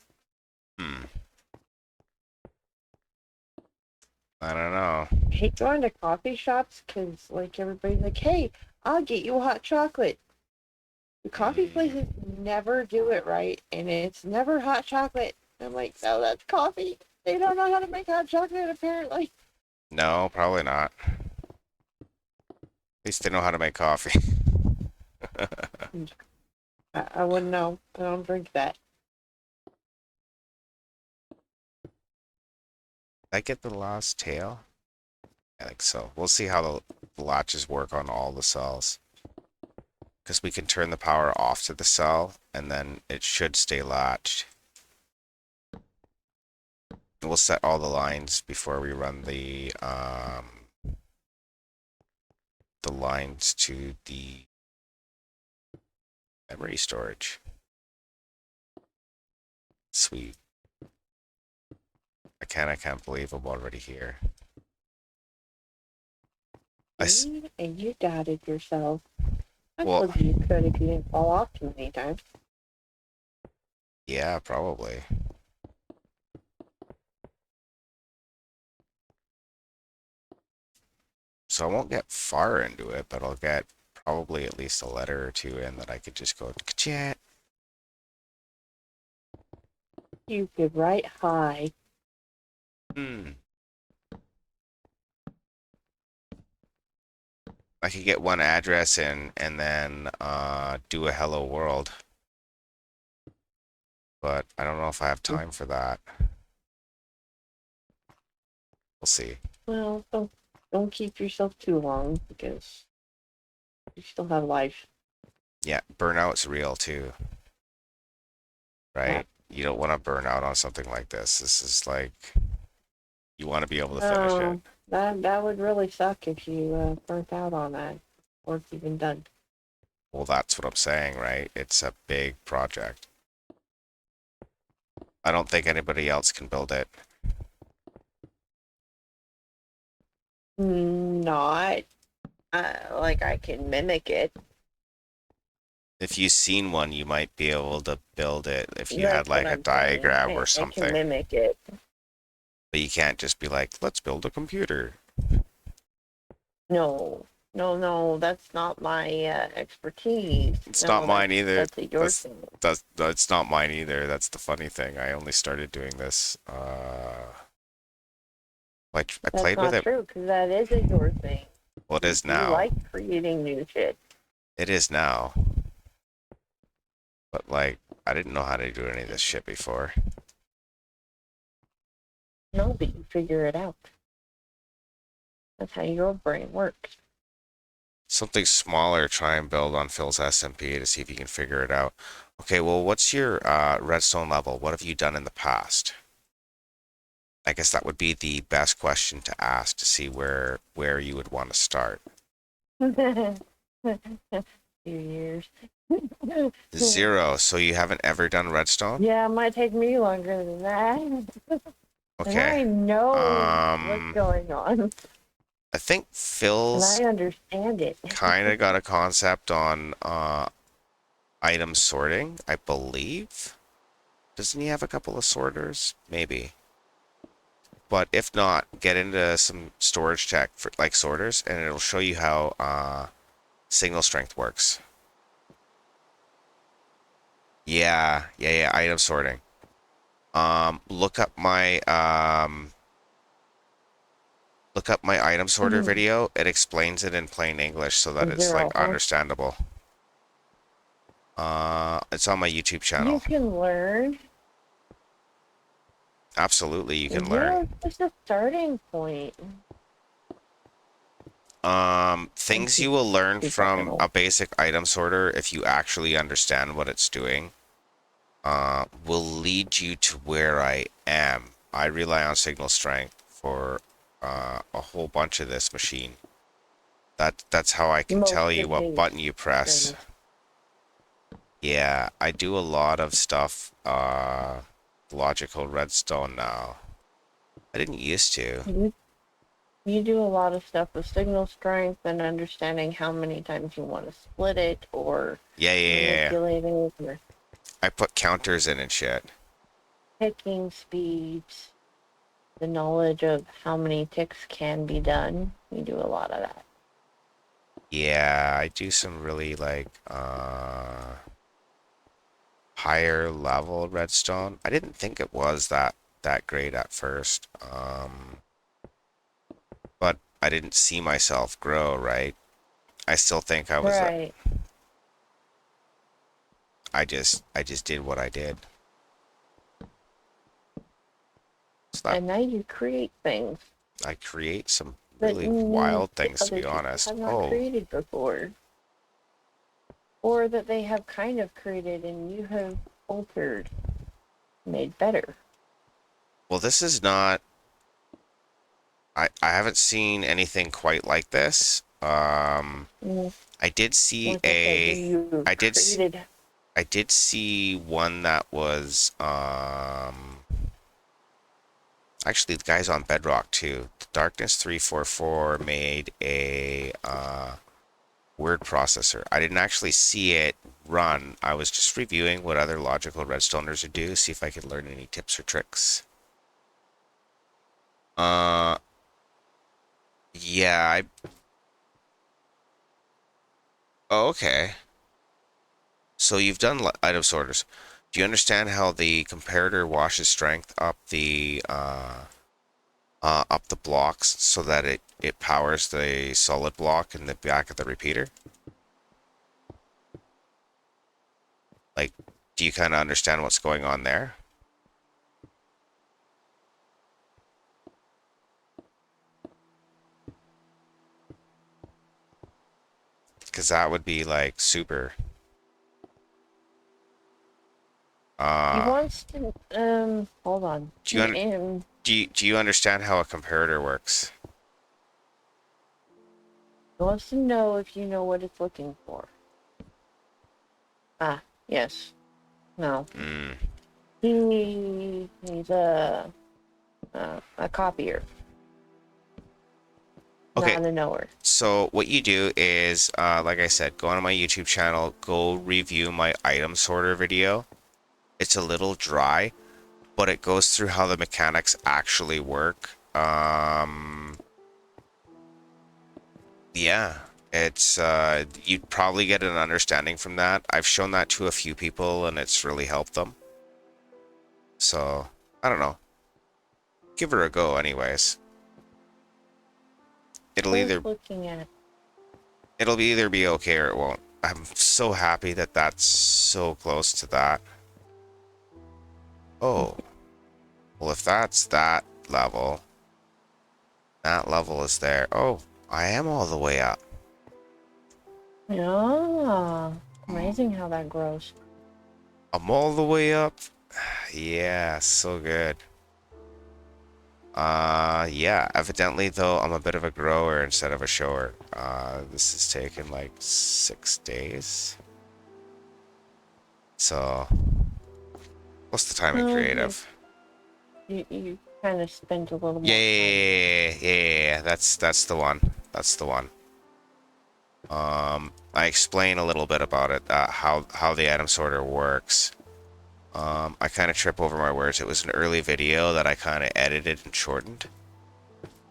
I don't know. I hate going to coffee shops because, like, everybody's like, hey, I'll get you a hot chocolate. The coffee places never do it right, and it's never hot chocolate. I'm like, no, that's coffee. They don't know how to make hot chocolate, apparently. No, probably not. At least they know how to make coffee. I wouldn't know. I don't drink that. Did I get the last tail? I think so. We'll see how the latches work on all the cells. Because we can turn the power off to the cell, and then it should stay latched. We'll set all the lines before we run the lines to the memory storage. Sweet. I can't believe I'm already here. And you doubted yourself. I Well- told you could if you didn't fall off too many times. Yeah, probably. So I won't get far into it, but I'll get probably at least a letter or two in that I could just go chat. You could write hi. I could get one address in and then do a hello world. But I don't know if I have time for that. We'll see. Well, don't keep yourself too long because you still have life. Yeah, burnout's real too. Right? Yeah. You don't want to burn out on something like this. This is like, you want to be able to finish it. That would really suck if you burnt out on that or it's even done. Well, that's what I'm saying, right? It's a big project. I don't think anybody else can build it. Not like I can mimic it. If you've seen one, you might be able to build it if you That's had like what a I'm saying. diagram I or can something. mimic it. But you can't just be like, let's build a computer. No, that's not my expertise. It's No, not mine either. That's your thing. That's not mine either. That's the funny thing. I only started doing this. I That's played with not it. true, because that isn't your thing. Well, it is You now. like creating new shit. It is now. But like, I didn't know how to do any of this shit before. No, but you figure it out. That's how your brain works. Something smaller, try and build on Phil's SMP to see if you can figure it out. Okay, well, what's your redstone level? What have you done in the past? I guess that would be the best question to ask to see where you would want to start. 2 years. 0. So you haven't ever done redstone? Yeah, it might take me longer than that. And I Okay. know what's going on. I think And Phil's I understand it. kind of got a concept on item sorting, I believe. Doesn't he have a couple of sorters? Maybe. But if not, get into some storage tech for like sorters, and it'll show you how signal strength works. Yeah. Item sorting. Look up my item sorter Mhm. video. It explains it in plain English so that Is it's there a like whole? understandable. It's on my YouTube You channel. can learn. Absolutely, you can learn. Yeah, just a starting point. I'm Things you will learn too fucking from old. a basic item sorter, if you actually understand what it's doing, will lead you to where I am. I rely on signal strength for a whole bunch of this machine. That's how I can tell Most you of what these button you press. things. Yeah, I do a lot of stuff, logical redstone now. I didn't used to. You do a lot of stuff with signal strength and understanding how many times you want to split it or Yeah. manipulate it or I put counters in and shit. ticking speeds, the knowledge of how many ticks can be done. You do a lot of that. Yeah, I do some really like higher level redstone. I didn't think it was that great at first. But I didn't see myself grow, right? I still think Right. I just did what I did. It's not And now you create things I create some that really wild things to other be people honest. have not Oh, created before. Or that they have kind of created and you have altered, made better. well this is not I haven't seen anything quite like this. Mm, I did see like I said, you I did s- created. I did see one that was actually the guy's on Bedrock too. The Darkness 344 made a word processor. I didn't actually see it run. I was just reviewing what other logical redstoners would do, see if I could learn any tips or tricks. Uh yeah, oh, okay. So you've done item sorters. Do you understand how the comparator washes strength up the blocks so that it powers the solid block in the back of the repeater? Like, do you kind of understand what's going on there? Because that would be like super. He Uh, wants to. Hold on. do you do you understand how a comparator works? He wants to know if you know what it's looking for. Ah, yes. No. Mm. He's a copier, Okay, not a knower. so what you do is, like I said, go on my YouTube channel, go review my item sorter video. It's a little dry, but it goes through how the mechanics actually work. Yeah, it's you'd probably get an understanding from that. I've shown that to a few people and it's really helped them. So, I don't know. Give her a go anyways. It'll Worth either looking at. either be okay or it won't. I'm so happy that that's so close to that. Oh, well if that's that level is there. Oh, I am all the way up. Yeah. Amazing how that grows. I'm all the way up. Yeah, so good. Yeah, evidently though, I'm a bit of a grower instead of a shower. This has taken like 6 days. So, what's the time in Well, creative? you kind of spent a little more Yeah, time. that's the one. That's the one. I explain a little bit about it, how the item sorter works. I kind of trip over my words. It was an early video that I kind of edited and shortened,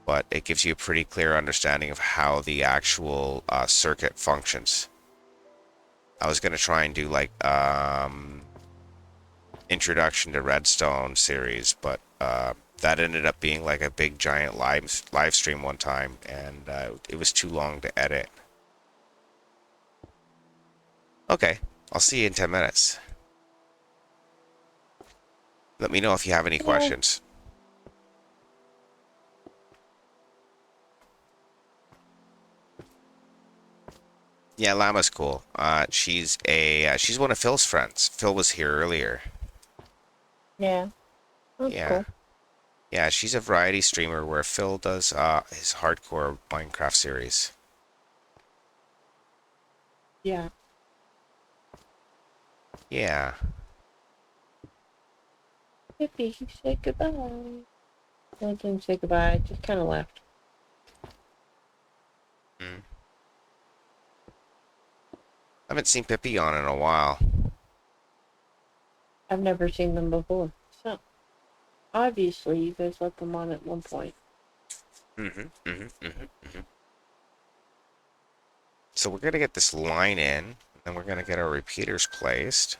but it gives you a pretty clear understanding of how the actual circuit functions. I was going to try and do like introduction to Redstone series, but that ended up being like a big giant live stream one time, and it was too long to edit. Okay, I'll see you in 10 minutes. Let me know if you have any Yeah. questions. Yeah, Llama's cool. She's one of Phil's friends. Phil was here earlier. Yeah. That's Yeah. cool. Yeah, she's a variety streamer where Phil does his hardcore Minecraft series. Yeah. Yeah. Hippie, say goodbye. I didn't say goodbye. I just kind of left. Mm. I haven't seen Pippi on in a while. I've never seen them before. So, obviously, you guys left them on at one point. So we're gonna get this line in, and then we're gonna get our repeaters placed.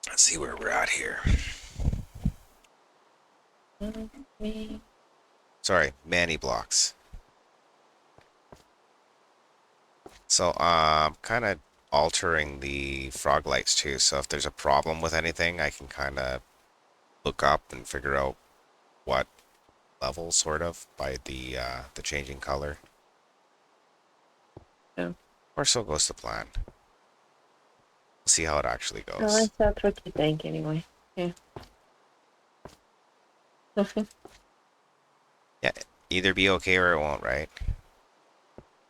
Let's see where we're at here. Me. Sorry, Manny blocks. So kind of altering the frog lights too. So if there's a problem with anything, I can kind of look up and figure out what level, sort of, by the changing color. Yeah. Or so goes the plan. We'll see how it actually At goes. least that's what you think, anyway. Yeah. Yeah, either be okay or it won't, right?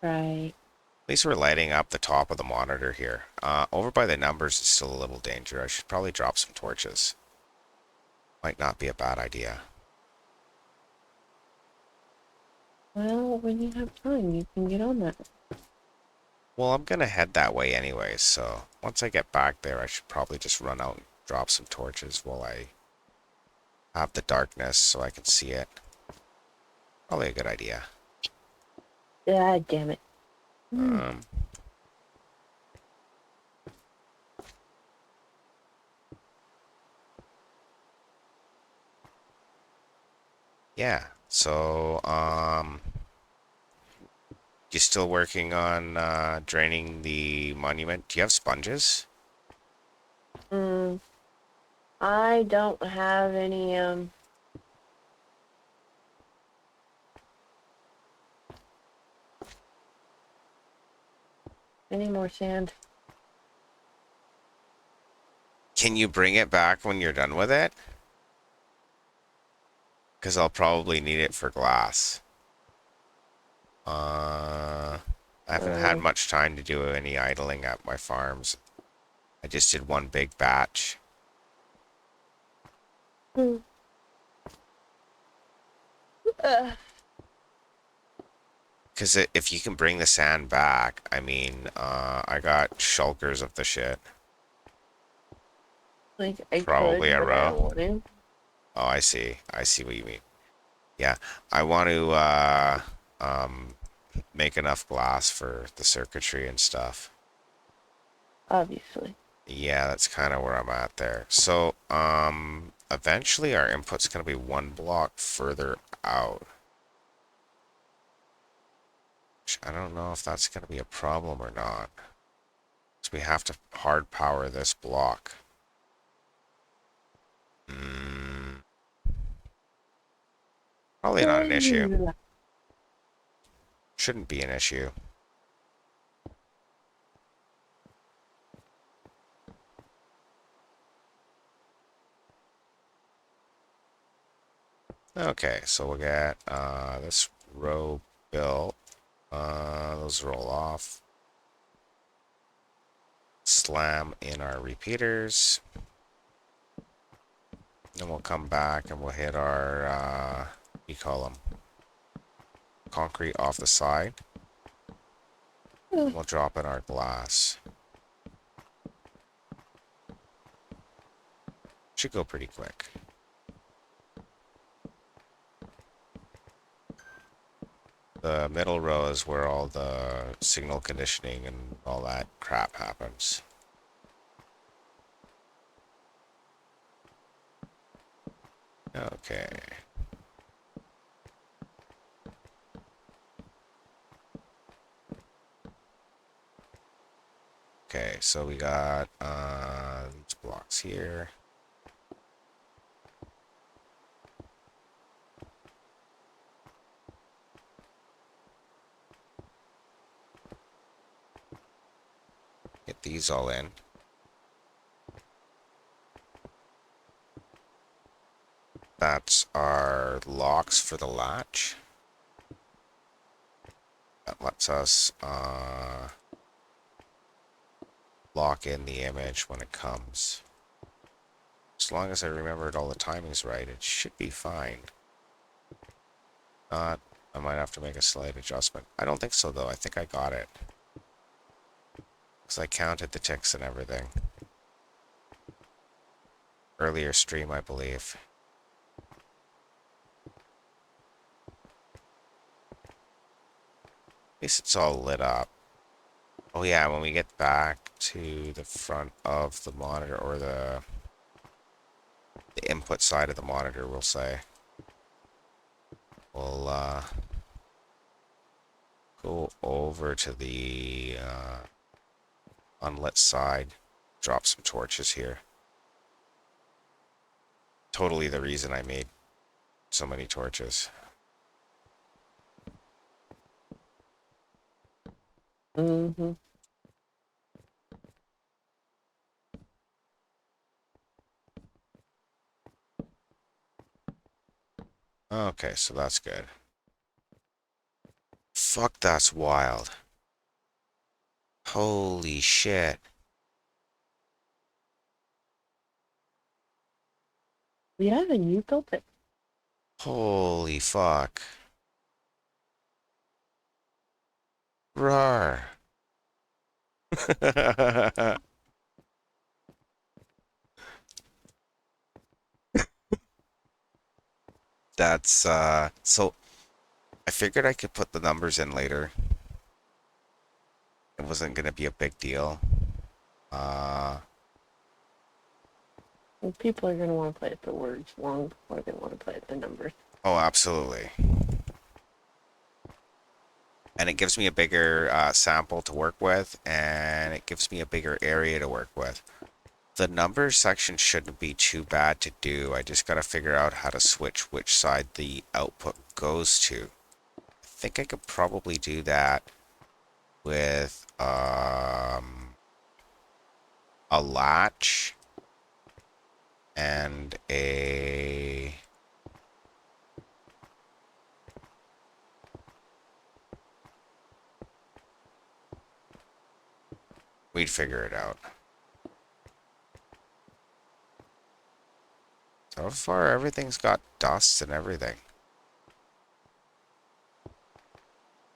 Right. At least we're lighting up the top of the monitor here. Over by the numbers is still a little danger. I should probably drop some torches. Might not be a bad idea. Well, when you have time, you can get on that. Well, I'm gonna head that way anyways, so once I get back there, I should probably just run out and drop some torches while I have the darkness so I can see it. Probably a good idea. Ah, damn it. Um, yeah, so, you still working on draining the monument? Do you have sponges? Mm, I don't have any more sand. Can you bring it back when you're done with it? Because I'll probably need it for glass. I haven't had much time to do any idling at my farms. I just did one big batch. Hmm. Because if you can bring the sand back, I mean, I got shulkers of the shit. Like, I Probably could, a but I row. don't want to. Oh, I see. I see what you mean. Yeah, I want to make enough glass for the circuitry and stuff. Obviously. Yeah, that's kind of where I'm at there. So, eventually our input's going to be one block further out. Which I don't know if that's going to be a problem or not. So we have to hard power this block. Probably not an issue. Shouldn't be an issue. Okay, so we'll get this row built. Those roll off. Slam in our repeaters. Then we'll come back and we'll hit our, what do you call them? Concrete off the side. We'll drop in our glass. Should go pretty quick. The middle row is where all the signal conditioning and all that crap happens. Okay. Okay, so we got these blocks here. Get these all in. That's our locks for the latch. That lets us lock in the image when it comes. As long as I remembered all the timings right, it should be fine. Not, I might have to make a slight adjustment. I don't think so though. I think I got it. Because I counted the ticks and everything. Earlier stream, I believe. At least it's all lit up. Oh yeah, when we get back to the front of the monitor, or the input side of the monitor, we'll say, we'll go over to the unlit side, drop some torches here. Totally the reason I made so many torches. Mm-hmm. Okay, so that's good. Fuck, that's wild. Holy shit. Yeah, and you built it. Holy fuck. Rar. That's so I figured I could put the numbers in later. It wasn't gonna be a big deal. Uh And people are gonna want to play the words long before they want to play the numbers. oh, absolutely. And it gives me a bigger sample to work with, and it gives me a bigger area to work with. The numbers section shouldn't be too bad to do. I just gotta figure out how to switch which side the output goes to. I think I could probably do that with a latch and a we'd figure it out. So far everything's got dust and everything.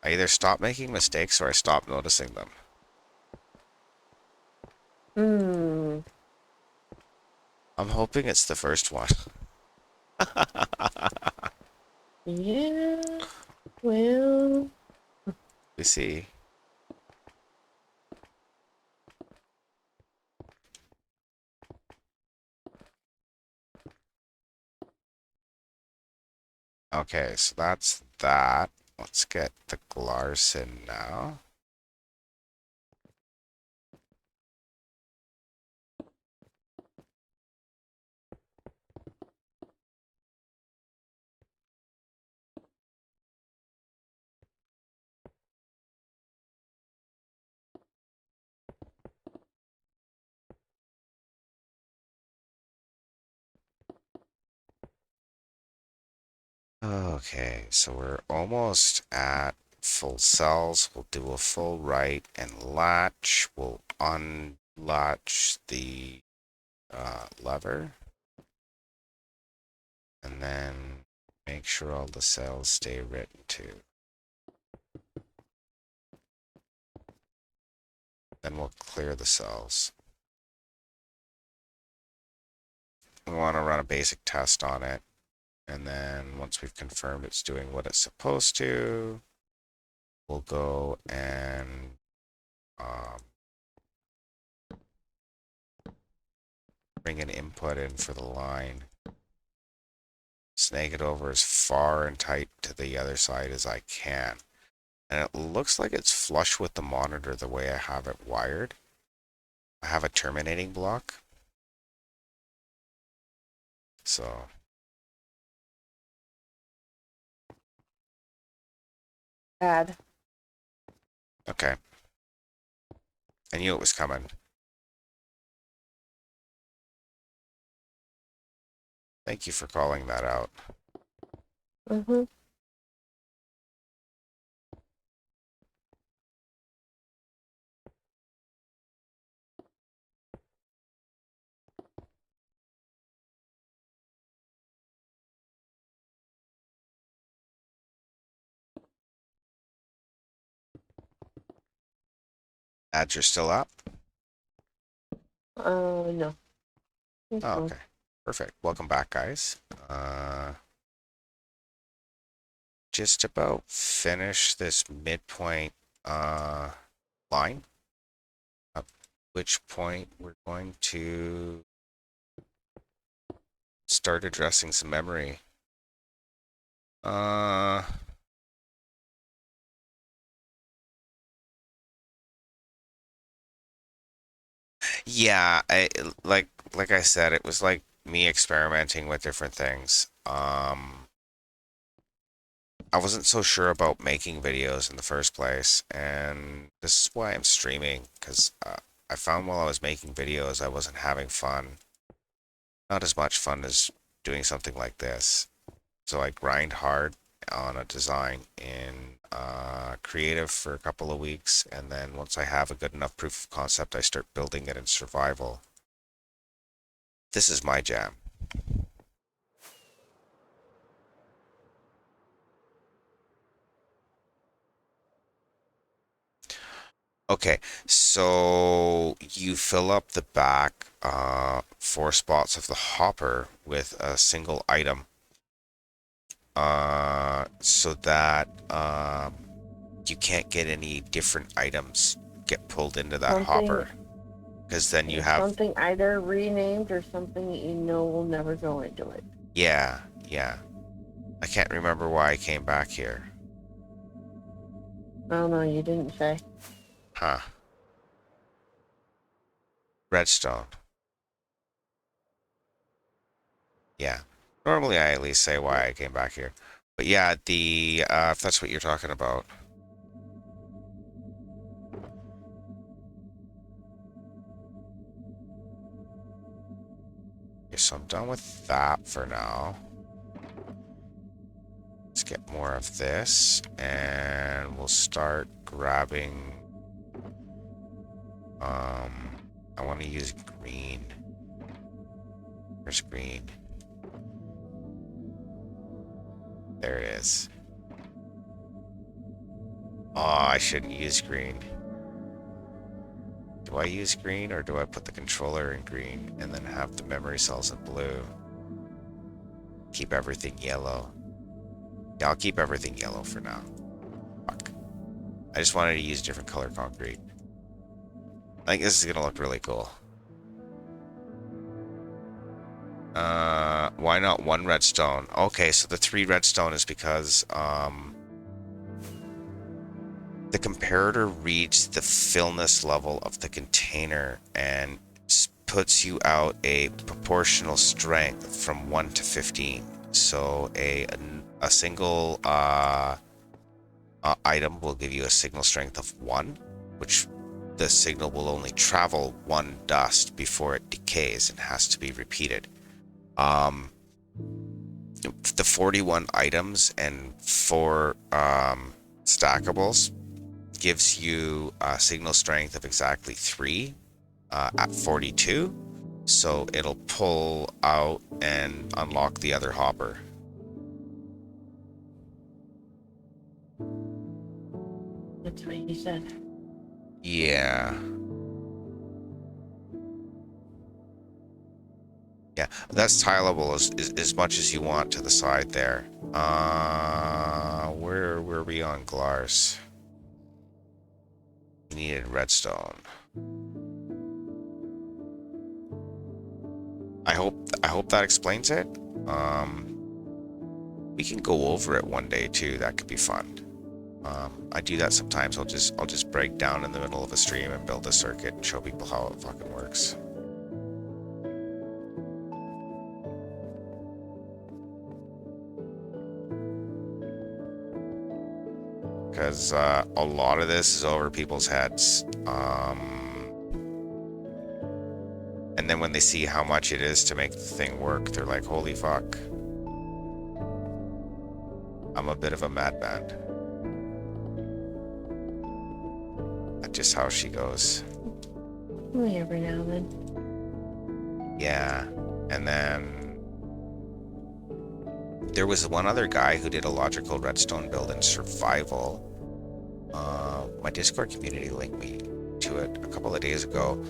I either stop making mistakes or I stop noticing them. Hmm. I'm hoping it's the first one. Yeah. Well. We see. Okay, so that's that. Let's get the Glarson now. Okay, so we're almost at full cells. We'll do a full right and latch. We'll unlatch the lever. And then make sure all the cells stay written too. Then we'll clear the cells. We want to run a basic test on it. And then once we've confirmed it's doing what it's supposed to, we'll go and bring an input in for the line. Snag it over as far and tight to the other side as I can. And it looks like it's flush with the monitor the way I have it wired. I have a terminating block. So Add. okay. I knew it was coming. Thank you for calling that out. Mm-hmm. Ads are still up? No. It's Oh, fine. okay. Perfect. Welcome back, guys. Just about finish this midpoint line. At which point we're going to start addressing some memory. Yeah, like I said, it was like me experimenting with different things. I wasn't so sure about making videos in the first place, and this is why I'm streaming, because I found while I was making videos, I wasn't having fun. Not as much fun as doing something like this. So I grind hard on a design in creative for a couple of weeks, and then once I have a good enough proof of concept, I start building it in survival. This is my jam. Okay, so you fill up the back 4 spots of the hopper with a single item, so that you can't get any different items get pulled into that hopper, because then you have something either renamed or something that you know will never go into it. yeah. I can't remember why I came back here. I don't know, you didn't say. Huh. Redstone. Yeah. Normally I at least say why I came back here. But yeah, the if that's what you're talking about. Okay, so I'm done with that for now. Let's get more of this, and we'll start grabbing. I want to use green. Where's green? There it is. Oh, I shouldn't use green. Do I use green, or do I put the controller in green and then have the memory cells in blue? Keep everything yellow. Yeah, I'll keep everything yellow for now. Fuck. I just wanted to use different color concrete. I think this is gonna look really cool. Why not 1 redstone? Okay, so the 3 redstone is because the comparator reads the fillness level of the container and puts you out a proportional strength from 1 to 15. So a single item will give you a signal strength of 1, which the signal will only travel 1 dust before it decays and has to be repeated. The 41 items and 4 stackables gives you a signal strength of exactly 3 at 42. So it'll pull out and unlock the other hopper. That's what you said. Yeah. That's tileable as much as you want to the side there. Where were we on Glars? We needed redstone. I hope that explains it. We can go over it one day too. That could be fun. I do that sometimes. I'll just break down in the middle of a stream and build a circuit and show people how it fucking works. Because a lot of this is over people's heads. And then when they see how much it is to make the thing work, they're like, holy fuck. I'm a bit of a madman. That's just how she goes. Only every now and then. Yeah. And then there was one other guy who did a logical redstone build in survival. My Discord community linked me to it a couple of days ago.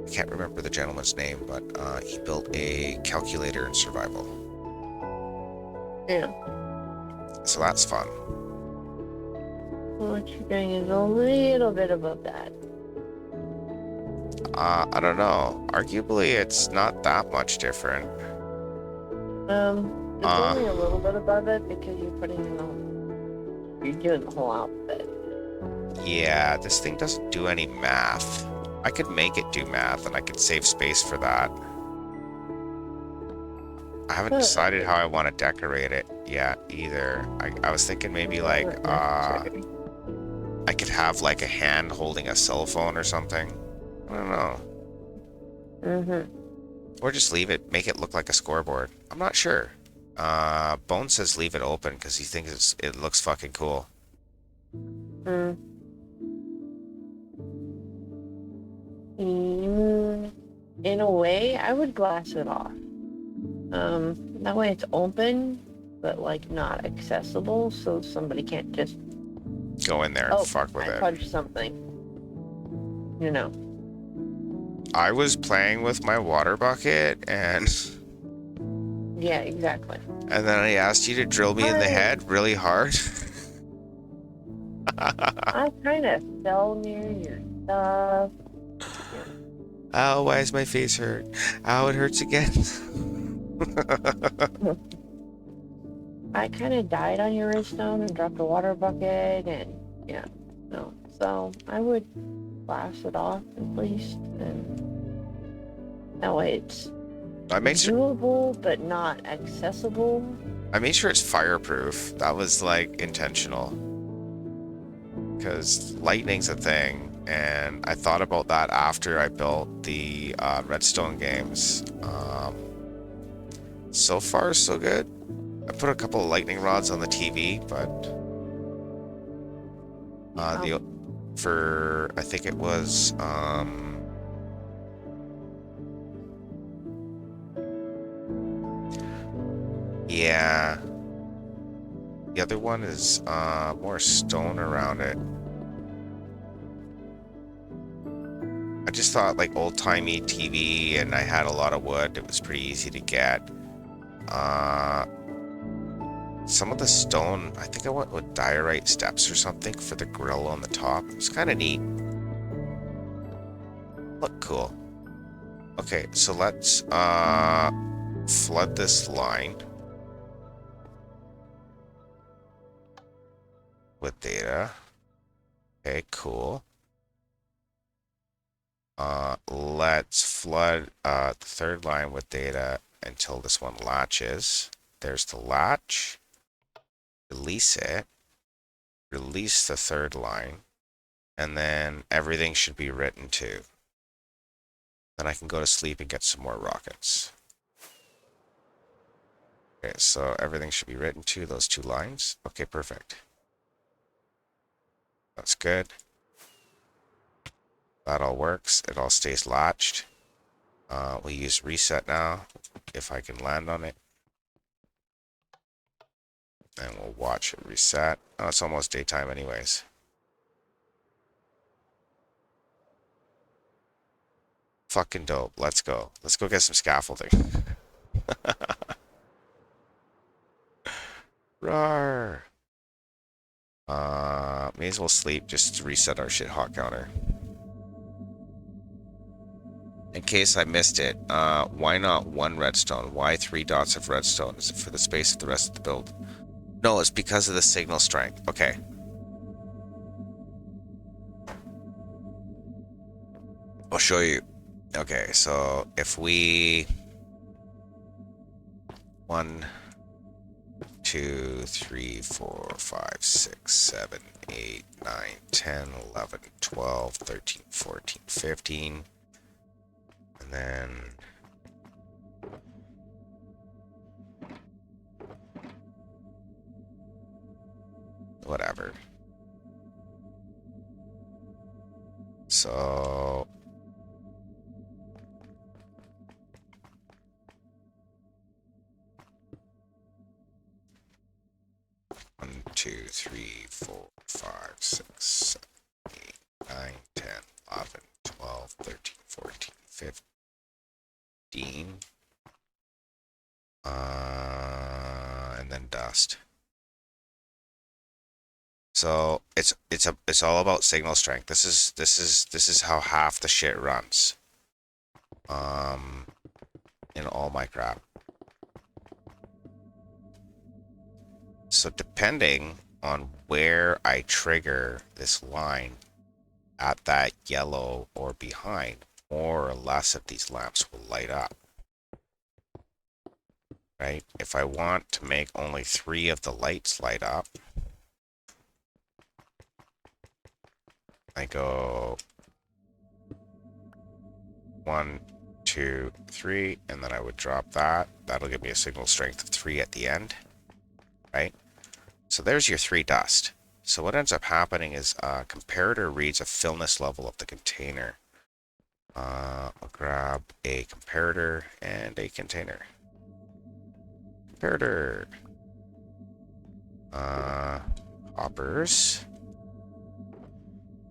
I can't remember the gentleman's name, but he built a calculator in survival. Yeah. So that's fun. What you're doing is a little bit above that. I don't know. Arguably, it's not that much different. It's only a little bit above it because you're putting in you're doing the whole outfit. Yeah, this thing doesn't do any math. I could make it do math, and I could save space for that. I haven't decided how I want to decorate it yet, either. I was thinking maybe like, I could have like a hand holding a cell phone or something. I don't know. Or just leave it, make it look like a scoreboard. I'm not sure. Bone says leave it open because he thinks it looks fucking cool. In a way, I would glass it off. That way it's open, but like not accessible, so somebody can't just Go in there and fuck with I it. punched something. You know. I was playing with my water bucket and Yeah, exactly. then I asked you to drill me in the head really hard. I kind of fell near your stuff. Ow, why is my face hurt? Ow, it hurts again. I kind of died on your redstone and dropped a water bucket, and yeah, no. So I would glass it off at least, and that way it's I made sure doable but not accessible. it's fireproof. That was like intentional. Because lightning's a thing, and I thought about that after I built the Redstone games. So far, so good. I put a couple of lightning rods on the TV, but I think it was yeah. The other one is more stone around it. I just thought like old-timey TV, and I had a lot of wood. It was pretty easy to get. Some of the stone, I think I went with diorite steps or something for the grill on the top. It's kind of neat. Look cool. Okay, so let's flood this line with data. Okay, cool. Let's flood the third line with data until this one latches. There's the latch. Release it. Release the third line. And then everything should be written too. Then I can go to sleep and get some more rockets. Okay, so everything should be written to those two lines. Okay, perfect. That's good. That all works. It all stays latched. We use reset now, if I can land on it. And we'll watch it reset. Oh, it's almost daytime anyways. Fucking dope. Let's go. Let's go get some scaffolding. Roar. May as well sleep just to reset our shit hot counter. In case I missed it, why not one redstone? Why 3 dots of redstone? Is it for the space of the rest of the build? No, it's because of the signal strength. Okay. I'll show you. Okay, so if we... 1, 2, 3, 4, 5, 6, 7, 8, 9, 10, 11, 12, 13, 14, 15. And then... whatever. So... 1, 2, 3, 4, 5, 6, 7, 8, 9, 10, 11, 12, 13, 14, 15. And then dust. So it's all about signal strength. This is how half the shit runs. In all my crap. So depending on where I trigger this line at that yellow or behind, more or less of these lamps will light up. Right? If I want to make only 3 of the lights light up, I go 1, 2, 3, and then I would drop that. That'll give me a signal strength of 3 at the end. Right? So there's your 3 dust. So what ends up happening is comparator reads a fillness level of the container. I'll grab a comparator and a container. Comparator. Hoppers.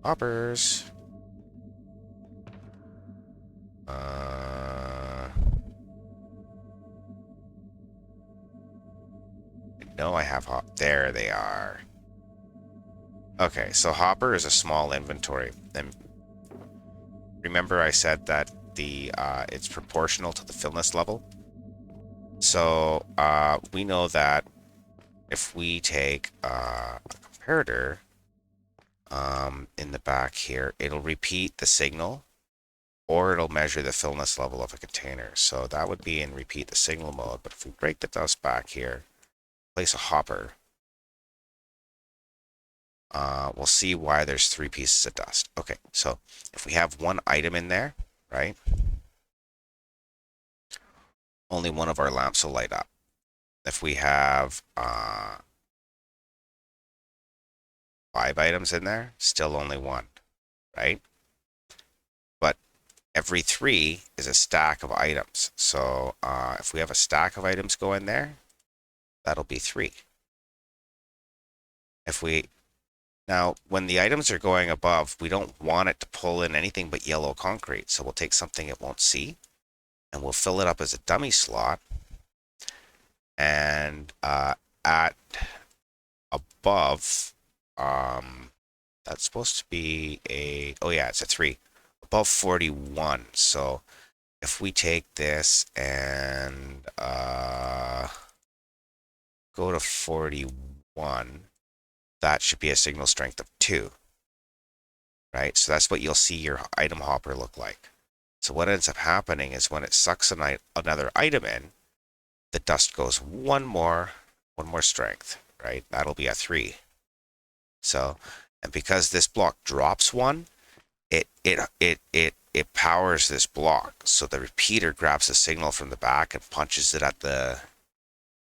Hoppers. No, I have there they are. Okay, so hopper is a small inventory. And remember I said that the it's proportional to the fillness level. So we know that if we take a comparator in the back here, it'll repeat the signal or it'll measure the fillness level of a container. So that would be in repeat the signal mode. But if we break the dust back here, place a hopper, we'll see why there's 3 pieces of dust. Okay, so if we have 1 item in there, right, only 1 of our lamps will light up. If we have 5 items in there, still only 1, right? But every 3 is a stack of items. So if we have a stack of items go in there, that'll be 3. If we Now, when the items are going above, we don't want it to pull in anything but yellow concrete. So we'll take something it won't see, and we'll fill it up as a dummy slot. And at above, that's supposed to be a, oh yeah, it's a 3. Above 41. So if we take this and go to 41, that should be a signal strength of 2, right? So that's what you'll see your item hopper look like. So what ends up happening is when it sucks another item in, the dust goes one more strength, right? That'll be a 3. So, and because this block drops 1, it powers this block. So the repeater grabs the signal from the back and punches it at the,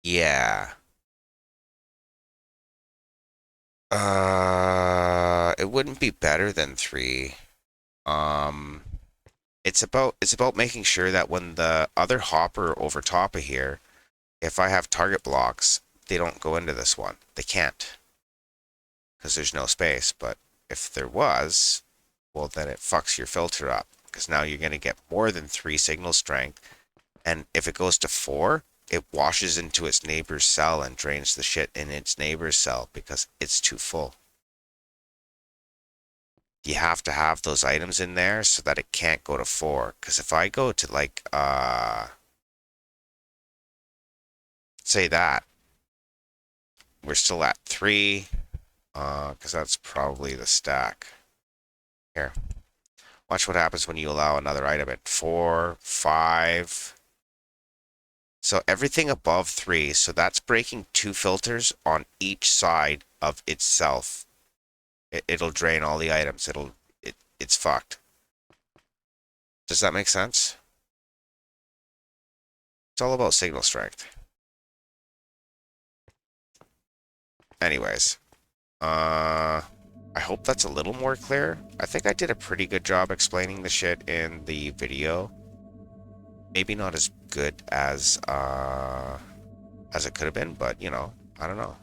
yeah. It wouldn't be better than 3. It's about making sure that when the other hopper over top of here, if I have target blocks, they don't go into this one. They can't, because there's no space. But if there was, well, then it fucks your filter up, because now you're going to get more than 3 signal strength And if it goes to 4, it washes into its neighbor's cell and drains the shit in its neighbor's cell because it's too full. You have to have those items in there so that it can't go to 4. Because if I go to like, say that, we're still at 3, because that's probably the stack. Here, watch what happens when you allow another item at 4, 5. So everything above 3, so that's breaking 2 filters on each side of itself. It'll drain all the items. It's fucked. Does that make sense? It's all about signal strength. Anyways, I hope that's a little more clear. I think I did a pretty good job explaining the shit in the video. Maybe not as good as it could have been, but you know, I don't know.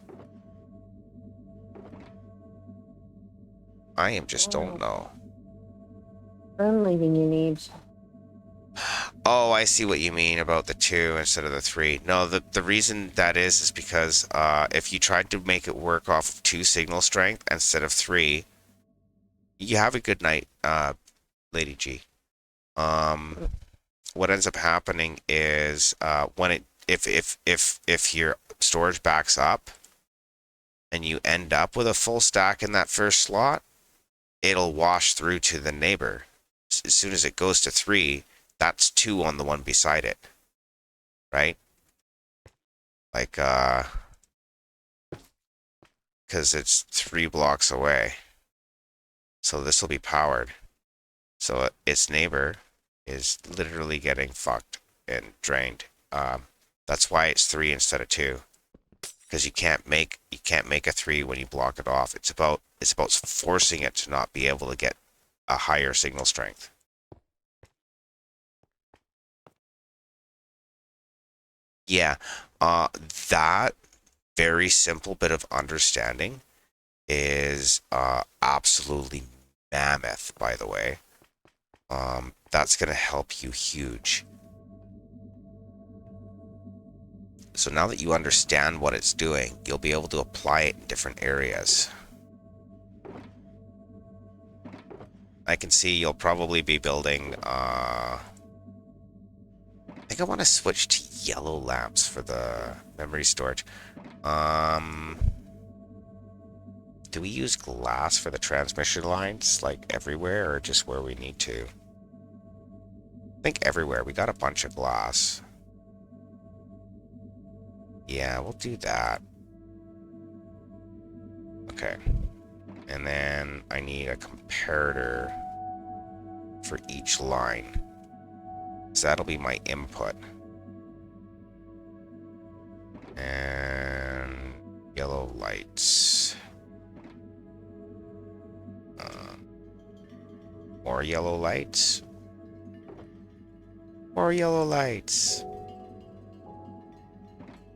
I just don't know. I'm leaving you, Neebs. Oh, I see what you mean about the 2 instead of the 3. No, the reason that is because if you tried to make it work off of 2 signal strength instead of 3, you have a good night, Lady G. What ends up happening is when it if your storage backs up and you end up with a full stack in that first slot, it'll wash through to the neighbor. As soon as it goes to 3, that's 2 on the one beside it, right? Like, because it's 3 blocks away. So this will be powered. So its neighbor is literally getting fucked and drained. That's why it's 3 instead of 2. Because you can't make a 3 when you block it off. It's about forcing it to not be able to get a higher signal strength. Yeah, that very simple bit of understanding is absolutely mammoth, by the way. That's going to help you huge. So now that you understand what it's doing, you'll be able to apply it in different areas. I can see you'll probably be building, I think I want to switch to yellow lamps for the memory storage. Do we use glass for the transmission lines, like everywhere, or just where we need to? I think everywhere. We got a bunch of glass. Yeah, we'll do that. Okay. And then I need a comparator for each line. So that'll be my input. And yellow lights. More yellow lights. More yellow lights.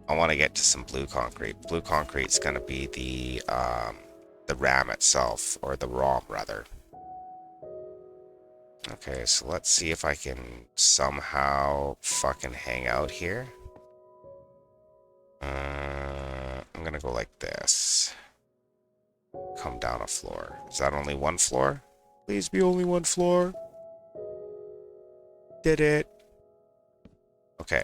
I want to get to some blue concrete. Blue concrete's going to be the RAM itself, or the ROM rather. Okay, so let's see if I can somehow fucking hang out here. I'm gonna go like this. Come down a floor. Is that only one floor? Please be only one floor. Did it. Okay.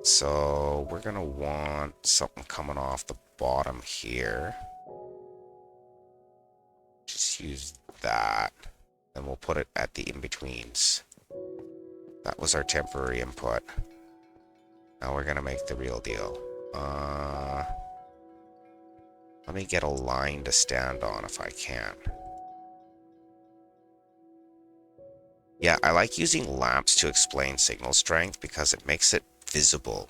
So we're gonna want something coming off the bottom here. Just use that. Then we'll put it at the in-betweens. That was our temporary input. Now we're gonna make the real deal. Let me get a line to stand on if I can. Yeah, I like using lamps to explain signal strength because it makes it visible.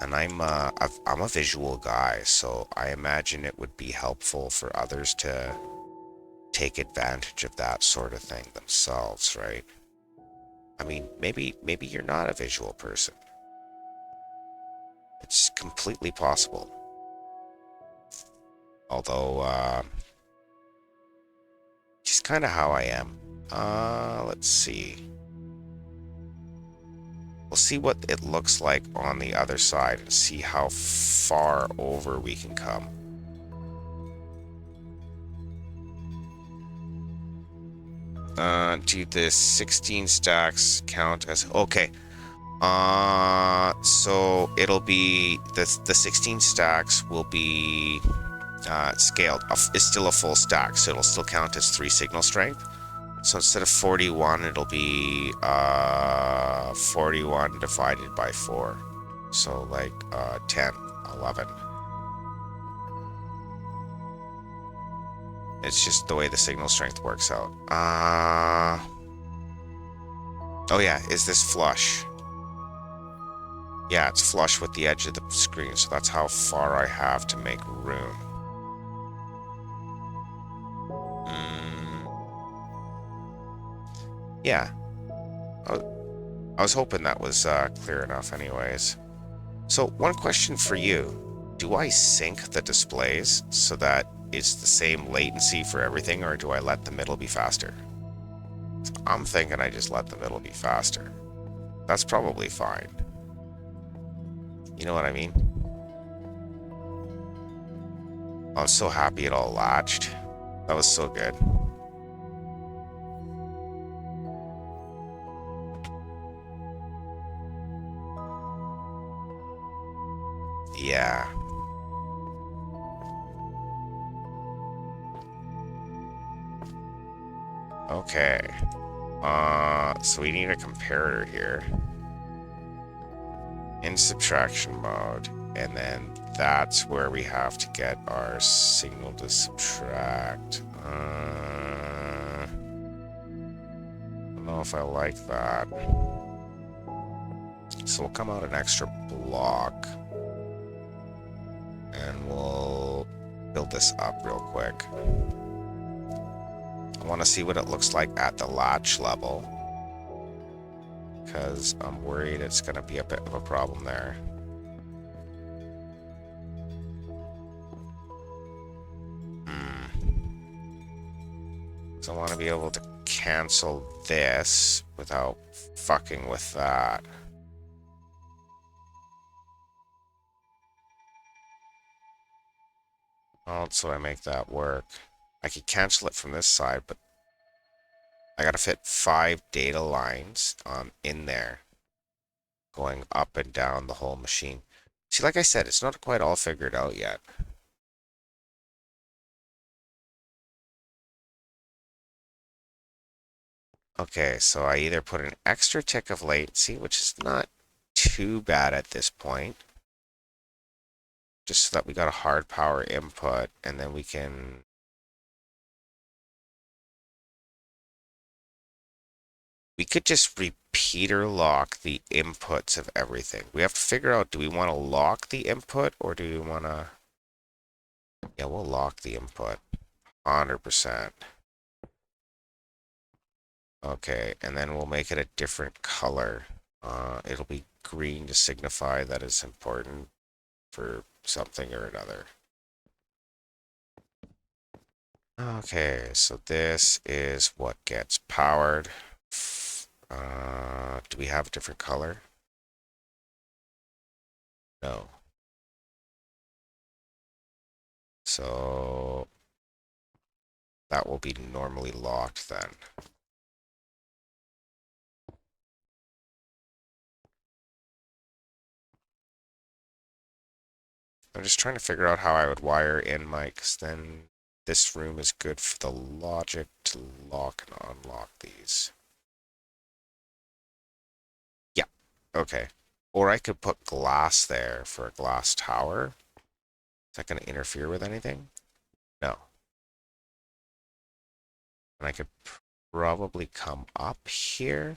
And I'm a visual guy, so I imagine it would be helpful for others to take advantage of that sort of thing themselves, right? I mean, maybe you're not a visual person. It's completely possible. Although, just kind of how I am. Let's see. We'll see what it looks like on the other side and see how far over we can come. Do the 16 stacks count as... Okay. So it'll be... The 16 stacks will be scaled. It's still a full stack, so it'll still count as 3 signal strength. So instead of 41, it'll be 41 divided by 4. So like 10, 11. It's just the way the signal strength works out. Oh yeah, is this flush? Yeah, it's flush with the edge of the screen, so that's how far I have to make room. Yeah. I was hoping that was clear enough anyways. So one question for you. Do I sync the displays so that it's the same latency for everything, or do I let the middle be faster? I'm thinking I just let the middle be faster. That's probably fine. You know what I mean? I'm so happy it all latched. That was so good. Yeah. Okay. So we need a comparator here. In subtraction mode. And then that's where we have to get our signal to subtract. I don't know if I like that. So we'll come out an extra block. And we'll build this up real quick. I want to see what it looks like at the latch level, because I'm worried it's going to be a bit of a problem there. So I want to be able to cancel this without fucking with that. How else do I make that work? I could cancel it from this side, but I gotta fit 5 data lines in there, going up and down the whole machine. See, like I said, it's not quite all figured out yet. Okay, so I either put an extra tick of latency, which is not too bad at this point, just so that we got a hard power input, and then we can... We could just repeater lock the inputs of everything. We have to figure out, do we want to lock the input, or do we want to... Yeah, we'll lock the input. 100%. Okay, and then we'll make it a different color. It'll be green to signify that it's important for something or another. Okay, so this is what gets powered. Do we have a different color? No. So that will be normally locked then. I'm just trying to figure out how I would wire in mics. Then this room is good for the logic to lock and unlock these. Yeah, okay. Or I could put glass there for a glass tower. Is that going to interfere with anything? No. And I could probably come up here.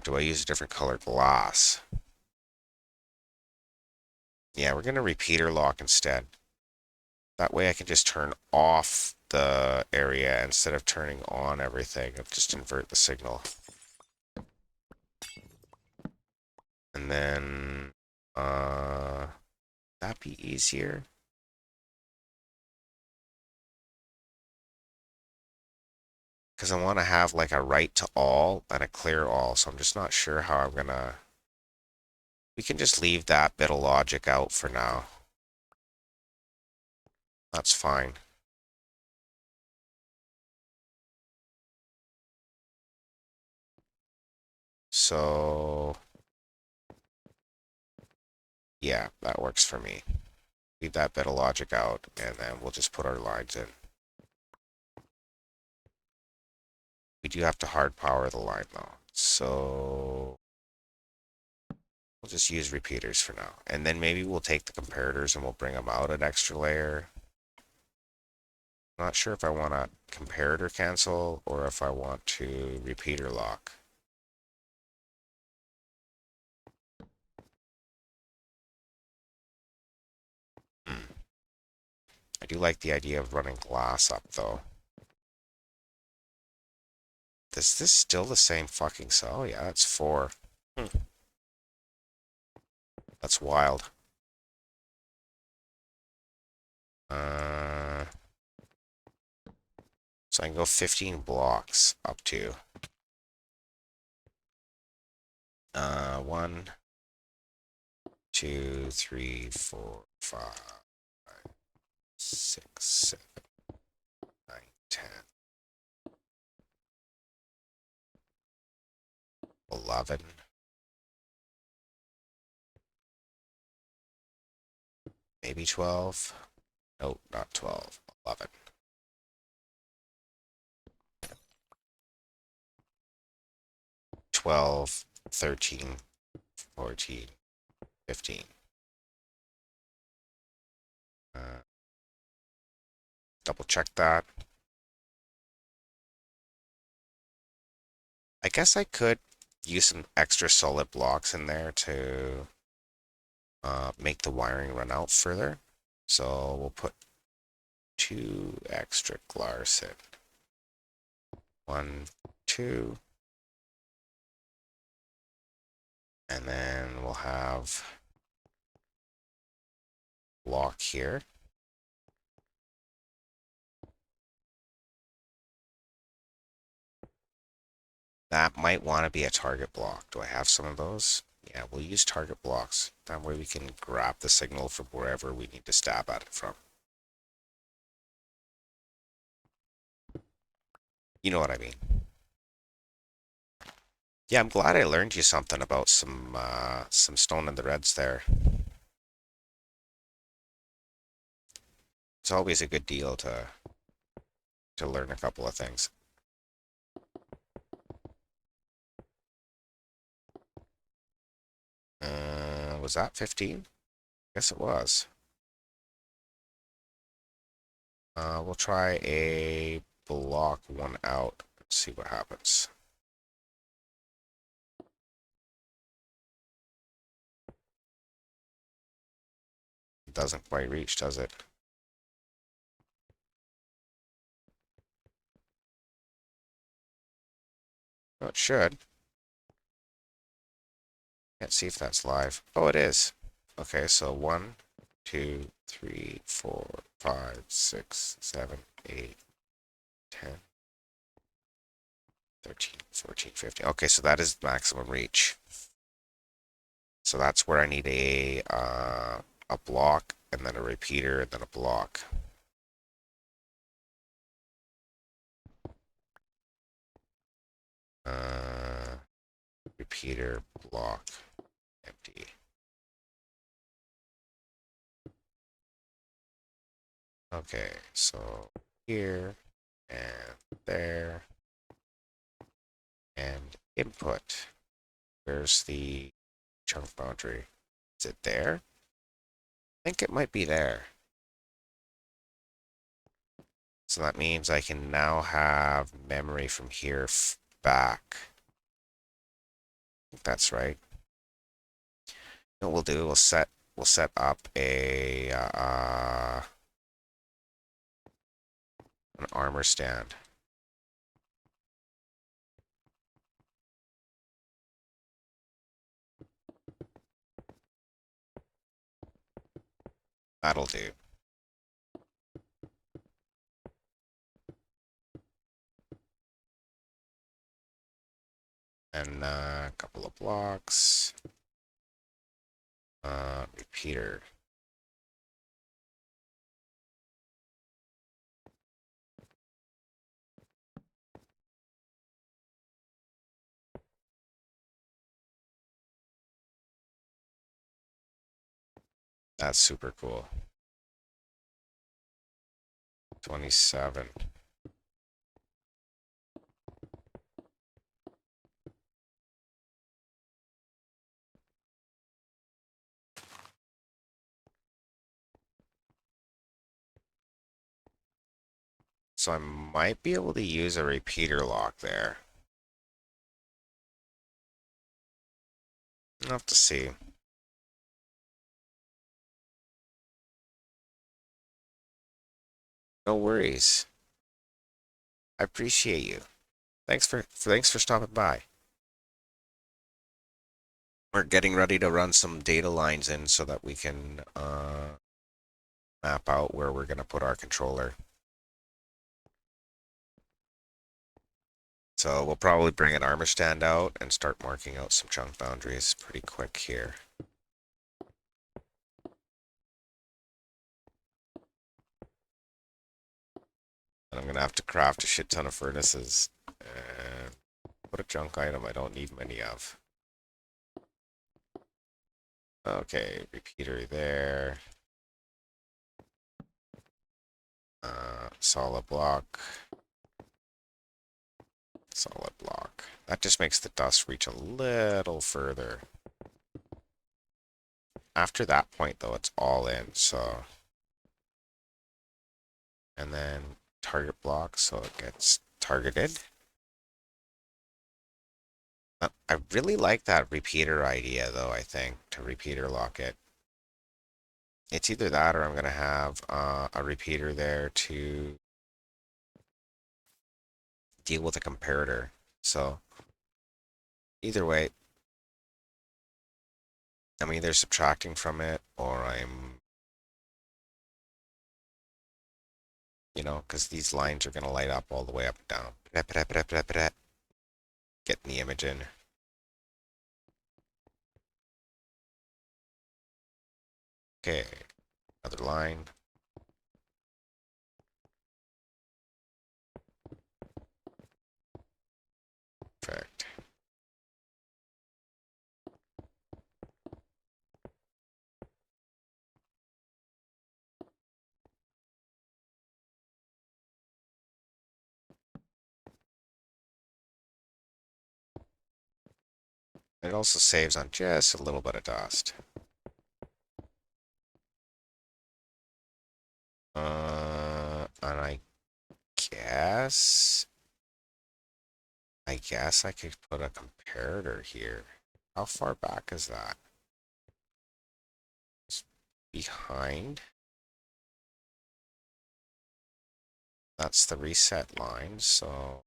Do I use a different color glass? Yeah, we're going to repeater lock instead. That way I can just turn off the area instead of turning on everything. I'll just invert the signal. And then, that'd be easier. Because I want to have like a write to all and a clear all, so I'm just not sure how I'm gonna. We can just leave that bit of logic out for now. That's fine. So, yeah, that works for me. Leave that bit of logic out, and then we'll just put our lines in. We do have to hard power the line though, so we'll just use repeaters for now. And then maybe we'll take the comparators and we'll bring them out an extra layer. Not sure if I want to comparator cancel or if I want to repeater lock. I do like the idea of running glass up though. Is this still the same fucking cell? Yeah, it's 4. That's wild. So I can go 15 blocks up to 1, 2, 3, 4, 5, 6, 7, 9, 10, 11. Maybe 12. Nope, not 12. 11. 12, 13, 14, 15. Double check that. I guess I could use some extra solid blocks in there to make the wiring run out further. So we'll put 2 extra glars in. 1, 2. And then we'll have block here. That might want to be a target block. Do I have some of those? Yeah, we'll use target blocks. That way we can grab the signal from wherever we need to stab at it from. You know what I mean. Yeah, I'm glad I learned you something about some stone in the reds there. It's always a good deal to learn a couple of things. Was that 15? Guess it was. We'll try a block 1 out and see what happens. It doesn't quite reach, does it? Oh, it should. Can't see if that's live. Oh, it is. Okay, so 1, 2, 3, 4, 5, 6, 7, 8, 10, 13, 14, 15. Okay, so that is maximum reach. So that's where I need a block and then a repeater and then a block. Repeater, block, empty. Okay, so here and there and input. Where's the chunk boundary? Is it there? I think it might be there. So that means I can now have memory from here back. I think that's right. What we'll do, we'll set up an armor stand. That'll do. And a couple of blocks. Repeater. That's super cool. 27. So I might be able to use a repeater lock there. I'll have to see. No worries. I appreciate you. Thanks for stopping by. We're getting ready to run some data lines in so that we can map out where we're gonna put our controller. So we'll probably bring an armor stand out and start marking out some chunk boundaries pretty quick here. And I'm gonna have to craft a shit ton of furnaces and put a junk item I don't need many of. Okay, repeater there. Solid block. Solid block. That just makes the dust reach a little further. After that point, though, it's all in, so... And then target block, so it gets targeted. I really like that repeater idea, though, I think, to repeater lock it. It's either that or I'm going to have a repeater there to deal with a comparator. So, either way, I'm either subtracting from it or I'm, you know, because these lines are going to light up all the way up and down. Getting the image in. Okay, another line. Perfect. It also saves on just a little bit of dust. And guess, I guess I could put a comparator here. How far back is that? It's behind. That's the reset line, so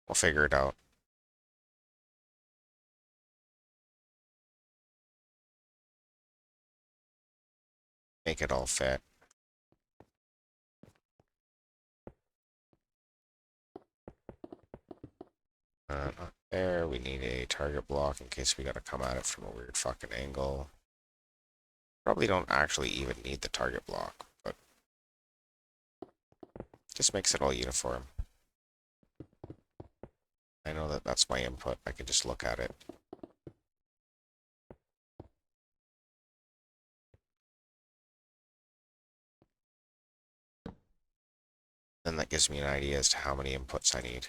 we'll figure it out. Make it all fit. Not there. We need a target block in case we gotta come at it from a weird fucking angle. Probably don't actually even need the target block, but just makes it all uniform. I know that that's my input. I can just look at it. Then that gives me an idea as to how many inputs I need.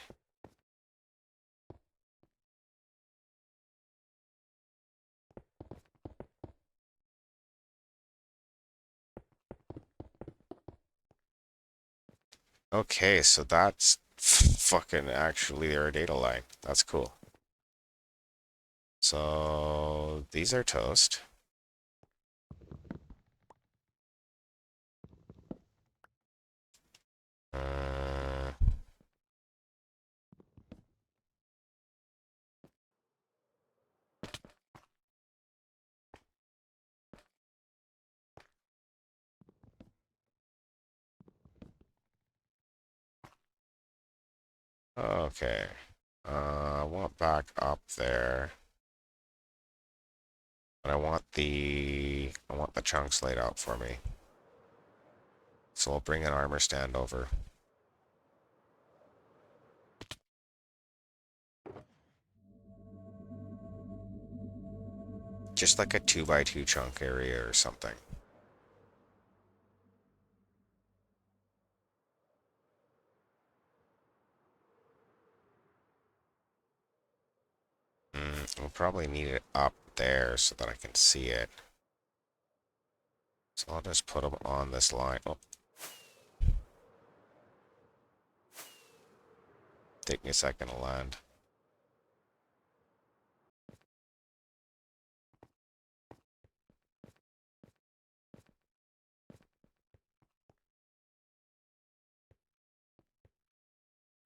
Okay, so that's fucking actually our data line. That's cool. So these are toast. Uh, Okay. I want back up there. But I want the chunks laid out for me. So I'll bring an armor stand over. Just like a 2x2 chunk area or something. We'll probably need it up there so that I can see it. So I'll just put them on this line. Oh. Take me a second to land.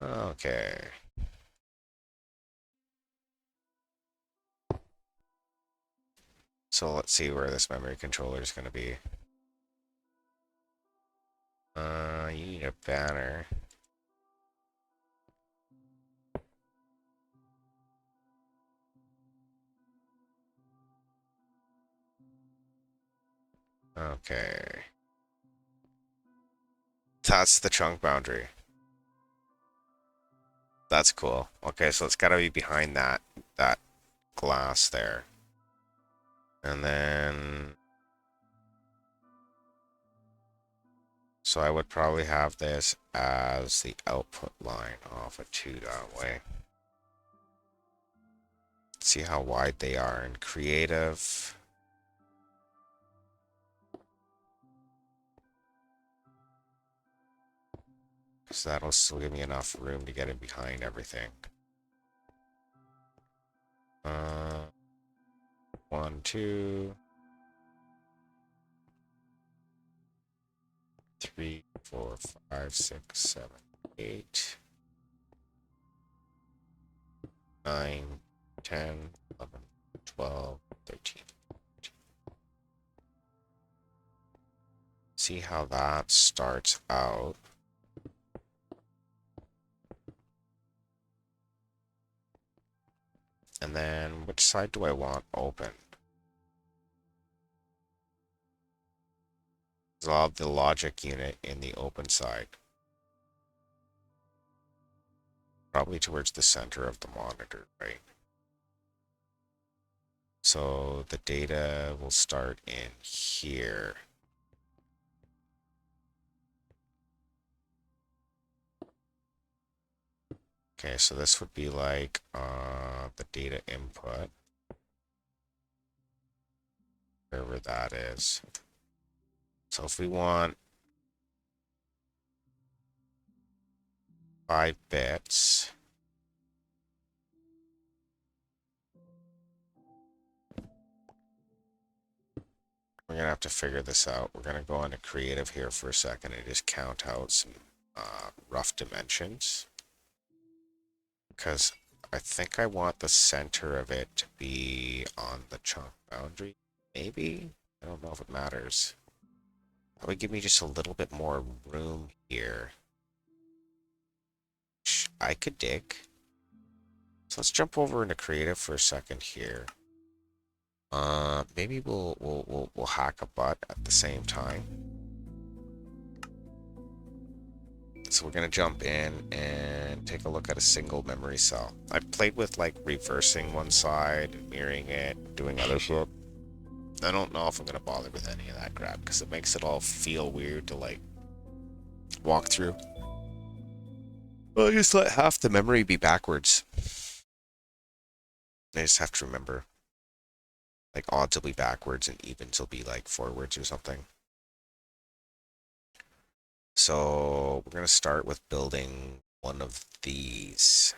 Okay. So let's see where this memory controller is going to be. You need a banner. Okay. That's the chunk boundary. That's cool. Okay, so it's got to be behind that glass there. And then so I would probably have this as the output line off of 2 that way. See how wide they are in creative. So that'll still give me enough room to get in behind everything. 1, 2, 3, 4, 5, 6, 7, 8, 9, 10, 11, 12, 13. See how that starts out. And then which side do I want open? So I'll have the logic unit in the open side. Probably towards the center of the monitor, right? So the data will start in here. Okay, so this would be like the data input, wherever that is. So if we want 5 bits, we're gonna have to figure this out. We're gonna go into creative here for a second and just count out some rough dimensions. Because I think I want the center of it to be on the chunk boundary. Maybe? I don't know if it matters. That would give me just a little bit more room here. I could dig. So let's jump over into creative for a second here. Maybe we'll hack a butt at the same time. So we're gonna jump in and take a look at a single memory cell. I've played with like reversing one side and mirroring it, doing other shit. I don't know if I'm gonna bother with any of that crap because it makes it all feel weird to like walk through. Well, just let half the memory be backwards. I just have to remember. Like odds will be backwards and evens will be like forwards or something. So we're gonna start with building one of these.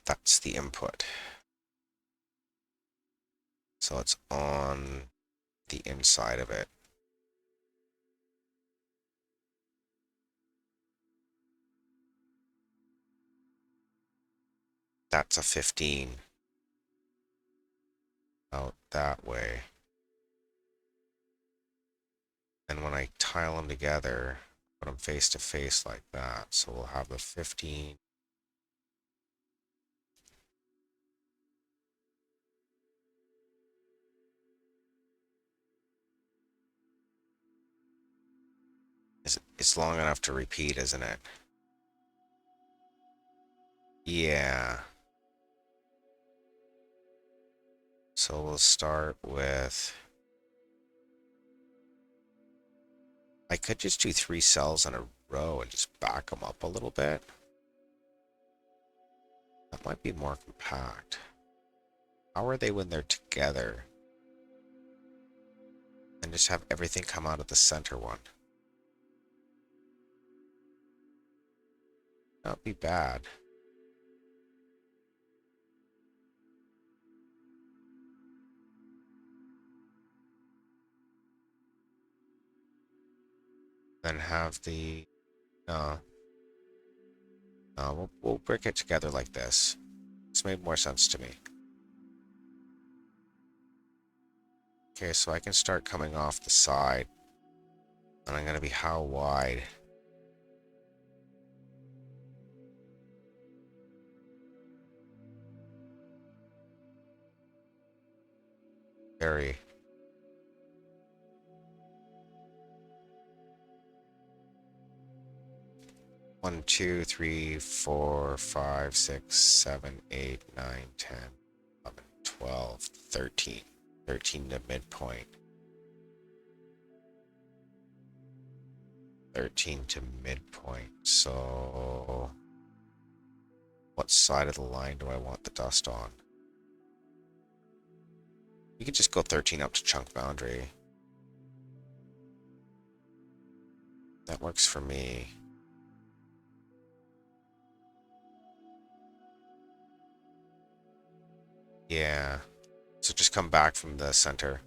That's the input. So it's on the inside of it. That's a 15 out that way. And when I tile them together, put them face to face like that. So we'll have the 15. It's long enough to repeat, isn't it? Yeah. So we'll start with... I could just do 3 cells in a row and just back them up a little bit. That might be more compact. How are they when they're together? And just have everything come out of the center one. That'd be bad. Then have the... No. No, we'll brick it together like this. It's made more sense to me. Okay, so I can start coming off the side. And I'm going to be how wide? Very. One, 2, 3, 4, 5, 6, 7, 8, 9, 10, 11, 12, 13. 13 to midpoint. 13 to midpoint. So what side of the line do I want the dust on? You could just go 13 up to chunk boundary. That works for me. Yeah. So just come back from the center.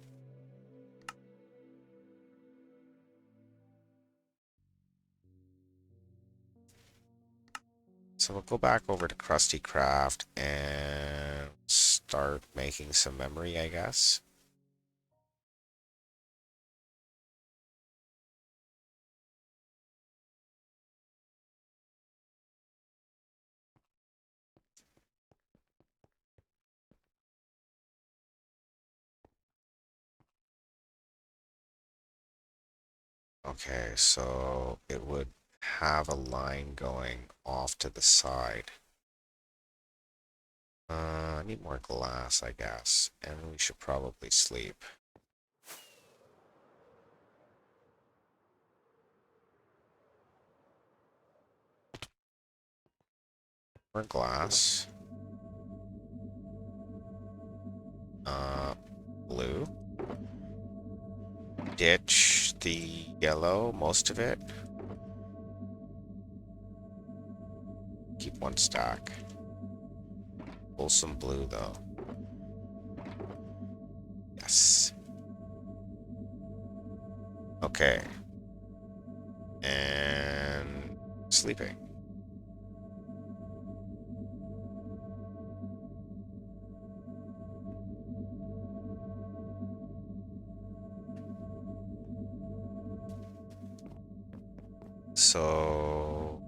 So we'll go back over to Krusty Craft and start making some memory, I guess. Okay, so it would have a line going off to the side. I need more glass, I guess, and we should probably sleep. More glass. Blue. Ditch the yellow, most of it. Keep 1 stack. Pull some blue, though. Yes. Okay. And sleeping. So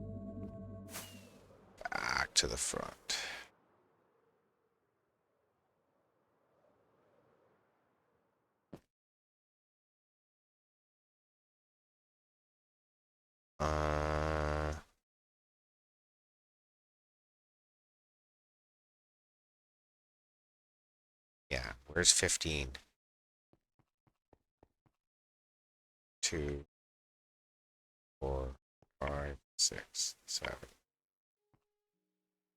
back to the front. Yeah, where's 15? 2, 4, 5, 6, 7,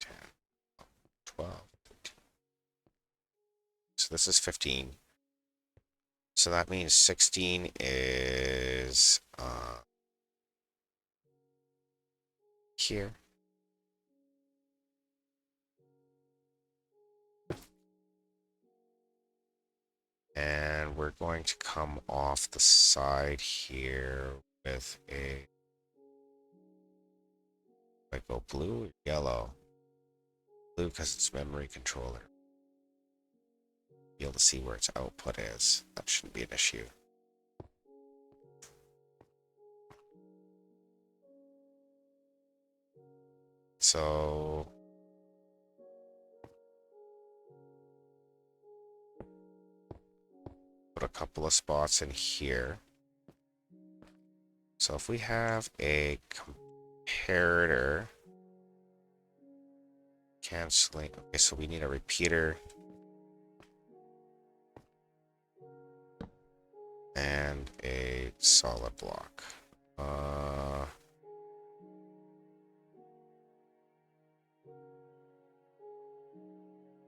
10, 12, 13. So this is 15. So that means 16 is here. And we're going to come off the side here with a... I go blue or yellow? Blue because it's memory controller. Be able to see where its output is. That shouldn't be an issue. So put a couple of spots in here. So if we have a comparator canceling, okay, so we need a repeater and a solid block.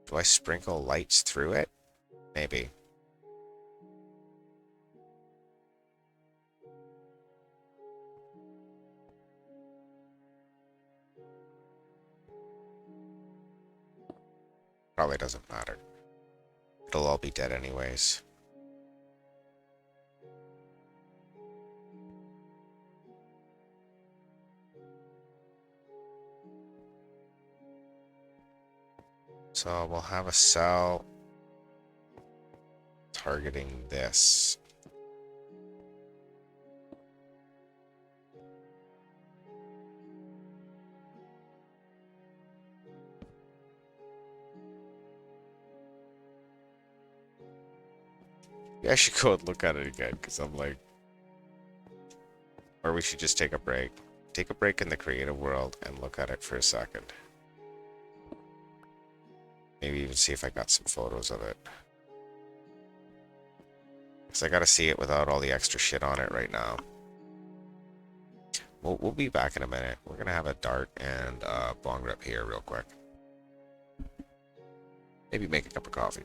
Do I sprinkle lights through it? Maybe. Probably doesn't matter. It'll all be dead anyways. So we'll have a cell targeting this. Yeah, I should go and look at it again because I'm like, or we should just take a break. Take a break in the creative world and look at it for a second. Maybe even see if I got some photos of it. Because I gotta see it without all the extra shit on it right now. We'll be back in a minute. We're gonna have a dart and bong rip here real quick. Maybe make a cup of coffee.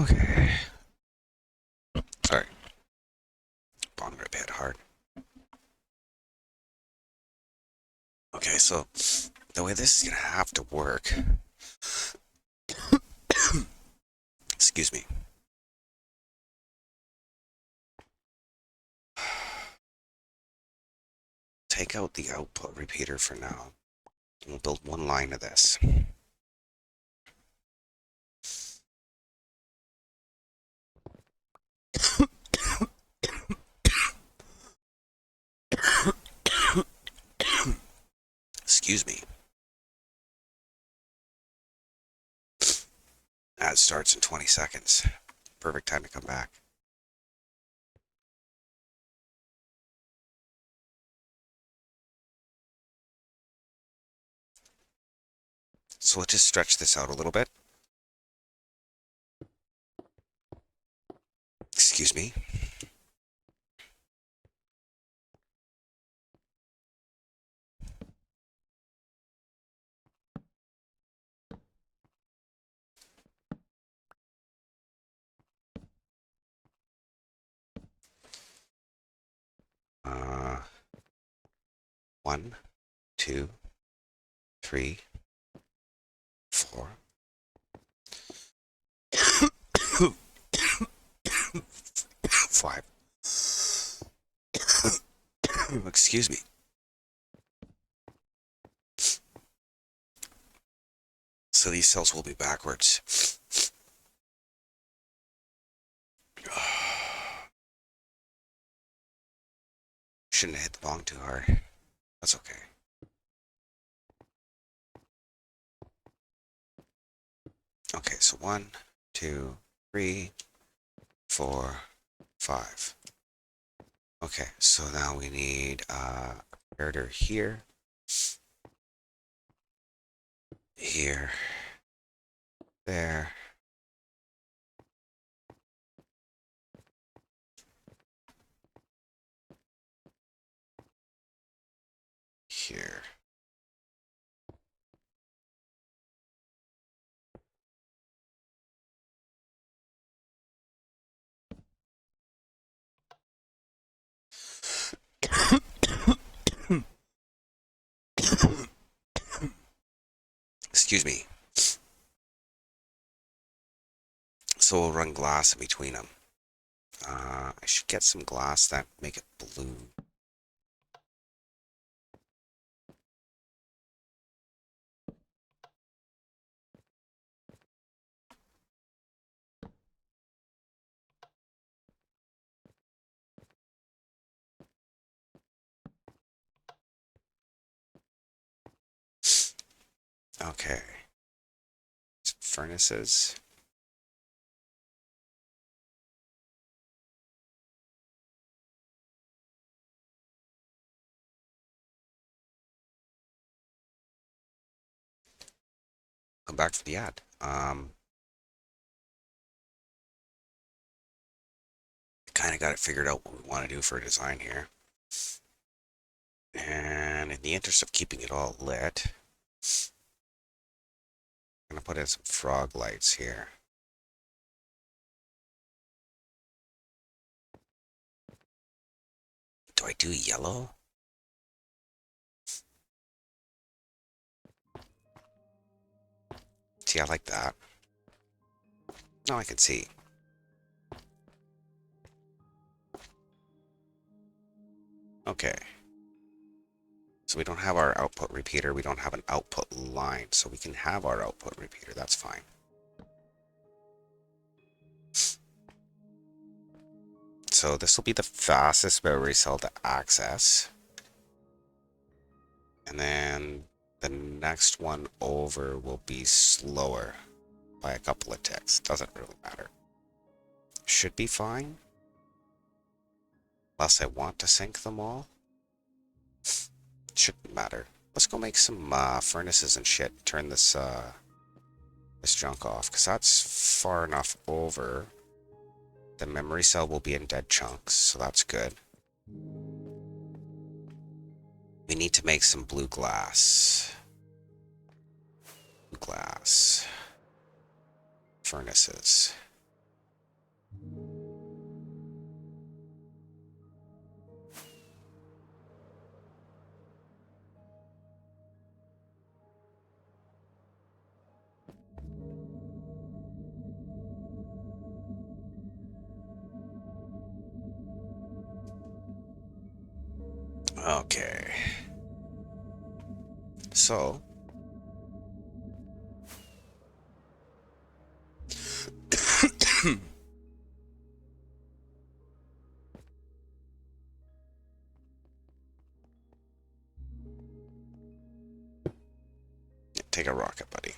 Okay. Sorry. Bonged a bit hard. Okay, so the way this is gonna have to work. Excuse me. Take out the output repeater for now. We'll build one line of this. Excuse me. That starts in 20 seconds. Perfect time to come back. So let's just stretch this out a little bit. Excuse me. Uh, 1, 2, 3, 4. 5. Excuse me. So these cells will be backwards. Shouldn't have hit the bong too hard. That's okay. Okay, so 1, 2, 3, 4, 5. Okay, so now we need a comparator here, here, there, here. Excuse me. So we'll run glass in between them. I should get some glass that make it blue. Okay. Some furnaces. Come back for the ad. Kind of got it figured out what we want to do for a design here. And in the interest of keeping it all lit, I'm gonna put in some frog lights here. Do I do yellow? See, I like that. Now I can see. Okay. So we don't have our output repeater. We don't have an output line. So we can have our output repeater. That's fine. So this will be the fastest memory cell to access. And then the next one over will be slower by a couple of ticks. Doesn't really matter. Should be fine. Unless I want to sync them all. Shouldn't matter. Let's go make some furnaces and shit. Turn this this junk off, because that's far enough over. The memory cell will be in dead chunks, so that's good. We need to make some blue glass. Blue glass. Furnaces. Okay. So. Take a rocket, buddy.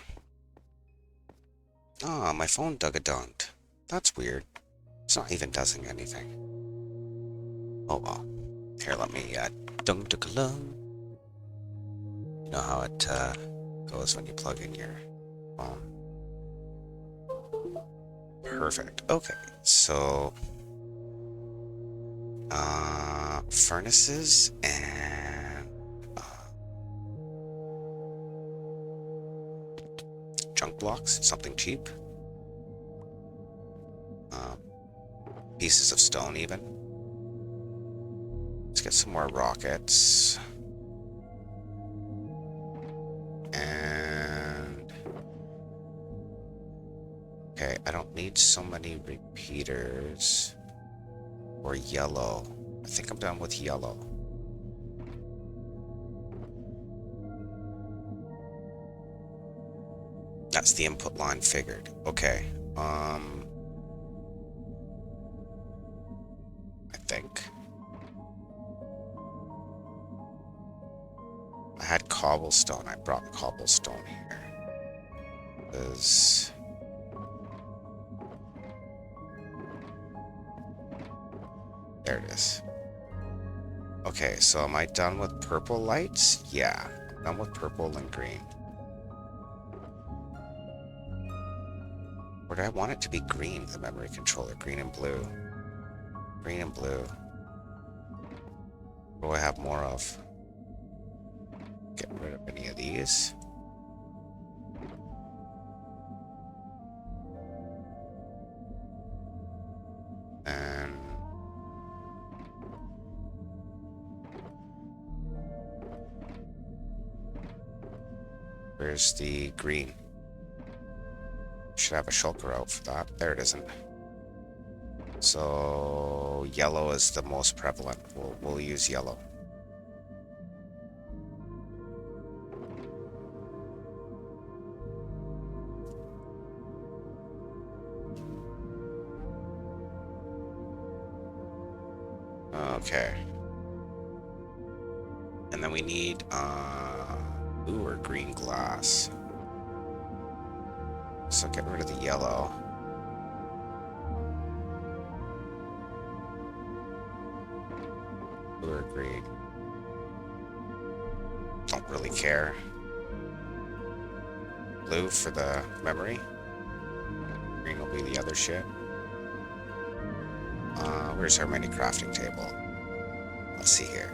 Ah, my phone dug-a-dunked. That's weird. It's not even doing anything. Oh well. Here, let me dunk-dunk-a-lung. You know how it goes when you plug in your phone. Perfect. Okay, so furnaces and junk blocks, something cheap. Pieces of stone, even. Let's get some more rockets. And okay, I don't need so many repeaters or yellow. I think I'm done with yellow. That's the input line figured. Okay. I think I had cobblestone. I brought cobblestone here. Because there it is. Okay, so am I done with purple lights? Yeah, I'm done with purple and green. Or do I want it to be green, the memory controller? Green and blue. Green and blue. What do I have more of? Get rid of any of these. And where's the green? Should have a shulker out for that. There it isn't. So yellow is the most prevalent. We'll use yellow. Okay. And then we need blue or green glass. So get rid of the yellow. Blue or green. Don't really care. Blue for the memory. Green will be the other shit. Where's our mini crafting table? Let's see here.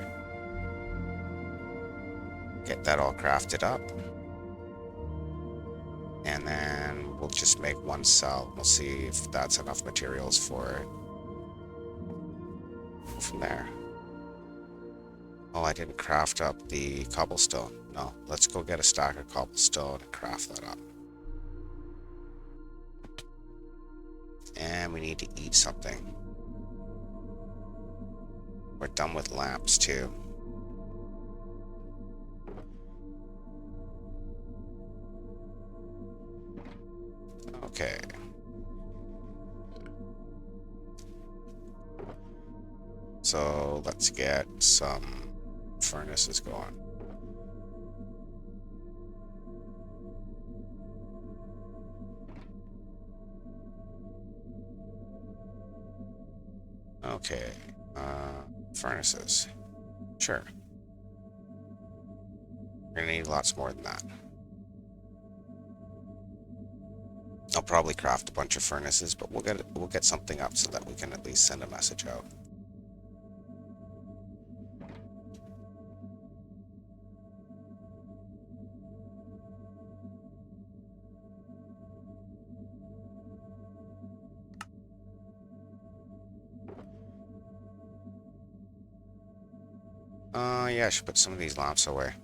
Get that all crafted up. And then we'll just make one cell. We'll see if that's enough materials for it. Go from there. Oh, I didn't craft up the cobblestone. No, let's go get a stack of cobblestone and craft that up. And we need to eat something. We're done with lamps too. Okay. So let's get some furnaces going. Okay. Furnaces. Sure. We're gonna need lots more than that. I'll probably craft a bunch of furnaces, but we'll get something up so that we can at least send a message out. Yeah, I should put some of these lamps away.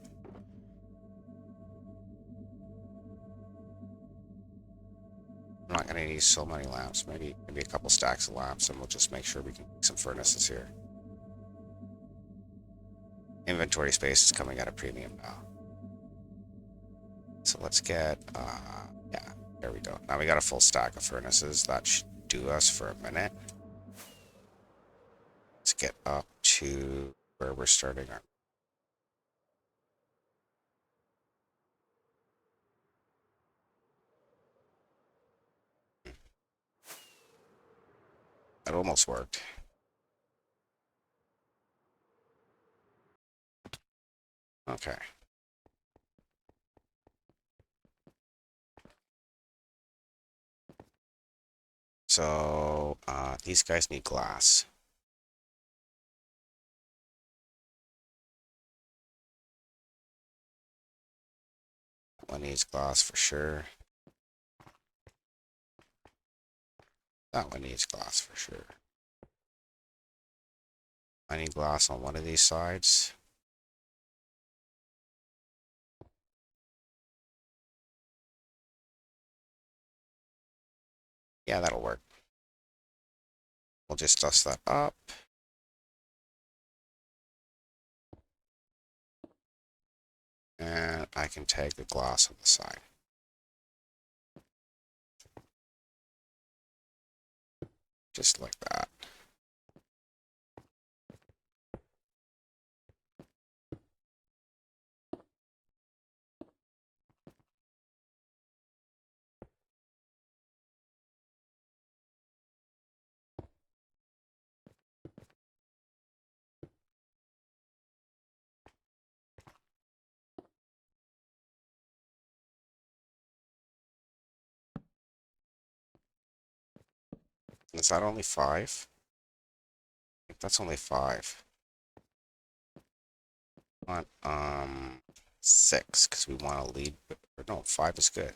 I'm not gonna need so many lamps. Maybe a couple stacks of lamps, and we'll just make sure we can make some furnaces here. Inventory space is coming at a premium now. So let's get, yeah, there we go. Now we got a full stack of furnaces. That should do us for a minute. Let's get up to where we're starting our. It almost worked. Okay. So, these guys need glass. One needs glass for sure. That one needs glass for sure. I need glass on one of these sides. Yeah, that'll work. We'll just dust that up. And I can tag the glass on the side. Just like that. Is that only 5? I think that's only 5. Want 6 because we want to lead. Or no, 5 is good.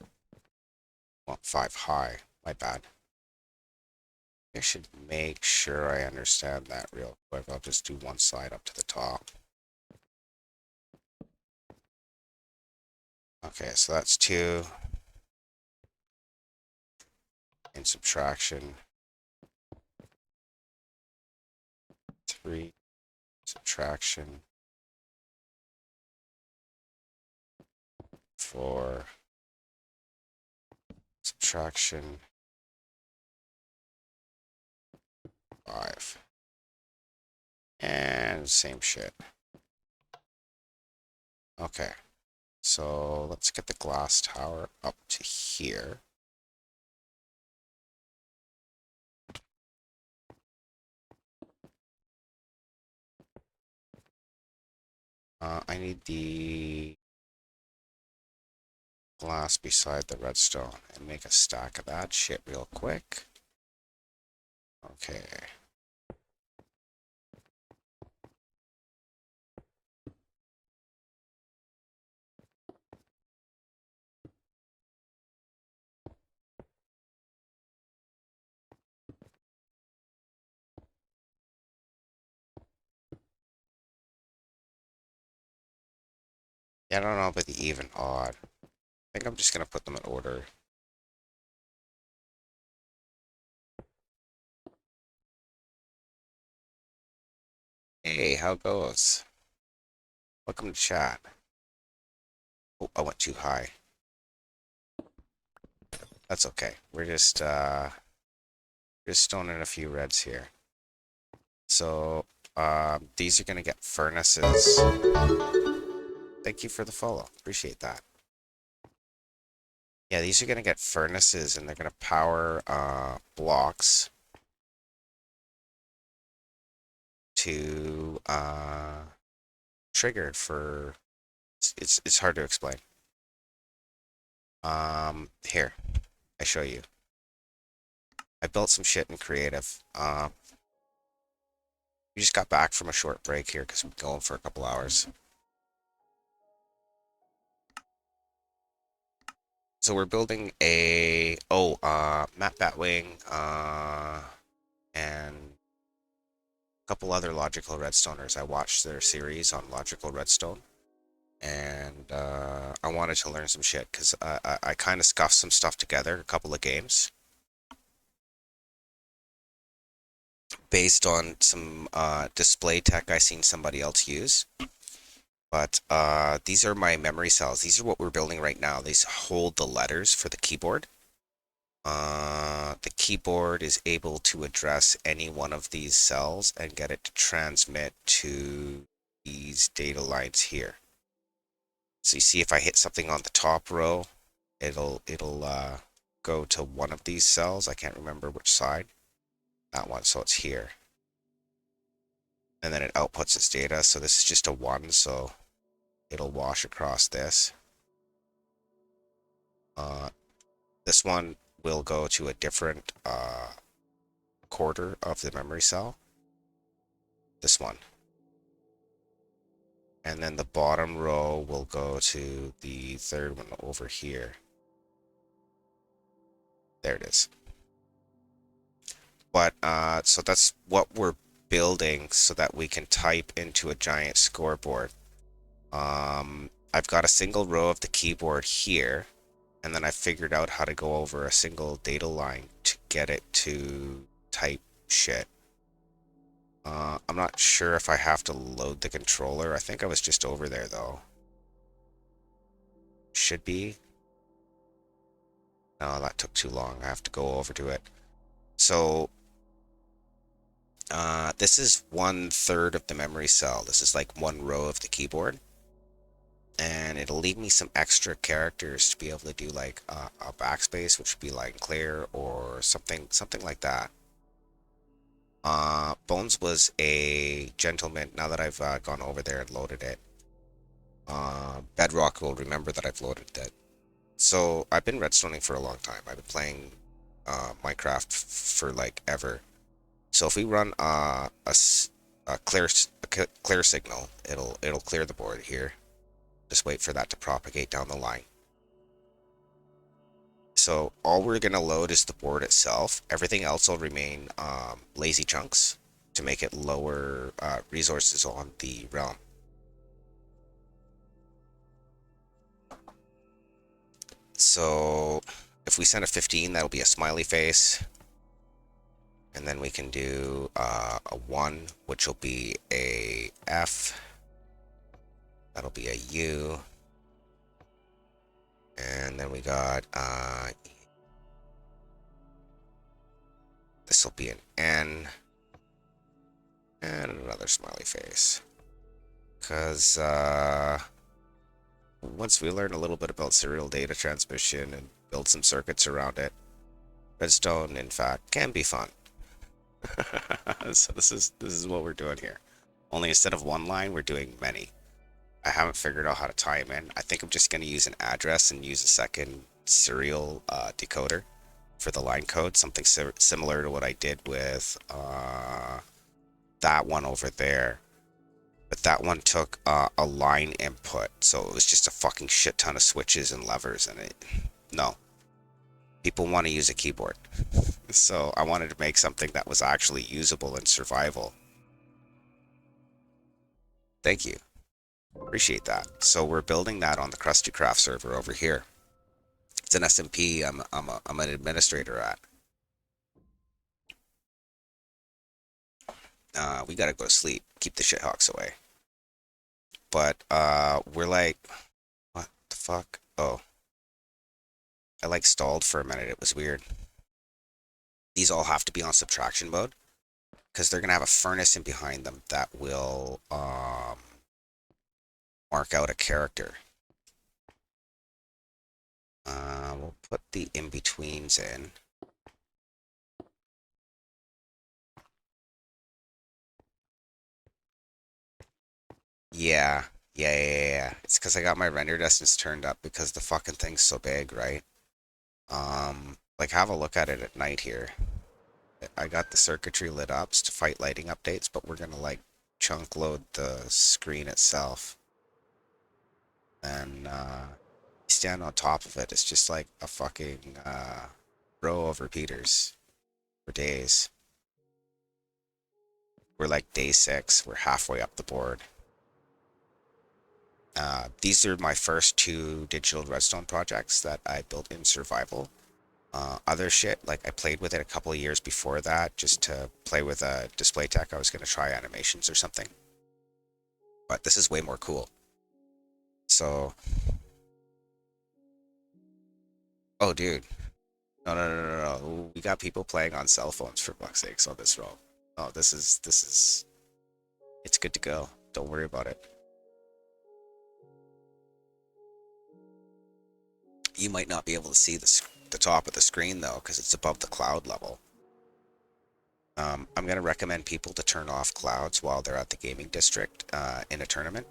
Want 5 high. My bad. I should make sure I understand that real quick. I'll just do one side up to the top. Okay, so that's 2. In subtraction. 3. Subtraction. 4. Subtraction. 5. And same shit. Okay. So let's get the glass tower up to here. I need the glass beside the redstone and make a stack of that shit real quick. Okay. Yeah, I don't know about the even odd. I think I'm just gonna put them in order. Hey, how goes? Welcome to chat. Oh, I went too high. That's okay. We're just stoning a few reds here. So, these are gonna get furnaces. Thank you for the follow. Appreciate that. Yeah, these are gonna get furnaces and they're gonna power blocks to triggered for it's hard to explain. Here, I show you. I built some shit in creative. We just got back from a short break here because we're going for a couple hours. So we're building a Matt Batwing and a couple other logical redstoners. I watched their series on logical redstone. And I wanted to learn some shit because I kind of scuffed some stuff together, a couple of games, based on some display tech I seen somebody else use. But these are my memory cells. These are what we're building right now. These hold the letters for the keyboard. The keyboard is able to address any one of these cells and get it to transmit to these data lines here. So you see if I hit something on the top row, it'll go to one of these cells. I can't remember which side. That one, so it's here. And then it outputs its data. So this is just a 1, so it'll wash across this. This one will go to a different quarter of the memory cell. This one. And then the bottom row will go to the third one over here. There it is. But so that's what we're building so that we can type into a giant scoreboard. I've got a single row of the keyboard here, and then I figured out how to go over a single data line to get it to type shit. I'm not sure if I have to load the controller. I think I was just over there though. Should be. No, that took too long. I have to go over to it. So this is 1/3 of the memory cell. This is like one row of the keyboard. And it'll leave me some extra characters to be able to do like a backspace, which would be like clear or something like that. Bones was a gentleman. Now that I've gone over there and loaded it, Bedrock will remember that I've loaded it. So I've been redstoning for a long time. I've been playing Minecraft for like ever. So if we run a clear signal, it'll clear the board here. Just wait for that to propagate down the line. So all we're going to load is the board itself. Everything else will remain lazy chunks to make it lower resources on the realm. So if we send a 15, that'll be a smiley face. And then we can do a 1, which will be a F. That'll be a U. And then we got this will be an N. And another smiley face. Because once we learn a little bit about serial data transmission and build some circuits around it, Redstone, in fact, can be fun. So this is what we're doing here. Only instead of one line, we're doing many. I haven't figured out how to tie them in. I think I'm just going to use an address and use a second serial decoder for the line code. Something similar to what I did with that one over there. But that one took a line input, so it was just a fucking shit ton of switches and levers in it. No. People want to use a keyboard. So I wanted to make something that was actually usable in survival. Thank you. Appreciate that. So we're building that on the Krusty Craft server over here. It's an SMP I'm an administrator at. We gotta go to sleep. Keep the shithawks away. But we're like, what the fuck? Oh, I like stalled for a minute. It was weird. These all have to be on subtraction mode because they're gonna have a furnace in behind them that will mark out a character. We'll put the in-betweens in. Yeah. It's because I got my render distance turned up because the fucking thing's so big, right? Like have a look at it at night here. I got the circuitry lit up to fight lighting updates, but we're gonna like chunk load the screen itself. And stand on top of it. It's just like a fucking row of repeaters for days. We're like day 6. We're halfway up the board. These are my first 2 digital redstone projects that I built in survival. Other shit, like I played with it a couple of years before that just to play with a display tech. I was going to try animations or something. But this is way more cool. So, oh, dude. No, no, no, no, no. We got people playing on cell phones for fuck's sakes on this roll. Oh, it's good to go. Don't worry about it. You might not be able to see the top of the screen though, because it's above the cloud level. I'm gonna recommend people to turn off clouds while they're at the gaming district in a tournament.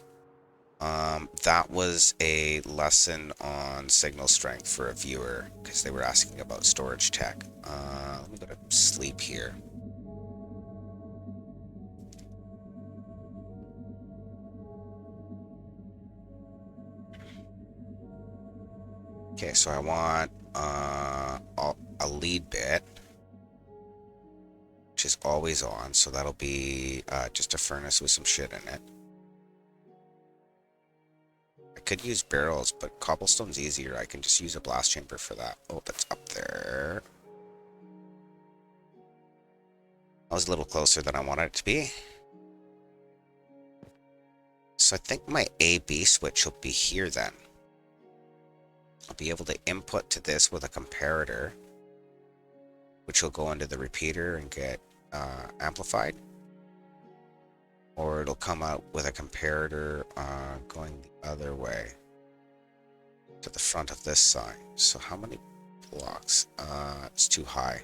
That was a lesson on signal strength for a viewer because they were asking about storage tech. Let me go to sleep here. Okay, so I want a lead bit, which is always on, so that'll be just a furnace with some shit in it. I could use barrels, but cobblestone's easier. I can just use a blast chamber for that. Oh, that's up there. I was a little closer than I wanted it to be. So I think my A-B switch will be here then. I'll be able to input to this with a comparator, which will go into the repeater and get amplified. Or it'll come out with a comparator going the other way to the front of this sign. So how many blocks? It's too high.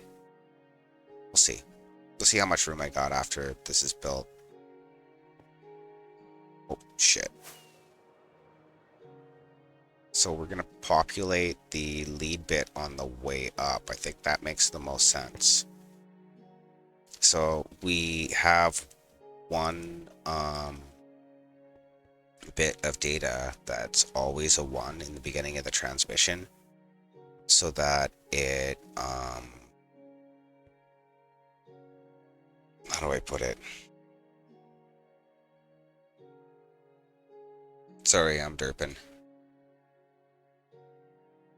We'll see. We'll see how much room I got after this is built. Oh, shit. So we're going to populate the lead bit on the way up. I think that makes the most sense. So we have one bit of data that's always a 1 in the beginning of the transmission, so that it how do I put it? Sorry, I'm derping.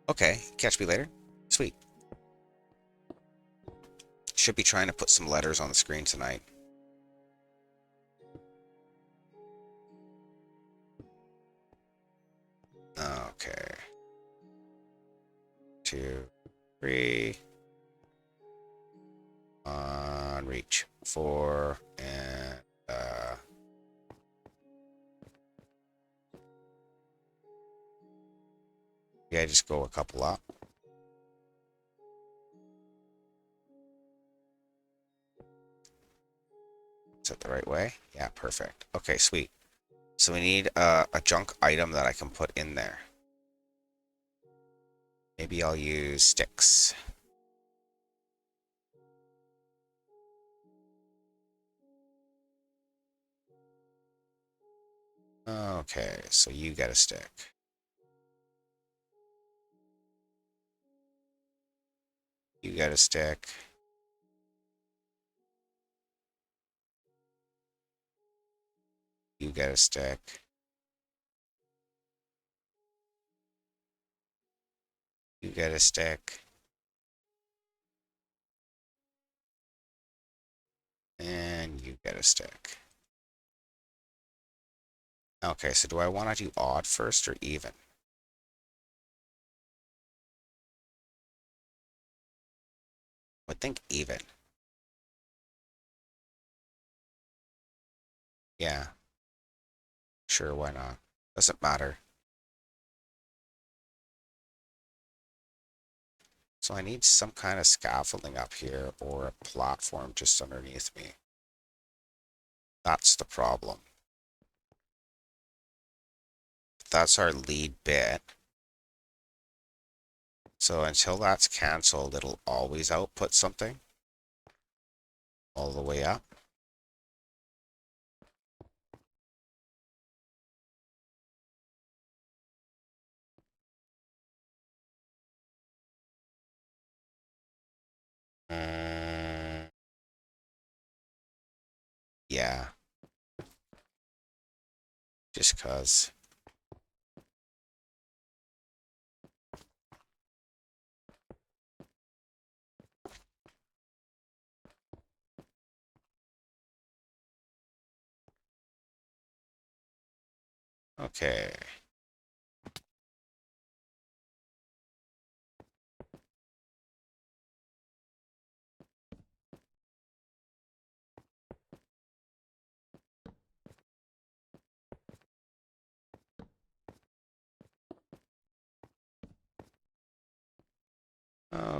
Okay, catch me later. Sweet. Should be trying to put some letters on the screen tonight. Okay. 2, 3. On reach. 4 and yeah, just go a couple up. Is that the right way? Yeah, perfect. Okay, sweet. So we need a junk item that I can put in there. Maybe I'll use sticks. Okay, so you get a stick. You get a stick. You get a stick. You get a stick. And you get a stick. Okay, so do I want to do odd first or even? I would think even. Yeah. Sure, why not? Doesn't matter. So I need some kind of scaffolding up here or a platform just underneath me. That's the problem. That's our lead bit. So until that's canceled, it'll always output something all the way up. Yeah, just cause. Okay.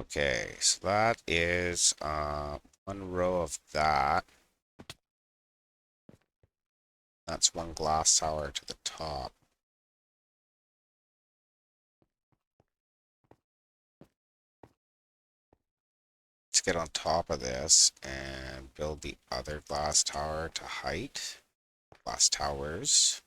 Okay, so that is one row of that. That's one glass tower to the top. Let's get on top of this and build the other glass tower to height. Glass towers.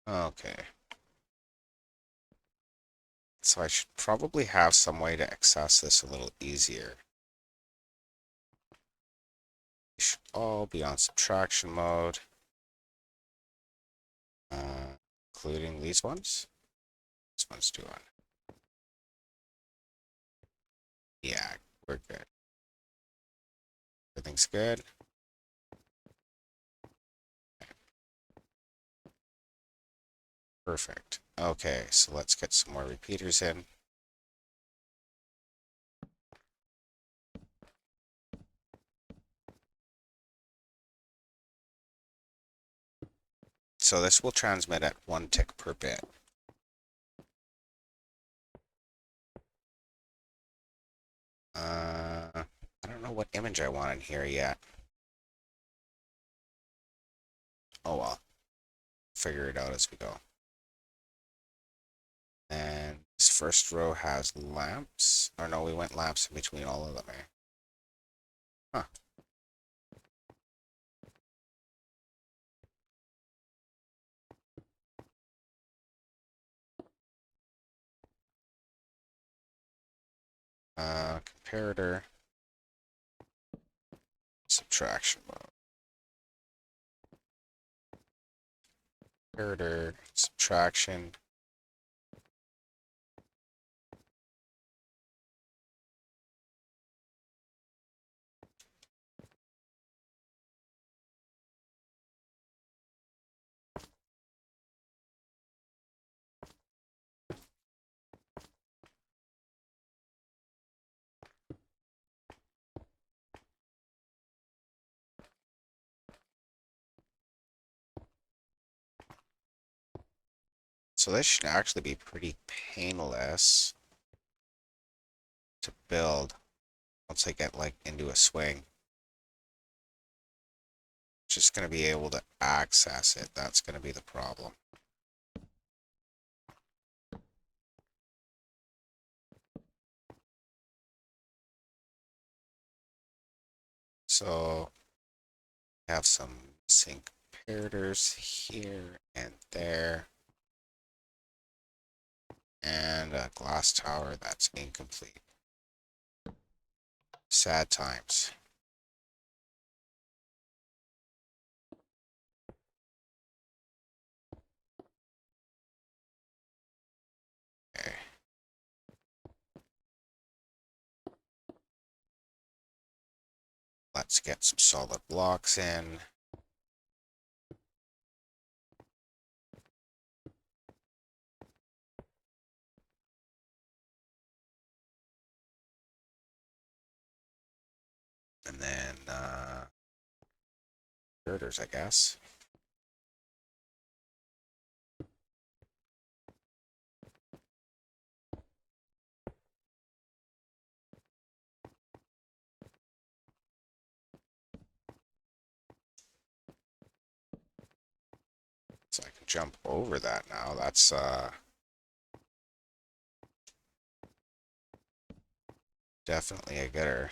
Okay. So I should probably have some way to access this a little easier. They should all be on subtraction mode. Including these ones. This one's too on. Yeah, we're good. Everything's good. Perfect. Okay, so let's get some more repeaters in. So this will transmit at 1 tick per bit. I don't know what image I want in here yet. Oh well. Figure it out as we go. And this first row has lamps. Or no, we went lamps in between all of them, eh? Huh. Comparator. Subtraction mode. Comparator. Subtraction. So this should actually be pretty painless to build once I get like into a swing. Just going to be able to access it. That's going to be the problem. So I have some missing comparators here and there. And a glass tower that's incomplete. Sad times. Okay. Let's get some solid blocks in. And then, girders, I guess. So I can jump over that now. That's, definitely a getter.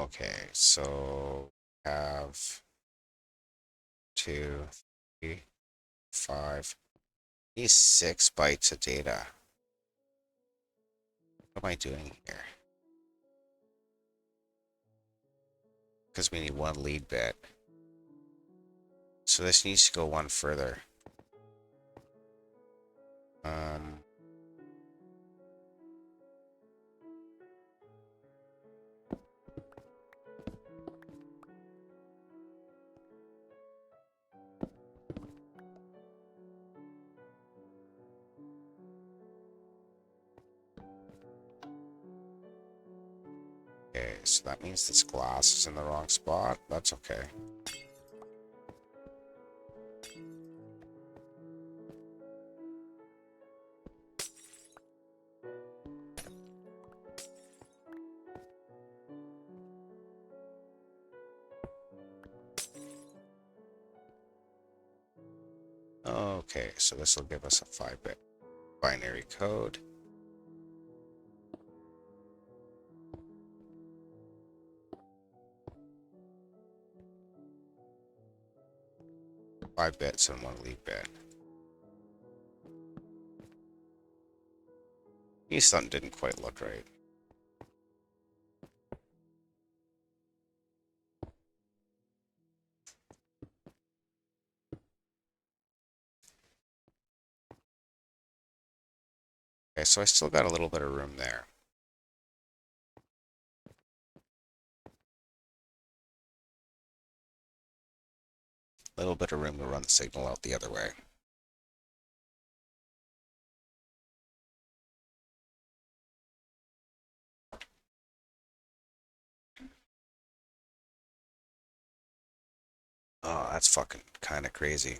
Okay, so have 2, 3, 5. These 6 bytes of data. What am I doing here? Because we need 1 lead bit. So this needs to go 1 further. Um, okay, so that means this glass is in the wrong spot. That's okay. Okay, so this will give us a 5-bit binary code. Five bits and 1 lead bit. Something didn't quite look right. Okay, so I still got a little bit of room there. A little bit of room to run the signal out the other way. Oh, that's fucking kind of crazy.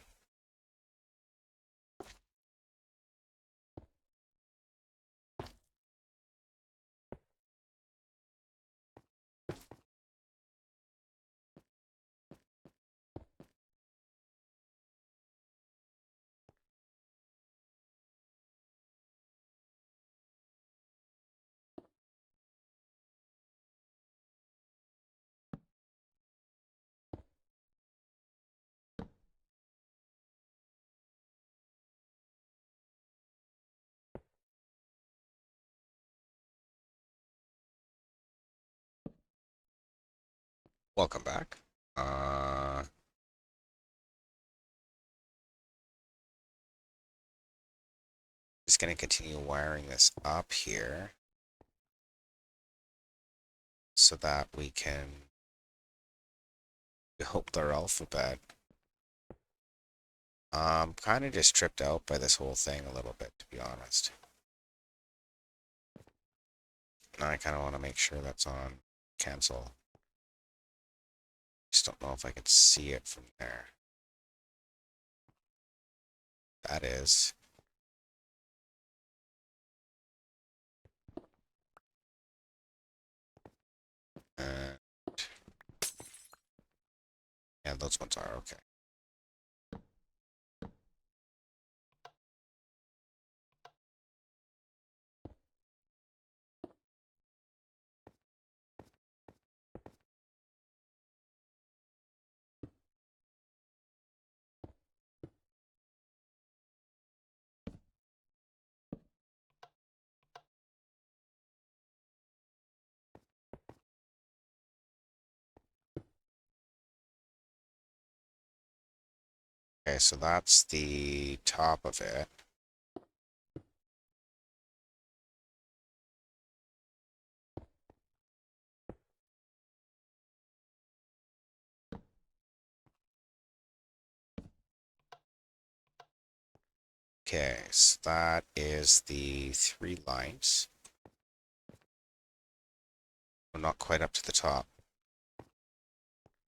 Welcome back. Just gonna continue wiring this up here so that we can hope their alphabet. Kind of just tripped out by this whole thing a little bit, to be honest. And I kind of want to make sure that's on cancel. Just don't know if I could see it from there. That is. And yeah, those ones are okay. Okay, so that's the top of it. Okay, so that is the 3 lines. We're not quite up to the top.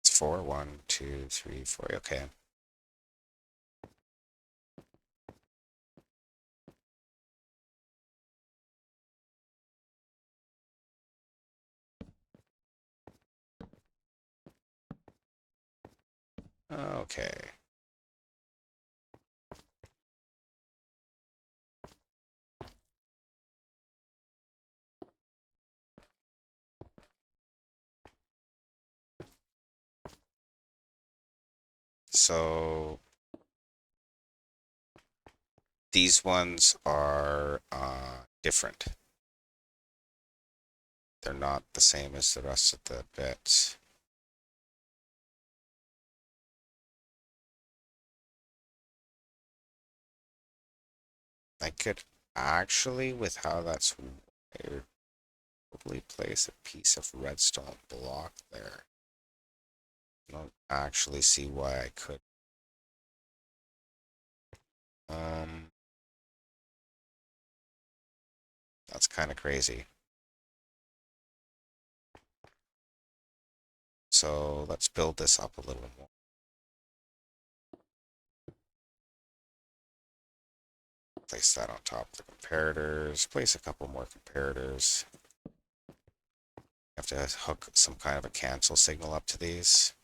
It's 4, 1, 2, 3, 4. Okay. Okay. So these ones are different. They're not the same as the rest of the bits. I could actually, with how that's wired, probably place a piece of redstone block there. I don't actually see why I could. That's kind of crazy. So let's build this up a little more. Place that on top of the comparators. Place a couple more comparators. Have to hook some kind of a cancel signal up to these.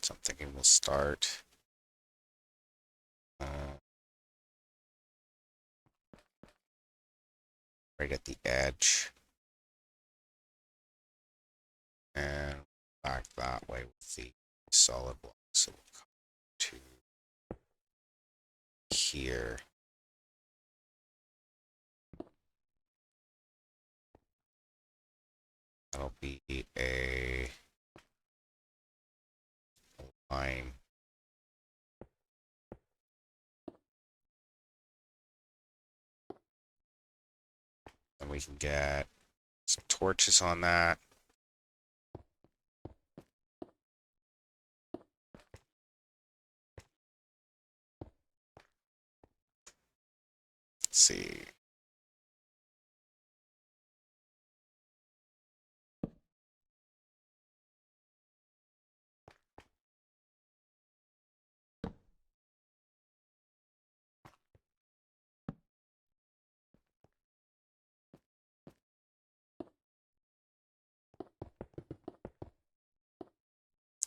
So I'm thinking we'll start. Right at the edge. And back that way with the solid block. So we'll come to here. That'll be a line. And we can get some torches on that. Let's see.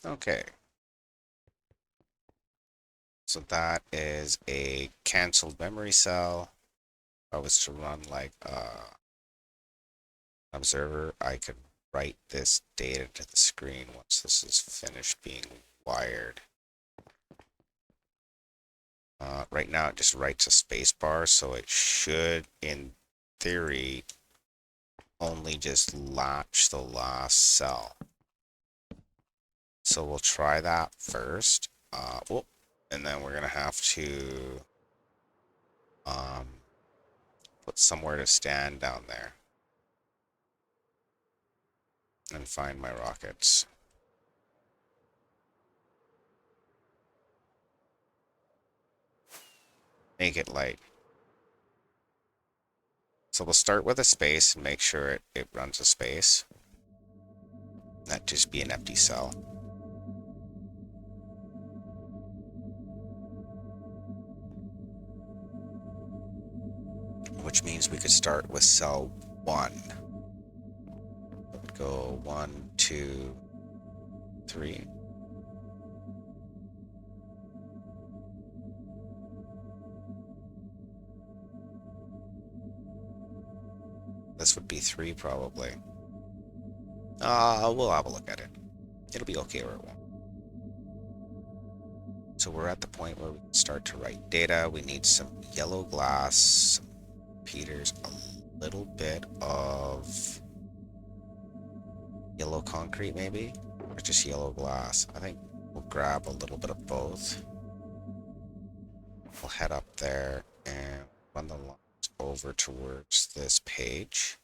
Okay. So that is a canceled memory cell. If I was to run like observer, I could write this data to the screen once this is finished being wired. Right now it just writes a space bar, so it should, in theory, only just latch the last cell. So we'll try that first. And then we're gonna have to put somewhere to stand down there and find my rockets. Make it light. So we'll start with a space and make sure it runs a space. That just be an empty cell. Which means we could start with cell 1. Go 1, 2, 3. This would be 3 probably. We'll have a look at it. It'll be okay or it won't. So we're at the point where we can start to write data. We need some yellow glass, some repeaters, a little bit of yellow concrete maybe, or just yellow glass. I think we'll grab a little bit of both. We'll head up there and run the lines over towards this page.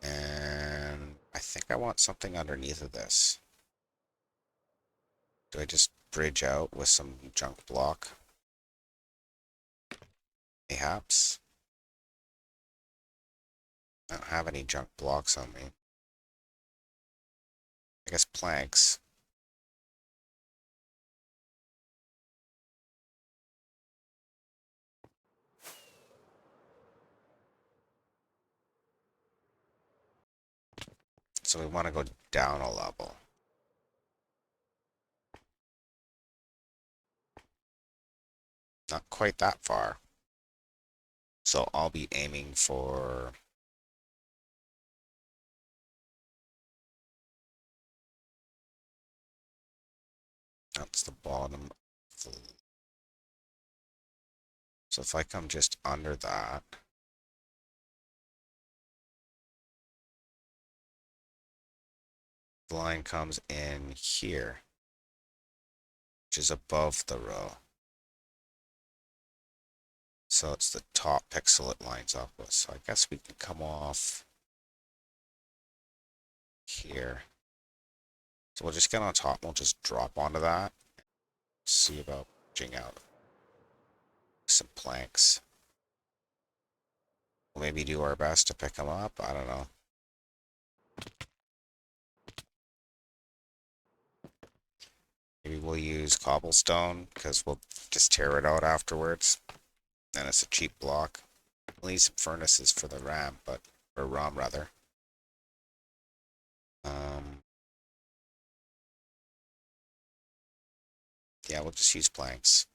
And I think I want something underneath of this. Do I just bridge out with some junk block? Mayhaps. I don't have any junk blocks on me. I guess planks. So we want to go down a level. Not quite that far. So I'll be aiming for That's the bottom. Of the... So if I come just under that, the line comes in here, which is above the row. So it's the top pixel it lines up with. So I guess we can come off here. So we'll just get on top and we'll just drop onto that. See about pushing out some planks. We'll maybe do our best to pick them up. I don't know. Maybe we'll use cobblestone because we'll just tear it out afterwards. And it's a cheap block. We'll need some furnaces for the RAM, or ROM rather. Yeah, we'll just use planks.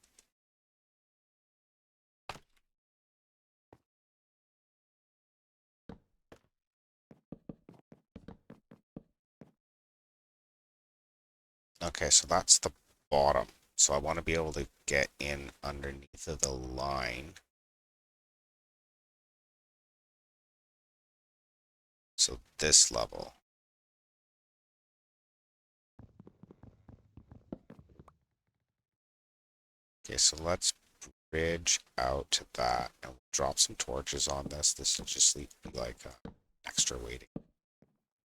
Okay, so that's the bottom. So I want to be able to get in underneath of the line. So this level. Okay, so let's bridge out to that and we'll drop some torches on this. This will just be like extra weighting.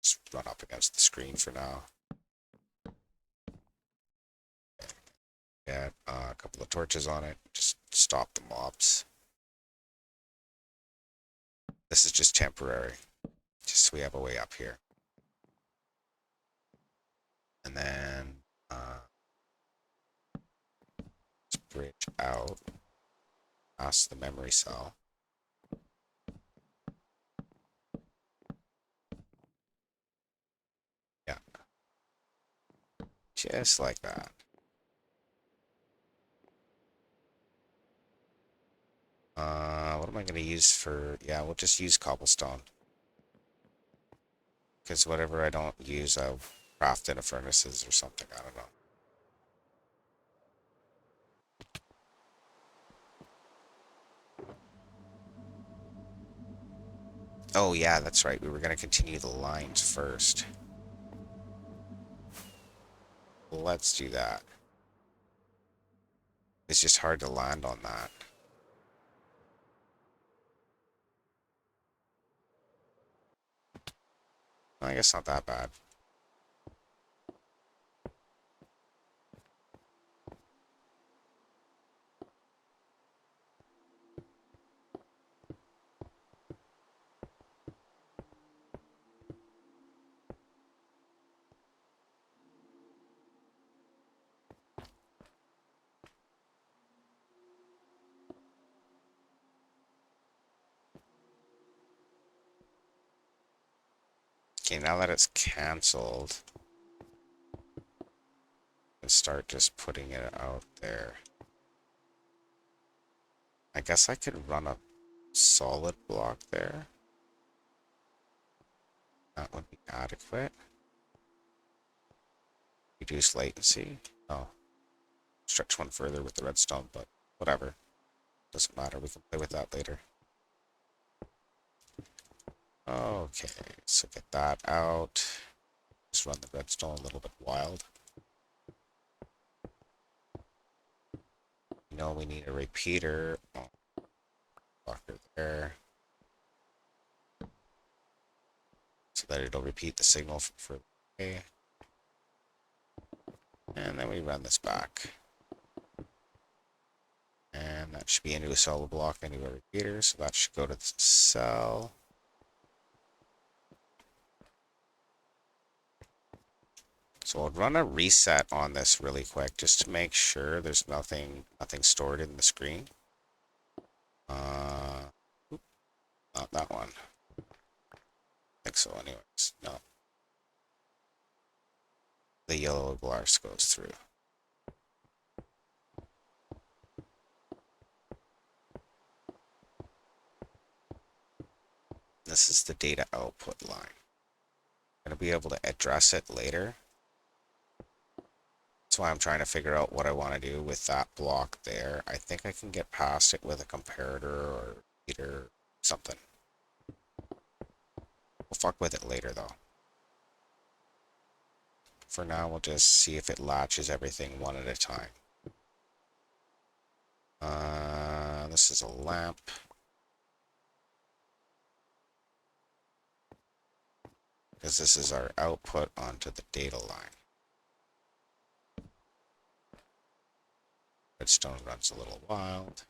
Just run up against the screen for now. Get a couple of torches on it. Just stop the mobs. This is just temporary. Just so we have a way up here. And then let's bridge out past the memory cell. Yeah. Just like that. What am I going to use for... Yeah, we'll just use cobblestone. Because whatever I don't use, I'll craft into furnaces or something. I don't know. Oh yeah, that's right. We were going to continue the lines first. Let's do that. It's just hard to land on that. I guess not that bad. Okay, now that it's cancelled, and start just putting it out there. I guess I could run a solid block there. That would be adequate. Reduce latency. Oh, stretch one further with the redstone, but whatever. Doesn't matter, we can play with that later. Okay, so get that out. Just run the redstone a little bit wild. You know we need a repeater. Oh, blocker there. So that it'll repeat the signal for A. And then we run this back. And that should be into a solid block into a repeater, so that should go to the cell. So I'll run a reset on this really quick just to make sure there's nothing stored in the screen. Not that one. I think so anyways. No. The yellow bars goes through. This is the data output line. I'm going to be able to address it later. that's why I'm trying to figure out what I want to do with that block there. I think I can get past it with a comparator or repeater, something. We'll fuck with it later though. For now, we'll just see if it latches everything one at a time. This is a lamp. Because this is our output onto the data line. Redstone runs a little wild.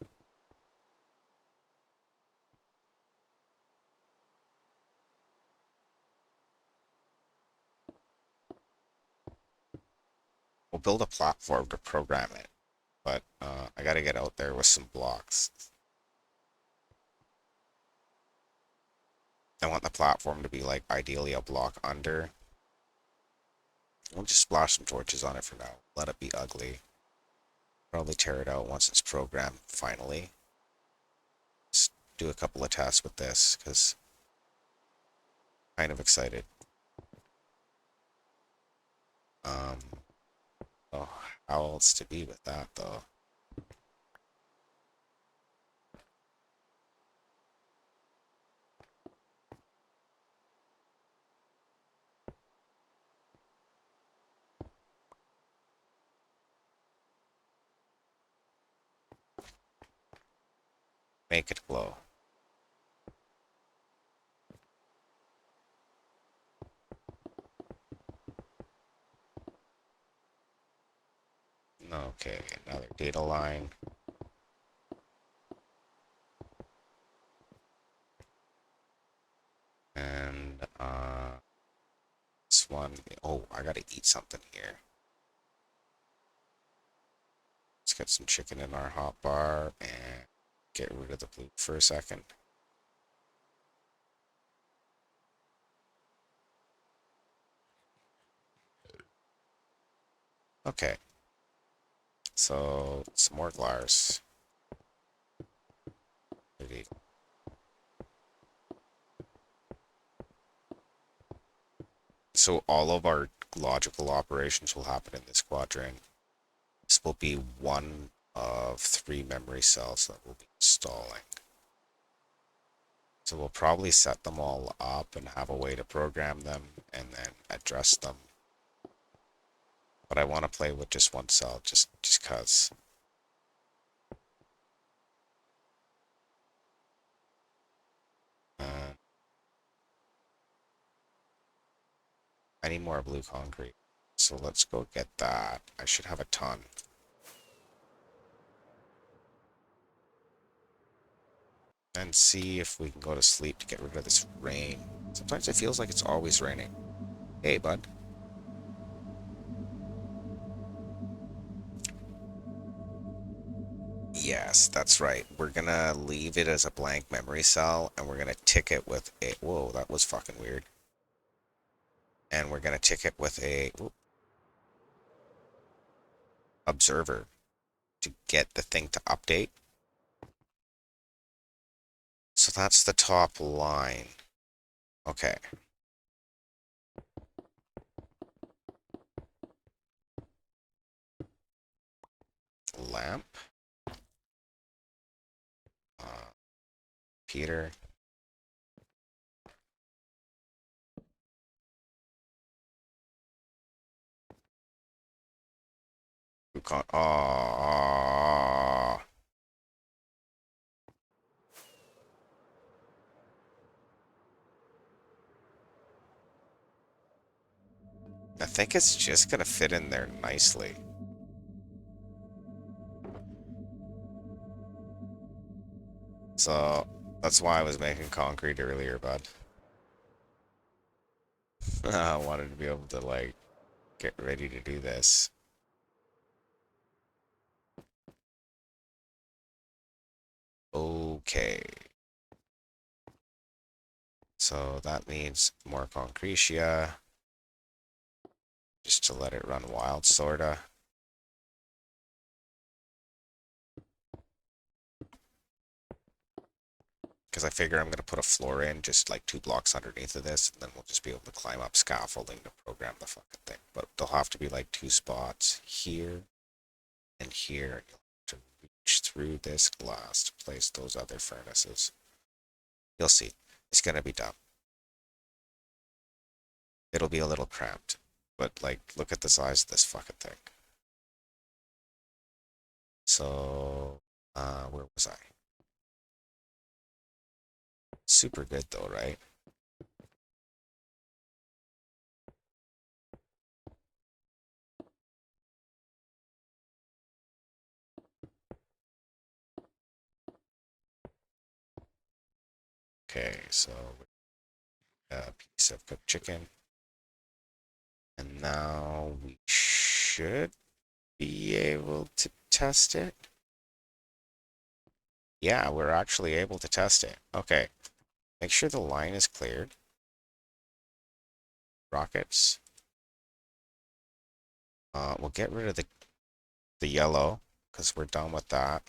We'll build a platform to program it, but I gotta get out there with some blocks. I want the platform to be like ideally a block under. We'll just splash some torches on it for now. Let it be ugly. Probably tear it out once it's programmed finally. Just do a couple of tests with this because I'm kind of excited. Oh, how else to be with that though? Make it glow. Okay, another data line. And this one, oh, I gotta eat something here. Let's get some chicken in our hot bar and get rid of the blue for a second. Okay. So, some more glars. Maybe. So all of our logical operations will happen in this quadrant. This will be one of 3 memory cells that we'll be installing. So we'll probably set them all up and have a way to program them and then address them. But I want to play with just one cell just cause. I need more blue concrete. So let's go get that. I should have a ton. And see if we can go to sleep to get rid of this rain. Sometimes it feels like it's always raining. Hey, bud. Yes, that's right. We're gonna leave it as a blank memory cell, and we're gonna tick it with a... Whoa, that was fucking weird. And we're gonna tick it with a... observer to get the thing to update. So that's the top line. Okay. Lamp. Peter. Who can't... Aww. I think it's just gonna fit in there nicely. So that's why I was making concrete earlier, bud. I wanted to be able to like get ready to do this. Okay. So that means more concretia. Just to let it run wild, sorta. Because I figure I'm going to put a floor in just like 2 blocks underneath of this, and then we'll just be able to climb up scaffolding to program the fucking thing. But there'll have to be like 2 spots here and here, and you'll have to reach through this glass to place those other furnaces. You'll see. It's going to be dumb. It'll be a little cramped. But like, look at the size of this fucking thing. So, where was I? Super good though, right? Okay, so a piece of cooked chicken. And now we should be able to test it. Yeah, we're actually able to test it. Okay, make sure the line is cleared. Rockets. We'll get rid of the yellow because we're done with that.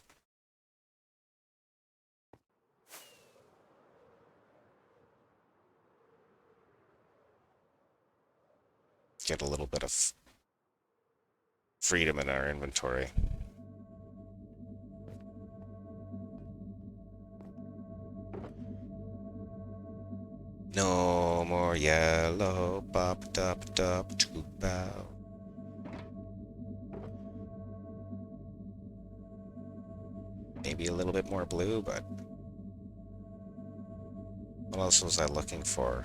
Get a little bit of freedom in our inventory. No more yellow, bop, dop, dop, too bow. Maybe a little bit more blue, but what else was I looking for?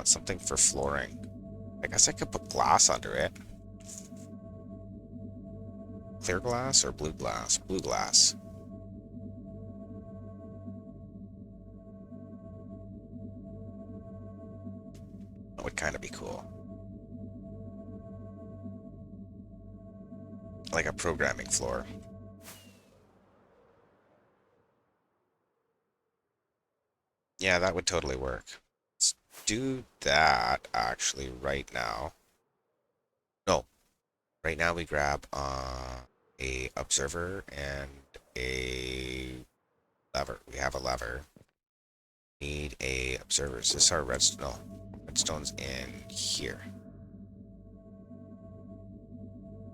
Something for flooring. I guess I could put glass under it. Clear glass or blue glass? Blue glass. That would kind of be cool. Like a programming floor. Yeah, that would totally work. Let's do that actually right now. No, right now we grab a observer and a lever. We have a lever. Need a observer. Is this our redstone? No, redstone's in here.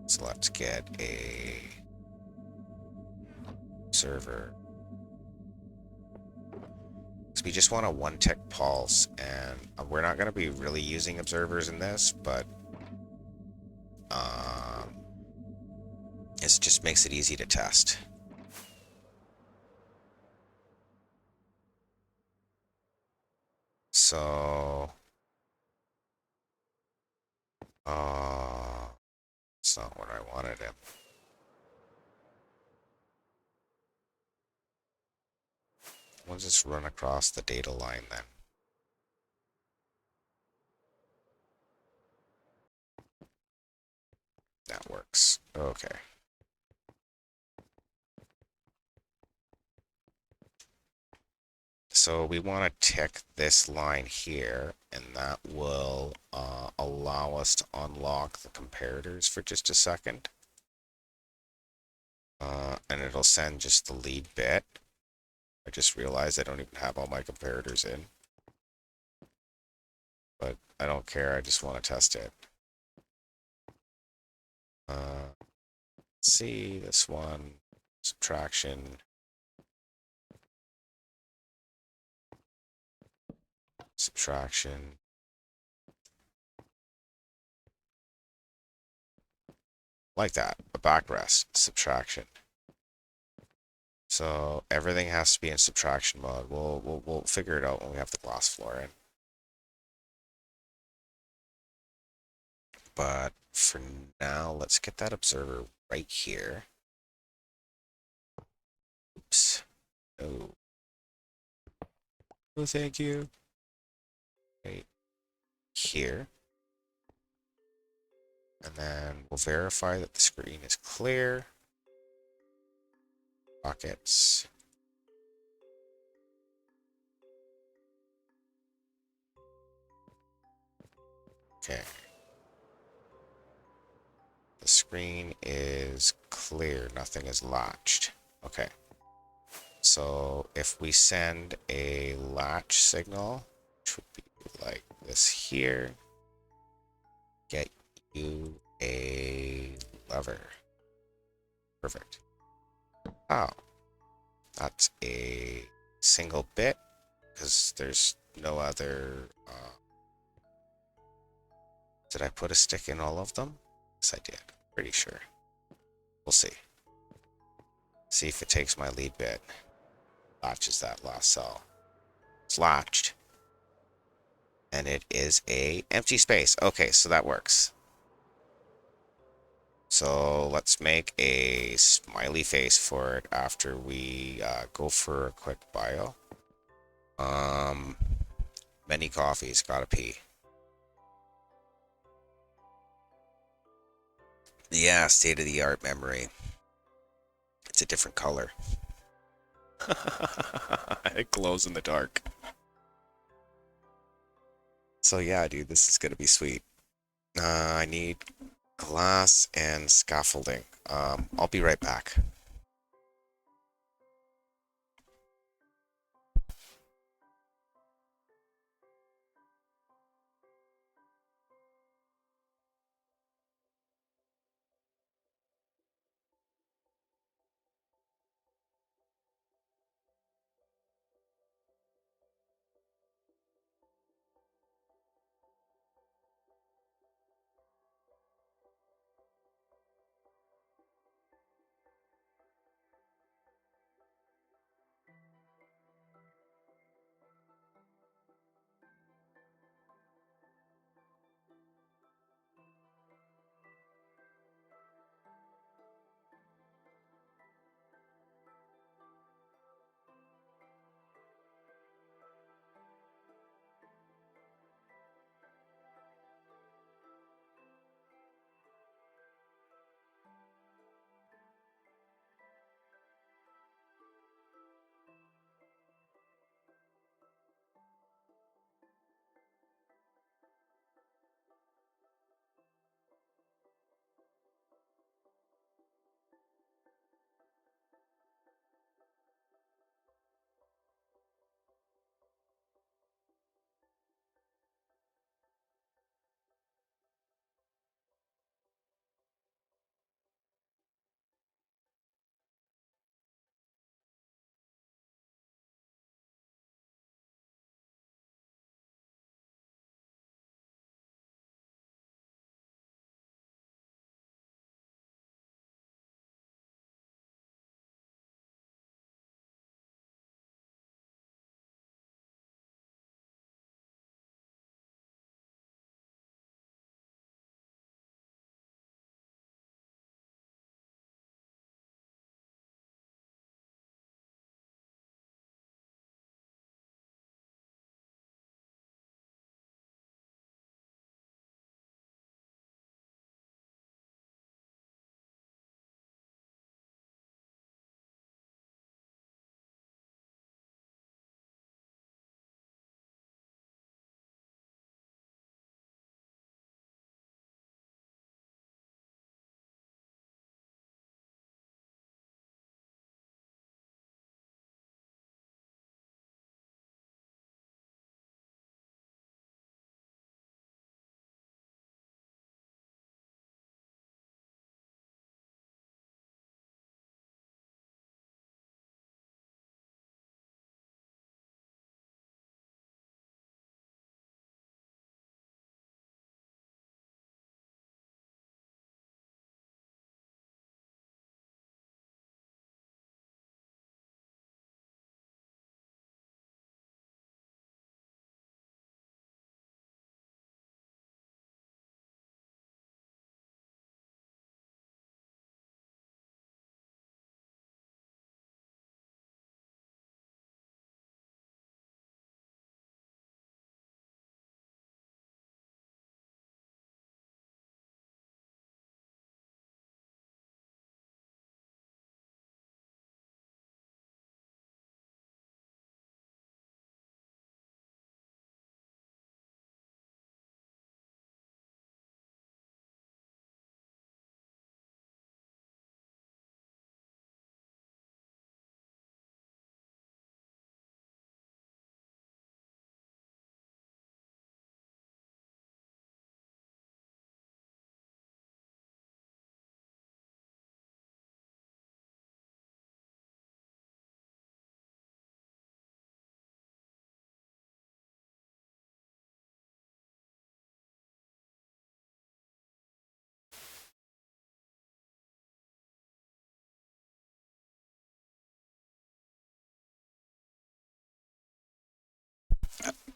So let's get a observer. So we just want a 1-tick pulse, and we're not going to be really using observers in this, but it just makes it easy to test. So, it's not what I wanted him. We'll just run across the data line then. That works. Okay. So we want to tick this line here, and that will allow us to unlock the comparators for just a second. And it'll send just the lead bit. I just realized I don't even have all my comparators in. But I don't care, I just want to test it. Let's see, this one, subtraction. Subtraction. Like that, a backrest, subtraction. So everything has to be in subtraction mode. We'll figure it out when we have the glass floor in. But for now, let's get that observer right here. Oops. No. Oh, thank you. Right here. And then we'll verify that the screen is clear. Rockets. Okay. The screen is clear. Nothing is latched. Okay. So if we send a latch signal, which would be like this here, get you a lever. Perfect. Oh, that's a single bit because there's no other. Did I put a stick in all of them? Yes, I did. Pretty sure. We'll see. See if it takes my lead bit. Latches that last cell. It's latched. And it is a empty space. Okay, so that works. So let's make a smiley face for it after we go for a quick bio. Many coffees, gotta pee. Yeah, state-of-the-art memory. It's a different color. It glows in the dark. So yeah, dude, this is gonna be sweet. I need glass and scaffolding. I'll be right back.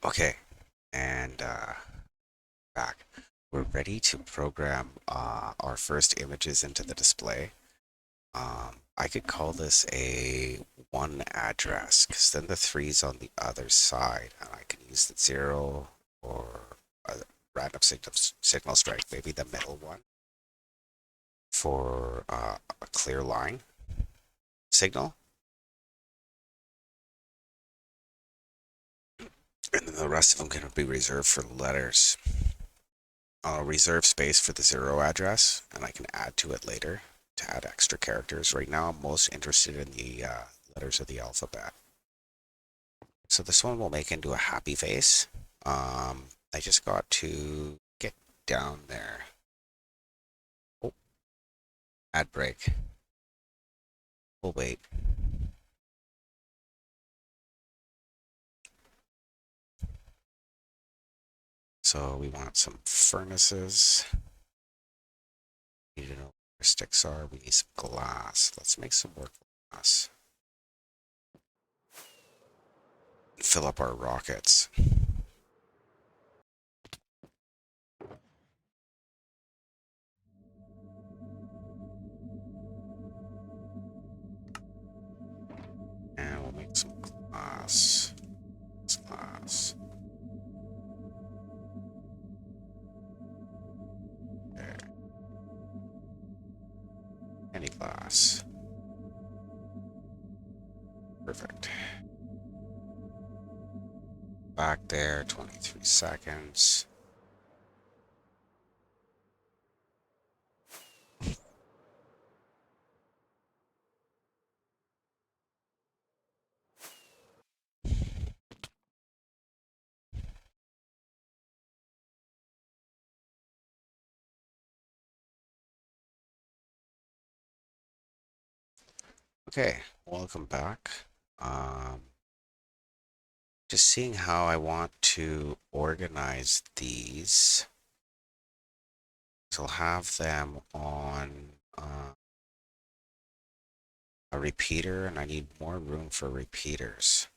Okay, and back. We're ready to program our first images into the display. I could call this a one address because then the three's on the other side, and I can use the 0 or a random signal strike, maybe the middle one, for a clear line signal. And then the rest of them can be reserved for letters. I'll reserve space for the 0 address, and I can add to it later to add extra characters. Right now, I'm most interested in the letters of the alphabet. So this one will make into a happy face. I just got to get down there. Oh, ad break. We'll wait. So we want some furnaces. Need to know where sticks are. We need some glass. Let's make some more glass. Fill up our rockets. And we'll make some glass. Glass. There. Any glass. Perfect. Back there, 23 seconds. Okay, welcome back. Just seeing how I want to organize these. So I'll have them on a repeater, and I need more room for repeaters.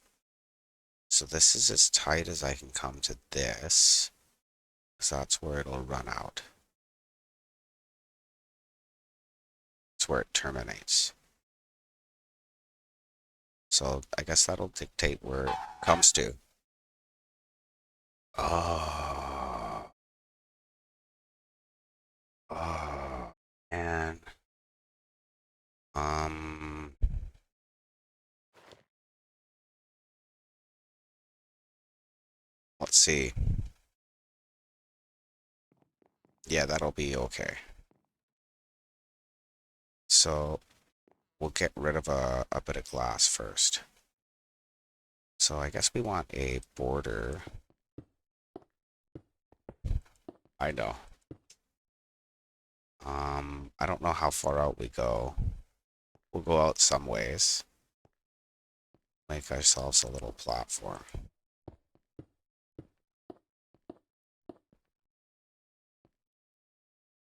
So this is as tight as I can come to this, because that's where it'll run out. It's where it terminates. So I guess that'll dictate where it comes to. Oh. Oh. And let's see. Yeah, that'll be okay. So we'll get rid of a bit of glass first. So I guess we want a border. I know. I don't know how far out we go. We'll go out some ways. Make ourselves a little platform.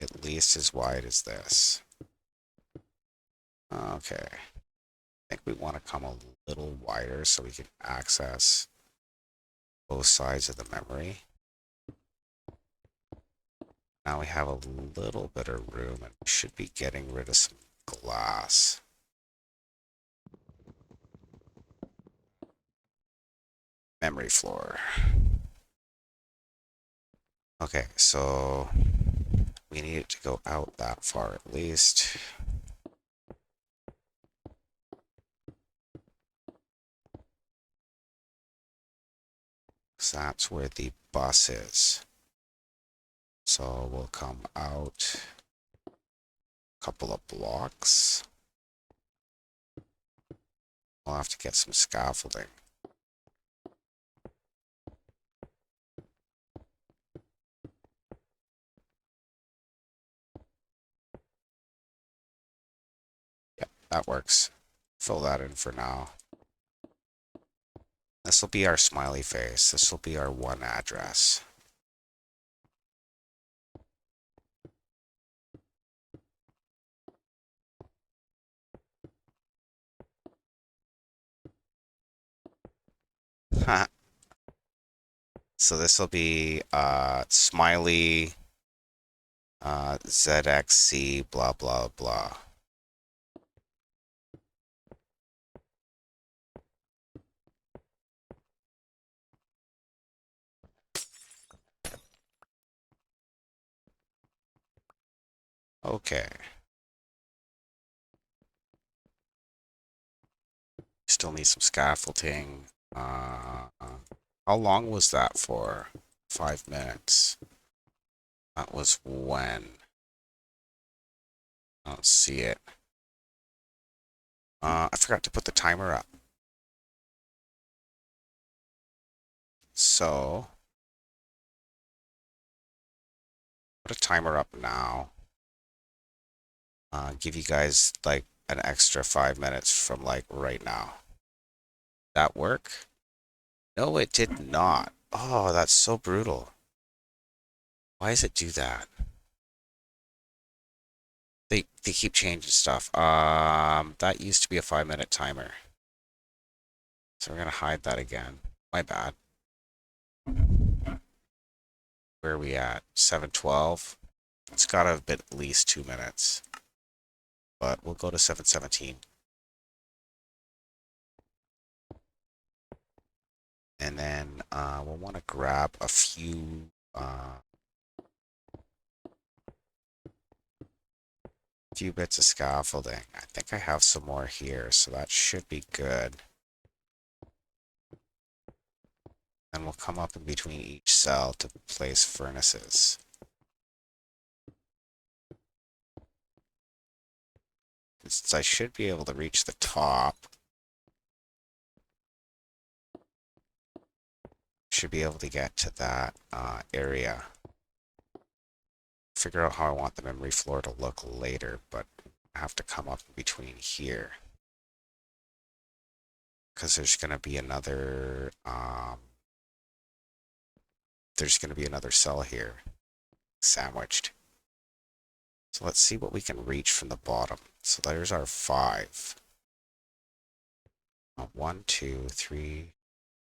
At least as wide as this. Okay. I think we want to come a little wider so we can access both sides of the memory. Now we have a little bit of room and we should be getting rid of some glass. Memory floor. Okay, so we need it to go out that far at least. So that's where the bus is. So we'll come out a couple of blocks. We'll have to get some scaffolding. Yep, that works. Fill that in for now. This will be our smiley face. This will be our one address. Ha. So this will be Smiley ZXC blah blah blah. Okay. Still need some scaffolding. How long was that for? 5 minutes. That was when? I don't see it. I forgot to put the timer up. So, put a timer up now. Give you guys like an extra 5 minutes from like right now. That work? No, it did not. Oh, that's so brutal. Why does it do that? They keep changing stuff. That used to be a 5-minute timer. So we're gonna hide that again. My bad. Where are we at? 7:12. It's gotta have been at least 2 minutes. But we'll go to 7:17. And then we'll want to grab a few bits of scaffolding. I think I have some more here, so that should be good. And we'll come up in between each cell to place furnaces. Since I should be able to reach the top, should be able to get to that area. Figure out how I want the memory floor to look later, but I have to come up in between here. Because there's going to be another cell here sandwiched. So let's see what we can reach from the bottom. So there's our 5. 1, 2, 3,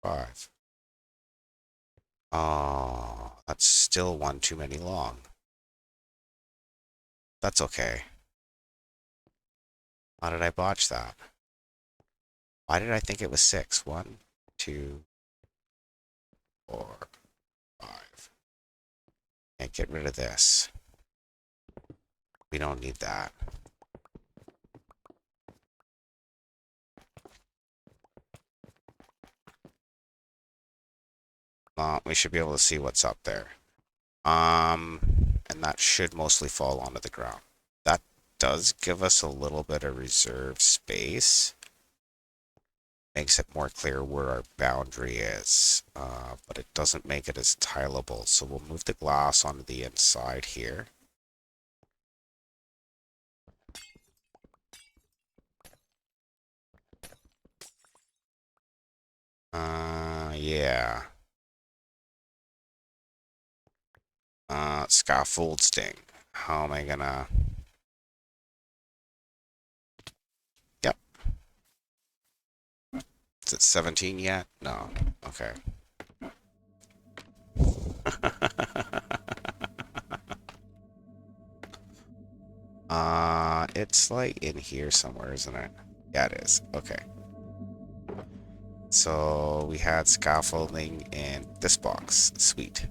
5. Oh, that's still one too many long. That's okay. How did I botch that? Why did I think it was 6? 1, 2, 4, 5. And get rid of this. We don't need that. We should be able to see what's up there. And that should mostly fall onto the ground. That does give us a little bit of reserve space. Makes it more clear where our boundary is, but it doesn't make it as tileable. So we'll move the glass onto the inside here. Yeah. Scaffold sting. How am I gonna... Yep. Is it 17 yet? No. Okay. It's like in here somewhere, isn't it? Yeah, it is. Okay. So we had scaffolding in this box. Sweet.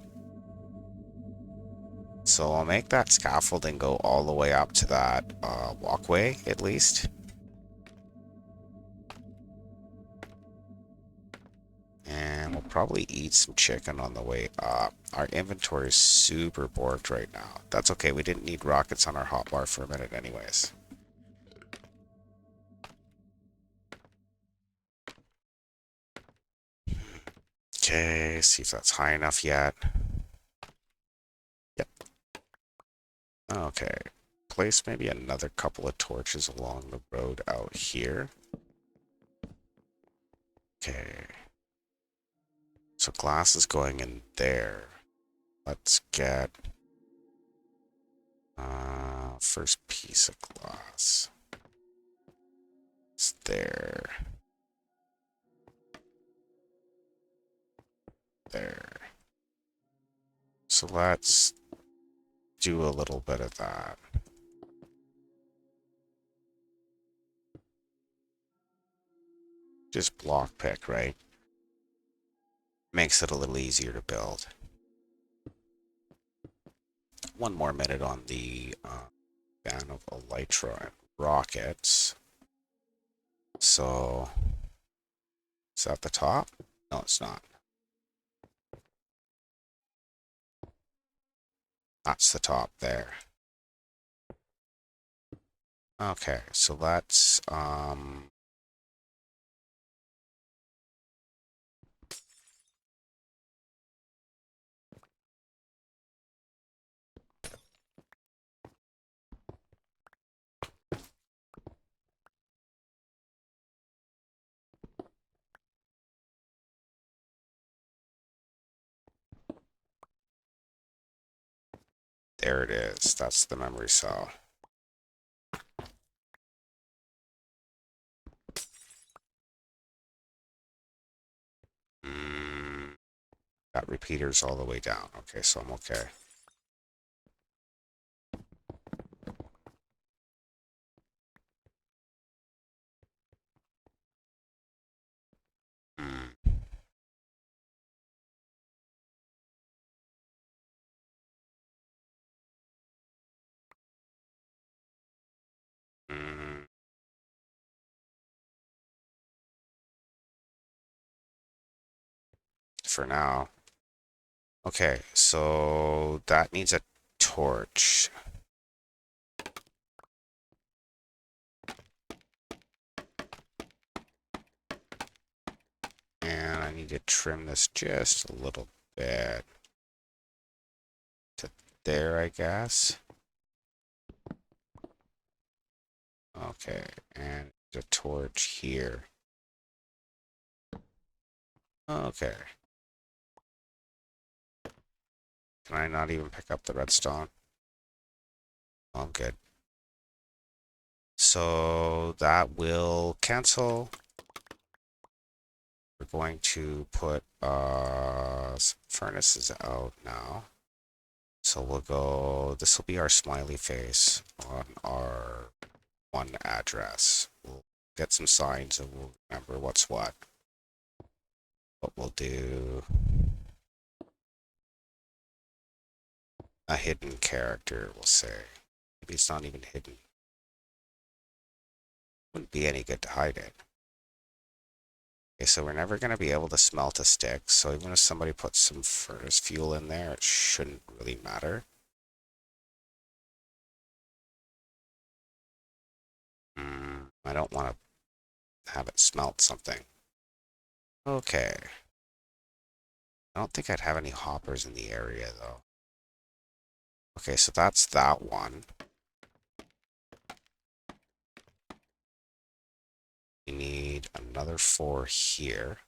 So I'll make that scaffolding go all the way up to that walkway, at least. And we'll probably eat some chicken on the way up. Our inventory is super borked right now. That's okay, we didn't need rockets on our hotbar for a minute anyways. Okay, see if that's high enough yet. Yep. Okay. Place maybe another couple of torches along the road out here. Okay. So glass is going in there. Let's get first piece of glass. It's there. There. so let's do a little bit of that. Just block pick, right? Makes it a little easier to build. One more minute on the ban of elytra and rockets. So, is that the top? No, it's not. That's the top there. Okay, so let's there it is. That's the memory cell. Got repeaters all the way down. Okay, so I'm okay. Hmm. Hmm. For now. Okay, so that needs a torch. And I need to trim this just a little bit to there, I guess. Okay, and the torch here. Okay. Can I not even pick up the redstone? Oh, I'm good. So that will cancel. We're going to put some furnaces out now. So we'll go, this will be our smiley face on our one address. We'll get some signs and we'll remember what's what. What we'll do, a hidden character, we'll say. Maybe it's not even hidden. Wouldn't be any good to hide it. Okay, so we're never going to be able to smelt a stick, so even if somebody puts some furnace fuel in there, it shouldn't really matter. I don't want to have it smelt something. Okay. I don't think I'd have any hoppers in the area, though. Okay, so that's that one. We need another 4 here.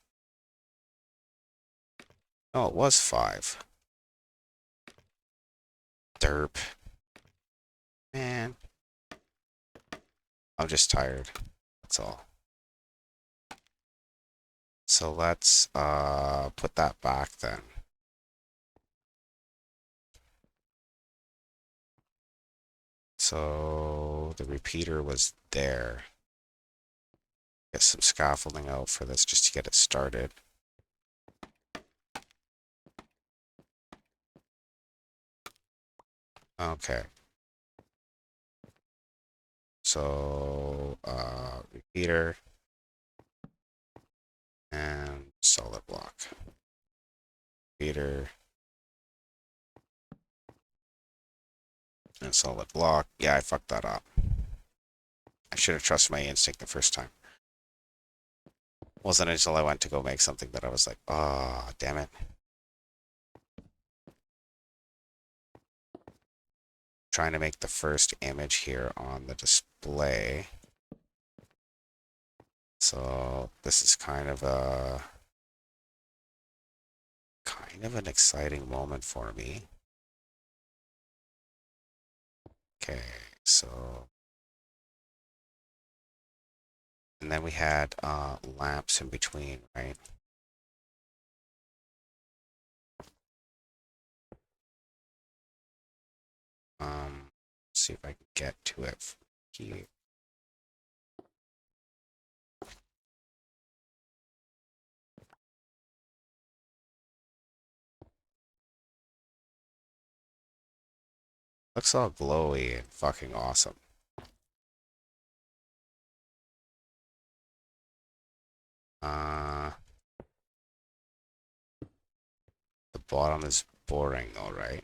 Oh, it was 5. Derp. Man. I'm just tired. That's all. So let's put that back then. So the repeater was there. Get some scaffolding out for this just to get it started. Okay. So repeater and solid block. Repeater and solid block. Yeah, I fucked that up. I should have trusted my instinct the first time. Wasn't until I went to go make something that I was like, oh, damn it. Trying to make the first image here on the display. So this is kind of an exciting moment for me. Okay, so and then we had lamps in between, right? see if I can get to it from here. Looks all glowy and fucking awesome. The bottom is boring though, right?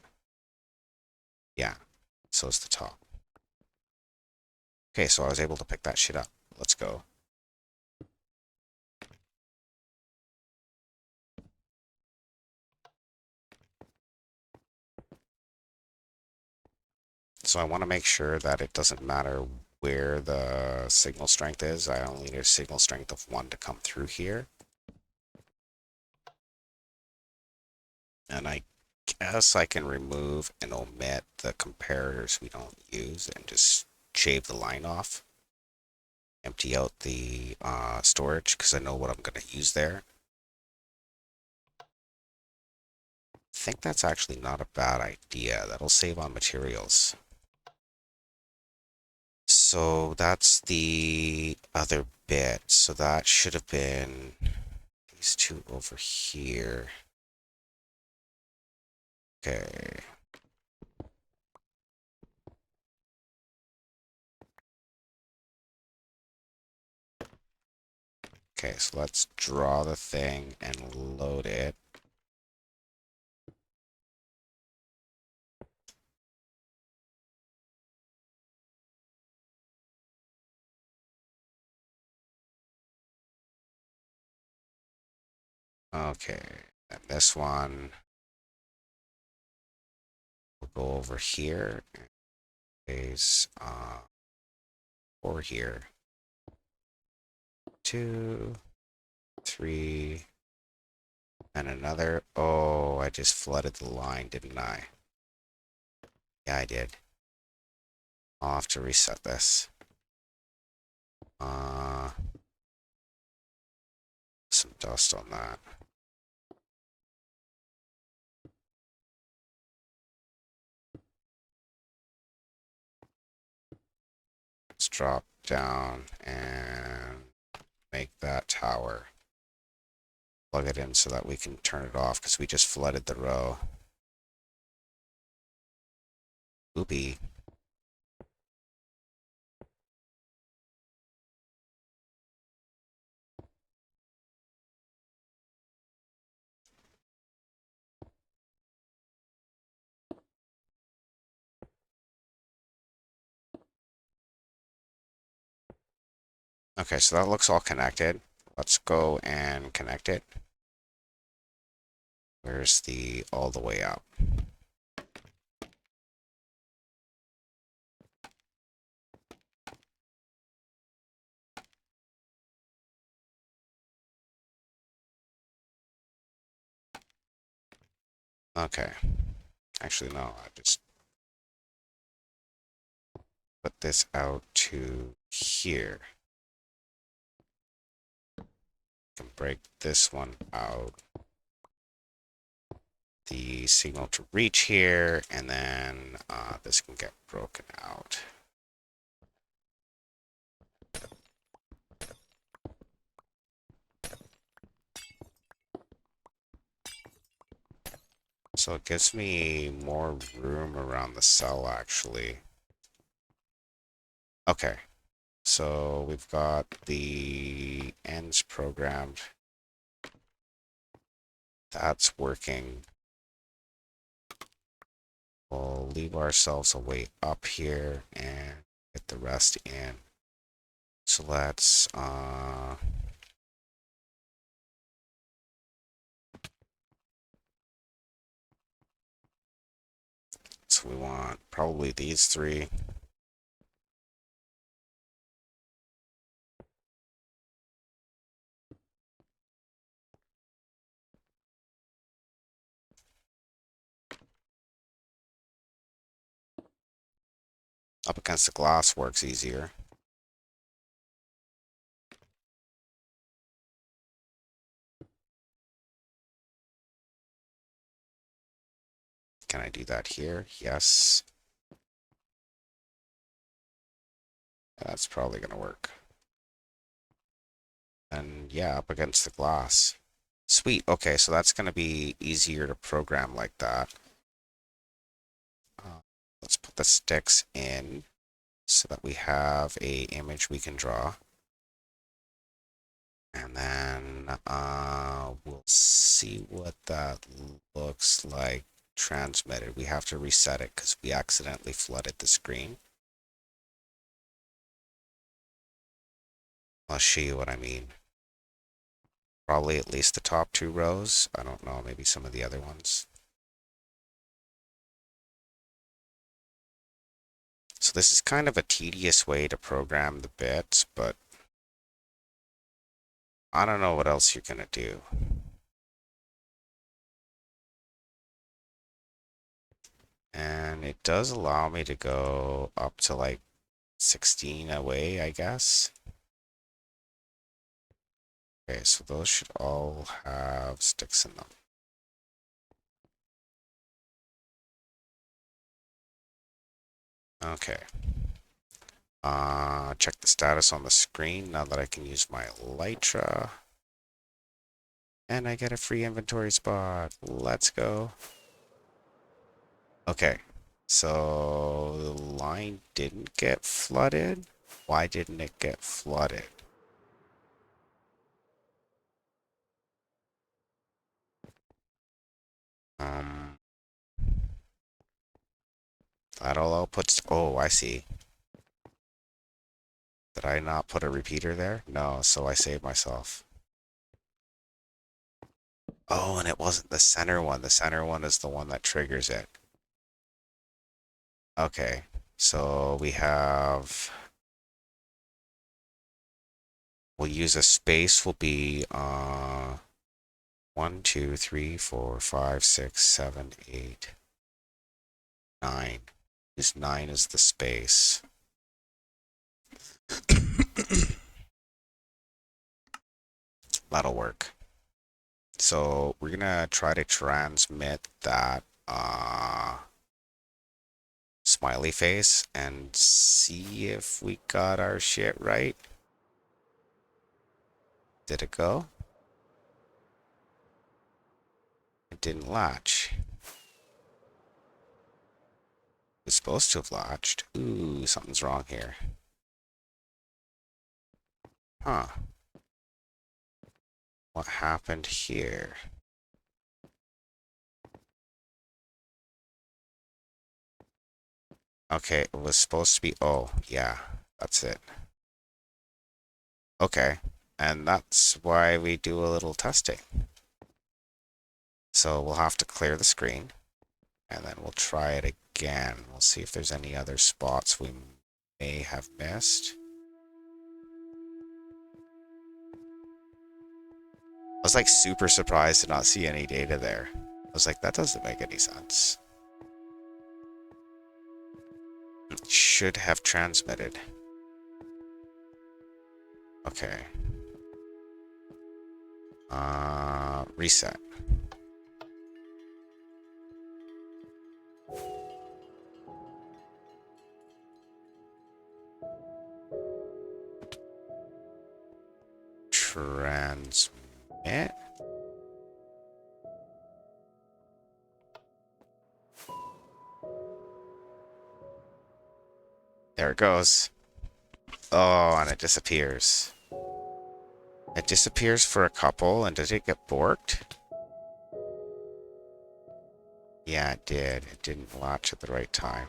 Yeah, so is the top. Okay, so I was able to pick that shit up. Let's go. So I want to make sure that it doesn't matter where the signal strength is. I only need a signal strength of 1 to come through here. And I guess I can remove and omit the comparators we don't use and just shave the line off. Empty out the storage because I know what I'm going to use there. I think that's actually not a bad idea. That'll save on materials. So that's the other bit. So that should have been these two over here. Okay. Okay, so let's draw the thing and load it. Okay, and this one will go over here. Is over here. 2, 3, and another. Oh, I just flooded the line, didn't I? Yeah, I did. I'll have to reset this. Some dust on that. Let's drop down and make that tower. Plug it in so that we can turn it off because we just flooded the row. Oopie. Okay, so that looks all connected. Let's go and connect it. Where's the all the way up? Okay. Actually, no, I just put this out to here. Can break this one out. The signal to reach here, and then this can get broken out. So it gives me more room around the cell, actually. Okay, so we've got the ends programmed. That's working. We'll leave ourselves a way up here and get the rest in. So let's so we want probably these three. Up against the glass works easier. Can I do that here? Yes. That's probably gonna work. And yeah, up against the glass. Sweet. Okay, so that's gonna be easier to program like that. Let's put the sticks in so that we have a image we can draw. And then we'll see what that looks like transmitted. We have to reset it because we accidentally flooded the screen. I'll show you what I mean. Probably at least the top 2 rows. I don't know, maybe some of the other ones. So this is kind of a tedious way to program the bits, but I don't know what else you're gonna do. And it does allow me to go up to like 16 away, I guess. Okay, so those should all have sticks in them. Okay. Check the status on the screen now that I can use my Elytra. And I get a free inventory spot. Let's go. Okay, so the line didn't get flooded. Why didn't it get flooded? Um, that all outputs. Oh, I see. Did I not put a repeater there? No, so I saved myself. Oh, and it wasn't the center one. The center one is the one that triggers it. Okay, so we have. We'll use a space will be 1, 2, 3, 4, 5, 6, 7, 8, 9. This 9 is the space. That'll work. So we're gonna try to transmit that smiley face and see if we got our shit right. Did it go? It didn't latch. It's supposed to have latched. Ooh, something's wrong here. Huh. What happened here? Okay, it was supposed to be, oh, yeah, that's it. Okay, and that's why we do a little testing. So we'll have to clear the screen, and then we'll try it again. We'll see if there's any other spots we may have missed. I was like super surprised to not see any data there. I was like, that doesn't make any sense. It should have transmitted. Okay. Reset. Transmit. There it goes. Oh, and it disappears. It disappears for a couple, and did it get borked? Yeah, it did. It didn't latch at the right time.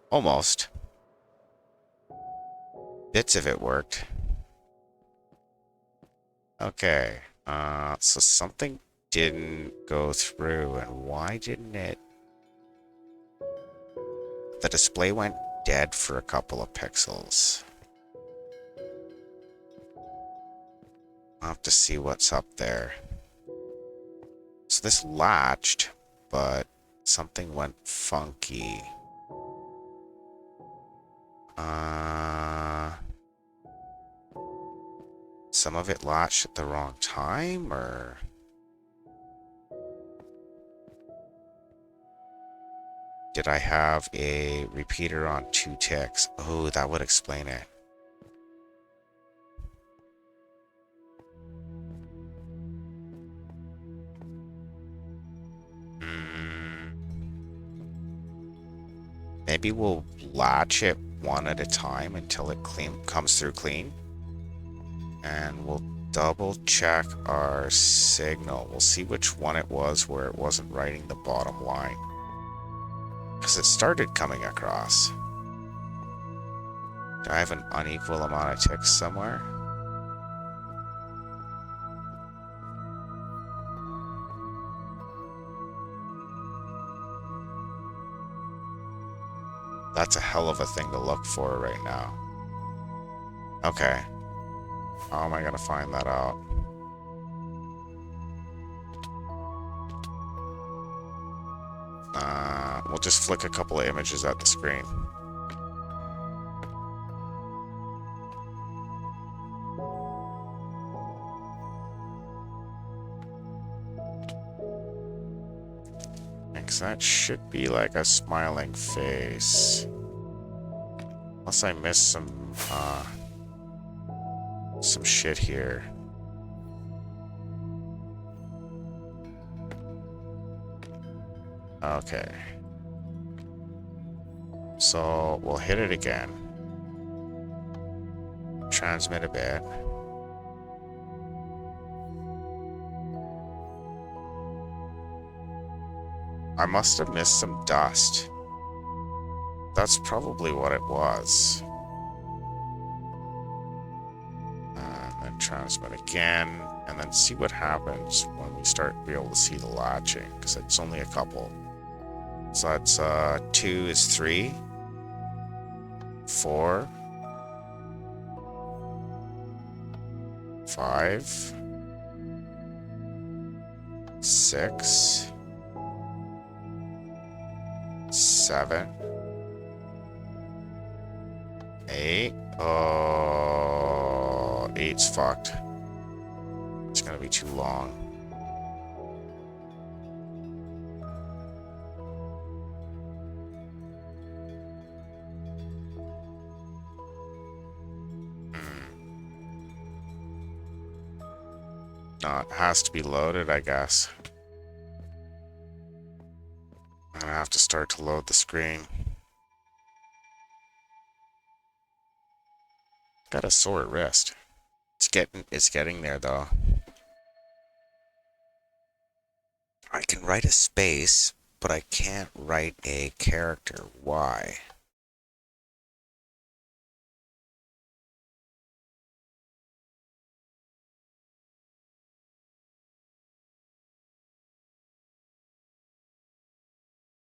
Almost. Bits of it worked. Okay. So something didn't go through, and why didn't it? The display went dead for a couple of pixels. I'll have to see what's up there. So this latched, but something went funky. Some of it latched at the wrong time, or... Did I have a repeater on 2 ticks? Oh, that would explain it. Maybe we'll latch it one at a time until it comes through clean. And we'll double check our signal. We'll see which one it was where it wasn't writing the bottom line. Because it started coming across. Do I have an unequal amount of ticks somewhere? That's a hell of a thing to look for right now. Okay. How am I gonna find that out? We'll just flick a couple of images at the screen. Because that should be like a smiling face. Unless I missed some shit here. Okay. So we'll hit it again. Transmit a bit. I must have missed some dust. That's probably what it was. And then transmit again, and then see what happens when we start to be able to see the latching, because it's only a couple. So that's 2 is 3, 4, 5, 6, 7, 8. Oh, 8's fucked. It's gonna be too long. No, it has to be loaded, I guess. I'm gonna have to start to load the screen. Got a sore wrist. It's getting there though. I can write a space, but I can't write a character. Why?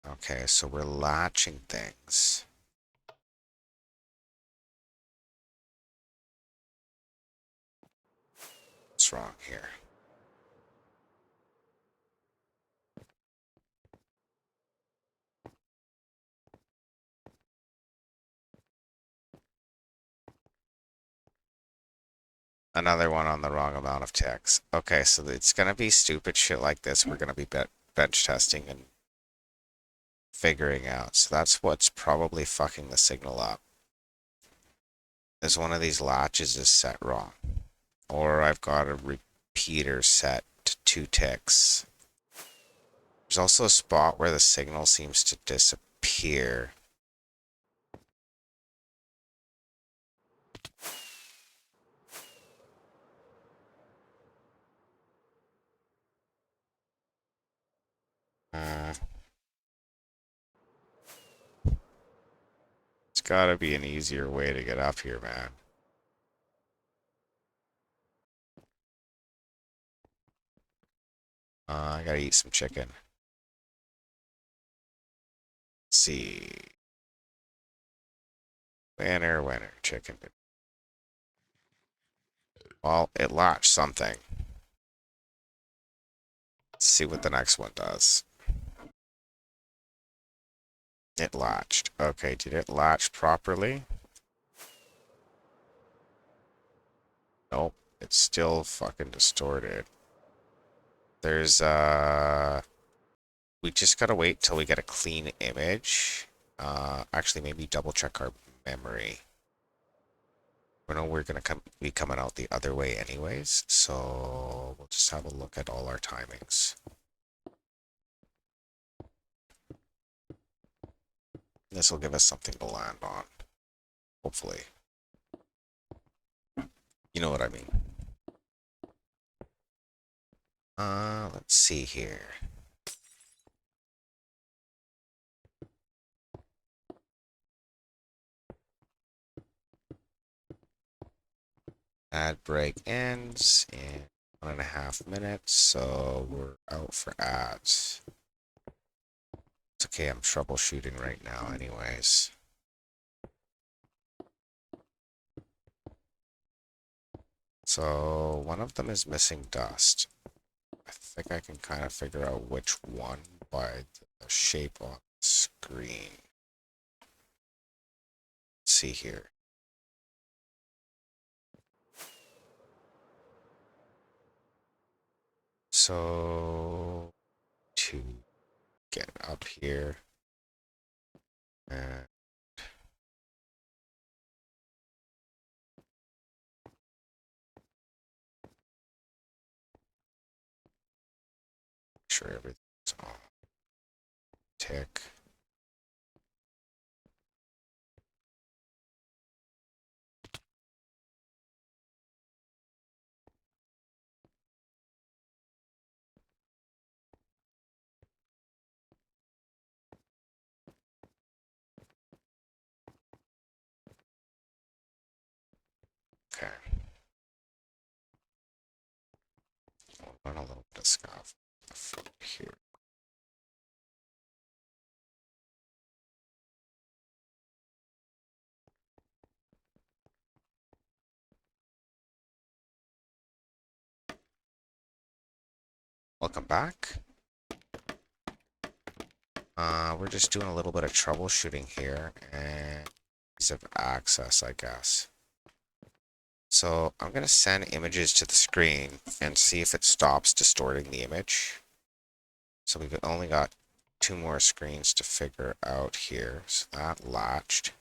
Okay, so we're latching things. What's wrong here? Another one on the wrong amount of text. Okay, so it's gonna be stupid shit like this. We're gonna be bench testing and figuring out. So that's what's probably fucking the signal up. Is one of these latches is set wrong. Or I've got a repeater set to 2 ticks. There's also a spot where the signal seems to disappear. It's gotta be an easier way to get up here, man. I gotta eat some chicken. Let's see. Winner, chicken. Well, it latched something. Let's see what the next one does. It latched. Okay, did it latch properly? Nope. It's still fucking distorted. There's we just gotta wait till we get a clean image. Actually, maybe double check our memory. We know we're gonna be coming out the other way anyways, so we'll just have a look at all our timings. This will give us something to land on, hopefully. You know what I mean. Let's see here. Ad break ends in 1.5 minutes, so we're out for ads. It's okay, I'm troubleshooting right now anyways. So one of them is missing dust. I think I can kind of figure out which one by the shape on the screen. Let's see here. So to get up here and make sure everything's on tick. Okay. I'll run a little bit of scuff here. Welcome back. We're just doing a little bit of troubleshooting here and ease of access, I guess. So I'm gonna send images to the screen and see if it stops distorting the image. So we've only got 2 more screens to figure out here. So that latched.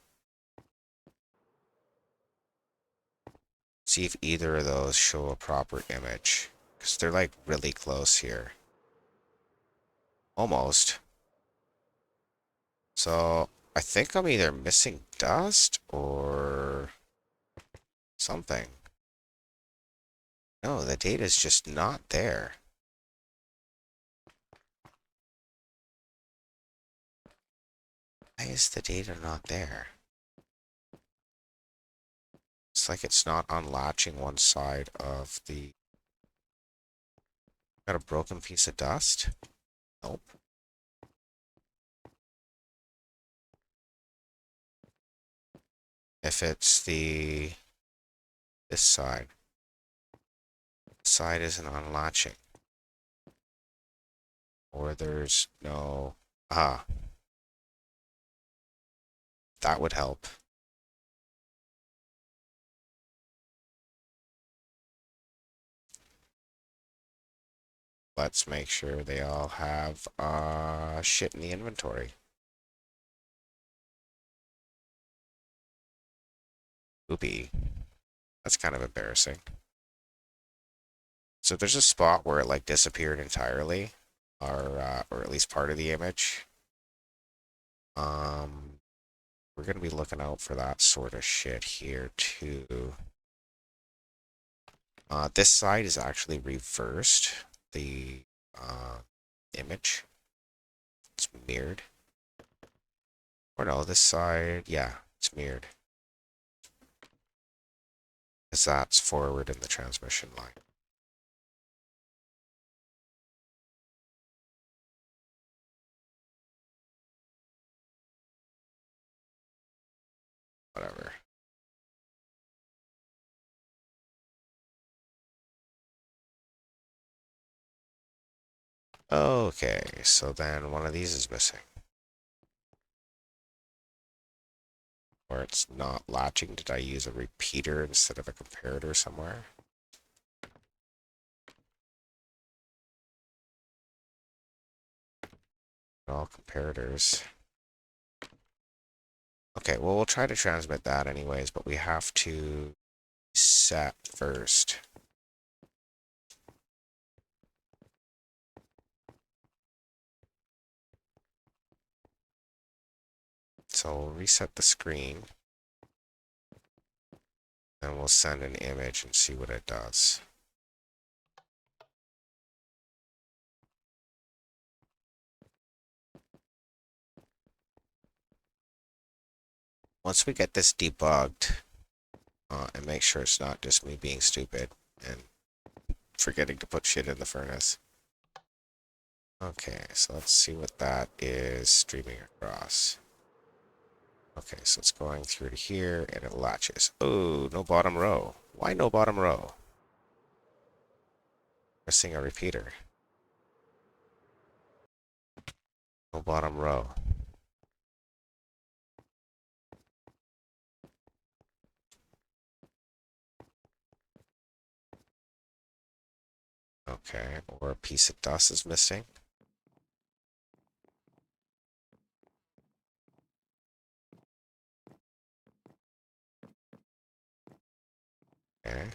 See if either of those show a proper image, because they're like really close here. Almost. So I think I'm either missing dust or something. No, the data's just not there. Why is the data not there? It's like it's not unlatching one side of the... Got a broken piece of dust? Nope. If it's this side. This side isn't unlatching. Or there's no... Ah. That would help. Let's make sure they all have shit in the inventory. Oopie. That's kind of embarrassing. So there's a spot where it like disappeared entirely, or at least part of the image. We're gonna be looking out for that sort of shit here too. This side is actually reversed. The image. It's mirrored. Or no, this side, yeah, it's mirrored. Because that's forward in the transmission line. Whatever. Okay, so then one of these is missing. Or it's not latching. Did I use a repeater instead of a comparator somewhere? All comparators. Okay, well, we'll try to transmit that anyways, but we have to set first. So we'll reset the screen. And we'll send an image and see what it does. Once we get this debugged, and make sure it's not just me being stupid and forgetting to put shit in the furnace. Okay, so let's see what that is streaming across. Okay, so it's going through to here and it latches. Oh, no bottom row. Why no bottom row? Missing a repeater. No bottom row. Okay, or a piece of dust is missing. Okay.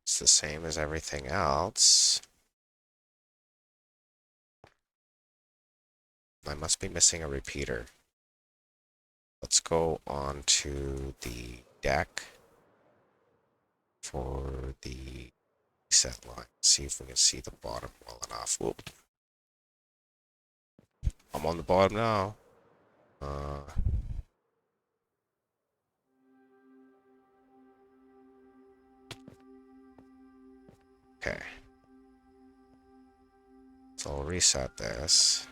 It's the same as everything else. I must be missing a repeater. Let's go on to the deck for the set line. See if we can see the bottom well enough. Whoop. I'm on the bottom now. Okay. So I'll reset this.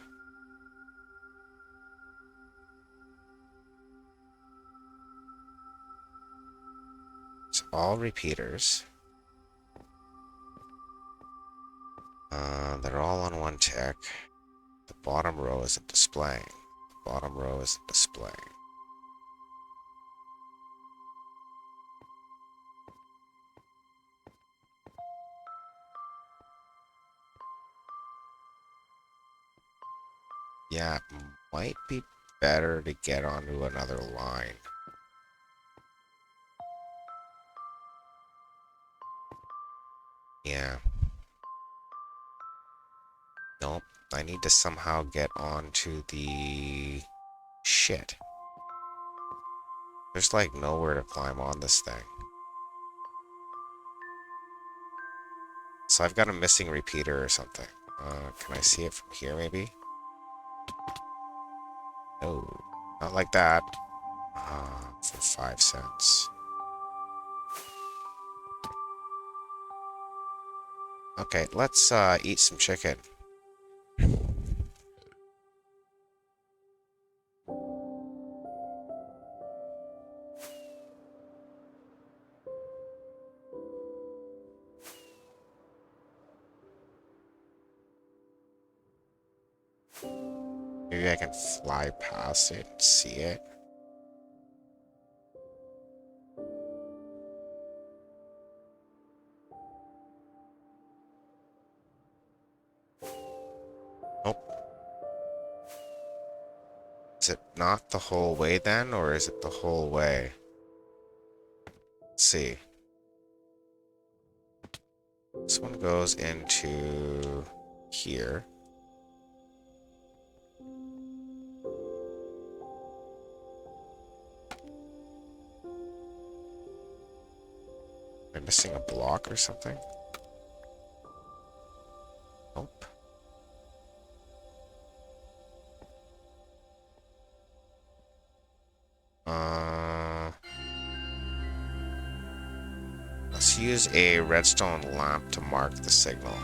It's all repeaters. They're all on one tick. The bottom row isn't displaying. The bottom row isn't displaying. Yeah, it might be better to get onto another line. Yeah. Nope. I need to somehow get onto the... Shit. There's like nowhere to climb on this thing. So I've got a missing repeater or something. Can I see it from here maybe? No. Not like that. For 5 cents. Okay, let's eat some chicken. Maybe I can fly past it and see it. Nope. Is it not the whole way then, or is it the whole way? Let's see. This one goes into here. Am I missing a block or something? Nope. Let's use a redstone lamp to mark the signal.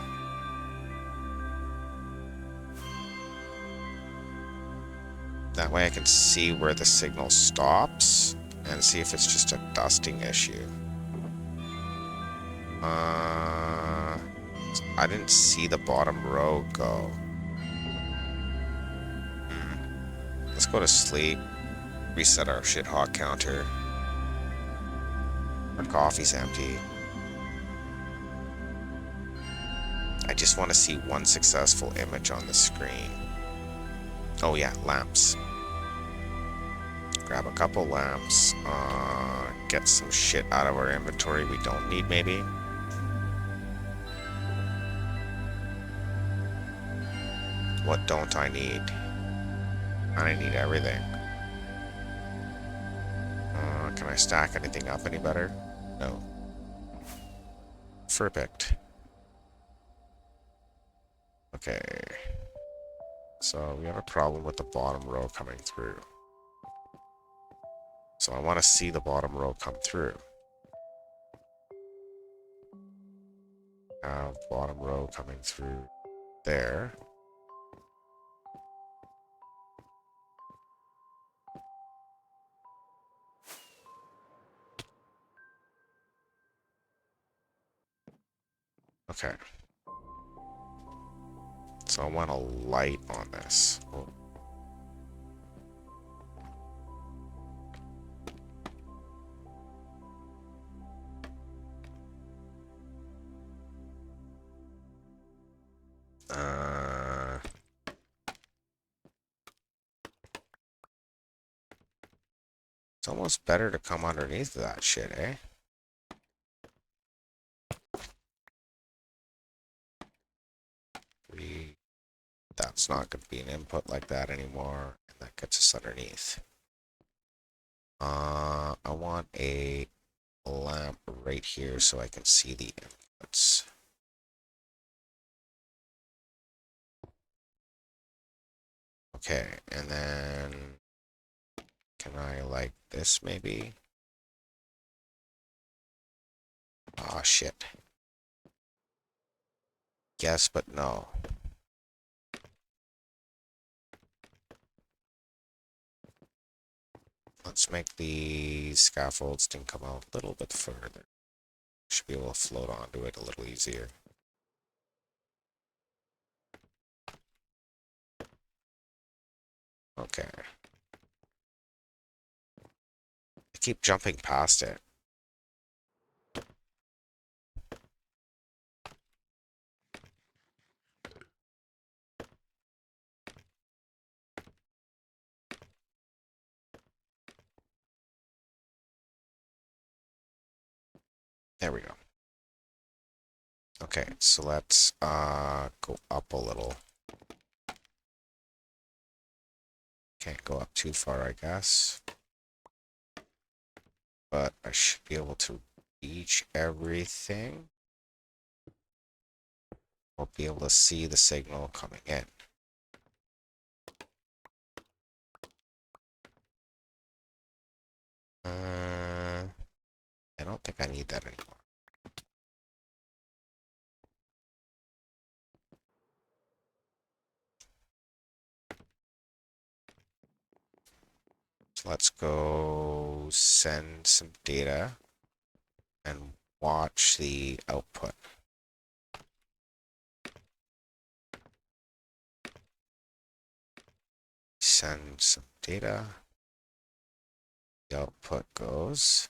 That way I can see where the signal stops and see if it's just a dusting issue. I didn't see the bottom row go. Let's go to sleep. Reset our shit hot counter. Our coffee's empty. I just want to see one successful image on the screen. Oh yeah, lamps. Grab a couple lamps. Get some shit out of our inventory we don't need, maybe. What don't I need? I need everything. Can I stack anything up any better? No. Perfect. Okay. So we have a problem with the bottom row coming through. So I want to see the bottom row come through. Have bottom row coming through there. Okay. So I want a light on this. Oh. It's almost better to come underneath that shit, eh? That's not going to be an input like that anymore, and that gets us underneath. I want a lamp right here so I can see the inputs. Okay, and then can I like this maybe? Ah, shit. Yes, but no. Let's make the scaffolds thing come out a little bit further. Should be able to float onto it a little easier. Okay. I keep jumping past it. There we go. Okay, so let's go up a little. Can't go up too far, I guess. But I should be able to reach everything. We'll be able to see the signal coming in. I don't think I need that anymore. So let's go send some data and watch the output. Send some data. The output goes.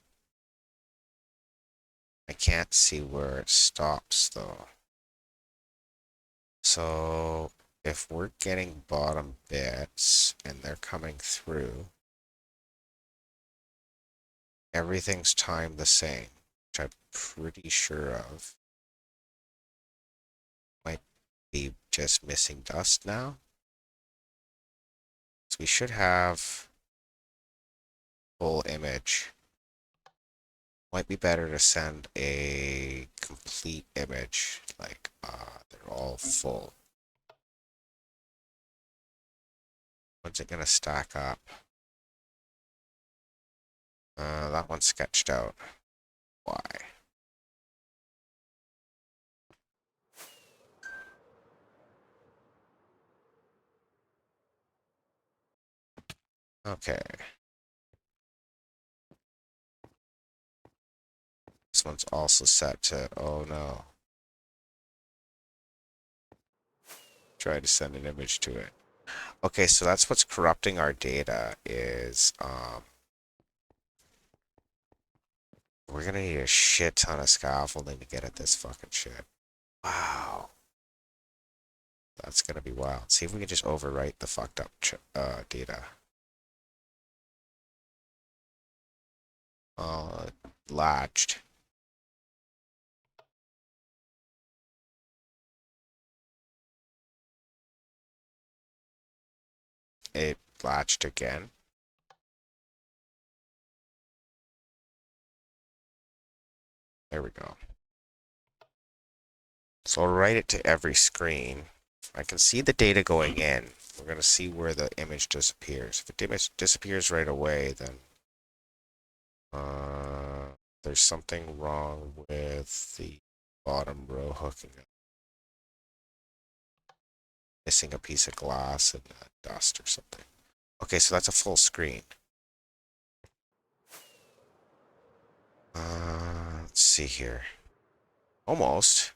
I can't see where it stops though. So if we're getting bottom bits and they're coming through, everything's timed the same, which I'm pretty sure of. Might be just missing dust now. So we should have full image. Might be better to send a complete image, like they're all full. When's it gonna stack up? That one's sketched out. Why? Okay. This one's also set to, oh no. Try to send an image to it. Okay, so that's what's corrupting our data is We're gonna need a shit ton of scaffolding to get at this fucking shit. Wow. That's gonna be wild. See if we can just overwrite the fucked up data. Latched. It latched again. There we go. So I'll write it to every screen. I can see the data going in. We're going to see where the image disappears. If the image disappears right away, then there's something wrong with the bottom row hooking up. Missing a piece of glass and dust or something. Okay, so that's a full screen. Let's see here. Almost.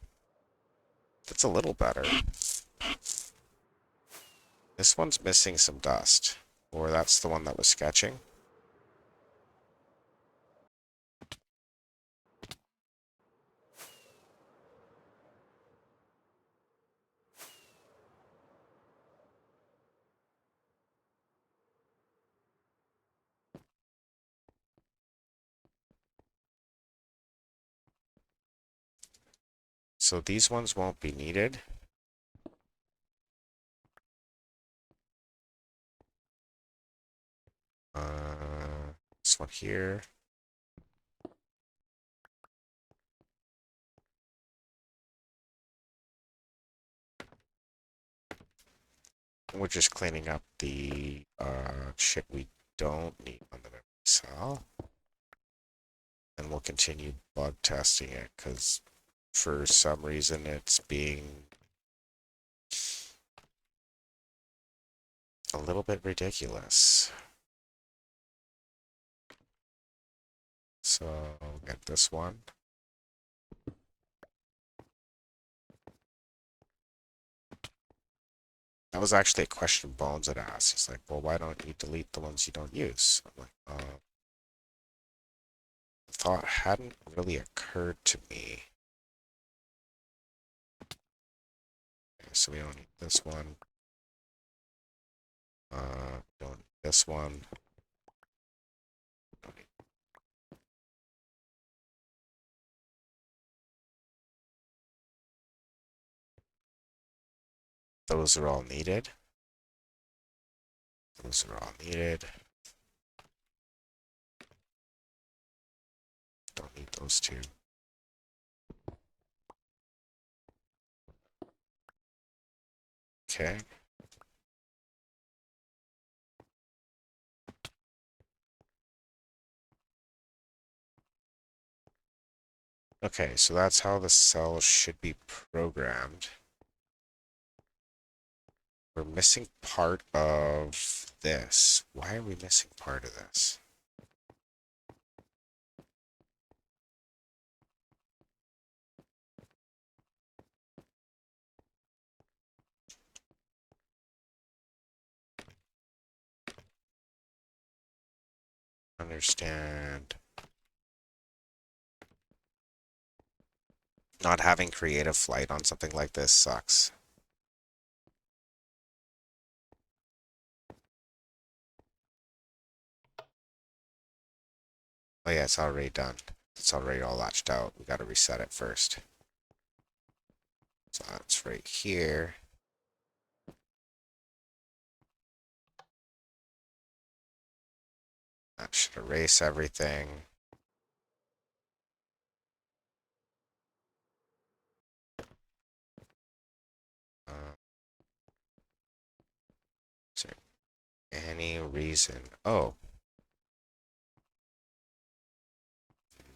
That's a little better. This one's missing some dust. Or that's the one that was sketching. So these ones won't be needed. This one here. We're just cleaning up the shit we don't need on the memory cell. And we'll continue bug testing it because for some reason it's being a little bit ridiculous. So we'll get this one. That was actually a question Bones had asked. He's like, well, why don't you delete the ones you don't use? I'm like, the thought hadn't really occurred to me. Okay, so we don't need this one. Don't need this one. Don't need those are all needed. Those are all needed. Don't need those two. Okay. Okay, so that's how the cell should be programmed. We're missing part of this. Why are we missing part of this? Understand. Not having creative flight on something like this sucks. Oh yeah, it's already done. It's already all latched out. We gotta reset it first. So that's right here. That should erase everything. Is there any reason? Oh.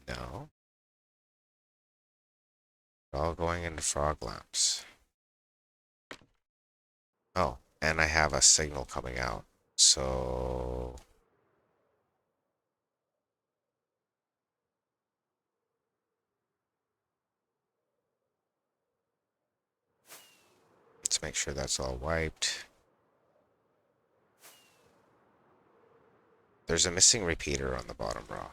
No. All going into frog lamps. Oh, and I have a signal coming out. So let's make sure that's all wiped. There's a missing repeater on the bottom row.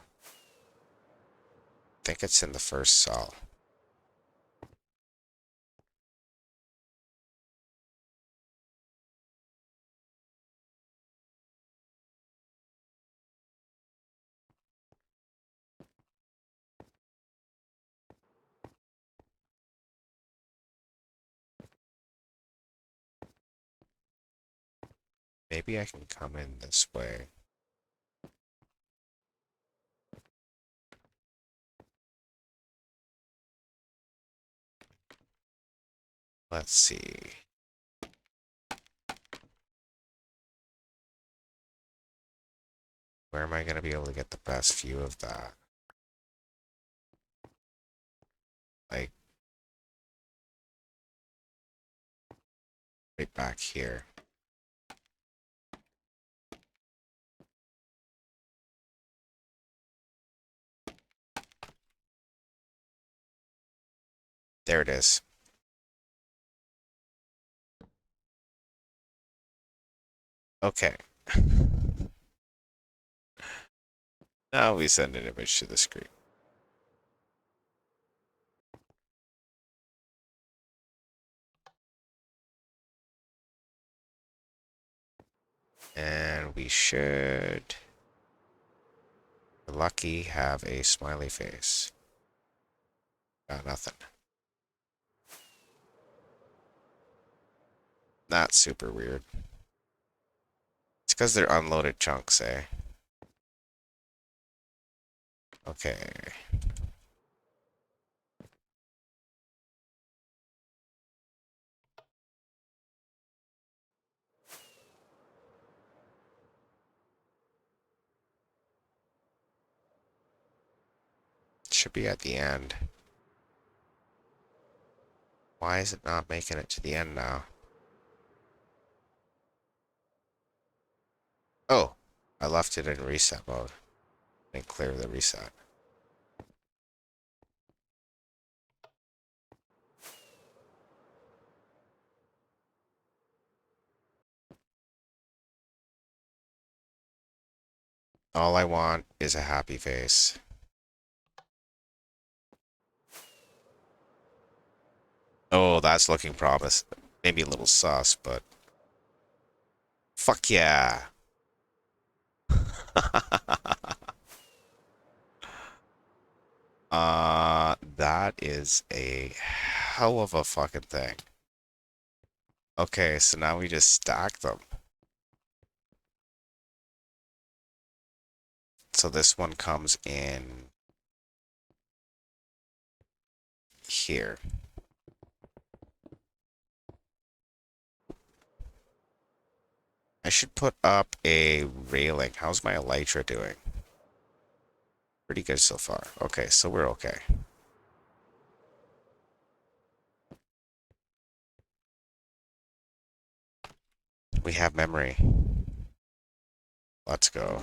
think it's in the first cell. Maybe I can come in this way. Let's see. Where am I going to be able to get the best view of that? Like, right back here. There it is. Okay. Now we send an image to the screen. And we should, lucky, have a smiley face. Got nothing. Not super weird. It's because they're unloaded chunks, eh? Okay. Should be at the end. Why is it not making it to the end now? Oh, I left it in reset mode. And clear the reset. All I want is a happy face. Oh, that's looking promise. Maybe a little sus, but fuck yeah. That is a hell of a fucking thing. Okay, so now we just stack them. So this one comes in here. I should put up a railing. How's my elytra doing? Pretty good so far. Okay, so we're okay. We have memory. Let's go.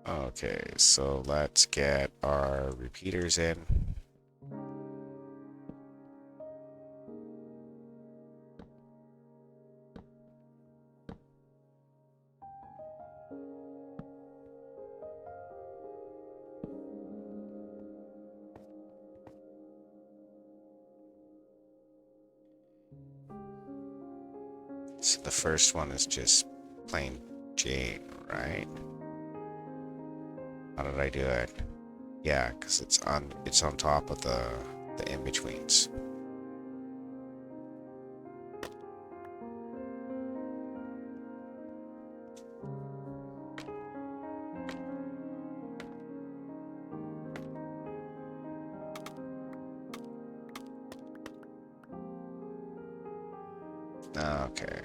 Okay, so let's get our repeaters in. So the first one is just plain Jane, right? How did I do it? Yeah, because it's on top of the in-betweens. Okay.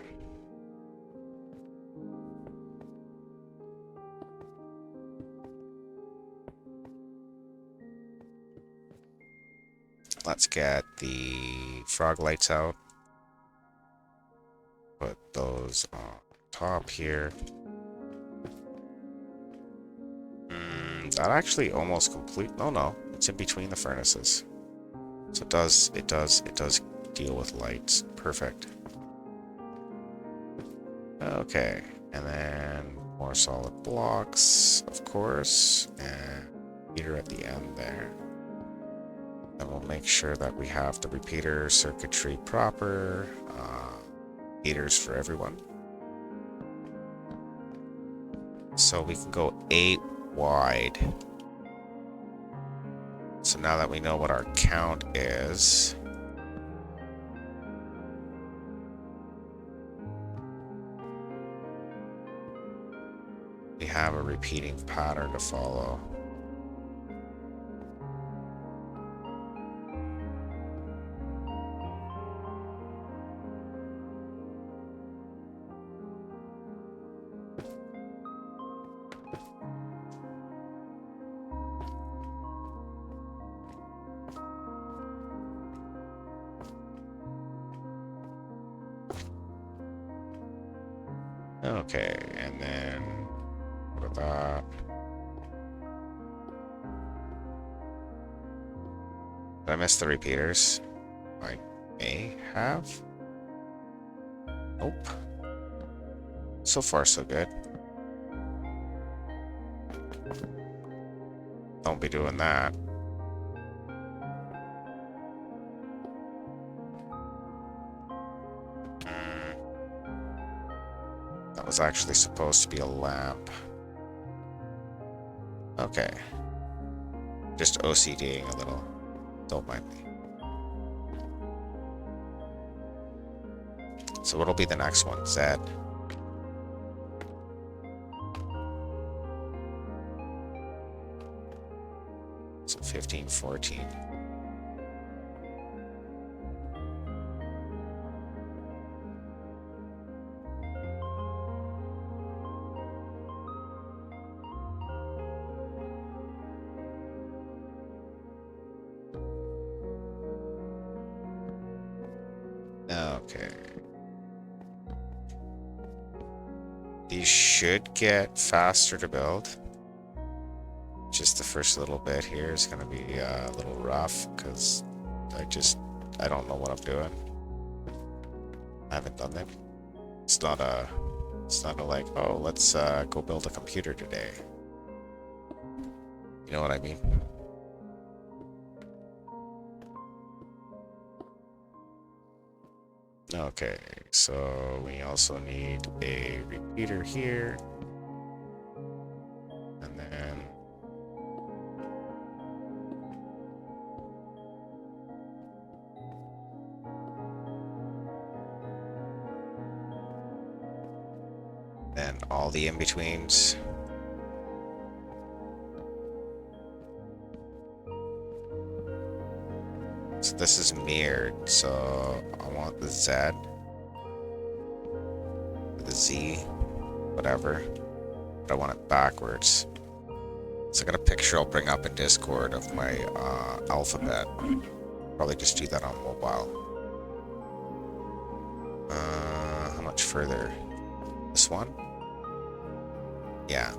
Let's get the frog lights out. Put those on top here. That actually almost complete. No, it's in between the furnaces. So it does deal with lights. Perfect. Okay, and then More solid blocks, of course, and repeater at the end there. And we'll make sure that we have the repeater circuitry proper, repeaters for everyone. So we can go 8 wide. So now that we know what our count is, we have a repeating pattern to follow. Okay, and then what about did I miss the repeaters? I may have. Nope. So far, so good. Don't be doing that. That was actually supposed to be a lamp. Okay. Just OCDing a little. Don't mind me. So what'll be the next one? Z. So 15, 14. Okay. These should get faster to build. Just the first little bit here is going to be a little rough because I don't know what I'm doing. I haven't done it. It's not a like, oh, let's go build a computer today. You know what I mean? Okay, so we also need a repeater here. And then all the in-betweens. So this is mirrored, so I want the Z, the Z, whatever, but I want it backwards. So I got a picture I'll bring up in Discord of my alphabet. Probably just do that on mobile. How much further? This one? Yeah.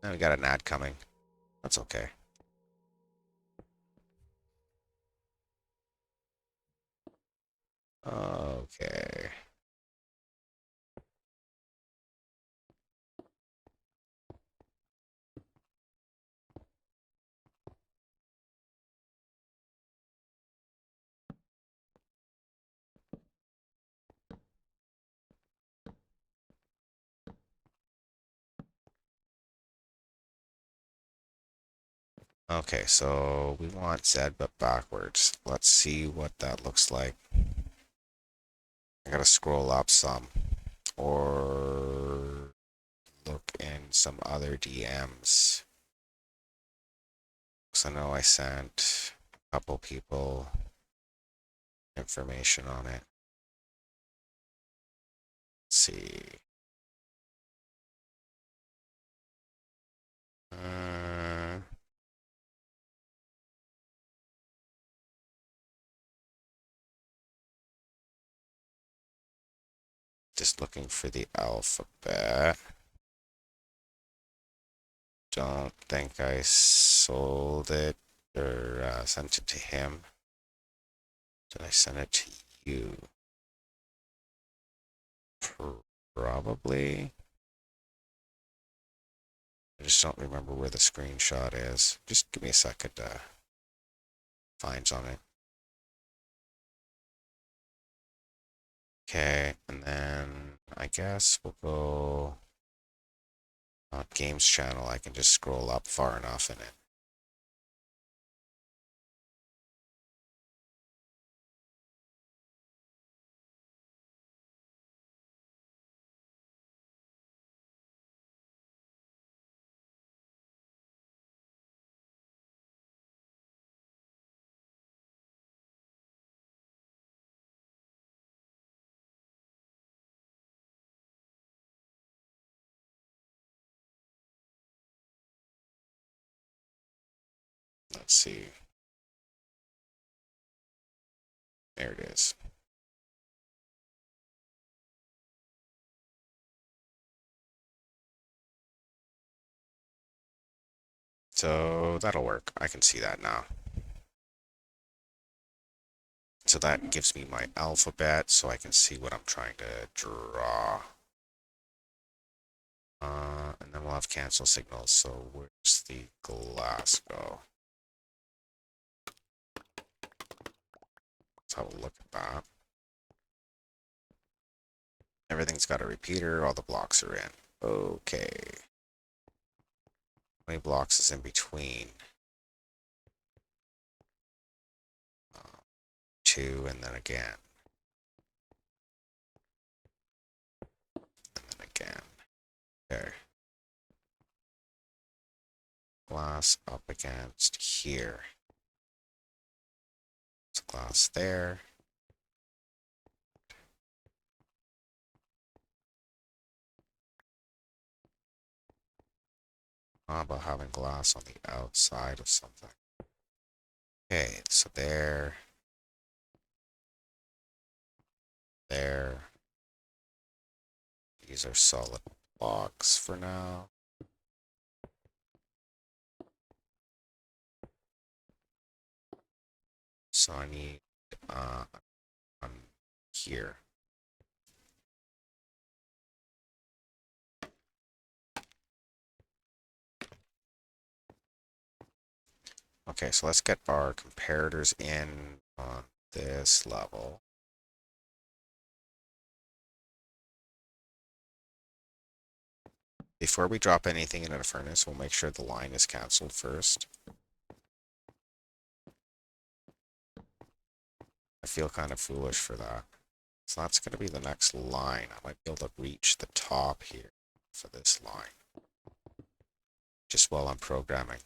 Now we got an ad coming. That's okay. Okay. Okay, so we want Z but backwards. Let's see what that looks like. I gotta scroll up some or look in some other DMs. Because I know I sent a couple people information on it. Let's see. Just looking for the alphabet. Don't think I sold it or sent it to him. Did I send it to you? Probably. I just don't remember where the screenshot is. Just give me a second to find on it. Okay, and then I guess we'll go games channel. I can just scroll up far enough in it. Let's see. There it is. So that'll work. I can see that now. So that gives me my alphabet so I can see what I'm trying to draw. And then we'll have cancel signals. So where's the glass go? Let's have a look at that. Everything's got a repeater. All the blocks are in. Okay. How many blocks is in between? 2 and then again. And then again. Okay. Glass up against here. There's glass there. How about having glass on the outside of something? Okay, so there. These are solid blocks for now. So I need on here. Okay, so let's get our comparators in on this level. Before we drop anything into the furnace, we'll make sure the line is canceled first. I feel kind of foolish for that. So that's going to be the next line. I might be able to reach the top here for this line. Just while I'm programming.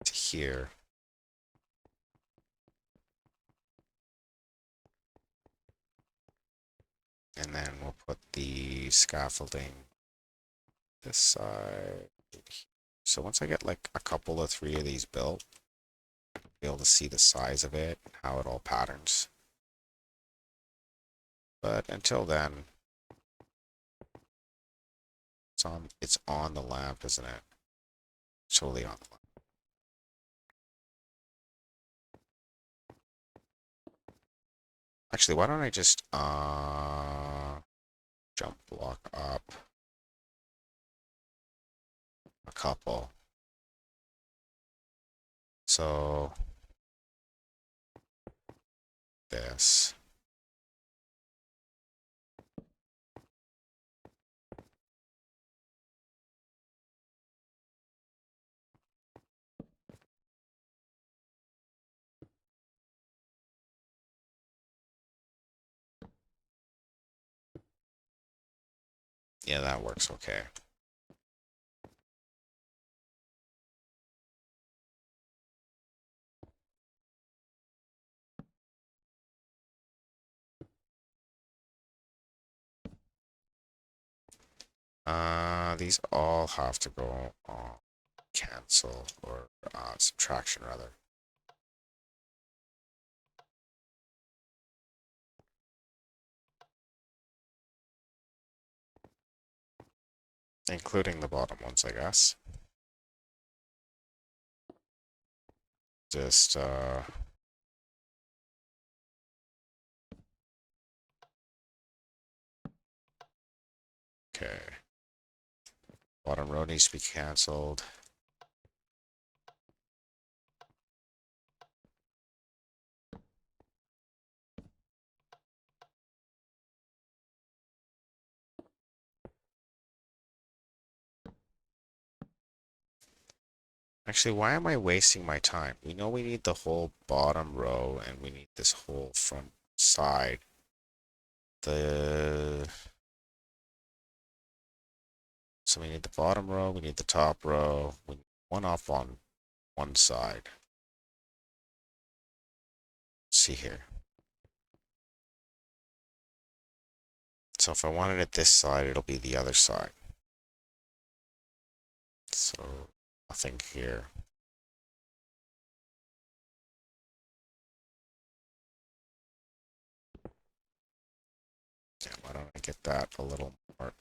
To here. And then we'll put the scaffolding this side. So once I get like a couple of 3 of these built, I'll be able to see the size of it and how it all patterns. But until then, it's on the lamp, isn't it? Totally on the lamp. Actually, why don't I just jump block up a couple. So this. Yeah, that works okay. These all have to go on cancel or subtraction rather. Including the bottom ones, I guess. Just okay. Bottom row needs to be cancelled. Actually, why am I wasting my time? We know we need the whole bottom row and we need this whole front side. So we need the bottom row, we need the top row, we need one up on one side. Let's see here. So if I wanted it this side, it'll be the other side. So nothing here. Yeah, why don't I get that a little more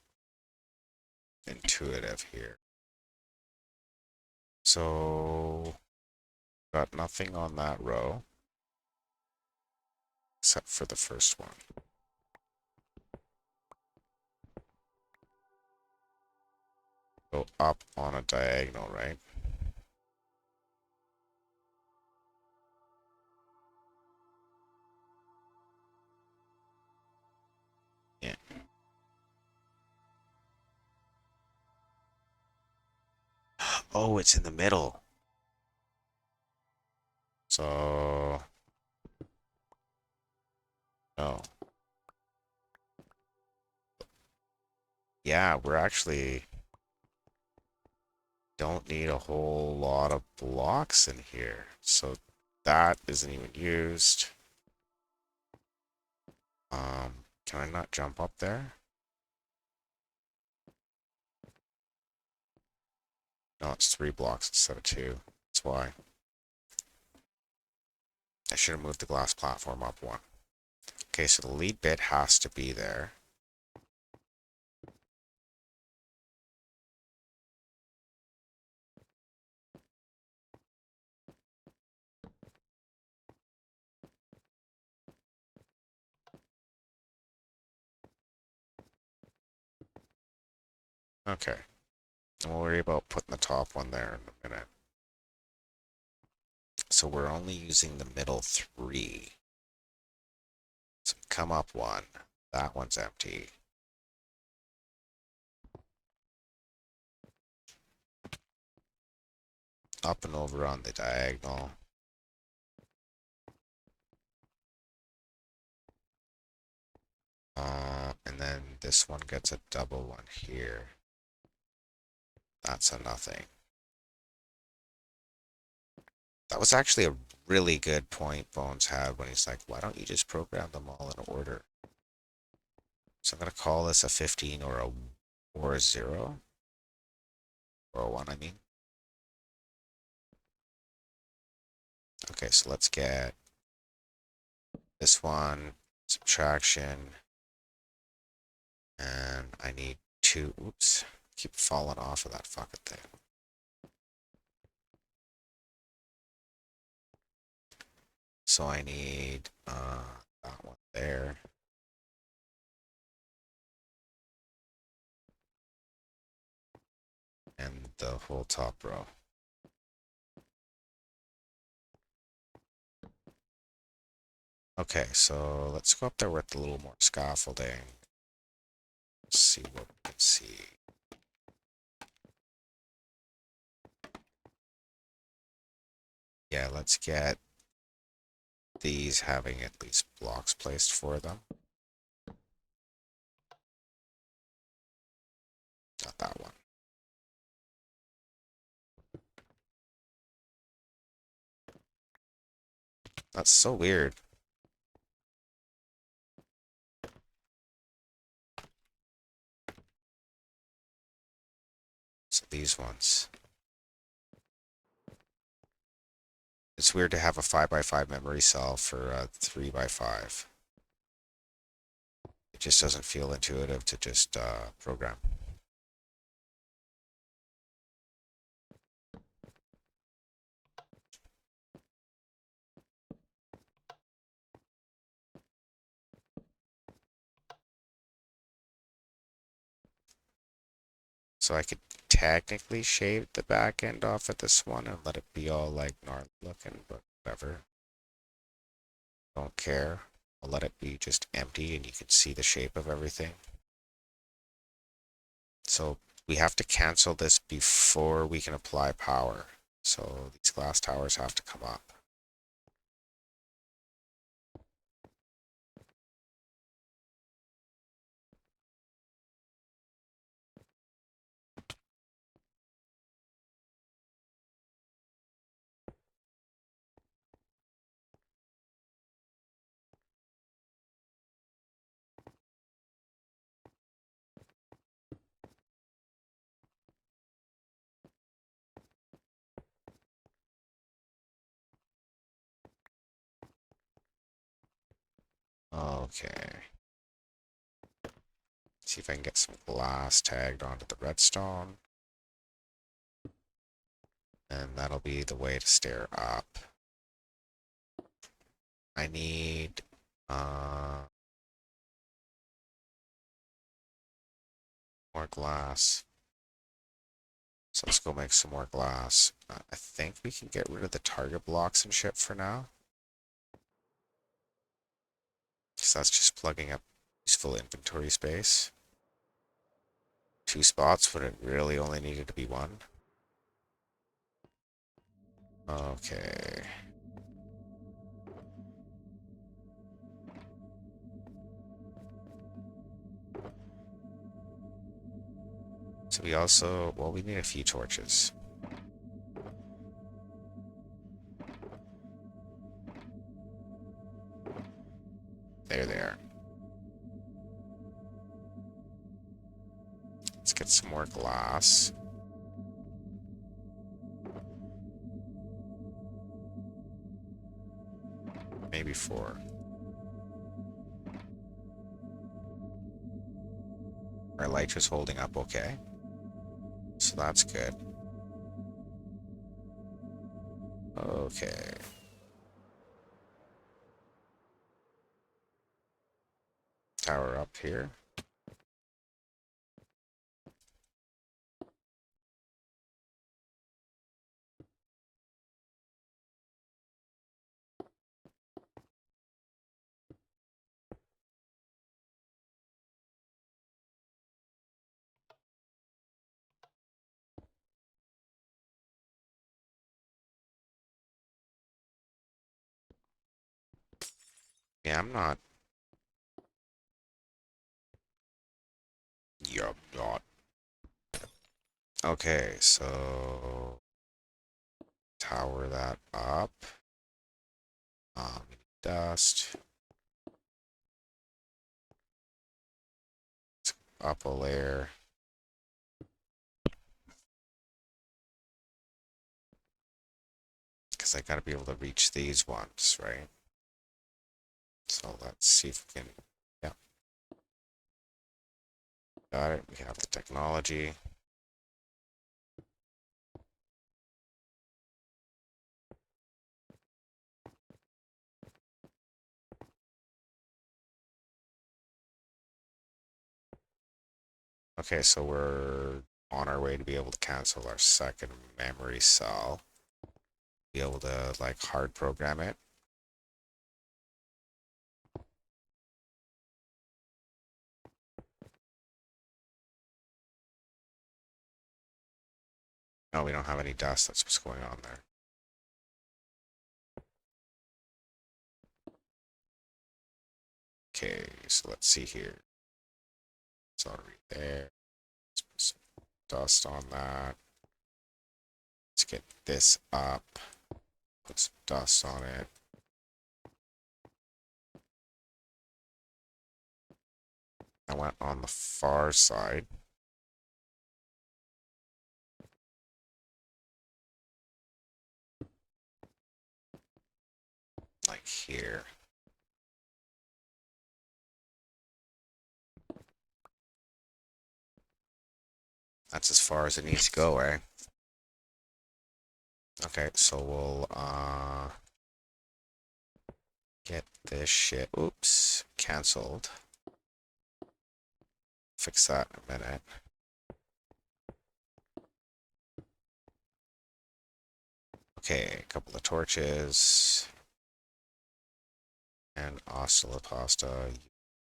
intuitive here? So got nothing on that row except for the first one. Go up on a diagonal, right? Yeah. Oh, it's in the middle. So no. Yeah, we're actually don't need a whole lot of blocks in here. So that isn't even used. Can I not jump up there? No, it's 3 blocks instead of 2. That's why. I should have moved the glass platform up 1. Okay, so the lead bit has to be there. Okay. And we'll worry about putting the top one there in a minute. So we're only using the middle 3. So come up 1. That one's empty. Up and over on the diagonal. And then this one gets a double one here. That's a nothing. That was actually a really good point Bones had when he's like, why don't you just program them all in order? So I'm going to call this a 15 or a 0. Or a 1, I mean. Okay, so let's get this one, subtraction, and I need 2, oops, keep falling off of that fucking thing. So I need that one there. And the whole top row. Okay, so let's go up there with a little more scaffolding. Let's see what we can see. Yeah, let's get these having at least blocks placed for them. Not that one. That's so weird. these ones. It's weird to have a 5x5 memory cell for a 3x5. It just doesn't feel intuitive to just program. So I could technically shave the back end off at this one and let it be all like gnarly looking, but whatever. Don't care. I'll let it be just empty and you can see the shape of everything. So we have to cancel this before we can apply power. So these glass towers have to come up. Okay. See if I can get some glass tagged onto the redstone. And that'll be the way to stair up. I need more glass. So let's go make some more glass. I think we can get rid of the target blocks and shit for now. Because that's just plugging up useful inventory space. 2 spots when it really only needed to be 1. Okay. So we also, well, we need a few torches. There they are. Let's get some more glass. Maybe 4. Our light is holding up okay. So that's good. Okay. Tower up here. Yeah, I'm not. Yup, not. Okay, so tower that up. Dust. Up a layer. Because I gotta be able to reach these ones, right? So let's see if we can. Yeah. Got it. We have the technology. Okay, so we're on our way to be able to cancel our second memory cell. Be able to like hard program it. No, we don't have any dust. That's what's going on there. Okay, so let's see here. It's already there. Let's put some dust on that. Let's get this up. Put some dust on it. I went on the far side. like here. That's as far as it needs to go, eh? Okay, so we'll get this shit. Oops, cancelled. Fix that in a minute. Okay, a couple of torches. And Oscillopasta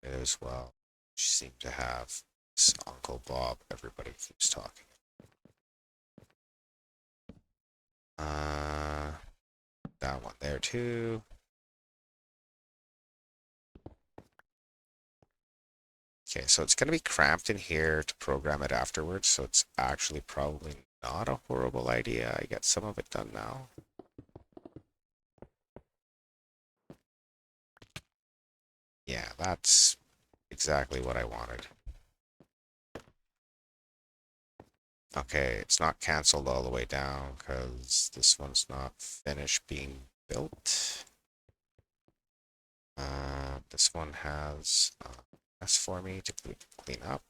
as well. She seemed to have this Uncle Bob everybody keeps talking. That one there too. Okay, so it's going to be cramped in here to program it afterwards, so it's actually probably not a horrible idea. I get some of it done now. Yeah, that's exactly what I wanted. Okay, it's not canceled all the way down because this one's not finished being built. This one has mess for me to clean up.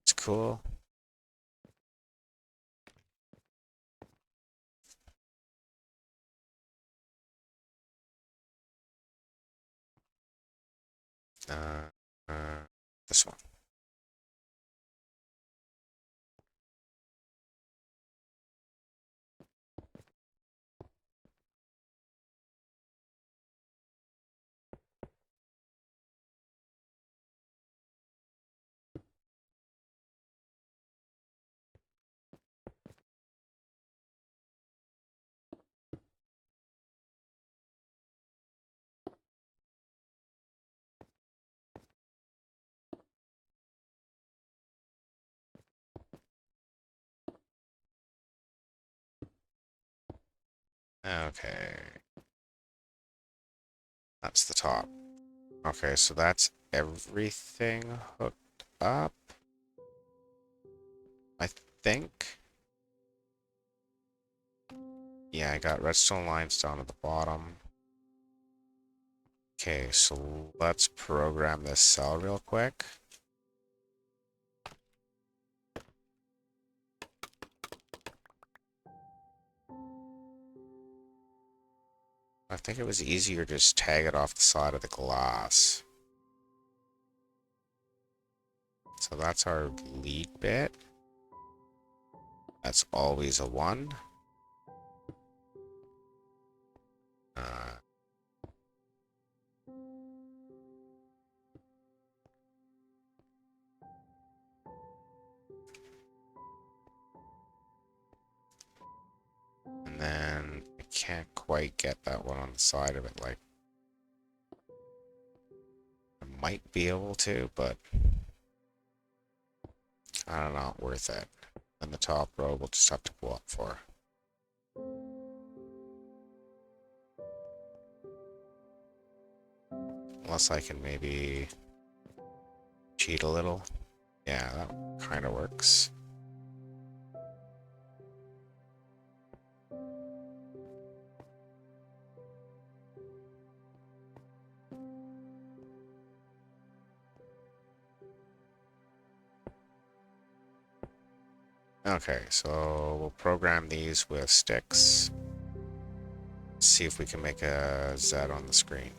It's cool. Uh, this one. Okay. That's the top. Okay, so that's everything hooked up. I think. Yeah, I got redstone lines down at the bottom. Okay, so let's program this cell real quick. I think it was easier to just tag it off the side of the glass. So that's our lead bit. That's always a 1. Uh, and then I can't quite get that one on the side of it. Like, I might be able to, but I don't know, worth it. And the top row we'll just have to go up for. Unless I can maybe cheat a little. Yeah, that kind of works. Okay, so we'll program these with sticks. See if we can make a Z on the screen.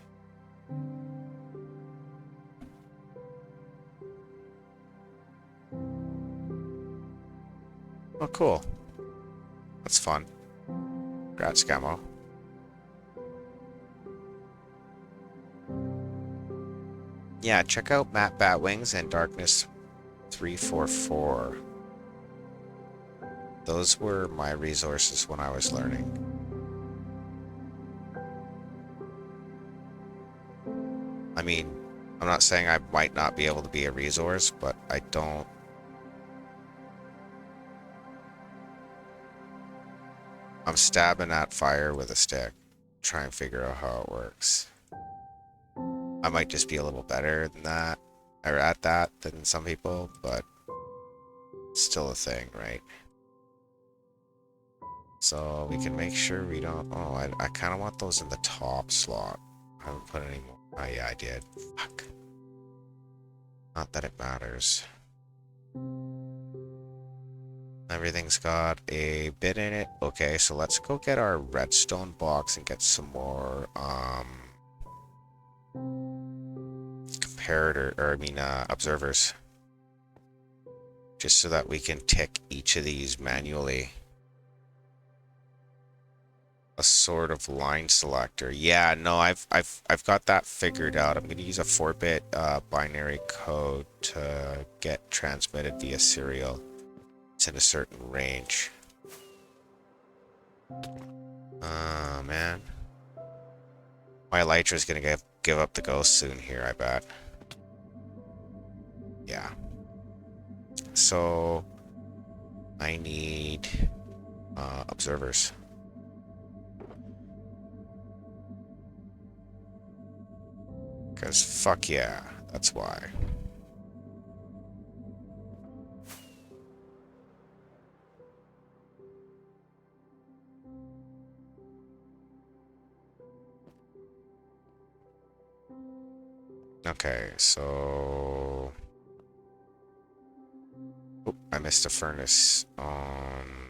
Oh, cool. That's fun. Congrats, Camo. Yeah, check out Matt Batwings and Darkness 344. Those were my resources when I was learning. I mean, I'm not saying I might not be able to be a resource, but I don't... I'm stabbing at fire with a stick, try and figure out how it works. I might just be a little better than that, or at that than some people, but it's still a thing, right? So we can make sure we don't... Oh, I kind of want those in the top slot. I haven't put any more. Oh, yeah, I did. Fuck. Not that it matters. Everything's got a bit in it. Okay, so let's go get our redstone box and get some more, comparator, or I mean, observers. Just so that we can tick each of these manually. A sort of line selector. Yeah, no, I've got that figured out. I'm gonna use a 4-bit binary code to get transmitted via serial. It's in a certain range. Oh man. My Elytra's gonna give up the ghost soon here, I bet. Yeah. So I need observers. Because fuck yeah, that's why. Okay, so... Oh, I missed a furnace on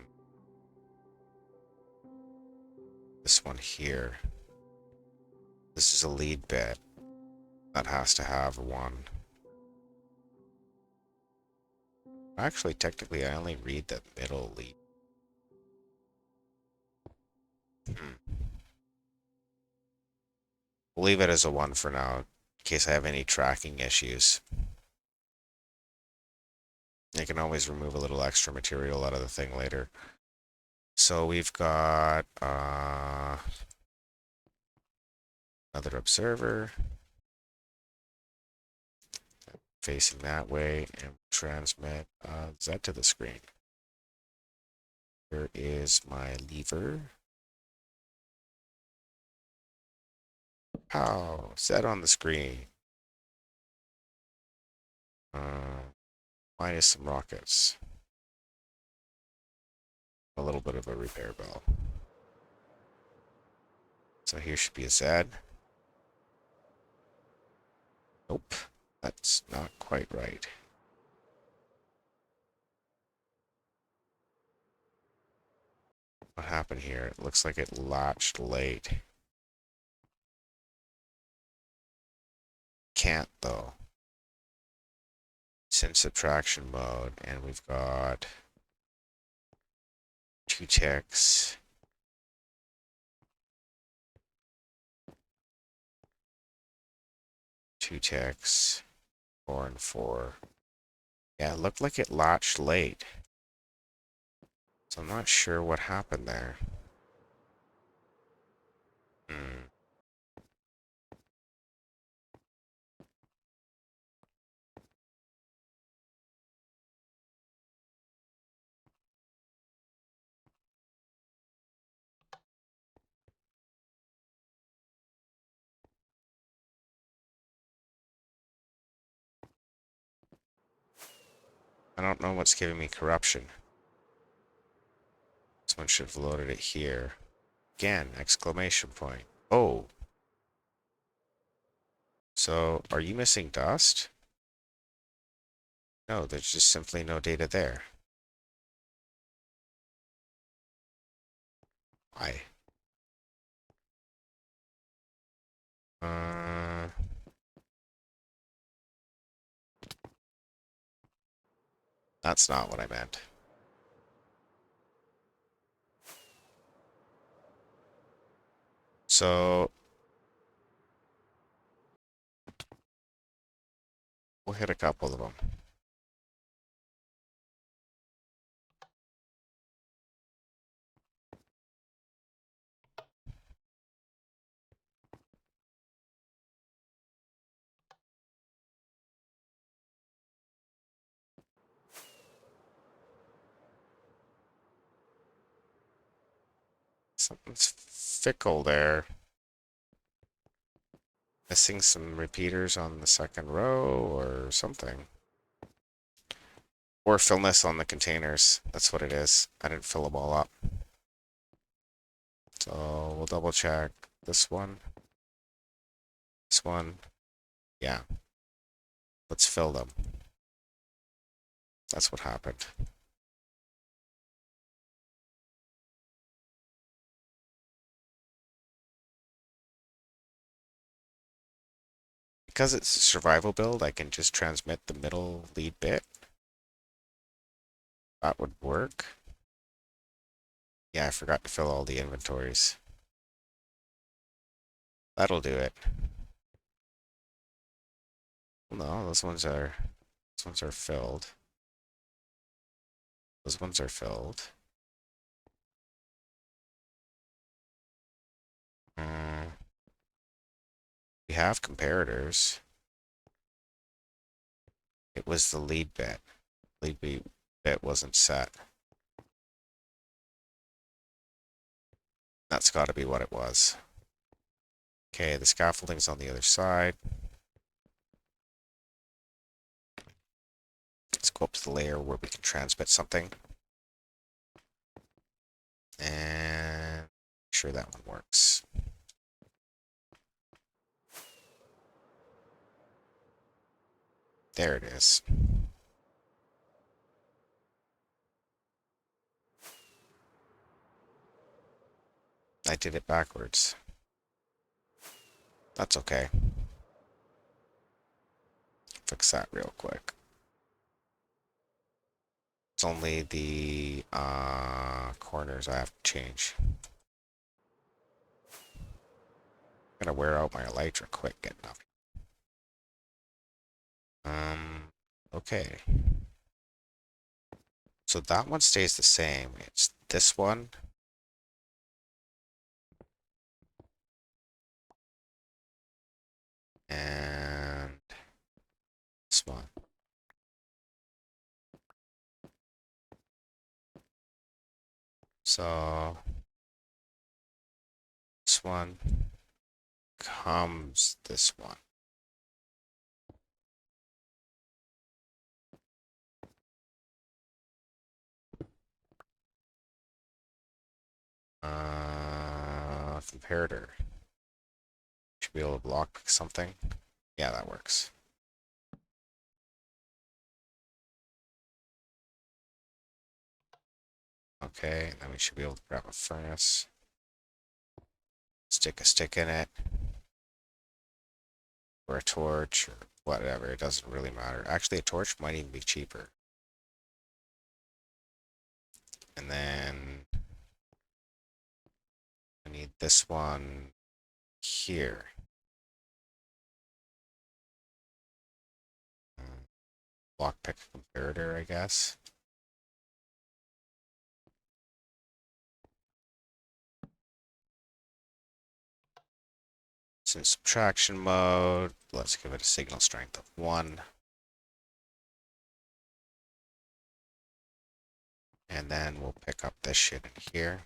this one here. This is a lead bit. That has to have one. Actually, technically, I only read the middle lead. We'll leave it as a 1 for now, in case I have any tracking issues. I can always remove a little extra material out of the thing later. So we've got another observer facing that way, and transmit Z to the screen. Here is my lever. Pow! Z on the screen. Minus some rockets. A little bit of a repair bell. So here should be a Z. Nope, that's not quite right. What happened here? It looks like it latched late. Can't though. It's in subtraction mode, and we've got 2 ticks. Two ticks. 4 and 4. Yeah, it looked like it latched late. So I'm not sure what happened there. I don't know what's giving me corruption. Someone should have loaded it here. Again, exclamation point. Oh. So, are you missing dust? No, there's just simply no data there. Why? That's not what I meant. So, we'll hit a couple of them. Something's fickle there. Missing some repeaters on the second row or something. Or fillness on the containers. That's what it is. I didn't fill them all up. So we'll double check this one. This one. Yeah. Let's fill them. That's what happened. Because it's a survival build, I can just transmit the middle lead bit. That would work. Yeah, I forgot to fill all the inventories. That'll do it. No, those ones are filled. Those ones are filled. We have comparators. It was the lead bit. Bit wasn't set. That's got to be what it was. Okay, the scaffolding's on the other side. Let's go up to the layer where we can transmit something. And make sure that one works. There it is. I did it backwards. That's okay. Fix that real quick. It's only the corners I have to change. I'm gonna wear out my elytra quick getting up. Okay. So that one stays the same. It's this one. And this one. So this one comes this one. Comparator. Should be able to block something. Yeah, that works. Okay, then we should be able to grab a furnace. Stick a stick in it. Or a torch, or whatever. It doesn't really matter. Actually, a torch might even be cheaper. And then I need this one here. Lockpick comparator, I guess. It's in subtraction mode. Let's give it a signal strength of 1. And then we'll pick up this shit in here.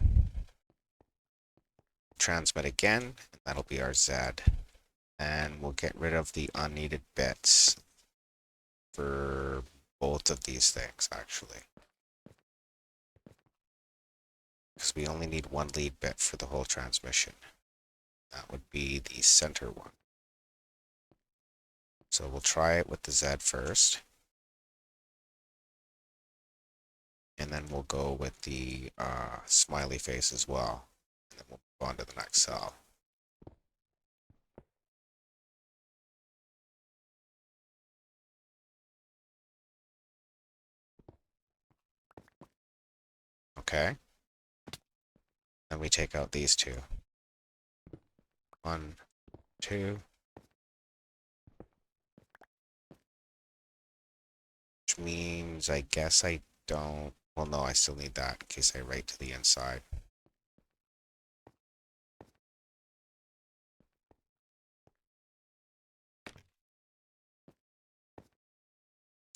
Transmit again, and that'll be our Z. And we'll get rid of the unneeded bits for both of these things, actually. Because we only need one lead bit for the whole transmission. That would be the center one. So we'll try it with the Z first. And then we'll go with the smiley face as well. And then we'll move on to the next cell. Okay. Then we take out these two. 1, 2. Which means I guess I don't... Well, no, I still need that in case I write to the inside.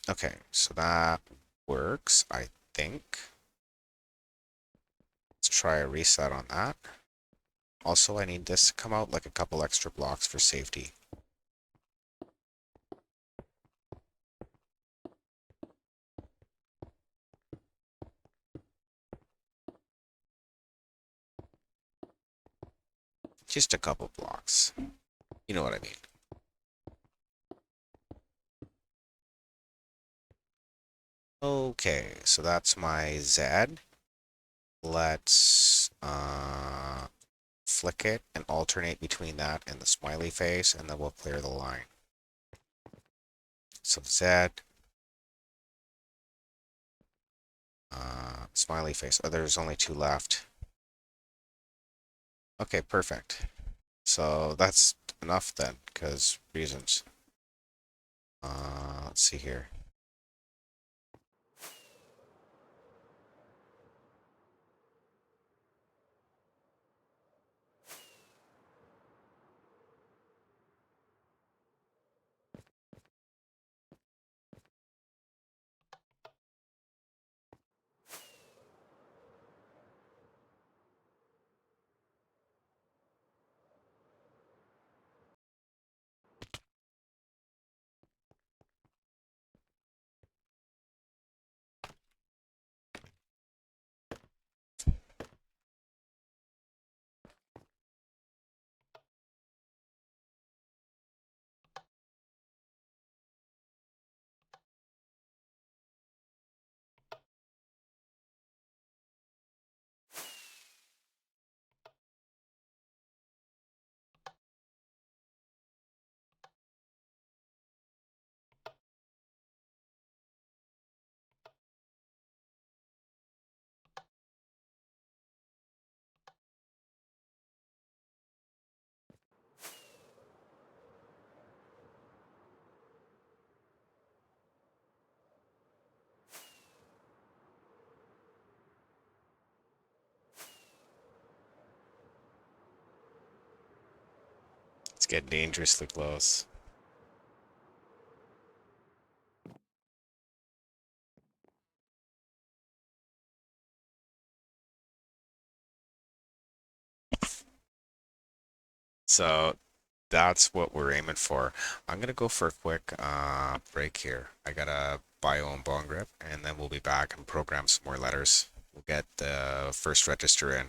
Okay, so that works, I think. Let's try a reset on that. Also, I need this to come out like a couple extra blocks for safety. Just a couple blocks. You know what I mean. Okay, so that's my Z. Let's flick it and alternate between that and the smiley face, and then we'll clear the line. So Z, smiley face. Oh, there's only two left. Okay, perfect. So that's enough then, because reasons. Let's see here. It's getting dangerously close. So that's what we're aiming for. I'm gonna go for a quick break here. I gotta bio and bone grip, and then we'll be back and program some more letters. We'll get the first register in.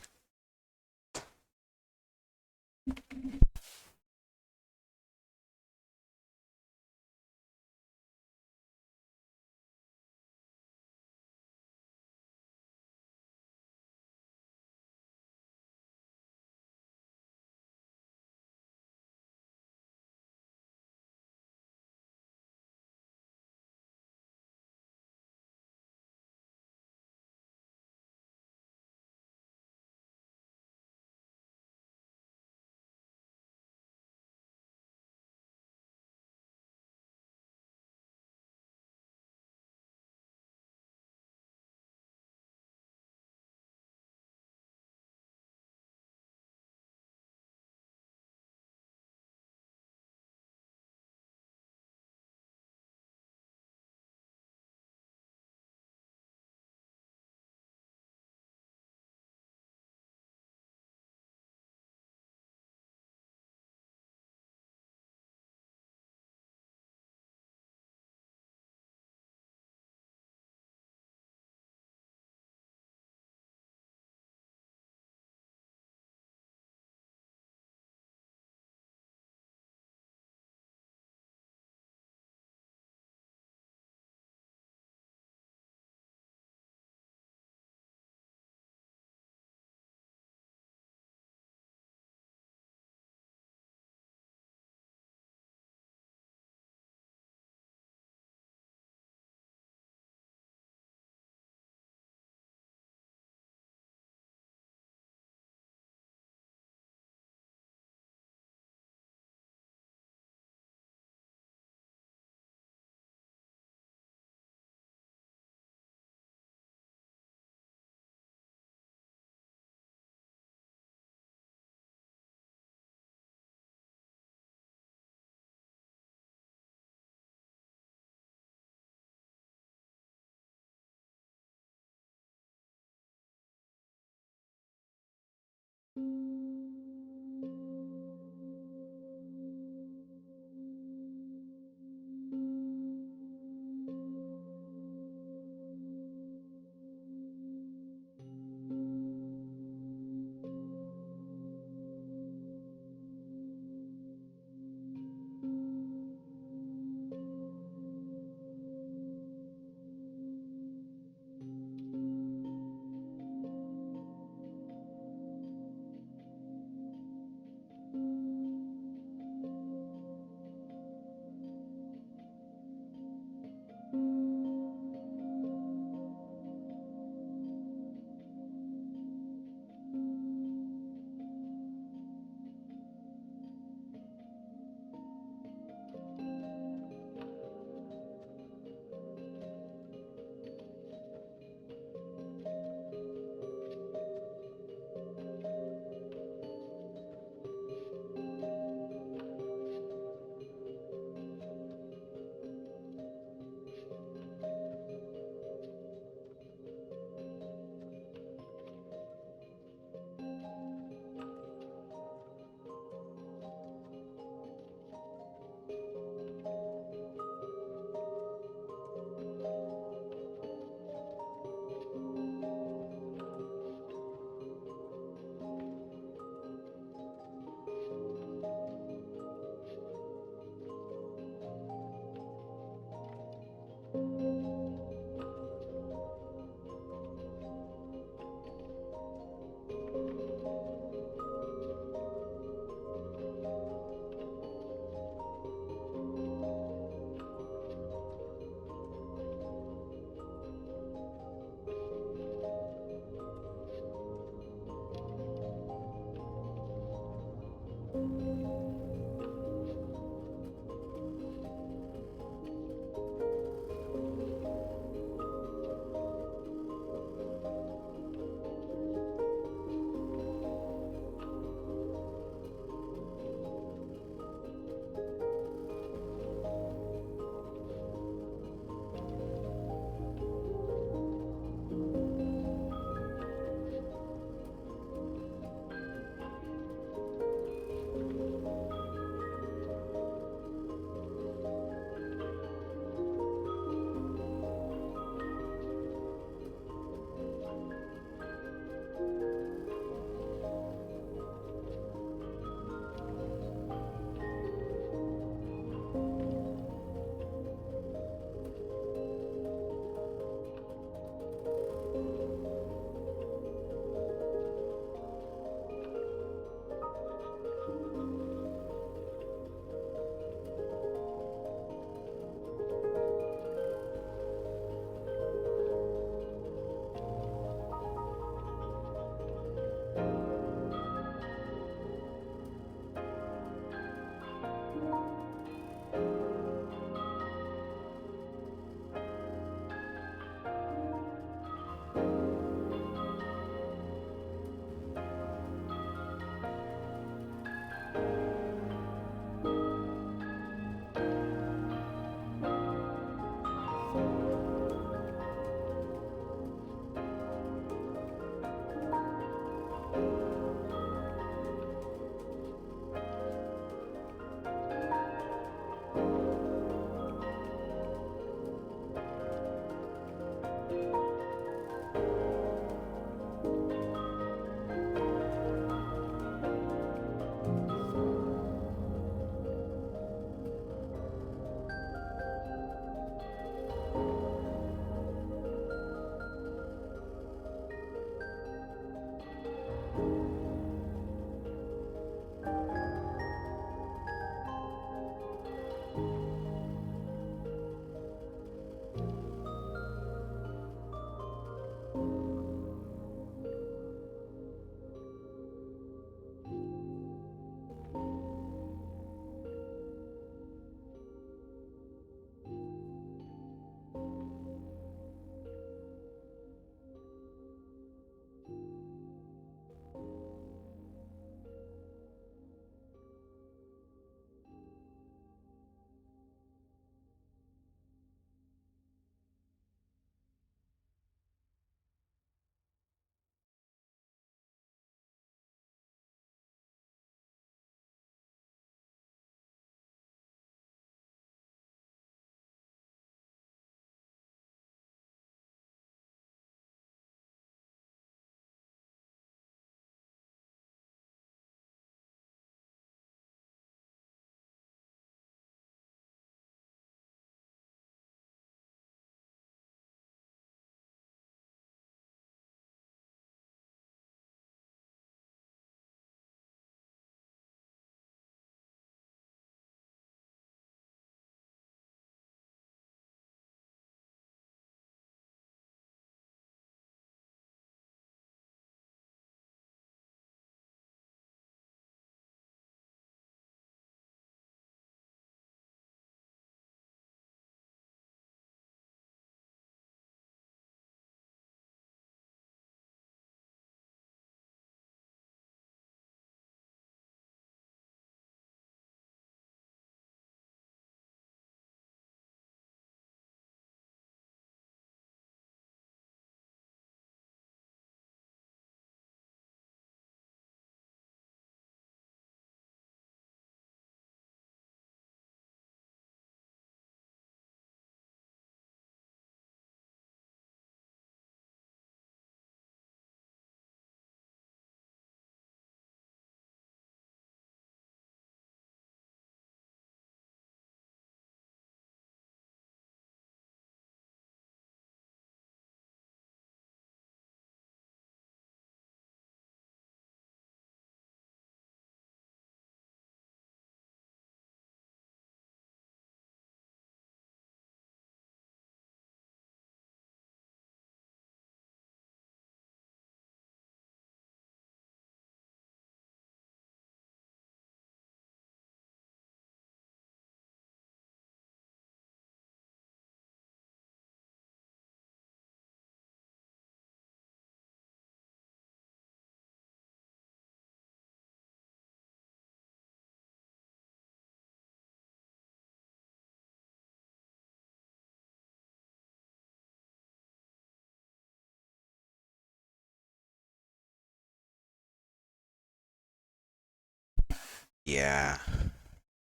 Yeah.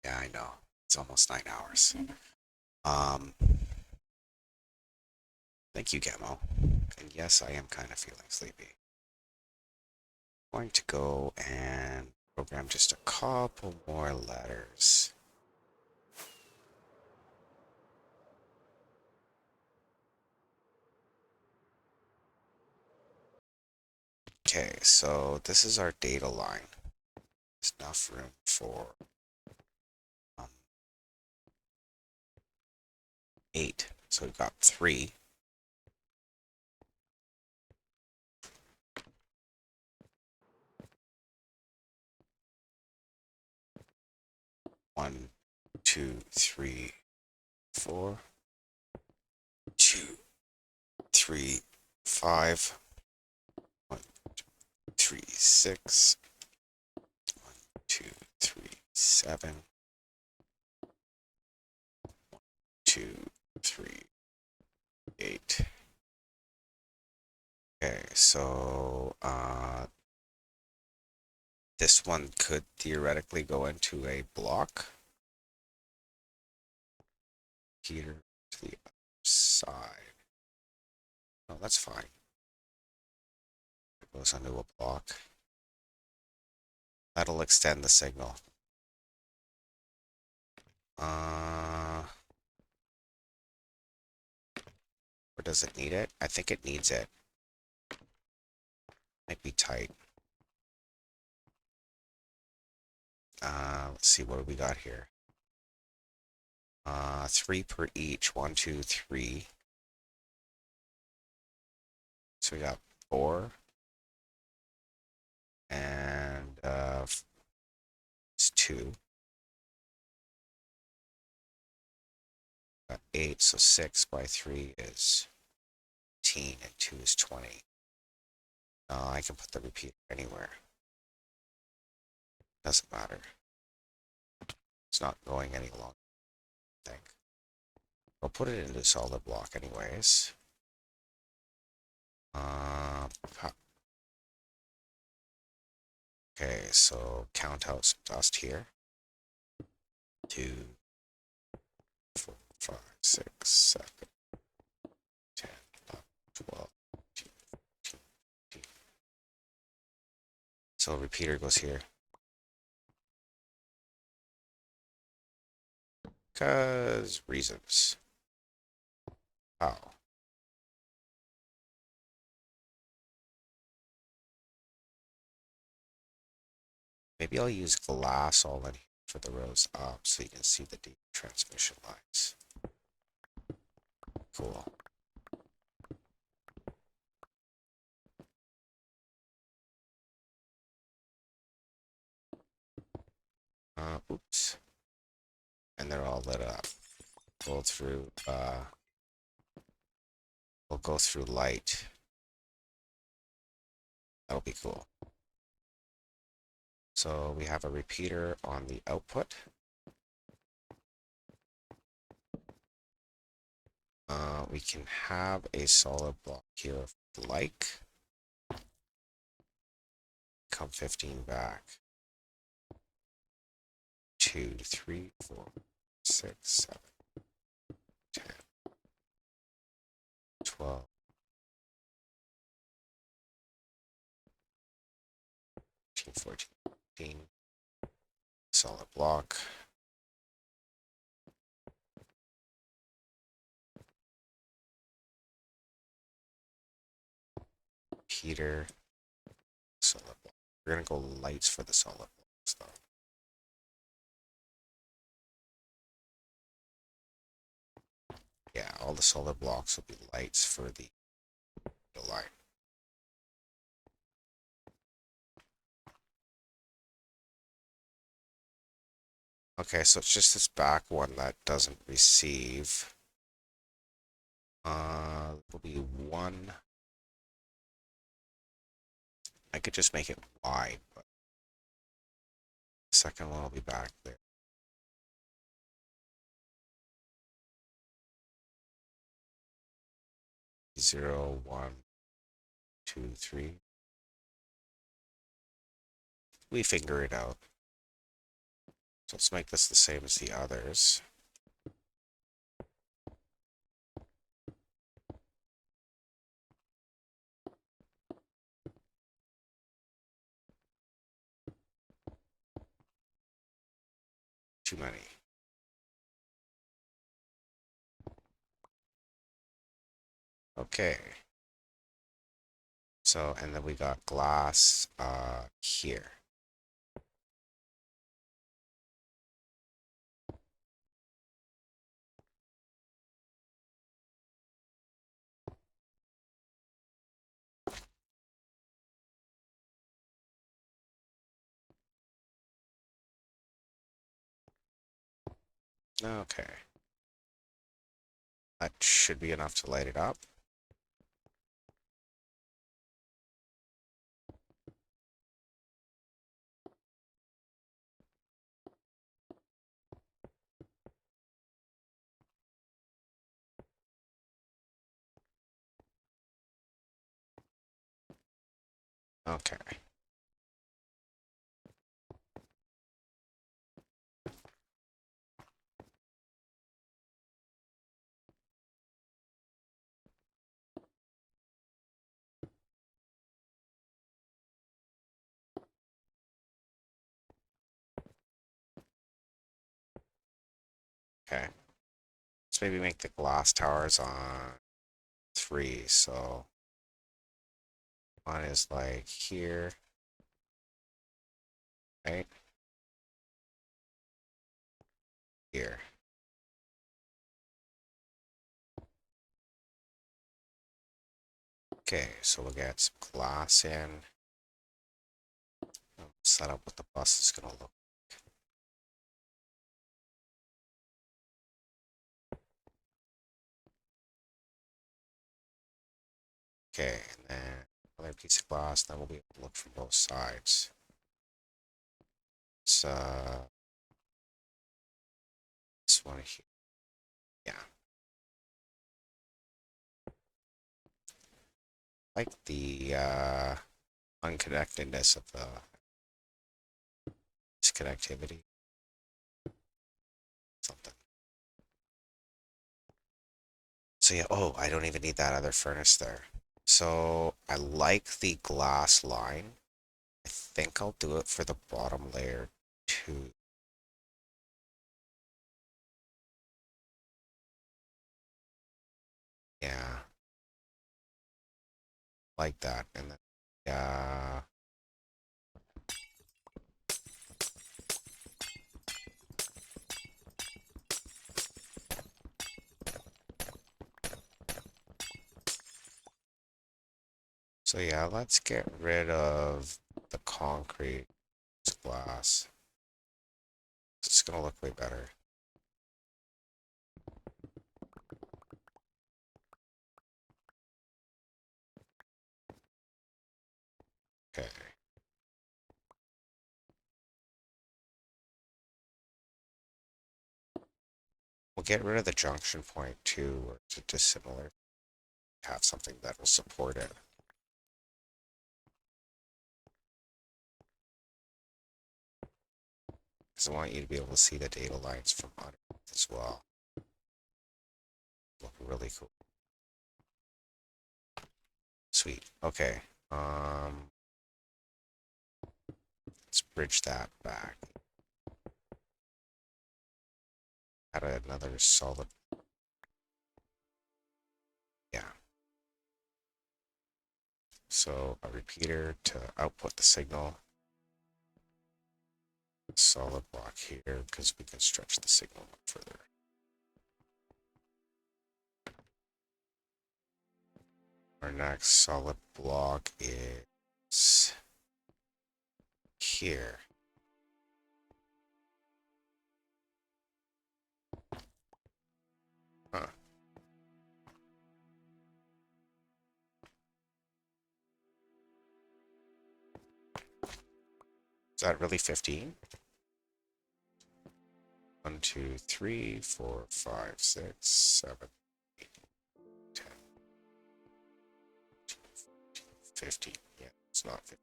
Yeah, I know. It's almost 9 hours. Um, Thank you, Gamo. And yes, I am kind of feeling sleepy. I'm going to go and program just a couple more letters. Okay, so this is our data line. There's enough room for um, 8. So we've got 3. One, two, three, 4. 2, 3, 5. 1, 3, 6. 1, 2, 3, 7. 2, 3, 8. Okay, so this one could theoretically go into a block. Here to the other side. No, that's fine. It goes into a block. That'll extend the signal. Or does it need it? I think it needs it. Might be tight. Let's see, what do we got here? 3 per each. 1, 2, 3. So we got 4. And it's 2. Got 8, so 6 by 3 is 18, and 2 is 20. I can put the repeater anywhere. Doesn't matter. It's not going any longer, I think. I'll put it into solid block anyways. Okay, so count out some dust here. 2, 4, 5, 6, 7, 10, 11, 12, 13, 14, 15. So repeater goes here. Because reasons. How? Maybe I'll use glass all in here for the rows up so you can see the deep transmission lines. Cool. Oops. And they're all lit up. We'll go through light. That'll be cool. So we have a repeater on the output. We can have a solid block here if we'd like. Come 15 back. 2, 3, 4, 6, 7, 10, 12. 13, 14, 15. Solid block. Heater. Solid block. We're gonna go lights for the solid blocks though. Yeah, all the solid blocks will be lights for the line. Okay, so it's just this back one that doesn't receive. Will be 1. I could just make it wide, but the second one will be back there. 0, 1, 2, 3. We figure it out. So let's make this the same as the others. Too many. Okay. So, and then we got glass here. Okay. That should be enough to light it up. Okay. Okay. Let's maybe make the glass towers on 3. So one is like here, right? Here. Okay, so we'll get some glass in. Set up what the bus is gonna look. Okay, and then another piece of glass, then we'll be able to look from both sides. It's this one here. Yeah. Like the unconnectedness of the disconnectivity. Something. So yeah, oh, I don't even need that other furnace there. So I like the glass line. I think I'll do it for the bottom layer too. Yeah, like that. And then, yeah. So yeah, let's get rid of the concrete glass. It's gonna look way better. Okay. We'll get rid of the junction point too, or to dissimilar. Have something that will support it. Because I want you to be able to see the data lines from underneath as well. Look really cool. Sweet. Okay. Let's bridge that back. Add another solid. Yeah. So a repeater to output the signal. Solid block here because we can stretch the signal further. Our next solid block is here. Huh. Is that really 15? 1, 2, 3, 4, 5, 6, 7, 8, 10, 15. Yeah, it's not 15.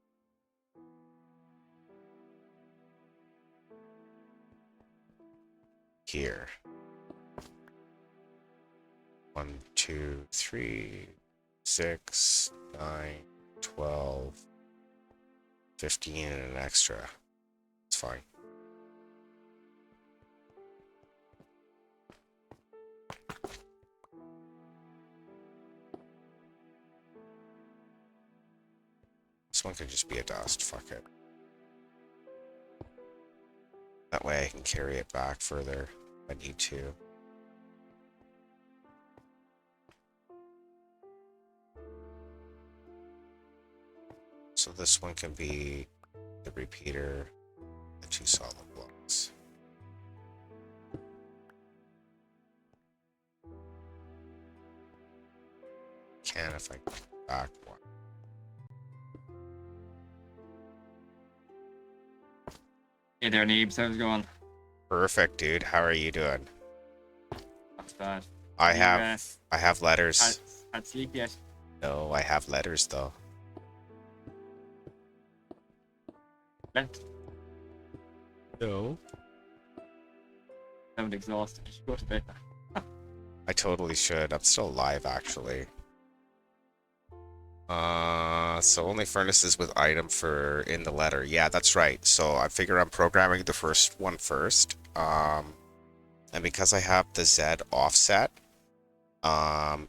here. 1, 2, 3, 6, 9, 12, 15, and an extra. It's fine. This one could just be a dust, fuck it. That way I can carry it back further if I need to. So this one can be the repeater, the 2 solid blocks. Can if I go back one. Hey there, Neebs. How's it going? Perfect, dude. How are you doing? Not too bad. I You, have letters. had sleep yet? No, I have letters though. Left. No. Sound exhausted. You should go to bed. I totally should. I'm still alive actually. So only furnaces with item for in the letter. Yeah, that's right. So I figure I'm programming the first one first. And because I have the Z offset,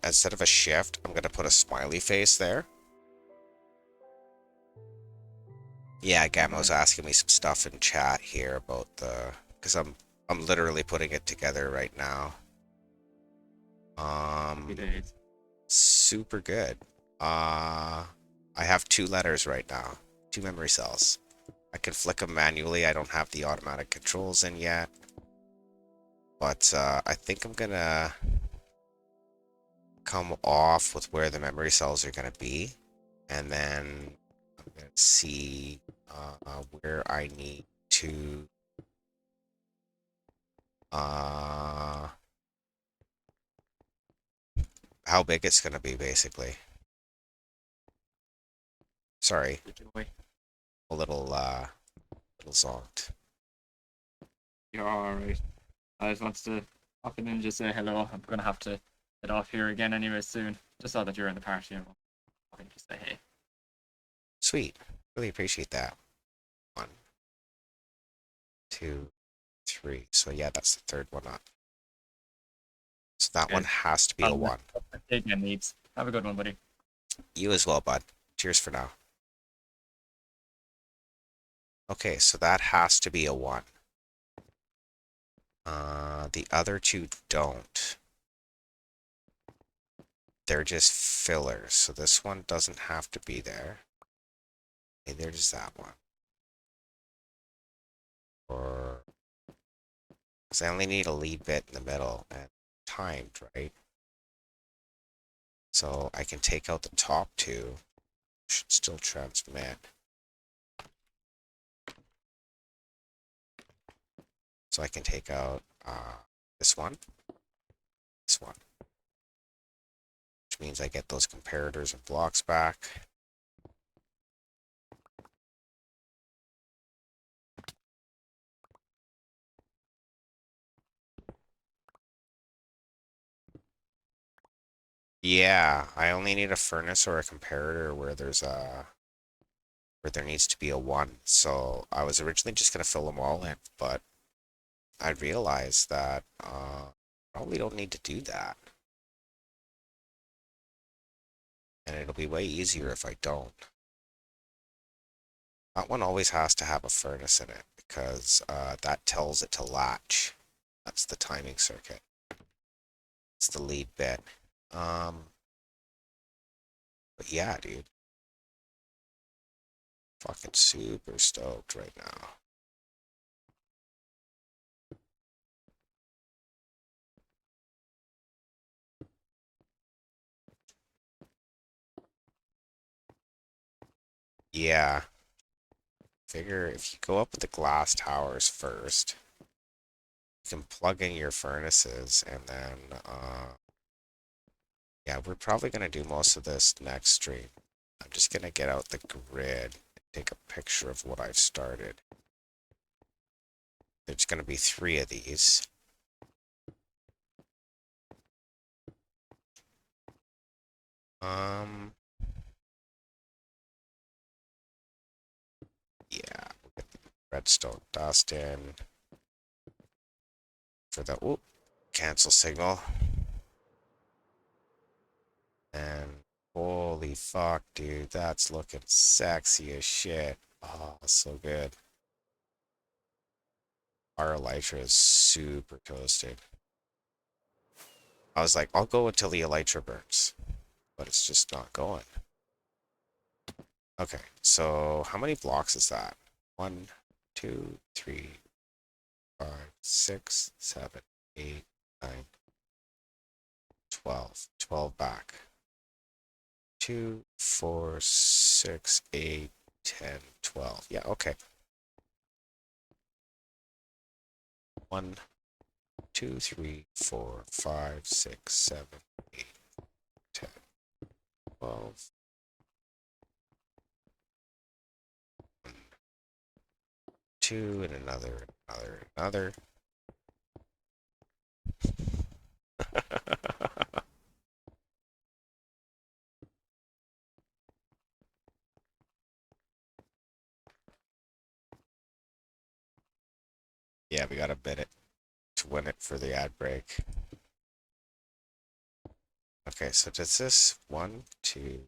instead of a shift, I'm gonna put a smiley face there. Yeah, Gamo's asking me some stuff in chat here about the, because I'm literally putting it together right now. Happy days. Super good. I have 2 letters right now, 2 memory cells. I can flick them manually. I don't have the automatic controls in yet. But I think I'm gonna come off with where the memory cells are gonna be, and then I'm gonna see where I need to how big it's gonna be basically. Sorry, Good joy. a little zonked. You're alright. I just wanted to pop in and just say hello. I'm gonna have to head off here again anyway soon. Just saw that you're in the party. I can just say hey. Sweet. Really appreciate that. 1, 2, 3. So yeah, that's the 3rd one up. So that Okay. one has to be a 1. Take care, Neebs. Have a good one, buddy. You as well, bud. Cheers for now. Okay, so that has to be a 1. The other 2 don't. They're just fillers, so this one doesn't have to be there. Okay, there's that one. Or, because I only need a lead bit in the middle and timed, right? So I can take out the top 2. Should still transmit. So I can take out this one, which means I get those comparators and blocks back. Yeah, I only need a furnace or a comparator where there's where there needs to be a 1. So I was originally just gonna fill them all in, but I realized that probably don't need to do that. And it'll be way easier if I don't. That one always has to have a furnace in it because that tells it to latch. That's the timing circuit. It's the lead bit. But yeah, dude. Fucking super stoked right now. Yeah. Figure if you go up with the glass towers first, you can plug in your furnaces and then, yeah, we're probably going to do most of this next stream. I'm just going to get out the grid and take a picture of what I've started. There's going to be 3 of these. Um, yeah, we'll get the redstone dust in for the cancel signal. And holy fuck, dude, that's looking sexy as shit. Oh, so good. Our elytra is super toasted. I was like, I'll go until the elytra burns, but it's just not going. Okay, so how many blocks is that? 1, 2, 3, 5, 6, 7, 8, 9, 12. 12 back. 2, 4, 6, 8, 10, 12. Yeah, okay. 1, 2, 3, 4, 5, 6, 7, 8, 10, 12. 2 and another. Yeah, we gotta bid it to win it for the ad break. Okay, so does this 1, 2,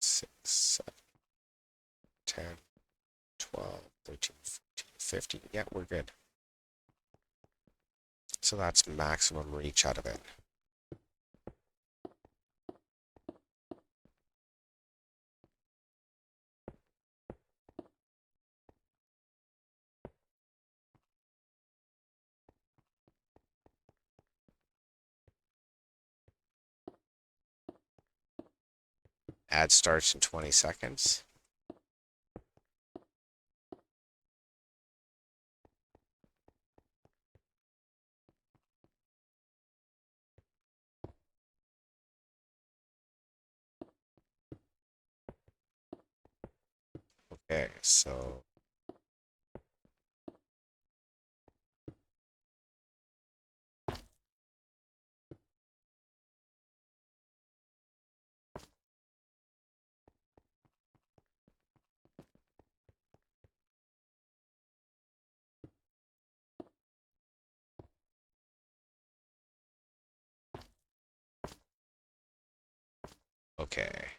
6, 7, 10, 12, 13, 14, 15? Yeah, we're good. So that's maximum reach out of it. Ad starts in 20 seconds. Okay, so okay.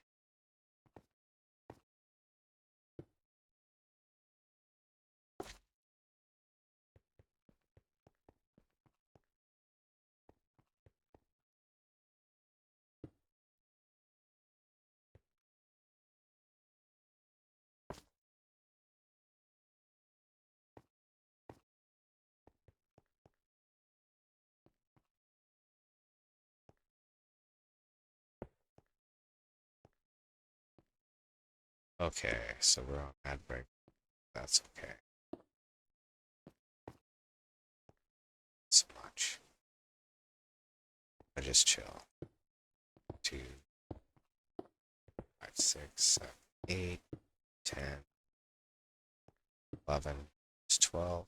Okay, so we're on ad break. That's okay. So much. I just chill. 2, 5, 6, 7, 8, 10, 11, 12.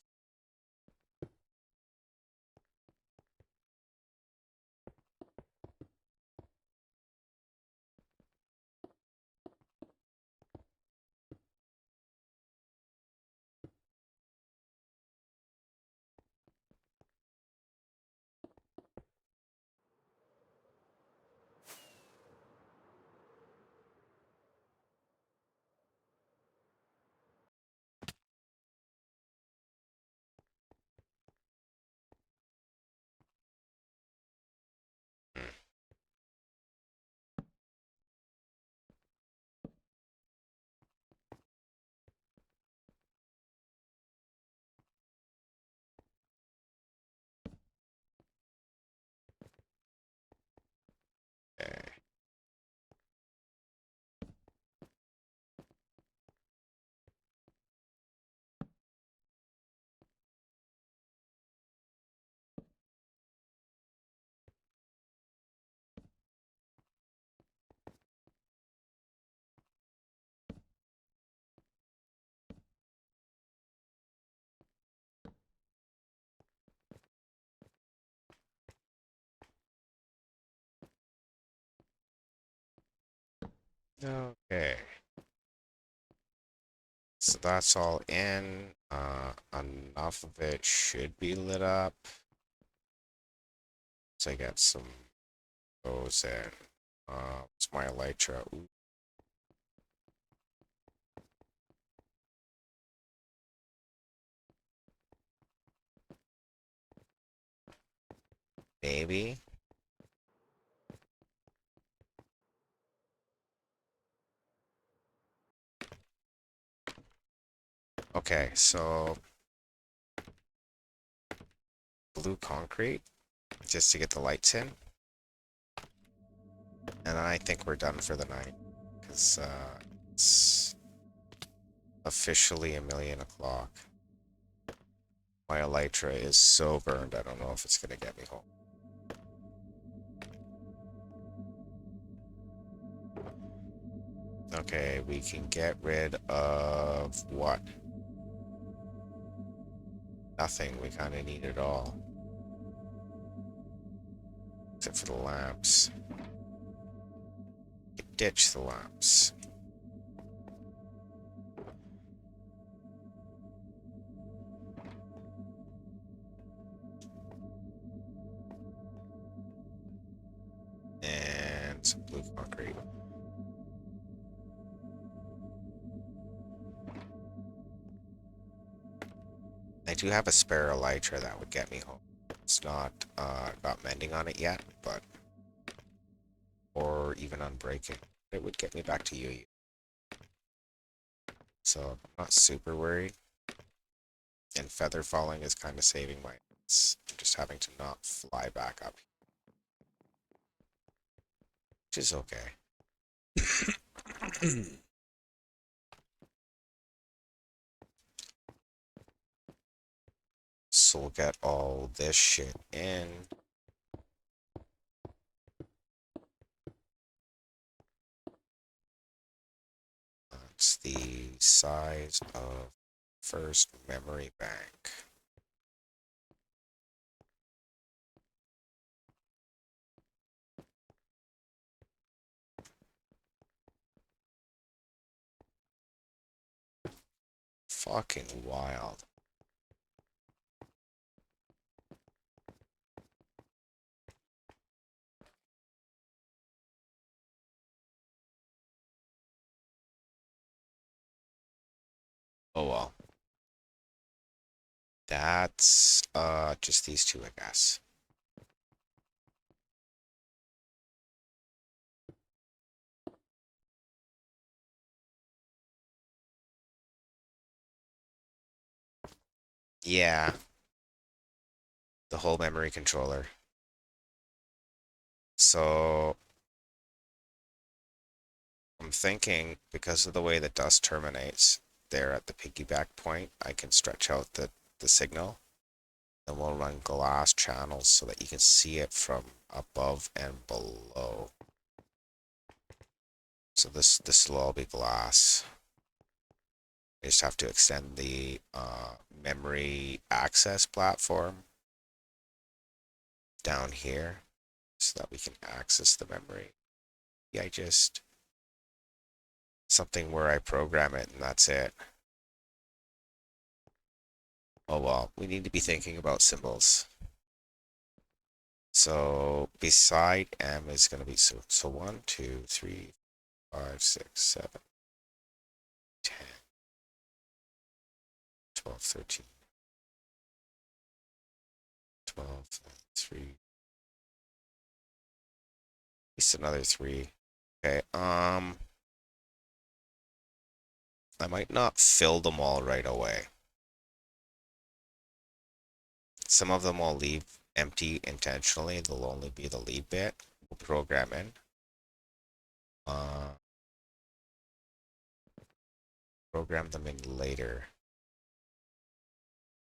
Okay. So that's all in. Enough of it should be lit up. So I got some of those in. It's my elytra. Ooh. Maybe. Okay, so blue concrete just to get the lights in. And I think we're done for the night. Because it's officially 1,000,000 o'clock. My elytra is so burned, I don't know if it's going to get me home. Okay, we can get rid of what? Nothing. We kind of need it all. Except for the lamps. Ditch the lamps. And some blue concrete. I do have a spare elytra that would get me home. It's not got mending on it yet, but or even unbreaking. It would get me back to you. So I'm not super worried. And feather falling is kind of saving my ass. Just having to not fly back up. Which is okay. So we'll get all this shit in. That's the size of first memory bank. Fucking wild. Oh well. That's just these two, I guess. Yeah, the whole memory controller. So I'm thinking because of the way the dust terminates there at the piggyback point, I can stretch out the signal. And we'll run glass channels so that you can see it from above and below. So this will all be glass. I just have to extend the memory access platform down here so that we can access the memory. Yeah, I just something where I program it and that's it. Oh well, we need to be thinking about symbols. So beside M is going to be so 1, 2, 3, 5, 6, 7, 10, 12, 13, 12, 3. At least another 3. Okay, I might not fill them all right away. Some of them I'll leave empty intentionally. They'll only be the lead bit. We'll program in. Program them in later.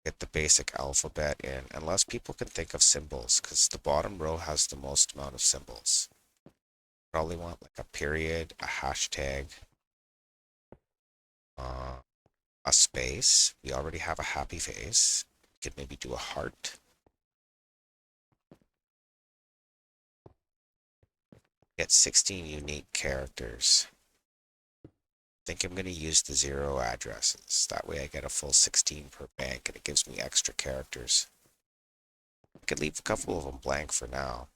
Get the basic alphabet in, unless people can think of symbols, because the bottom row has the most amount of symbols. Probably want like a period, a hashtag, a space. We already have a happy face. We could maybe do a heart. Get 16 unique characters. think I'm going to use the 0 addresses. That way I get a full 16 per bank and it gives me extra characters. I could leave a couple of them blank for now.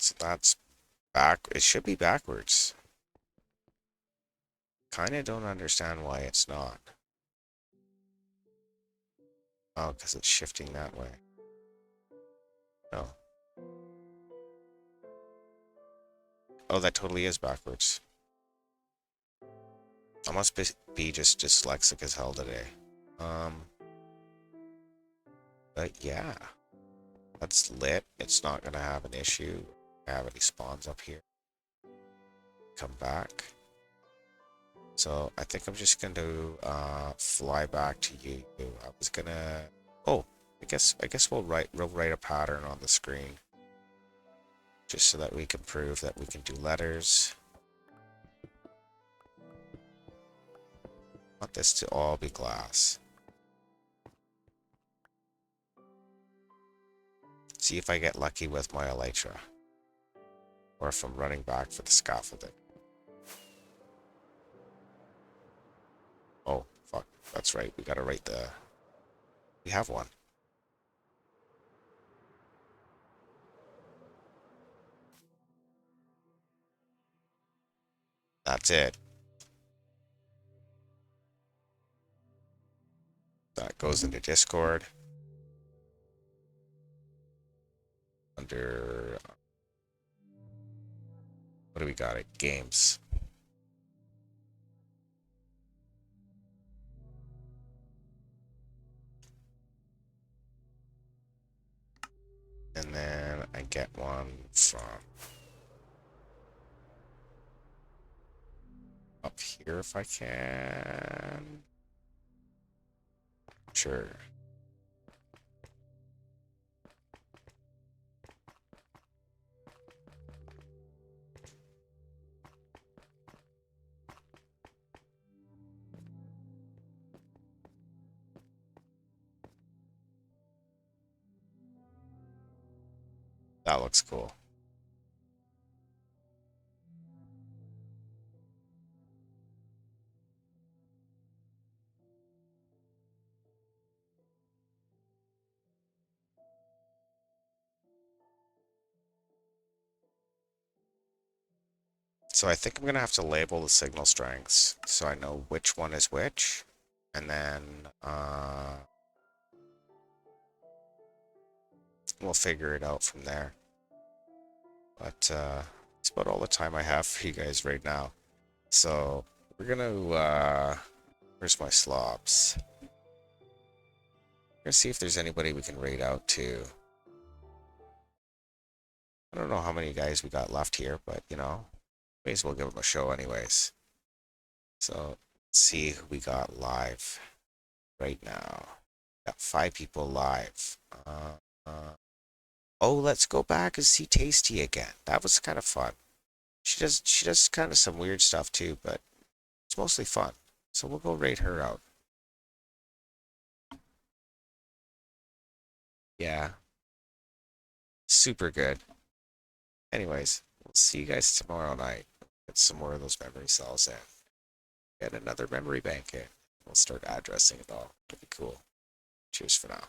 So that's back. It should be backwards. Kind of don't understand why it's not. Oh, because it's shifting that way. No. Oh, that totally is backwards. I must be just dyslexic as hell today. But yeah. That's lit. It's not going to have an issue. Have any spawns up here. Come back. So I think I'm just going to fly back to you. I was going to... Oh, I guess we'll write a pattern on the screen. Just so that we can prove that we can do letters. I want this to all be glass. See if I get lucky with my elytra. Or if I'm running back for the scaffolding. Oh, fuck. That's right. We gotta write the... We have one. That's it. That goes into Discord. Under... What do we got it? Games. And then I get one from... up here if I can. Sure. That looks cool. So I think I'm gonna have to label the signal strengths so I know which one is which. And then we'll figure it out from there. But it's about all the time I have for you guys right now. So we're gonna where's my slobs? We're gonna see if there's anybody we can raid out to. I don't know how many guys we got left here, but you know, may as well give them a show anyways. So let's see who we got live right now. Got 5 people live. Oh, let's go back and see Tasty again. That was kind of fun. She does kind of some weird stuff too, but it's mostly fun. So we'll go rate her out. Yeah. Super good. Anyways, we'll see you guys tomorrow night. Get some more of those memory cells in. Get another memory bank in. We'll start addressing it all. It'll be cool. Cheers for now.